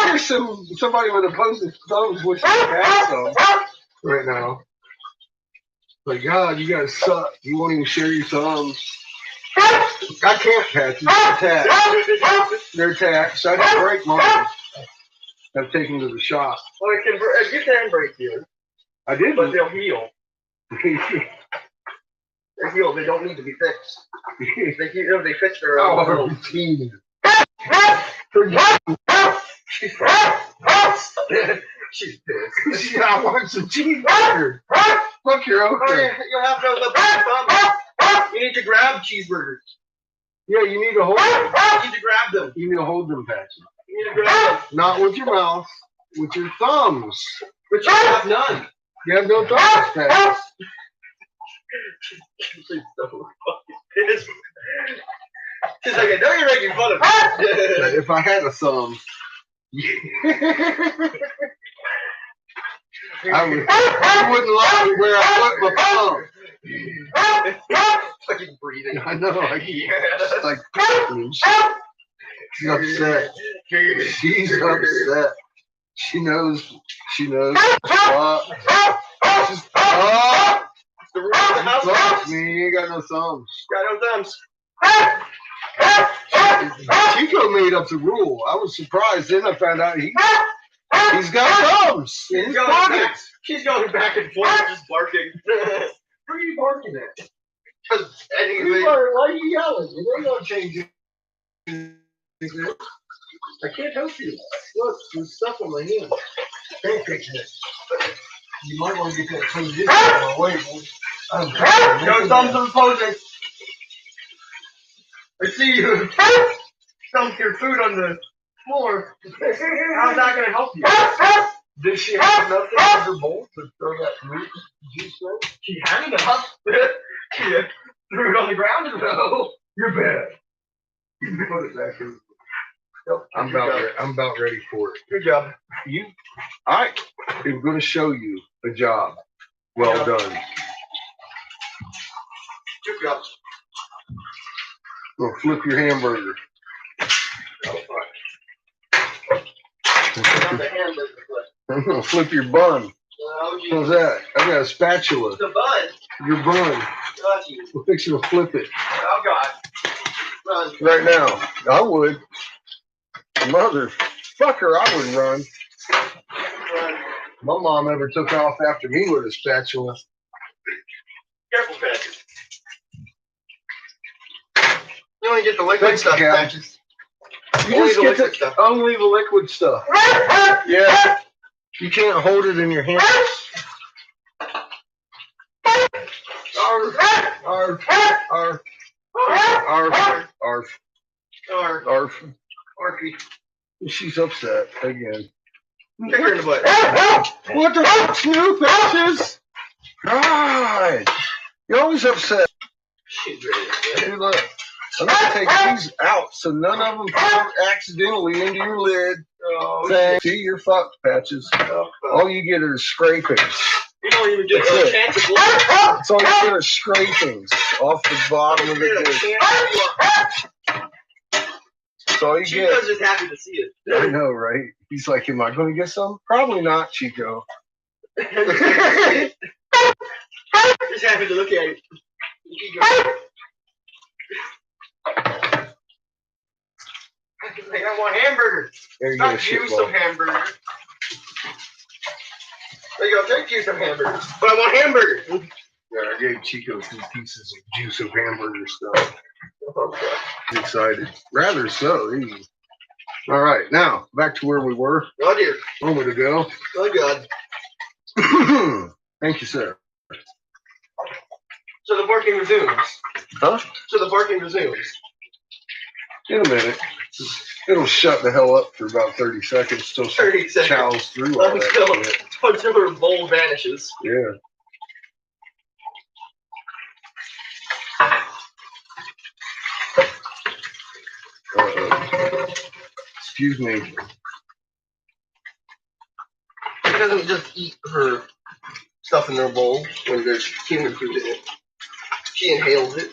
Here's somebody with opposing thumbs wishing they had some right now. Like, God, you guys suck. You won't even share your thumbs. I can't, Patches. They're attached. They're attached. I didn't break mine. I've taken to the shop. Well, you can break yours. I did. But they'll heal. They're healed. They don't need to be fixed. They fix their own. Routine. She's pissed. She wants some cheeseburger. Fuck your okra. You'll have no thumbs. You need to grab cheeseburgers. Yeah, you need to hold them. You need to grab them. You need to hold them, Patches. You need to grab them. Not with your mouth, with your thumbs. But you have none. You have no thumbs, Patches. She's so fucking pissed. She's like, I know you're making fun of me. If I had a thumb, I wouldn't like where I put my thumb. Fucking breathing. I know. She's like, she's upset. She's upset. She knows. She's the roof of the house. Fuck me, you ain't got no thumbs. Got no thumbs. Chico made up the rule. I was surprised. Then I found out he's got thumbs in his pockets. She's going back and forth, just barking. Where are you barking at? Because anyway. Why are you yelling? You ain't gonna change it. I can't help you. Look, there's stuff on my hand. Ain't fixing it. You might want to get that position out of my way, boy. No thumbs opposing. I see you. Dump your food on the floor. How's that going to help you? Did she have enough in her bowl to throw that root juice in? She had enough. She threw it on the ground and go. You're bad. You put it back in. I'm about ready for it. Good job. I am going to show you a job. Well done. Good job. Go flip your hamburger. I'm going to flip your bun. How's that? I got a spatula. The bun. Your bun. Got you. We're fixing to flip it. Oh, God. Run. Right now. I would. Motherfucker, I would run. My mom ever took off after me with a spatula. Careful, Patches. You only get the liquid stuff, Patches. You just get only the liquid stuff. Yeah. You can't hold it in your hand. Arf. Arf. Arf. Arf. Arf. Arf. Arfy. She's upset again. Kick her in the butt. What the fuck, Snoop? Patches? God. You're always upset. She's ready. Hey, look. I'm going to take these out so none of them fall accidentally into your lid. Oh, see, you're fucked, Patches. All you get are scrapings. You don't even get a chance of blood. That's all you get are scrapings off the bottom of the dish. That's all you get. Chico's just happy to see it. I know, right? He's like, am I going to get some? Probably not, Chico. Just happy to look at it. I want hamburger. There you Not go, you some hamburger. There you go, take you some hamburger. But I want hamburger. Yeah, I gave Chico 2 pieces of juice of hamburger stuff. Okay. I'm excited. Rather so. All right, now back to where we were. Oh dear. A moment ago. Oh God. Thank you, sir. So the barking resumes. Huh? So the barking resumes. In a minute. It'll shut the hell up for about 30 seconds. Still 30 seconds. chows through all that shit. Until her bowl vanishes. Yeah. Excuse me. She doesn't just eat her stuff in her bowl when there's human food in it. She inhales it.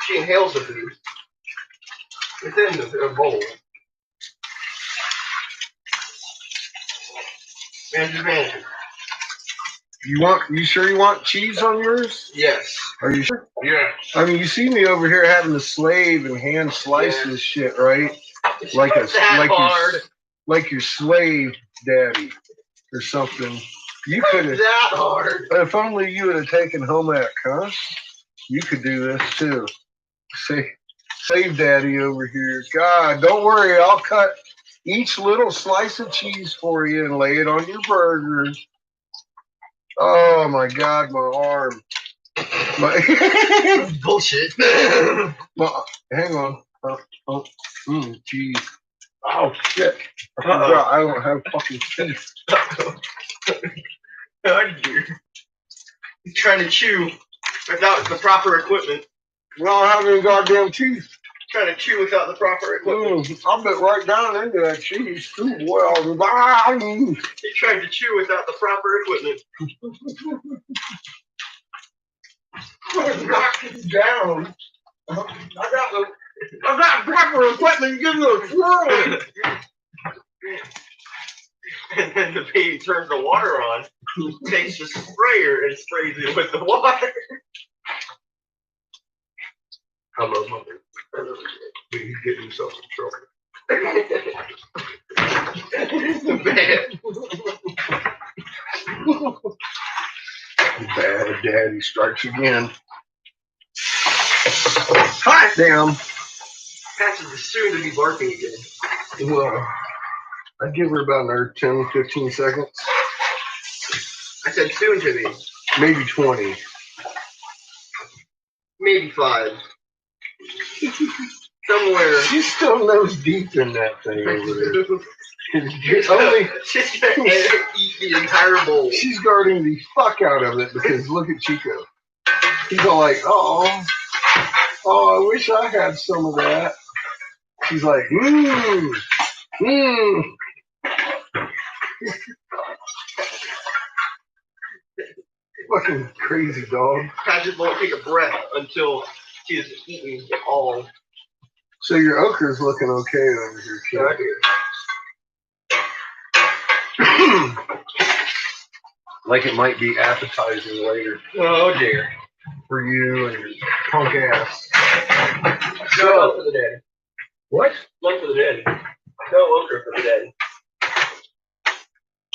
She inhales the food. It's in her bowl. Manager, manager. You sure you want cheese on yours? Yes. Are you sure? Yes. I mean, you see me over here having to slave and hand slice this shit, right? It's like not that hard. Like your slave daddy or something. You could have. That hard. If only you would have taken home ec, huh? You could do this too. Slave daddy over here. God, don't worry. I'll cut each little slice of cheese for you and lay it on your burger. Oh my God, my arm. Bullshit. Hang on. Cheese. Oh shit. I forgot I don't have fucking teeth. He's trying to chew without the proper equipment. Well, I don't have any goddamn teeth. Trying to chew without the proper equipment. I bit right down into that cheese too. Well, He's trying to chew without the proper equipment. Knock it down. I got proper equipment. Give you a swirl. And then the baby turns the water on, takes the sprayer and sprays it with the water. I love mother. He's getting himself in trouble. Bad daddy strikes again. Hot damn. Patches is soon to be barking again. Well, I'd give her about another 10, 15 seconds. I said soon to be. Maybe 20. Maybe 5. Somewhere. She's still nose deep in that thing over there. She's gonna eat the entire bowl. She's guarding the fuck out of it because look at Chico. He's all like, oh, I wish I had some of that. She's like, Fucking crazy dog. Patches won't take a breath until she has eaten it all. So your okra's looking okay over here, kid. Like it might be appetizing later. Oh dear. For you and your punk ass. No love for the dead. What? Love for the dead. No okra for the dead.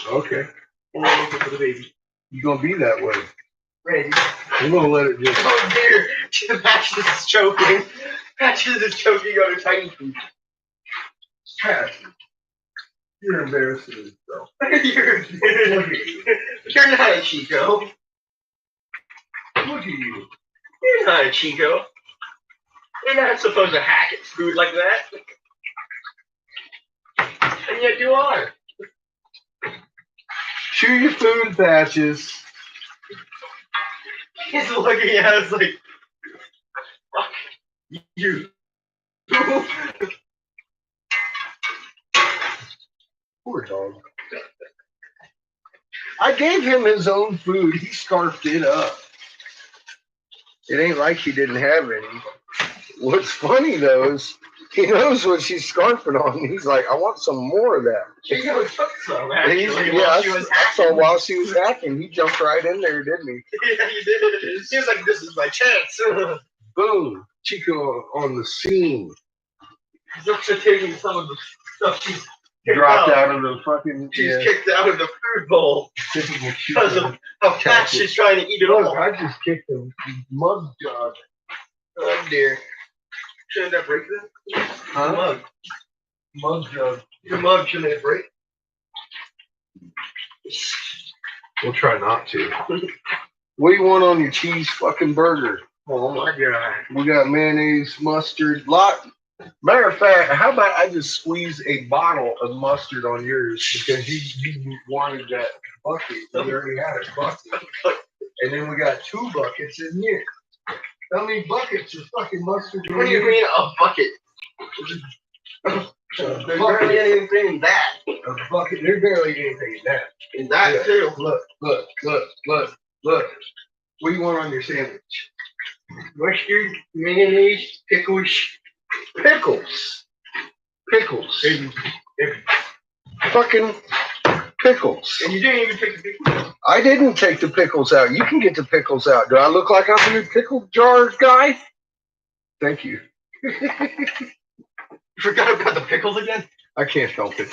Okay. No okra for the baby. You're gonna be that way. Ready. I'm gonna let it just. Oh dear. Patches is choking. Patches is choking on her tiny feet. Patches. You're embarrassing yourself. You're not a Chico. Look at you. You're not a Chico. You're not supposed to hack at food like that. And yet you are. Chew your food, Patches. He's looking at us like, fuck you. Poor dog. I gave him his own food. He scarfed it up. It ain't like he didn't have any. What's funny though is he knows what she's scarfing on. He's like, I want some more of that. She took some, And actually, yeah, while she was I saw hacking. while she was hacking, he jumped right in there, didn't he? Yeah, he did. He was like, this is my chance. Boom. Chico on the scene. He's also taking some of the stuff she's Dropped out of the fucking. She's kicked out of the food bowl because of how fast she's trying to eat it all. I just kicked the mug jug. Oh dear. Shouldn't that break then? Huh? Mug. Mug jug. Your mug, shouldn't it break? We'll try not to. What do you want on your cheese fucking burger? Oh my god. We got mayonnaise, mustard, lot. Matter of fact, how about I just squeeze a bottle of mustard on yours because you wanted that bucket. You already had a bucket. And then we got 2 buckets in here. How many buckets of fucking mustard? What do you mean a bucket? There's barely anything in that. A bucket. There's barely anything in that. In that too. Look. What do you want on your sandwich? Mustard, mayonnaise, pickles. Pickles. Fucking pickles. And you didn't even take the pickles out. I didn't take the pickles out. You can get the pickles out. Do I look like I'm a pickle jar guy? Thank you. You forgot about the pickles again? I can't help it.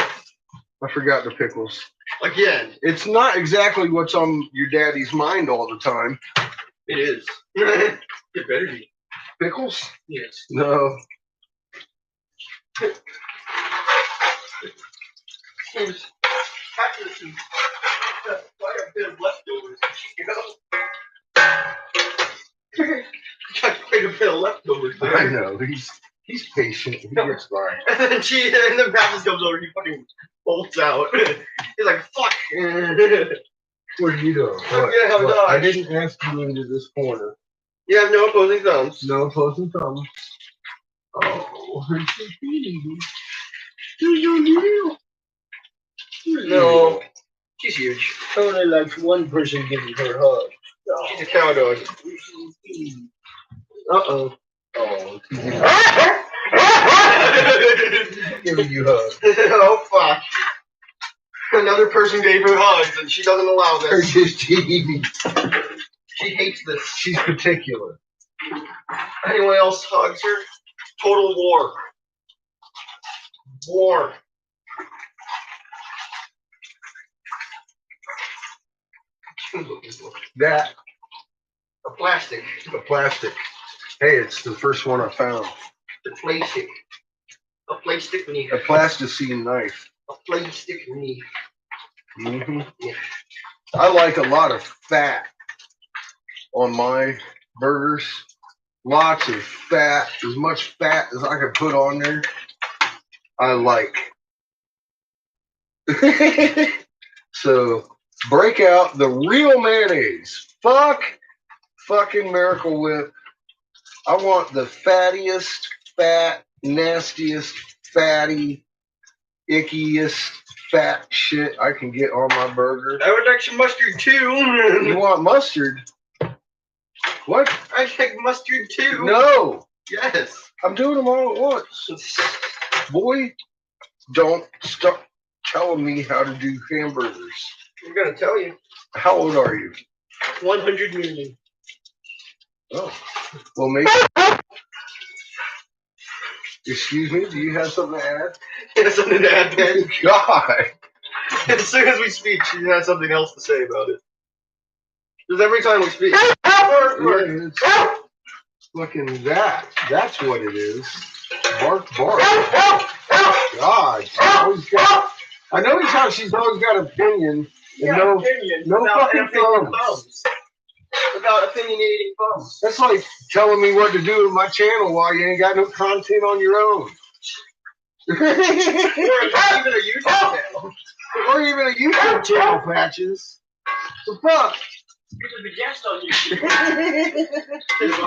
I forgot the pickles. Again. It's not exactly what's on your daddy's mind all the time. It is. It better be. Pickles? Yes. No. Seems Patrick has quite a bit of leftovers. Got quite a bit of leftovers there. I know. He's patient. He gets by. And then Patrick comes over. He fucking bolts out. He's like, "Fuck." What are you doing? What? I didn't ask you into this corner. You have no opposing thumbs. No opposing thumbs. Oh, no. She's huge. Only likes one person giving her a hug. She's a cow dog. Uh-oh. Oh, giving you hugs. Oh, fuck. another person gave her hugs, and she doesn't allow this. She hates this. She's particular. Anyone else hugs her? Total war. War. That. A plastic. The plastic. Hey, it's the first one I found. The plastic. A plastic knife. A plasticine knife. A plastic knife. Mm-hmm. Yeah. I like a lot of fat on my burgers. Lots of fat. As much fat as I can put on there. I like. So, break out the real mayonnaise. Fucking Miracle Whip. I want the fattiest, nastiest, fatty, ickiest, fat shit I can get on my burger. I would like some mustard too. You want mustard? What? I like mustard too. No. Yes. I'm doing them all at once. Boy, don't stop telling me how to do hamburgers. I'm gonna tell you. How old are you? 100 million. Oh. Well, maybe. Excuse me, do you have something to add? He has something to add, man. God. As soon as we speak, she has something else to say about it. Because every time we speak. Fucking that. That's what it is. Bark. God. I know she's always got an opinion. And no fucking thumbs. Without opinionating thumbs. That's like telling me what to do with my channel while you ain't got no content on your own. Or even a YouTube channel. Or even a YouTube channel, Patches. The fuck? You're just a guest on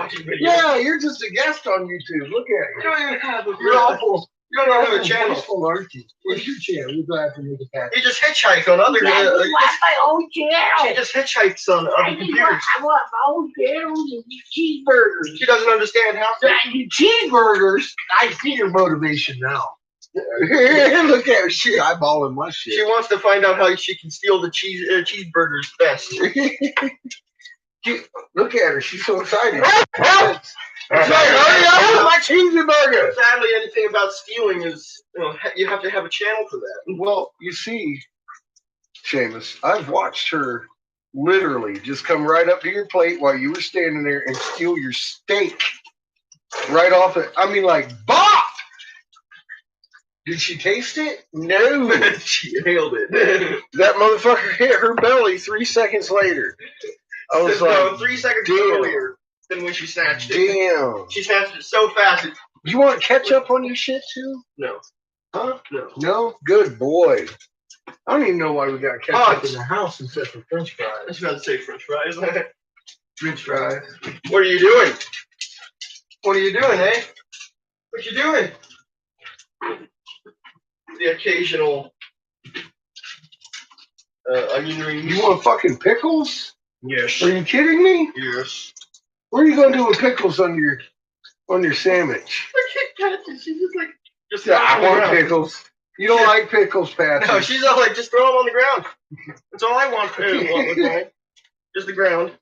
YouTube. Yeah, you're just a guest on YouTube. Look at you. You don't even have a You're awful. You don't even have a channel. Wasteful, aren't you? What's your channel? You're glad to make a patch. You just hitchhike on other. my own channel. She just hitchhikes on other computers. I want my own channel and cheeseburgers. She doesn't understand how to. Cheeseburgers. I see your motivation now. Look at her. She eyeballing my shit. She wants to find out how she can steal the cheeseburgers best. Look at her. She's so excited. Hurry up with my cheeseburger. Sadly, anything about stealing is, you have to have a channel for that. Well, you see, Seamus, I've watched her literally just come right up to your plate while you were standing there and steal your steak right off it. I mean, like, bop! Did she taste it? No. She nailed it. That motherfucker hit her belly 3 seconds later. I was like, 3 seconds damn. earlier than when she snatched it. Damn. She snatched it so fast. You want ketchup on your shit too? No. Huh? No. No? Good boy. I don't even know why we got ketchup in the house instead of French fries. I was about to say French fries. French fries. What are you doing? What are you doing, eh? What you doing? The occasional onion rings. You want fucking pickles? Yes. Are you kidding me? Yes. What are you gonna do with pickles on your sandwich? Just I want pickles. You don't like pickles, Patrick. No, she's all like, just throw them on the ground. That's all I want. Just the ground.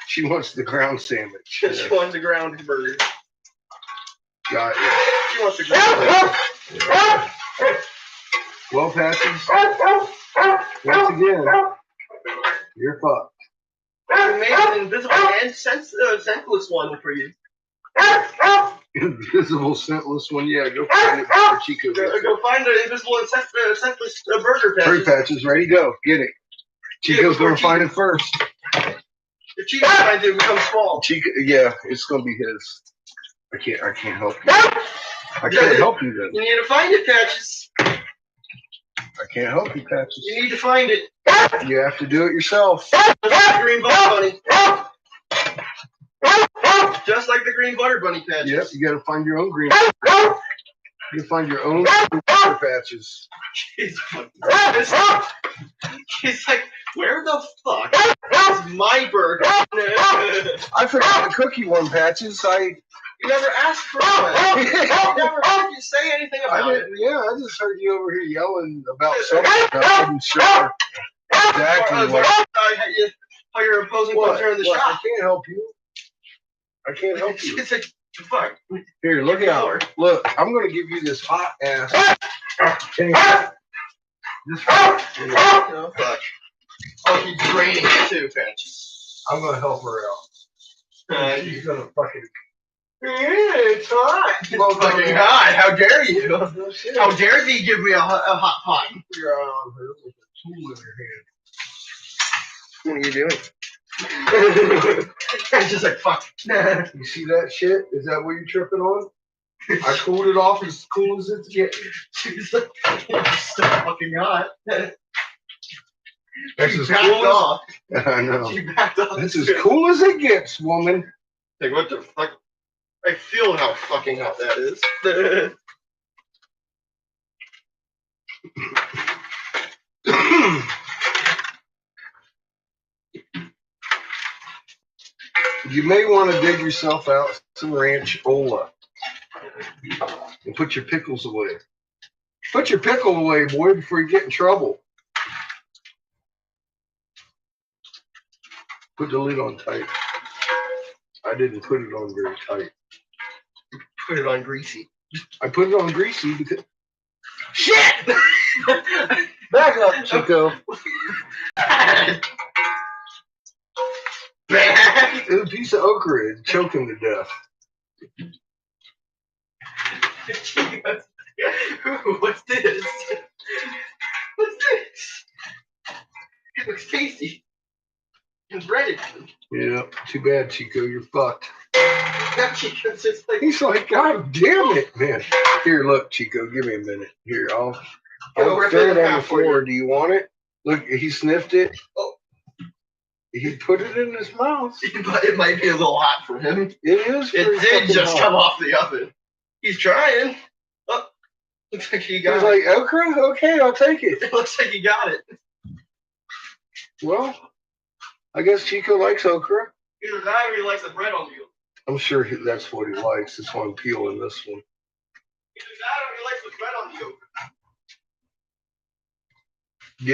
She wants the ground sandwich. She wants the ground burger. Got it. She wants the ground. Well, Patrick, once again, you're fucked. I made an invisible and senseless one for you. Invisible, scentless one, yeah. Go find it before Chico gets it. Go find the invisible and senseless burger patches. Hurry, Patches, ready, go. Get it. Chico's going to find it first. If Chico finds it, it becomes small. Chico, yeah, it's going to be his. I can't help you. I can't help you then. You need to find it, Patches. I can't help you, Patches. You need to find it. You have to do it yourself. Just like the green butter bunny. Just like the green butter bunny, Patches. Yep, you got to find your own green. You find your own patches. He's like, where the fuck is my burger? I forgot to cook you one, Patches. You never asked for one. You never heard you say anything about it. Yeah, I just heard you over here yelling about something. I wasn't sure exactly what. How you're opposing culture in the What? shop. I can't help you. I can't help you. It's like, fuck. Here, look out. Look, I'm going to give you this hot ass. This Oh, fuck. Oh, he's draining it too, Patches. I'm going to help her out. She's going to fucking. Yeah, it's hot. It's fucking hot. How dare you? No shit. How dare thee give me a hot pot? You're on her with a tool in your hand. What are you doing? It's just like, fuck. You see that shit? Is that what you're tripping on? I cooled it off as cool as it's getting. She's like, it's so fucking hot. That's She as backed cool off. as I know. She backed off. That's as cool as it gets, woman. Like, what the fuck? I feel how fucking hot that is. You may want to dig yourself out some ranch-ola and put your pickles away. Put your pickle away, boy, before you get in trouble. Put the lid on tight. I didn't put it on very tight. Put it on greasy. I put it on greasy because... Shit! Back up, Chico. A piece of okra and choke him to death. Ooh, what's this? What's this? It looks tasty. It's ready. Yeah, too bad, Chico. You're fucked. That Chico's just like... He's like, God damn it, man. Here, look, Chico, give me a minute. Here, I'll rip throw it it in on the half for you. floor. Do you want it? Look, he sniffed it. Oh. He put it in his mouth. It might be a little hot for him. It is. It did just come off the oven. He's trying. Oh, looks like he got He's it. like, okra? Okay, I'll take it. It looks like he got it. Well, I guess Chico likes okra. Either that or he likes the bread on you. I'm sure that's what he likes. That's why I'm peeling this one. Either that or he likes the bread on you.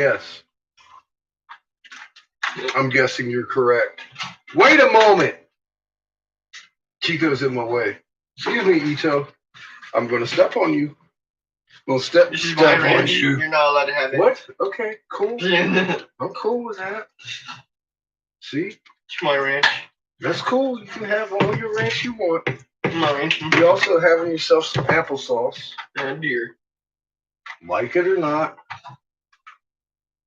Yes. I'm guessing you're correct. Wait a moment. Chico's in my way. Excuse me, Ito. I'm going to step on you. We'll step This is my on ranch. you. You're not allowed to have it. What? Okay, cool. It's I'm cool with that. See? my ranch. That's cool. You can have all your ranch you want. My ranch. You also having yourself some applesauce. And deer. Like it or not.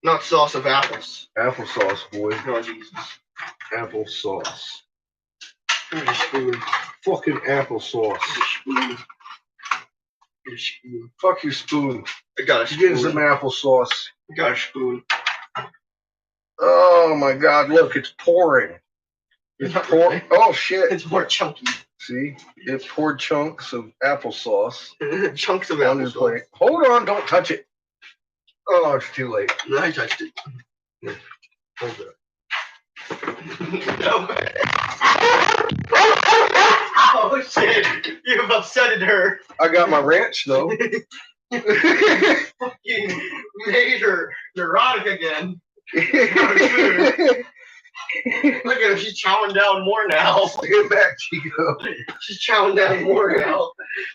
Not sauce of apples. Applesauce, boy. Oh, Jesus. Applesauce. Here's a spoon. Fucking applesauce. Here's a spoon. Fuck your spoon. I got a Get spoon. some applesauce. I got a spoon. Oh my God! Look, it's pouring. It's pouring. Oh shit! It's more chunky. See, it poured chunks of applesauce Chunks of on his applesauce. plate. Hold on! Don't touch it. Oh, it's too late. I touched it. Here, hold it. No. Oh shit! You've upsetted her. I got my ranch though. Fucking made her neurotic again. Look at her, she's chowing down more now. Get back, Chico. She's chowing down more now.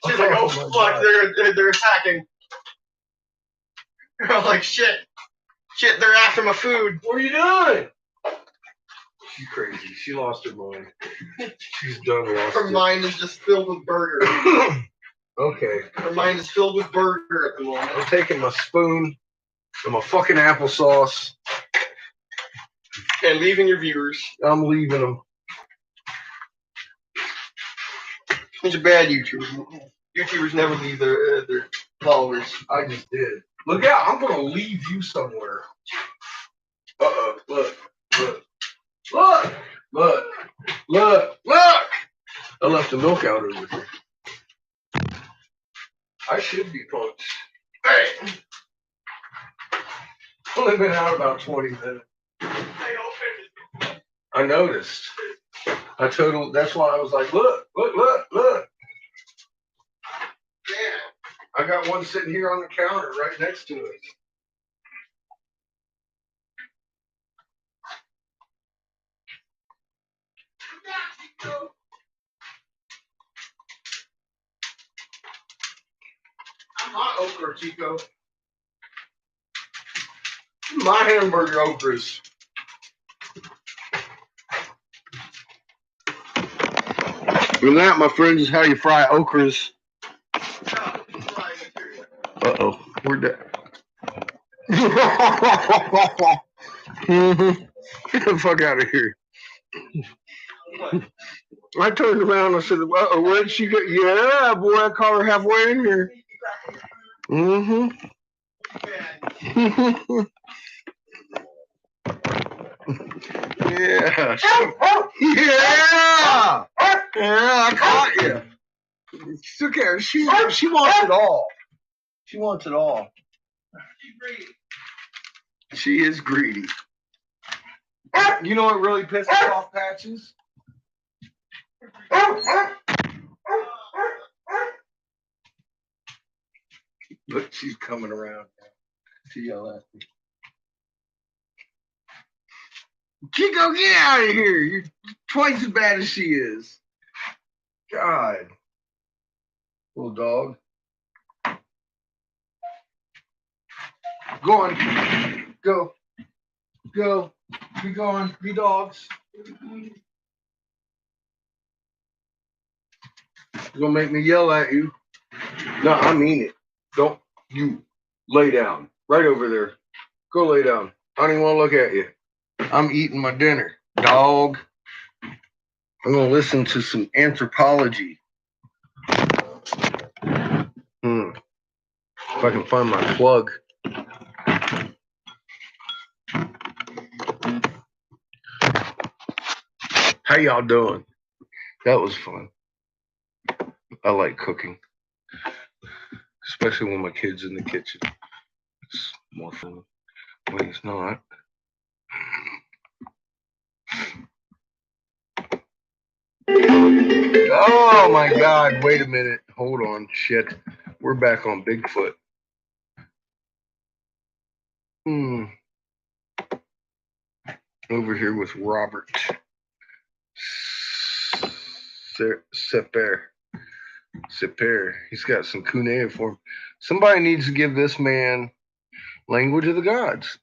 She's like, oh fuck, they're attacking. They're all like, shit, they're after my food. What are you doing? She's crazy. She lost her mind. She's done lost Her it. mind is just filled with burger. Okay. Her mind is filled with burger at the moment. I'm taking my spoon and my fucking applesauce. And leaving your viewers. I'm leaving them. He's a bad YouTuber. YouTubers never leave their followers. I just did. Look out! I'm gonna leave you somewhere. Uh-oh! Look! Look! Look! Look! Look! Look! I left the milk out over there. I should be punched. Hey! Only been out about 20 minutes. I noticed. I told him, that's why I was like, look. Yeah. I got one sitting here on the counter right next to it. I'm hot okra, Chico. My hamburger okras. And that, my friends, is how you fry okras. Uh-oh, we're dead. Get the fuck out of here. I turned around and I said, uh-oh, where'd she go? Yeah, boy, I caught her halfway in here. Yeah. Yeah. Yeah, I caught you. Look at her. She wants it all. She wants it all. She is greedy. You know what really pisses off Patches? Look, she's coming around now to yell at me. Chico, get out of here. You're twice as bad as she is. God. Little dog. Go on. Go. Go. Be gone. Be dogs. You're gonna make me yell at you. No, I mean it. Don't you lay down. Right over there. Go lay down. I don't even want to look at you. I'm eating my dinner. Dog. I'm gonna listen to some anthropology. If I can find my plug. How y'all doing? That was fun. I like cooking. Especially when my kid's in the kitchen. It's more fun when he's not. Oh my God, wait a minute. Hold on. Shit. We're back on Bigfoot. Over here with Robert Seper. He's got some cuneiform. Somebody needs to give this man language of the gods.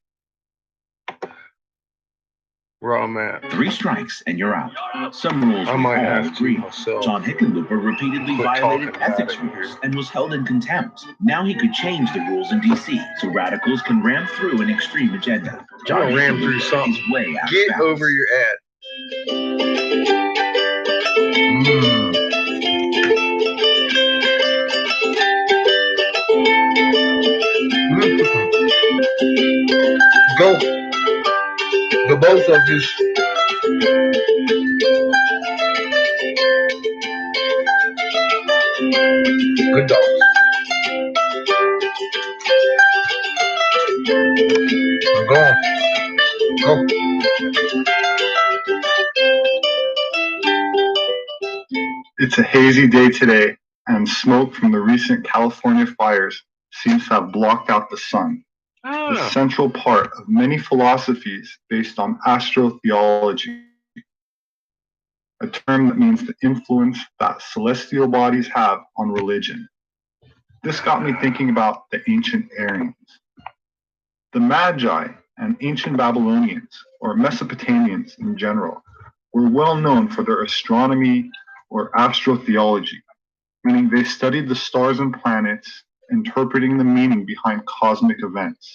Where I'm at. 3 strikes and you're out. Some rules I might have to agree. myself. John Hickenlooper repeatedly violated ethics rules and was held in contempt. Now he could change the rules in D.C. so radicals can ram through an extreme agenda. John ram through something. Way out Get of balance. over your ad. Go. The both of you. Good dogs. Go on. Go. It's a hazy day today, and smoke from the recent California fires seems to have blocked out the sun. The central part of many philosophies based on astrotheology, a term that means the influence that celestial bodies have on religion. This got me thinking about the ancient Aryans. The Magi and ancient Babylonians, or Mesopotamians in general, were well known for their astronomy or astrotheology, meaning they studied the stars and planets, interpreting the meaning behind cosmic events.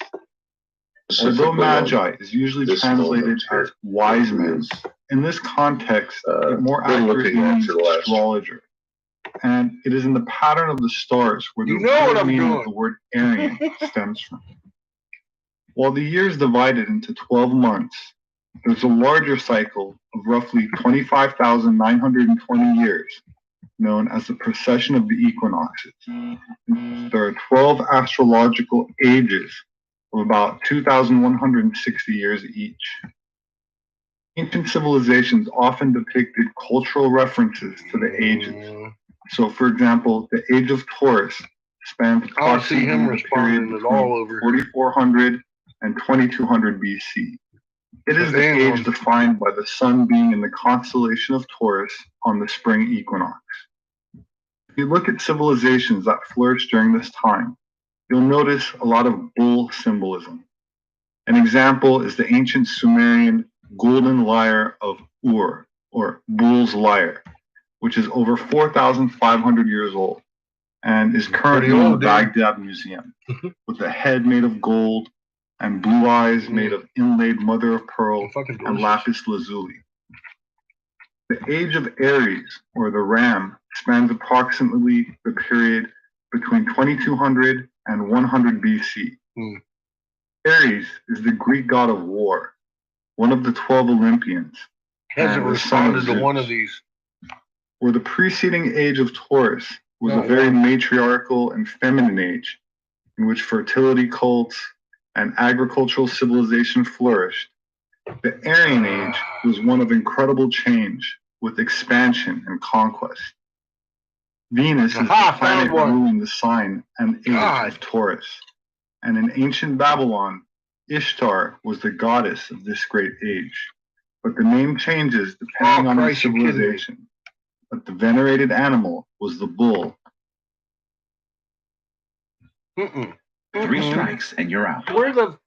Although Magi is usually translated as wise men, in this context, it more accurately means astrologer. And it is in the pattern of the stars where the real meaning of the word Aryan stems from. While the year is divided into 12 months, there's a larger cycle of roughly 25,920 years known as the precession of the equinoxes. There are 12 astrological ages of about 2,160 years each. Ancient civilizations often depicted cultural references to the ages. So, for example, the age of Taurus spans approximately the period between 4,400 and 2,200 BC. It is the age defined by the sun being in the constellation of Taurus on the spring equinox. If you look at civilizations that flourished during this time, you'll notice a lot of bull symbolism. An example is the ancient Sumerian golden lyre of Ur, or bull's lyre, which is over 4,500 years old and is currently in the Baghdad Museum, with a head made of gold and blue eyes made of inlaid mother of pearl and lapis lazuli. The age of Aries, or the ram, spans approximately the period between 2200 and 100 BC. Aries is the Greek god of war, one of the 12 Olympians. Hasn't responded to one of these. Where the preceding age of Taurus was a very matriarchal and feminine age, in which fertility cults and agricultural civilization flourished, the Aryan age was one of incredible change, with expansion and conquest. Venus is the planet ruling the sign and age of Taurus, and in ancient Babylon, Ishtar was the goddess of this great age. But the name changes depending on the civilization. But the venerated animal was the bull. 3 strikes and you're out. Where the...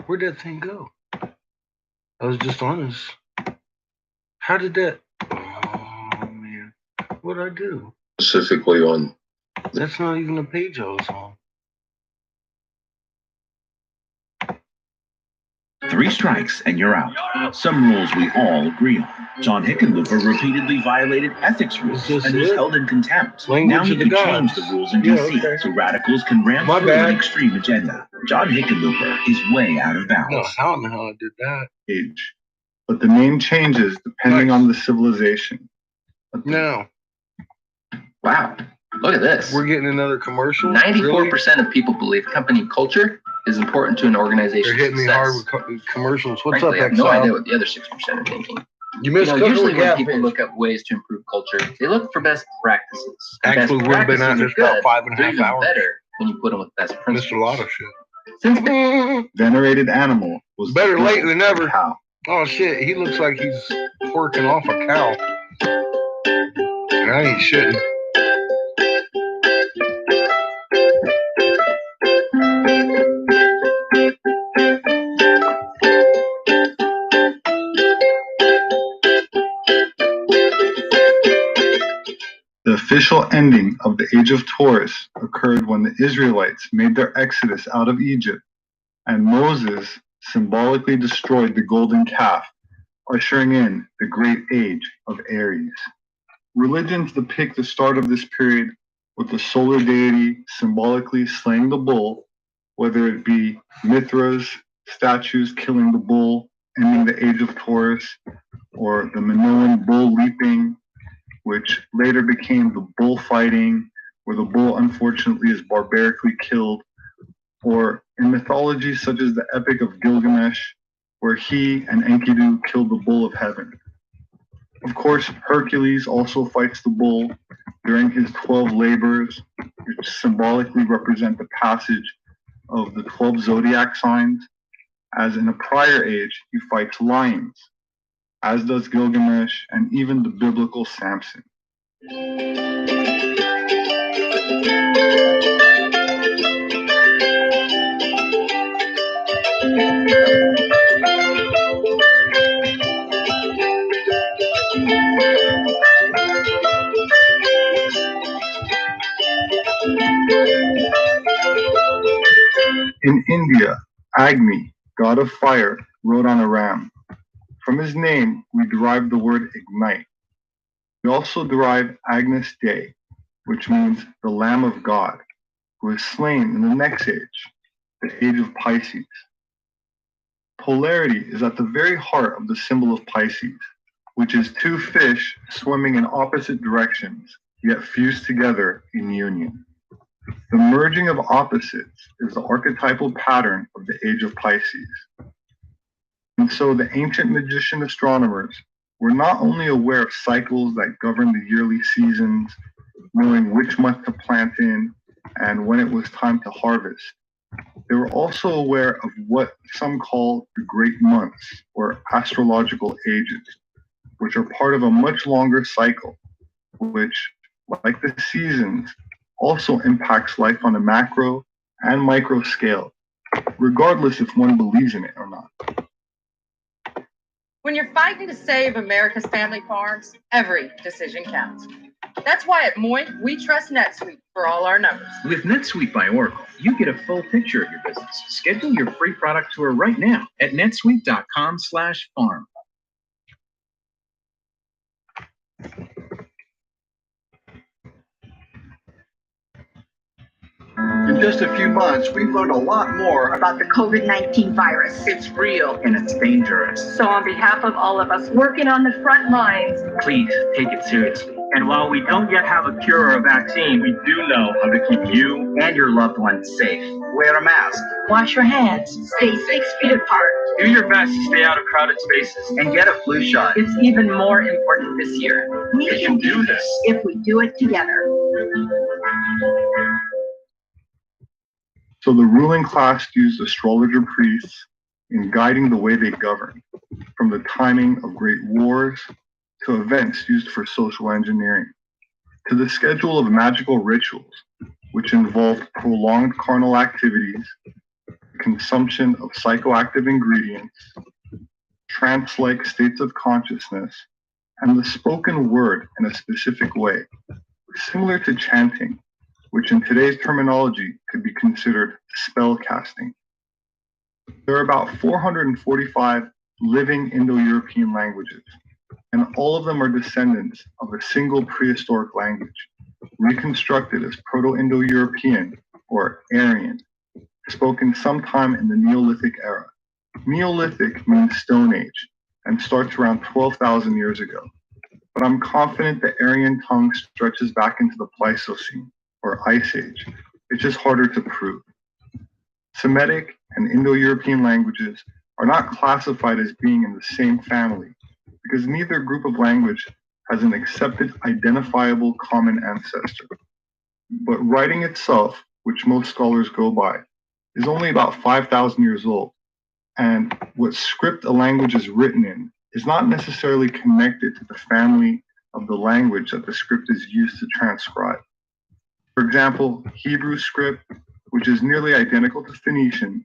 Where'd that thing go? I was just on this. How did that... Oh, man. What'd I do? Specifically on... That's not even the page I was on. 3 strikes and you're out. Some rules we all agree on. John Hickenlooper repeatedly violated ethics rules and was held in contempt. Now he can change the rules in DC so radicals can ram through an extreme agenda. John Hickenlooper is way out of bounds. No, I don't know how I did that. Age. But the name changes depending on the civilization. No. Wow. Look at this. We're getting another commercial? 94% of people believe company culture is important to an organization's They're hitting me hard success. with commercials. What's Frankly, I up, have no Exile? idea what the other 6% are thinking. You missed usually when people look up ways to improve culture, they look for best practices. Actually, Best would have been practices out are there for about good. 5.5 They're even hours. better when you put them with best principles. Missed a lot of shit. Since venerated animal was better late than never. Cow. Oh shit, he looks like he's twerking off a cow. And I ain't shitting. The official ending of the Age of Taurus occurred when the Israelites made their exodus out of Egypt, and Moses symbolically destroyed the golden calf, ushering in the great age of Aries. Religions depict the start of this period with the solar deity symbolically slaying the bull, whether it be Mithra's statues killing the bull, ending the Age of Taurus, or the Minoan bull leaping, which later became the bullfighting, where the bull unfortunately is barbarically killed, or in mythology such as the Epic of Gilgamesh, where he and Enkidu killed the bull of heaven. Of course, Hercules also fights the bull during his 12 labors, which symbolically represent the passage of the 12 zodiac signs, as in a prior age he fights lions, as does Gilgamesh and even the biblical Samson. In India, Agni, god of fire, rode on a ram. From his name, we derive the word ignite. We also derive Agnus Dei, which means the Lamb of God, who is slain in the next age, the age of Pisces. Polarity is at the very heart of the symbol of Pisces, which is two fish swimming in opposite directions, yet fused together in union. The merging of opposites is the archetypal pattern of the age of Pisces. And so the ancient magician astronomers were not only aware of cycles that govern the yearly seasons, knowing which month to plant in and when it was time to harvest, they were also aware of what some call the great months or astrological ages, which are part of a much longer cycle, which, like the seasons, also impacts life on a macro and micro scale, regardless if one believes in it or not. When you're fighting to save America's family farms, every decision counts. That's why at Moy, we trust NetSuite for all our numbers. With NetSuite by Oracle, you get a full picture of your business. Schedule your free product tour right now at netsuite.com/farm. In just a few months, we've learned a lot more about the COVID-19 virus. It's real and it's dangerous. So on behalf of all of us working on the front lines, Please take it seriously. And while we don't yet have a cure or a vaccine, we do know how to keep you and your loved ones safe. Wear a mask. wash your hands, stay 6 feet apart. Do your best to stay out of crowded spaces and get a flu shot. It's even more important this year. We can do this if we do it together. So the ruling class used astrologer priests in guiding the way they govern, from the timing of great wars to events used for social engineering, to the schedule of magical rituals, which involved prolonged carnal activities, consumption of psychoactive ingredients, trance-like states of consciousness, and the spoken word in a specific way, similar to chanting, which in today's terminology could be considered spell casting. There are about 445 living Indo-European languages, and all of them are descendants of a single prehistoric language, reconstructed as Proto-Indo-European or Aryan, spoken sometime in the Neolithic era. Neolithic means Stone Age and starts around 12,000 years ago, but I'm confident the Aryan tongue stretches back into the Pleistocene or Ice Age. It's just harder to prove. Semitic and Indo-European languages are not classified as being in the same family because neither group of language has an accepted identifiable common ancestor. But writing itself, which most scholars go by, is only about 5,000 years old, and what script a language is written in is not necessarily connected to the family of the language that the script is used to transcribe. For example, Hebrew script, which is nearly identical to Phoenician,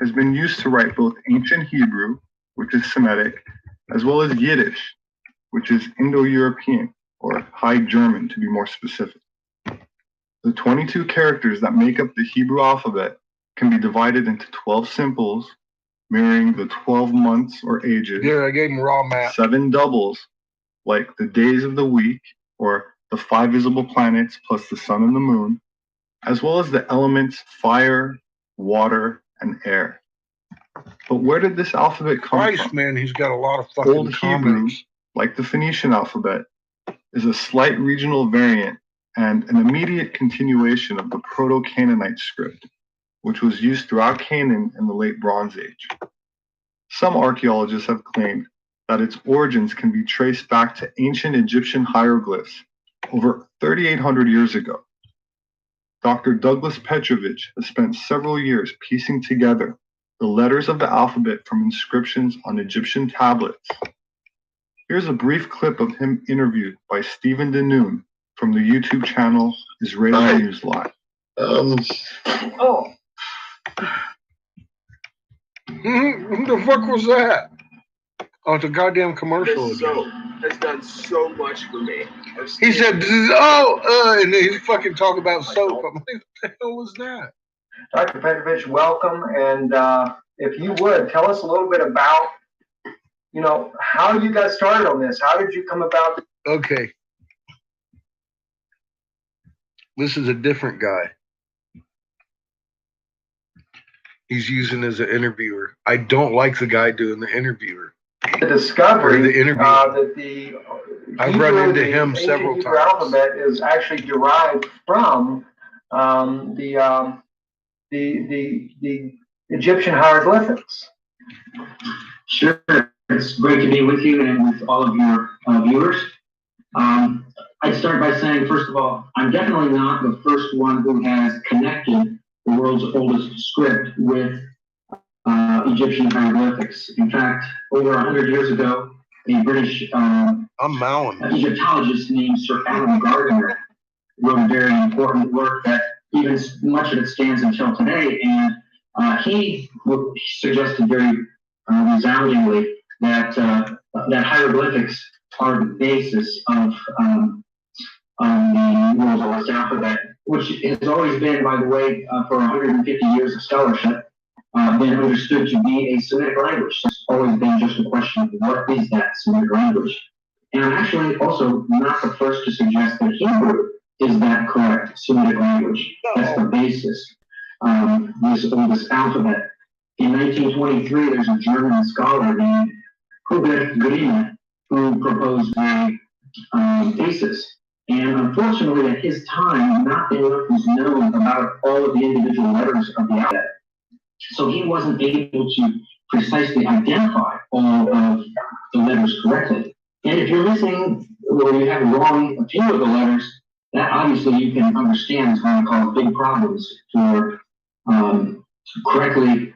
has been used to write both ancient Hebrew, which is Semitic, as well as Yiddish, which is Indo-European, or High German to be more specific. The 22 characters that make up the Hebrew alphabet can be divided into 12 simples, mirroring the 12 months or ages. Yeah, I gave him raw math. 7 doubles, like the days of the week, or the 5 visible planets plus the sun and the moon, as well as the elements fire, water, and air. But where did this alphabet come from? Man, he's got a lot of fucking Old Hebrew, comments. like the Phoenician alphabet, is a slight regional variant and an immediate continuation of the Proto-Canaanite script, which was used throughout Canaan in the late Bronze Age. Some archaeologists have claimed that its origins can be traced back to ancient Egyptian hieroglyphs over 3,800 years ago. Dr. Douglas Petrovich has spent several years piecing together the letters of the alphabet from inscriptions on Egyptian tablets. Here's a brief clip of him interviewed by Stephen Danoon from the YouTube channel Israeli News Live. What the fuck was that? Oh, it's a goddamn commercial. This soap has done so much for me. He said, and then he fucking talk about soap. I'm like, what the hell was that? Dr. Petrovich, welcome. And if you would, tell us a little bit about, how you got started on this. How did you come about? Okay. This is a different guy. he's using as an interviewer. I don't like the guy doing the interviewer. The discovery the interview. That the I've Hebrew, run into the him ancient several Hebrew times. alphabet is actually derived from the Egyptian hieroglyphics. Sure, it's great to be with you and with all of your viewers. I'd start by saying, first of all, I'm definitely not the first one who has connected the world's oldest script with Egyptian hieroglyphics. In fact, over 100 years ago, a British Egyptologist named Sir Alan Gardner wrote a very important work that even much of it stands until today. And he suggested very resoundingly that that hieroglyphics are the basis of the world's oldest alphabet, which has always been, by the way, for 150 years of scholarship, been understood to be a Semitic language. It's always been just a question of what is that Semitic language. And I'm actually also not the first to suggest that Hebrew is that correct Semitic language. That's the basis. This oldest alphabet. In 1923, there's a German scholar named Hubert Grimm who proposed a thesis. And unfortunately, at his time, not enough was known about all of the individual letters of the alphabet. So he wasn't able to precisely identify all of the letters correctly. And if you're missing or you have wrong a few of the letters, that obviously you can understand is going to cause big problems for correctly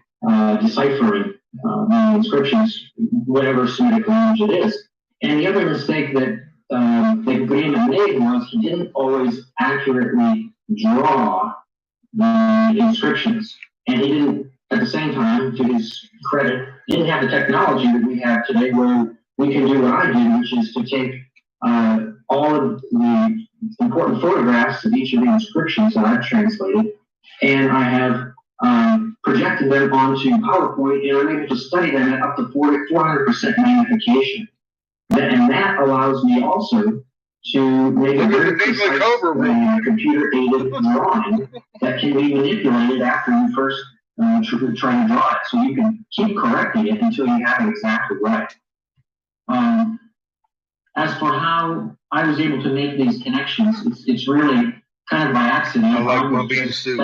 deciphering the inscriptions, whatever Semitic language it is. And the other mistake that Grimm made was he didn't always accurately draw the inscriptions. And he didn't, at the same time, to his credit, didn't have the technology that we have today where we can do what I did, which is to take all of the important photographs of each of the inscriptions that I've translated, and I have projected them onto PowerPoint, and I'm able to study them at up to 400% magnification. And that allows me also to make a very precise computer-aided drawing that can be manipulated after you first try to draw it. So you can keep correcting it until you have it exactly right. As for how I was able to make these connections, it's really kind of by accident. I like my bean soup.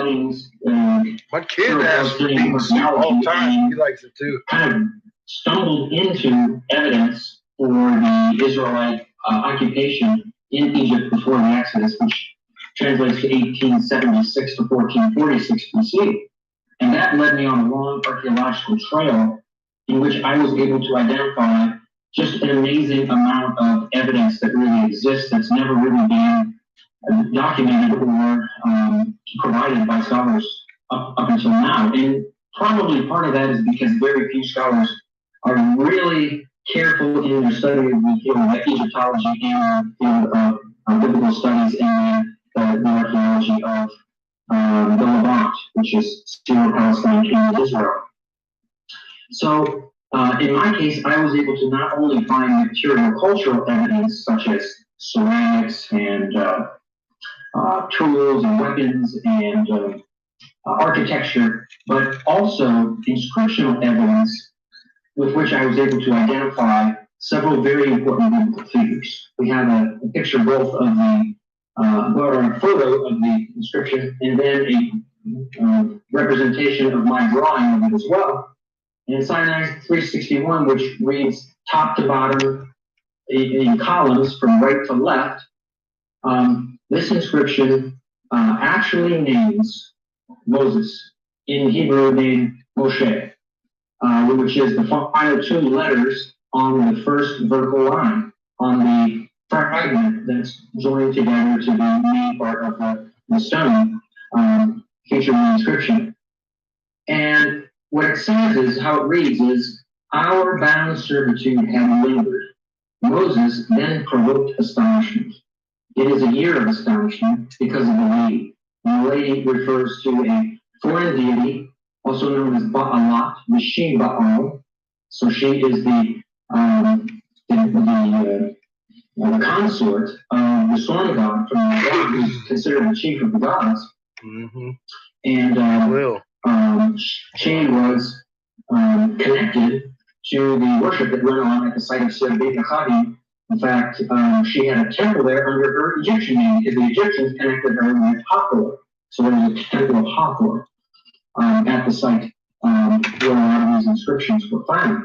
My kid asks for bean soup all the time. He likes it too. Kind of stumbled into evidence for the Israelite occupation in Egypt before the Exodus, which translates to 1876 to 1446 BC. And that led me on a long archaeological trail in which I was able to identify just an amazing amount of evidence that really exists that's never really been documented or provided by scholars up until now. And probably part of that is because very few scholars are really careful in their study of the field of Egyptology and the biblical studies and the archaeology of the Levant, which is Syro-Palestine and Israel. So in my case, I was able to not only find material cultural evidence such as ceramics and tools and weapons and architecture, but also inscriptional evidence with which I was able to identify several very important biblical figures. We have a picture both of the or a photo of the inscription and then a representation of my drawing of it as well. And in Sinai 361, which reads top to bottom in columns from right to left, this inscription actually names Moses, in Hebrew named Moshe, which is the final two letters on the first vertical line on the fragment that's joined together to the main part of the stone featured in the inscription. And what it says is, how it reads is, our bound servitude had lingered. Moses then provoked astonishment. It is a year of astonishment because of the lady. And the lady refers to a foreign deity, also known as Ba'alat, the she Baal. So she is the consort of the storm god from the god, who's considered the chief of the gods. Mm-hmm. And she was connected to the worship that went on at the site of Sir Beit Hadi. In fact, she had a temple there under her Egyptian name because the Egyptians connected her with Hathor. So there was a temple of Hathor at the site where a lot of these inscriptions were found.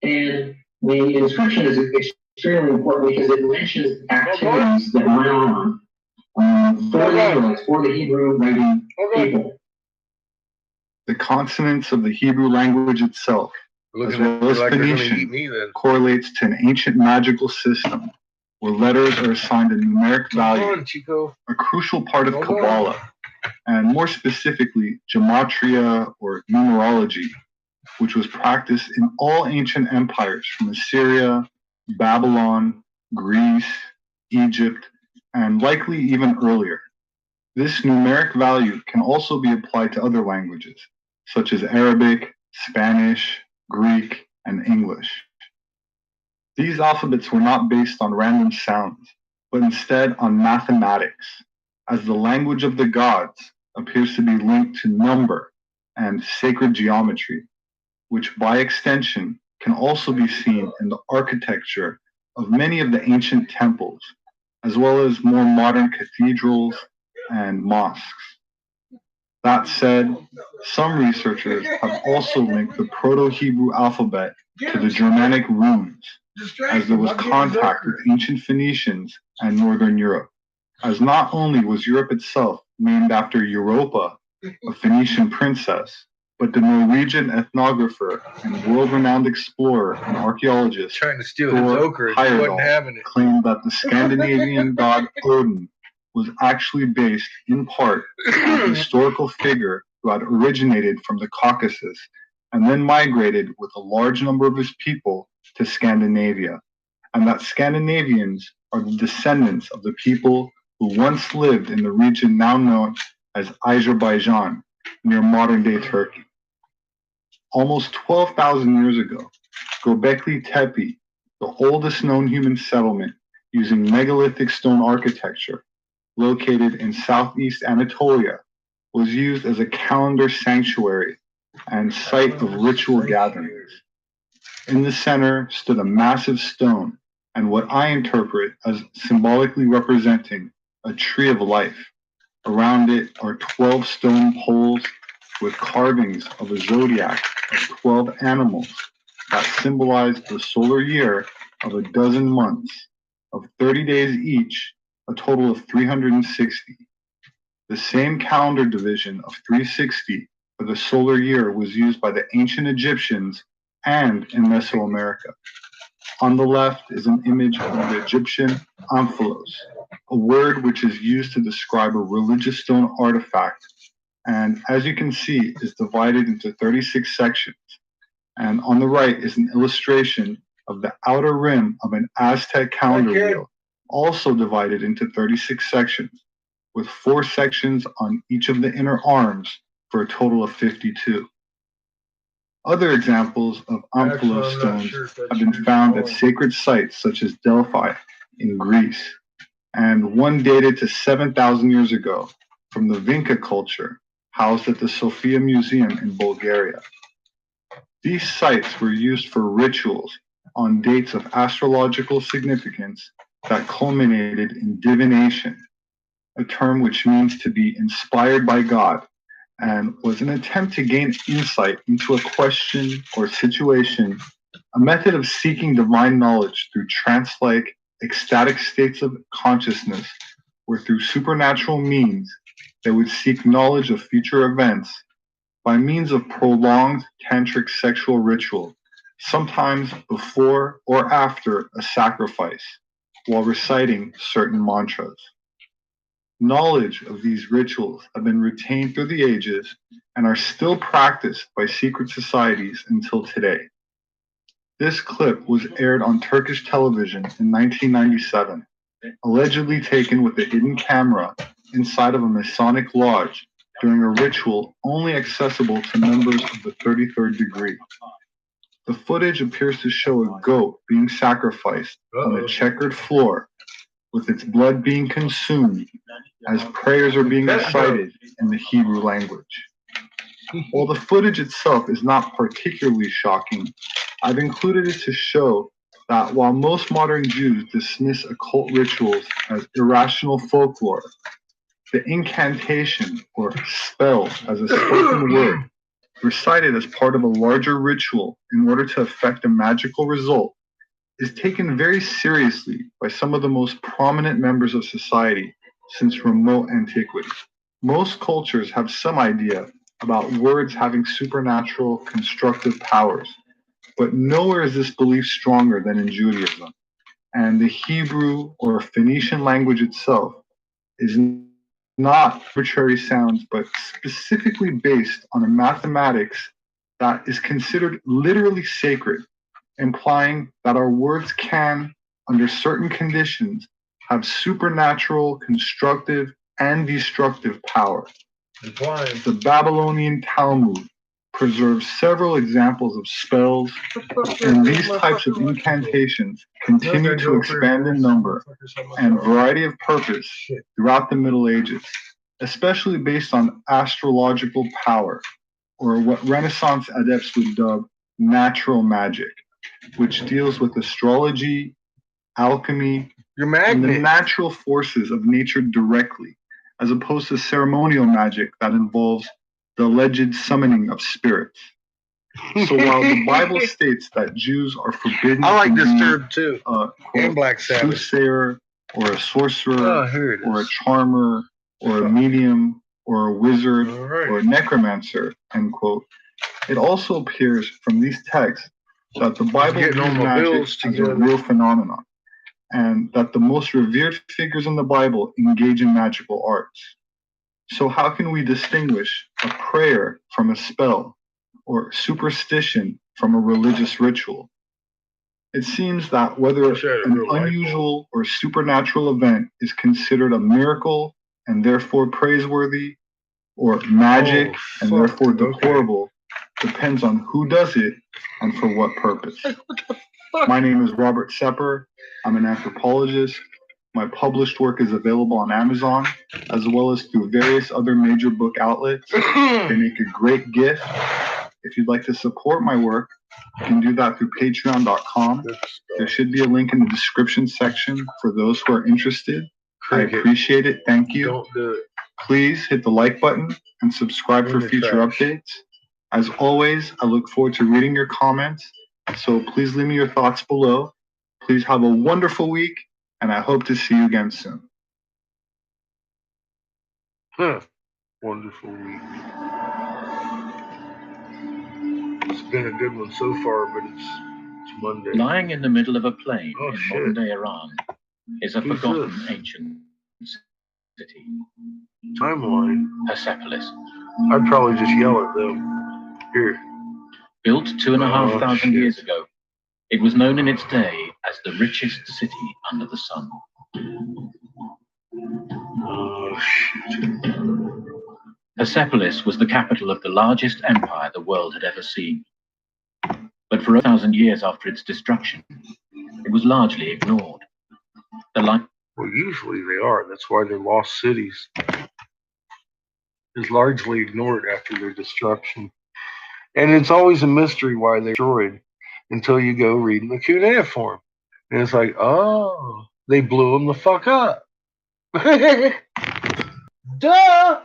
And the inscription is extremely important because it mentions activities that went on for the Israelites, for the Hebrew writing people. The consonants of the Hebrew language itself, as well as Phoenician, correlates to an ancient magical system where letters are assigned a numeric value, a crucial part of Kabbalah, and more specifically, gematria or numerology, which was practiced in all ancient empires from Assyria, Babylon, Greece, Egypt, and likely even earlier. This numeric value can also be applied to other languages, such as Arabic, Spanish, Greek, and English. These alphabets were not based on random sounds, but instead on mathematics, as the language of the gods appears to be linked to number and sacred geometry, which by extension can also be seen in the architecture of many of the ancient temples, as well as more modern cathedrals and mosques. That said, some researchers have also linked the Proto-Hebrew alphabet to the Germanic runes, as there was contact with ancient Phoenicians and Northern Europe, as not only was Europe itself named after Europa, a Phoenician princess, but the Norwegian ethnographer and world-renowned explorer and archaeologist Thor Heyerdahl claimed that the Scandinavian god Odin was actually based in part on a historical figure who had originated from the Caucasus and then migrated with a large number of his people to Scandinavia, and that Scandinavians are the descendants of the people who once lived in the region now known as Azerbaijan, near modern-day Turkey. Almost 12,000 years ago, Göbekli Tepe, the oldest known human settlement using megalithic stone architecture, located in southeast Anatolia, was used as a calendar sanctuary and site of ritual gatherings. In the center stood a massive stone and what I interpret as symbolically representing a tree of life. Around it are 12 stone poles with carvings of a zodiac of 12 animals that symbolize the solar year of a dozen months, of 30 days each, a total of 360. The same calendar division of 360 for the solar year was used by the ancient Egyptians and in Mesoamerica. On the left is an image of the Egyptian omphalos, a word which is used to describe a religious stone artifact, and as you can see, is divided into 36 sections. And on the right is an illustration of the outer rim of an Aztec calendar wheel, also divided into 36 sections, with 4 sections on each of the inner arms for a total of 52. Other examples of omphalos stones have been found at sacred sites such as Delphi in Greece, and one dated to 7,000 years ago from the Vinca culture, housed at the Sofia Museum in Bulgaria. These sites were used for rituals on dates of astrological significance that culminated in divination, a term which means to be inspired by God, and was an attempt to gain insight into a question or situation, a method of seeking divine knowledge through trance-like, ecstatic states of consciousness, or through supernatural means that would seek knowledge of future events by means of prolonged tantric sexual ritual, sometimes before or after a sacrifice, while reciting certain mantras. Knowledge of these rituals have been retained through the ages and are still practiced by secret societies until today. This clip was aired on Turkish television in 1997, allegedly taken with a hidden camera inside of a Masonic lodge during a ritual only accessible to members of the 33rd degree. The footage appears to show a goat being sacrificed on a checkered floor, with its blood being consumed as prayers are being recited in the Hebrew language. While the footage itself is not particularly shocking, I've included it to show that while most modern Jews dismiss occult rituals as irrational folklore, the incantation or spell as a spoken word recited as part of a larger ritual in order to effect a magical result is taken very seriously by some of the most prominent members of society since remote antiquity. Most cultures have some idea about words having supernatural constructive powers, but nowhere is this belief stronger than in Judaism. And the Hebrew or Phoenician language itself is not arbitrary sounds, but specifically based on a mathematics that is considered literally sacred, implying that our words can, under certain conditions, have supernatural, constructive, and destructive power. The Babylonian Talmud preserves several examples of spells, and these types of incantations continue to expand in number and variety of purpose throughout the Middle Ages, especially based on astrological power, or what Renaissance adepts would dub natural magic, which deals with astrology, alchemy, and the natural forces of nature directly, as opposed to ceremonial magic that involves the alleged summoning of spirits. So while the Bible states that Jews are forbidden I like to be Disturbed too. a And Black Sabbath. soothsayer or a sorcerer Here it or a is. charmer or a medium or a wizard right. or a necromancer, end quote, it also appears from these texts that the Bible views Getting all my magic bills as a together. real phenomenon, and that the most revered figures in the Bible engage in magical arts. So how can we distinguish a prayer from a spell or superstition from a religious ritual? It seems that whether an unusual or supernatural event is considered a miracle and therefore praiseworthy, or magic and therefore deplorable, depends on who does it and for what purpose. My name is Robert Sepper. I'm an anthropologist. My published work is available on Amazon, as well as through various other major book outlets. They make a great gift. If you'd like to support my work, you can do that through patreon.com. There should be a link in the description section for those who are interested. I appreciate it. Thank you. Don't do it. Please hit the like button and subscribe for future updates. As always, I look forward to reading your comments, so please leave me your thoughts below. Please have a wonderful week, and I hope to see you again soon. Wonderful week. It's been a good one so far, but it's Monday. Lying in the middle of a plain in shit. modern-day Iran is a Who's forgotten this? ancient city. Timeline. Persepolis. I'd probably just yell at them. Here. Built 2,500 shit. years ago, it was known in its day as the richest city under the sun. Oh, shit. Persepolis was the capital of the largest empire the world had ever seen. But for 1,000 years after its destruction, it was largely ignored. Well, usually they are. That's why they're lost cities. Is largely ignored after their destruction. And it's always a mystery why they're destroyed until you go read the cuneiform. And it's like, oh, they blew them the fuck up. Duh!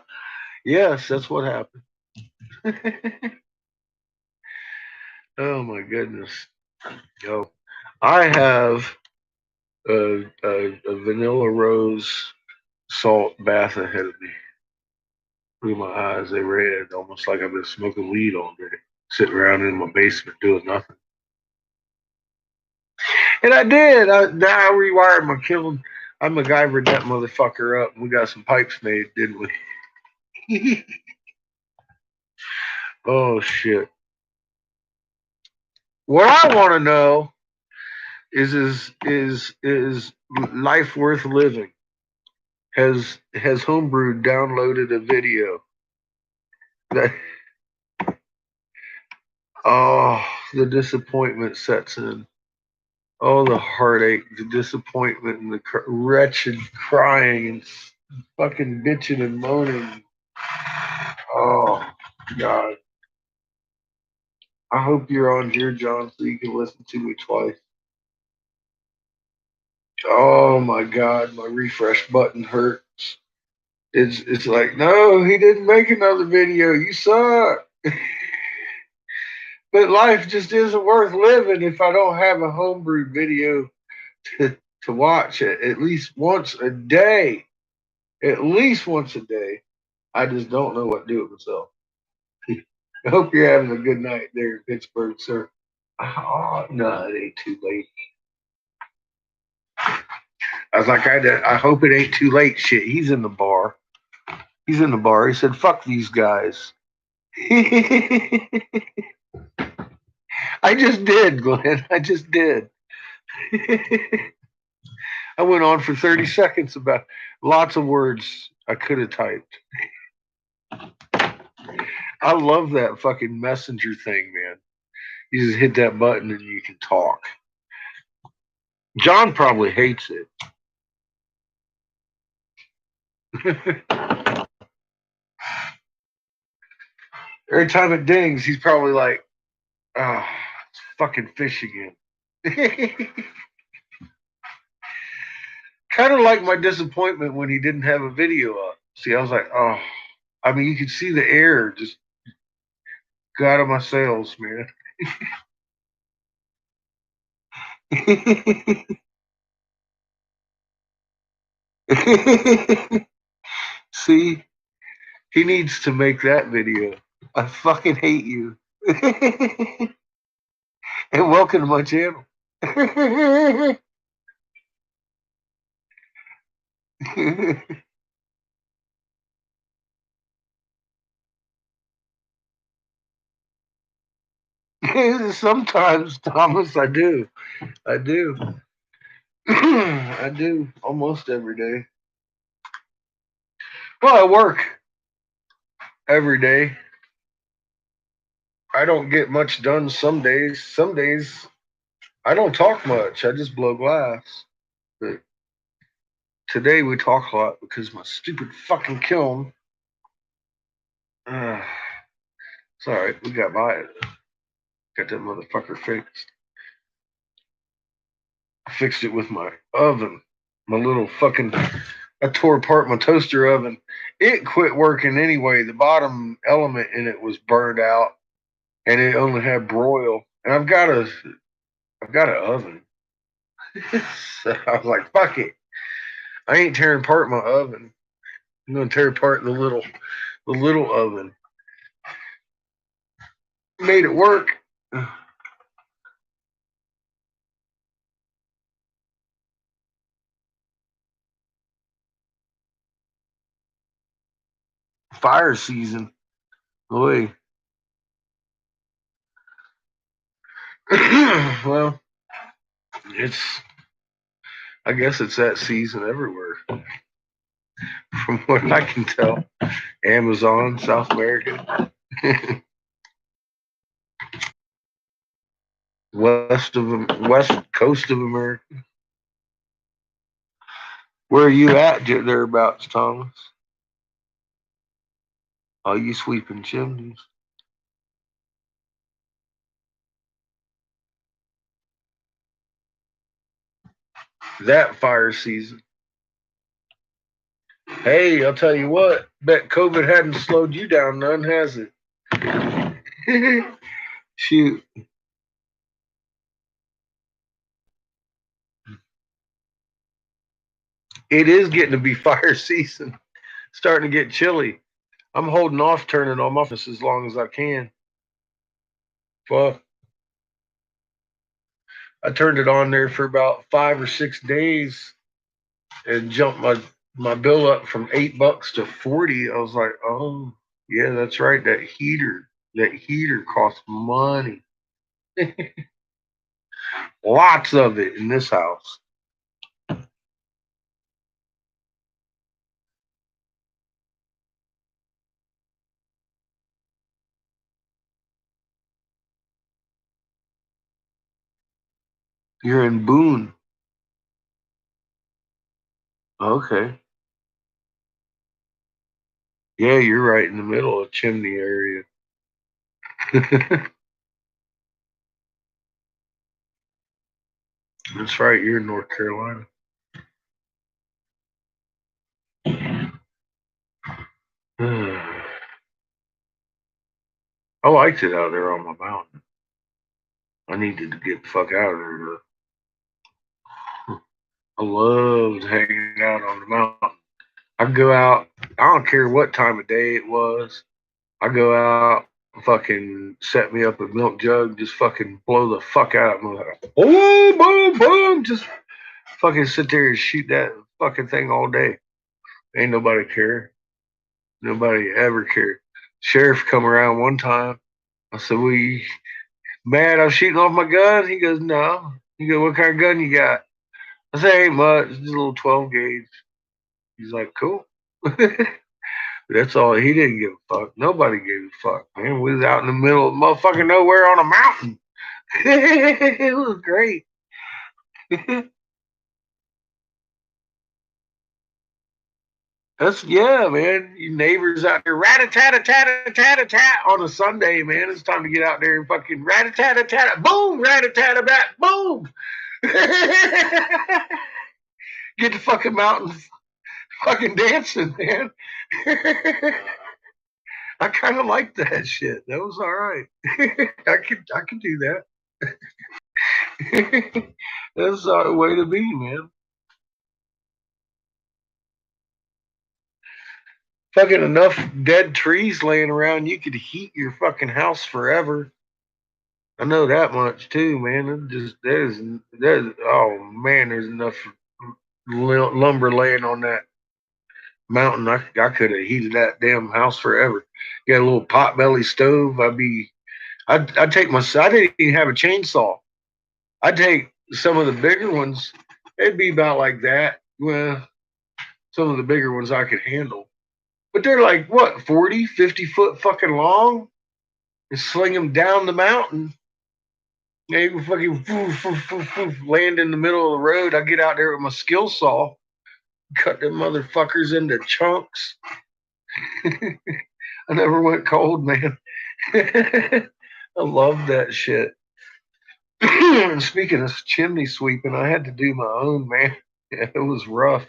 Yes, that's what happened. Oh my goodness. Yo, I have a vanilla rose salt bath ahead of me. Look at my eyes, they red, almost like I've been smoking weed all day, sitting around in my basement doing nothing. And I did. I rewired my kiln. I MacGyvered that motherfucker up, and we got some pipes made, didn't we? Oh shit. What I want to know is life worth living? Has Homebrew downloaded a video that the disappointment sets in. Oh, the heartache, the disappointment, and the wretched crying and fucking bitching and moaning. Oh, God. I hope you're on here, John, so you can listen to me twice. Oh my God, my refresh button hurts. It's like, no, he didn't make another video. You suck. But life just isn't worth living if I don't have a homebrew video to watch it at least once a day. At least once a day. I just don't know what to do with myself. I hope you're having a good night there in Pittsburgh, sir. Oh, no, it ain't too late. I was like, I hope it ain't too late. Shit, he's in the bar. He's in the bar. He said, fuck these guys. I just did, Glenn. I just did. I went on for 30 seconds about lots of words I could have typed. I love that fucking messenger thing, man. You just hit that button and you can talk. John probably hates it. Every time it dings, he's probably like, oh, it's fucking fish again. Kind of like my disappointment when he didn't have a video up. See, I was like, oh, I mean, you could see the air just go out of my sails, man. See, he needs to make that video. I fucking hate you. And welcome to my channel. Sometimes, Thomas, I do. I do. I do almost every day. Well, I work every day. I don't get much done some days. Some days I don't talk much. I just blow glass. But today we talk a lot because my stupid fucking kiln. It's all right. We got by it. Got that motherfucker fixed. I fixed it with my oven. My little fucking. I tore apart my toaster oven. It quit working anyway. The bottom element in it was burned out, and it only had broil. And I've got an oven. So I was like, fuck it. I ain't tearing apart my oven. I'm gonna tear apart the little oven. Made it work. Fire season. Boy. Well, I guess it's that season everywhere. From what I can tell. Amazon, South America. West Coast of America. Where are you at thereabouts, Thomas? Are you sweeping chimneys? That fire season. Hey, I'll tell you what. Bet COVID hadn't slowed you down none, has it? Shoot. It is getting to be fire season. Starting to get chilly. I'm holding off turning on my office as long as I can. Well, I turned it on there for about 5 or 6 days and jumped my bill up from $8 to 40. I was like, oh yeah, that's right. That heater costs money. Lots of it in this house. You're in Boone. Okay. Yeah, you're right in the middle of Chimney area. That's right. You're in North Carolina. I liked it out there on my mountain. I needed to get the fuck out of there, though. I loved hanging out on the mountain. I'd go out, I don't care what time of day it was. I'd go out, fucking set me up a milk jug, just fucking blow the fuck out of me. Boom, boom, boom. Just fucking sit there and shoot that fucking thing all day. Ain't nobody care. Nobody ever cared. Sheriff come around one time. I said, "Well, you mad I'm shooting off my gun?" He goes, "No." He goes, "What kind of gun you got?" I say, "Ain't much. It's just a little 12 gauge." He's like, "Cool." That's all. He didn't give a fuck. Nobody gave a fuck, man. We was out in the middle of motherfucking nowhere on a mountain. It was great. That's yeah, man. Your neighbors out there rat-a-tat-a-tat-a-tat-a-tat on a Sunday, man. It's time to get out there and fucking rat-a-tat-a-tat, boom, rat-a-tat-a-bat, boom. Get the fucking mountain fucking dancing, man. I kind of like that shit. That was all right. I could do that. That's the way to be, man. Fucking enough dead trees laying around, you could heat your fucking house forever. I know that much too, man. There's oh man, there's enough lumber laying on that mountain. I could have heated that damn house forever. Got a little potbelly stove. I'd take I didn't even have a chainsaw. I'd take some of the bigger ones. It'd be about like that. Well, some of the bigger ones I could handle. But they're like, what, 40, 50 foot fucking long? And sling them down the mountain. They fucking land in the middle of the road. I get out there with my skill saw, cut them motherfuckers into chunks. I never went cold, man. I love that shit. Speaking of chimney sweeping, I had to do my own, man. Yeah, it was rough.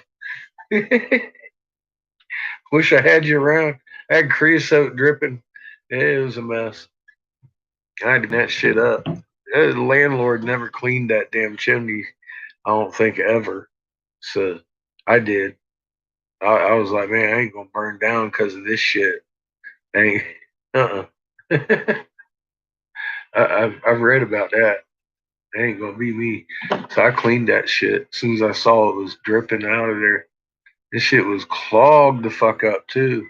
Wish I had you around. I had creosote dripping. It was a mess. I had to clean that shit up. The landlord never cleaned that damn chimney, I don't think ever. So I did. I was like, man, I ain't gonna burn down because of this shit. Ain't. I've read about that. It ain't gonna be me. So I cleaned that shit. As soon as I saw it was dripping out of there, this shit was clogged the fuck up too.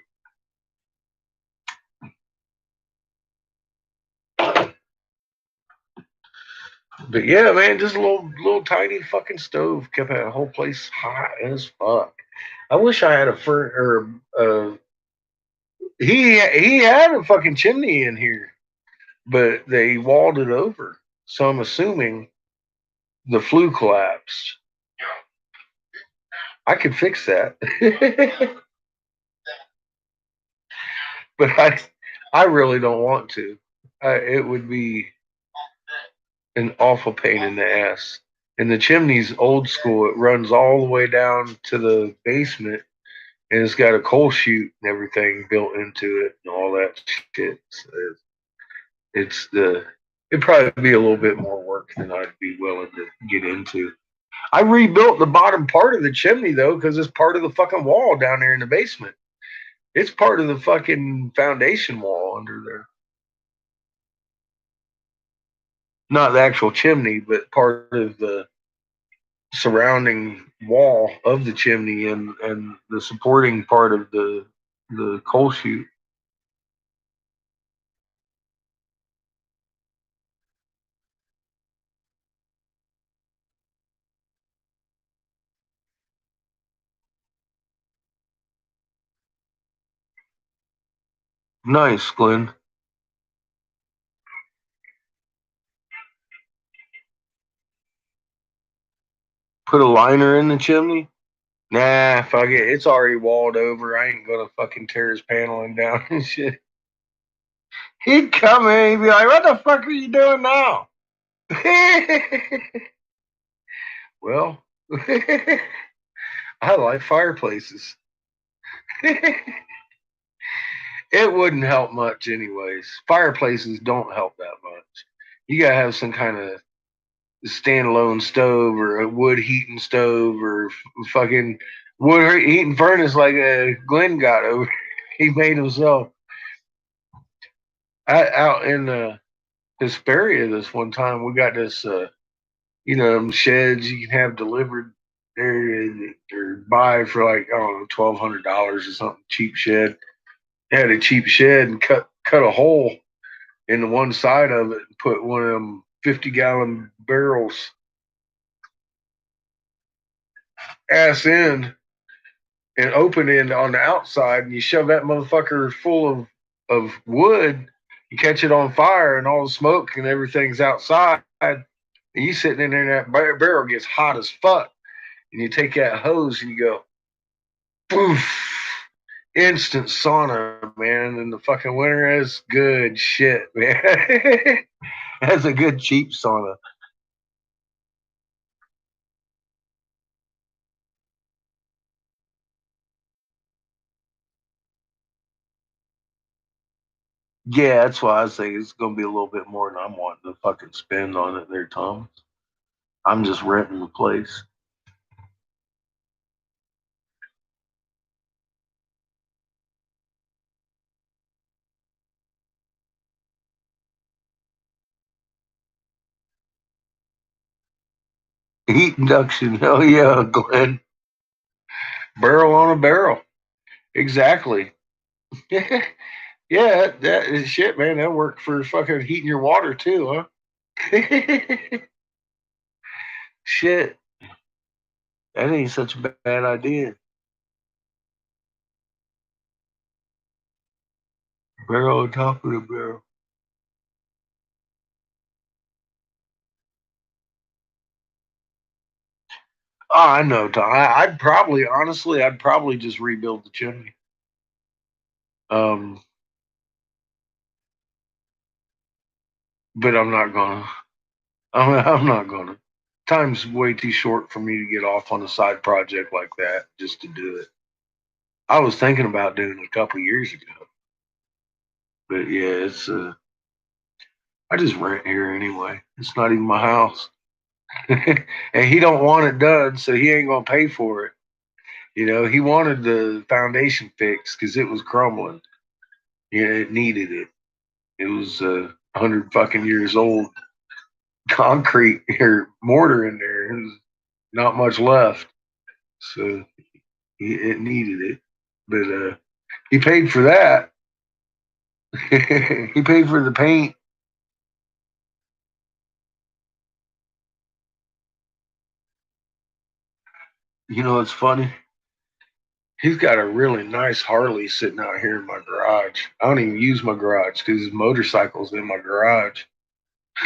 But yeah, man, just a little tiny fucking stove kept that whole place hot as fuck. I wish I had he had a fucking chimney in here, but they walled it over. So I'm assuming the flue collapsed. I could fix that. But I really don't want to. It would be an awful pain in the ass. And the chimney's old school. It runs all the way down to the basement, and it's got a coal chute and everything built into it and all that shit. So it'd probably be a little bit more work than I'd be willing to get into. I rebuilt the bottom part of the chimney though, because it's part of the fucking wall down there in the basement. It's part of the fucking foundation wall under there. Not the actual chimney, but part of the surrounding wall of the chimney and the supporting part of the coal chute. Nice, Glenn. Put a liner in the chimney? Nah, fuck it. It's already walled over. I ain't gonna fucking tear his paneling down and shit. He'd come in, he'd be like, "What the fuck are you doing now?" Well, I like fireplaces. It wouldn't help much anyways. Fireplaces don't help that much. You gotta have some kind of standalone stove or a wood heating stove or fucking wood heating furnace like Glenn got over. He made himself out in Hesperia this one time. We got this, sheds you can have delivered there or buy for like, I don't know, $1,200 or something. Cheap shed. Had a cheap shed and cut a hole in the one side of it and put one of them 50-gallon barrels ass end and open end on the outside, and you shove that motherfucker full of wood, you catch it on fire, and all the smoke and everything's outside, and you sitting in there, and that barrel gets hot as fuck, and you take that hose and you go, poof, instant sauna, man. In the fucking winter, that's good shit, man. That's a good cheap sauna. Yeah, that's why I say it's gonna be a little bit more than I'm wanting to fucking spend on it there, Tom. I'm just renting the place. Heat induction. Hell yeah, Glenn. Barrel on a barrel. Exactly. Yeah, that is shit, man. That worked for fucking heating your water too, huh? Shit. That ain't such a bad idea. Barrel on top of the barrel. Oh, I know, Tom. I'd probably, honestly, I'd probably just rebuild the chimney. Um, but I'm not gonna. I'm not gonna. Time's way too short for me to get off on a side project like that just to do it. I was thinking about doing it a couple years ago, but yeah, it's I just rent here anyway. It's not even my house, and he don't want it done, so he ain't gonna pay for it. He wanted the foundation fixed because it was crumbling. Yeah, it needed it. It was 100 fucking years old concrete or mortar in there. There's not much left, so it needed it. But he paid for that. He paid for the paint. It's funny. He's got a really nice Harley sitting out here in my garage. I don't even use my garage because his motorcycle's in my garage.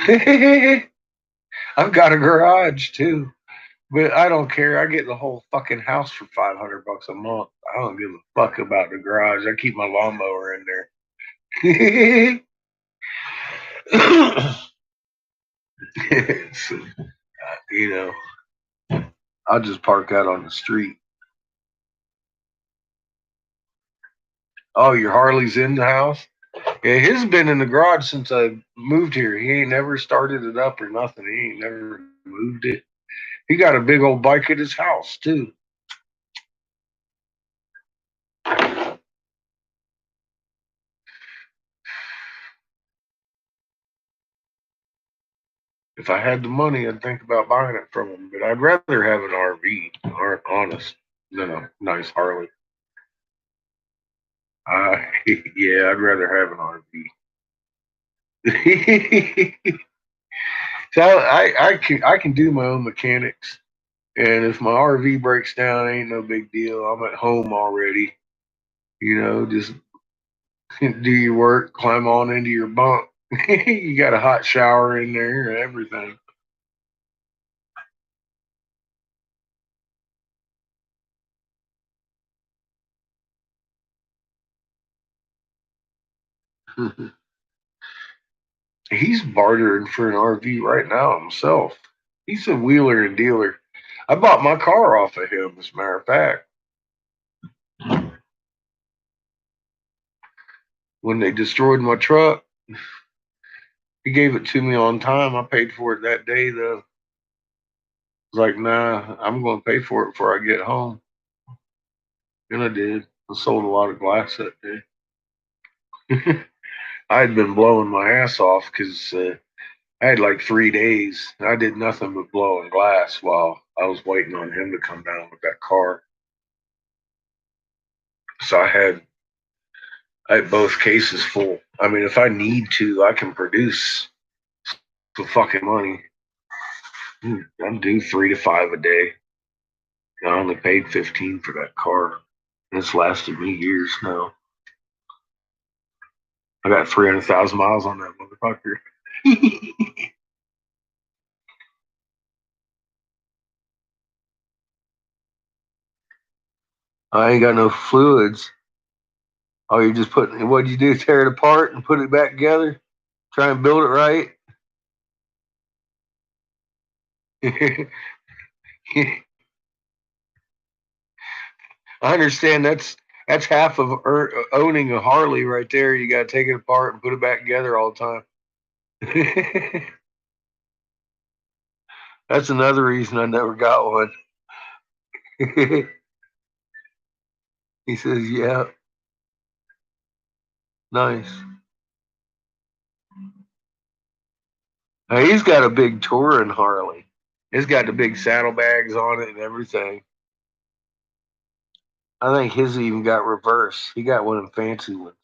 I've got a garage too, but I don't care. I get the whole fucking house for $500 a month. I don't give a fuck about the garage. I keep my lawnmower in there. So, you know, I'll just park out on the street. Oh, your Harley's in the house? Yeah, his been in the garage since I moved here. He ain't never started it up or nothing. He ain't never moved it. He got a big old bike at his house too. If I had the money, I'd think about buying it from him. But I'd rather have an RV, honest, than a nice Harley. Yeah, I'd rather have an RV. So I can do my own mechanics, and if my RV breaks down, ain't no big deal. I'm at home already. Just do your work, climb on into your bunk. You got a hot shower in there and everything. He's bartering for an RV right now himself. He's a wheeler and dealer. I bought my car off of him, as a matter of fact. When they destroyed my truck, he gave it to me on time. I paid for it that day, though. I was like, nah, I'm going to pay for it before I get home. And I did. I sold a lot of glass that day. I had been blowing my ass off because I had like 3 days. I did nothing but blowing glass while I was waiting on him to come down with that car. So I had both cases full. I mean, if I need to, I can produce some fucking money. I'm due 3 to 5 a day. I only paid 15 for that car. It's lasted me years now. I got 300,000 miles on that motherfucker. I ain't got no fluids. Oh, you're just putting, what'd you do? Tear it apart and put it back together? Try and build it right? I understand that's half of owning a Harley right there. You got to take it apart and put it back together all the time. That's another reason I never got one. He says, yeah, nice. Now, he's got a big touring Harley. It's got the big saddlebags on it and everything. I think his even got reverse. He got one of them fancy ones.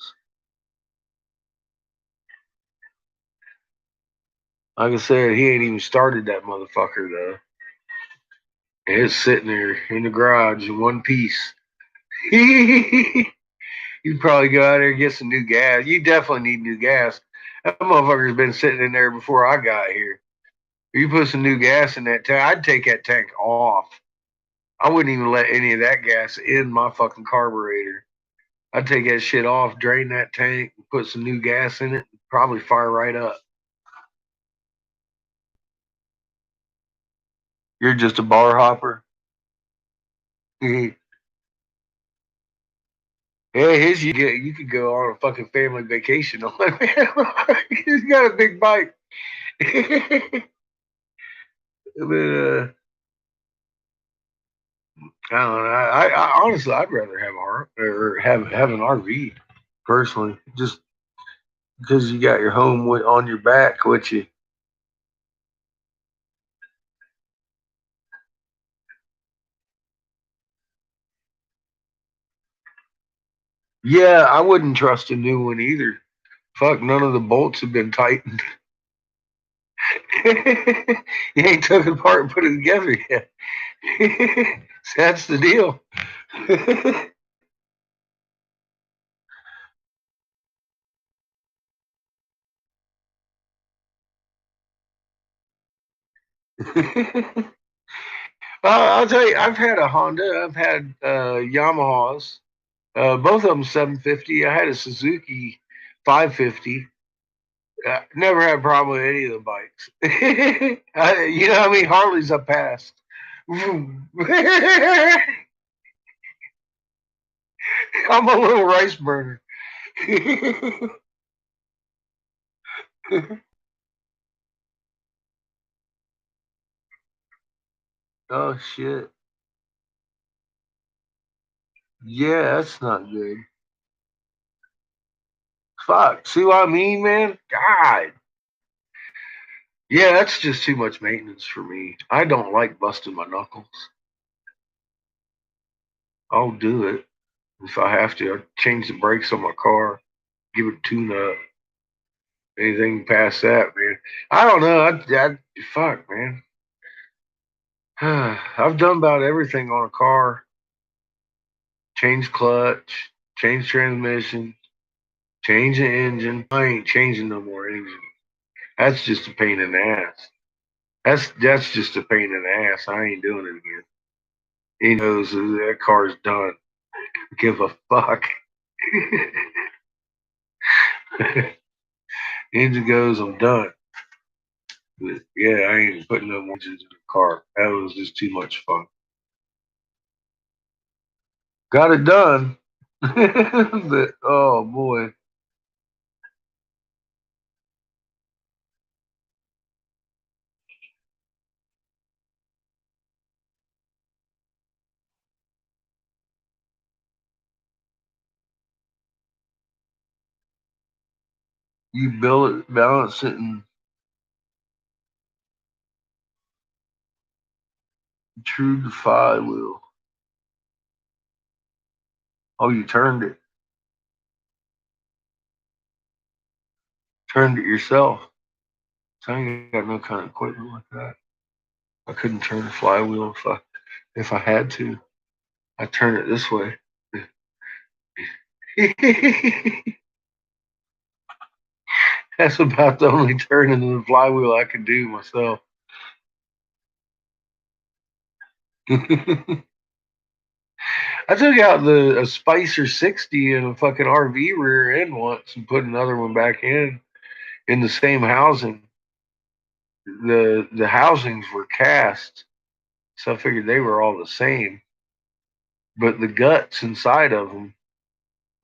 Like I said, he ain't even started that motherfucker though. It's sitting there in the garage in one piece. You'd probably go out there and get some new gas. You definitely need new gas. That motherfucker's been sitting in there before I got here. If you put some new gas in that tank, I'd take that tank off. I wouldn't even let any of that gas in my fucking carburetor. I'd take that shit off, drain that tank, put some new gas in it, probably fire right up. You're just a bar hopper. Yeah, his you could go on a fucking family vacation on it, man. He's got a big bike. But I don't know. I honestly, I'd rather have an RV personally, just because you got your home on your back with you. Yeah, I wouldn't trust a new one either. Fuck, none of the bolts have been tightened. You ain't took it apart and put it together yet. That's the deal. I'll tell you, I've had a Honda, I've had Yamahas, both of them 750. I had a Suzuki 550. Never had a problem with any of the bikes. You know how many Harleys I passed? I'm a little rice burner. Oh shit. Yeah, that's not good. Fuck. See what I mean, man? God. Yeah, that's just too much maintenance for me. I don't like busting my knuckles. I'll do it if I have to. I'll change the brakes on my car, give it a tune up. Anything past that, man. I don't know. Fuck, man. I've done about everything on a car. Change clutch, change transmission, change the engine. I ain't changing no more engine. That's just a pain in the ass. That's just a pain in the ass. I ain't doing it again. He knows that car's done. Give a fuck. Engine goes, I'm done. But yeah, I ain't putting no more engines in the car. That was just too much fun. Got it done. But oh boy. You build it, balance it, and intrude the flywheel. Oh, you turned it. Turned it yourself. So I ain't got no kind of equipment like that. I couldn't turn the flywheel if I had to. I turn it this way. That's about the only turning of the flywheel I can do myself. I took out a Spicer 60 in a fucking RV rear end once and put another one back in the same housing. The housings were cast, so I figured they were all the same. But the guts inside of them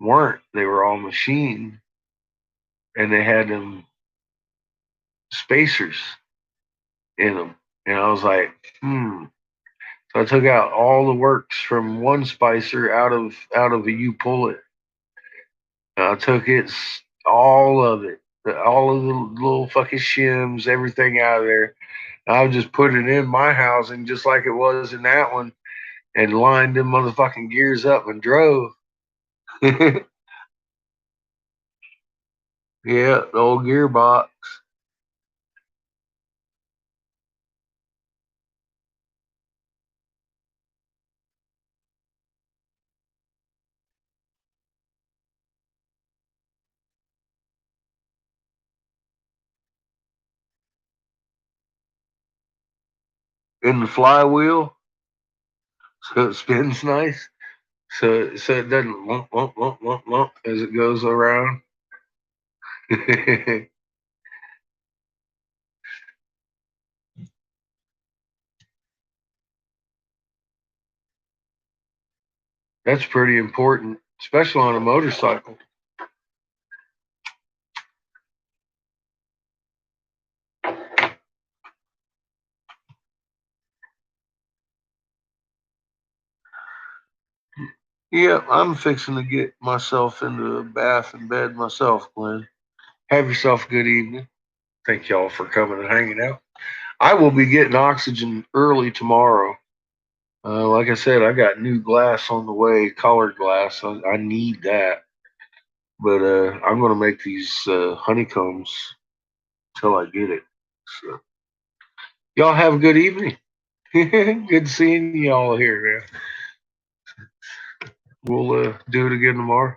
weren't. They were all machined, and they had them spacers in them. And I was like, So I took out all the works from one Spicer out of the U Pullet. I took all of it, all of the little fucking shims, everything out of there. I just put it in my housing just like it was in that one, and lined them motherfucking gears up and drove. Yeah, the old gearbox. In the flywheel, so it spins nice. So it doesn't lump, lump, lump, lump, lump as it goes around. That's pretty important, especially on a motorcycle. Yeah, I'm fixing to get myself into a bath and bed myself, Glenn. Have yourself a good evening. Thank y'all for coming and hanging out. I will be getting oxygen early tomorrow. Like I said, I got new glass on the way, colored glass. I need that. But I'm going to make these honeycombs till I get it. So, y'all have a good evening. Good seeing y'all here, man. We'll do it again tomorrow.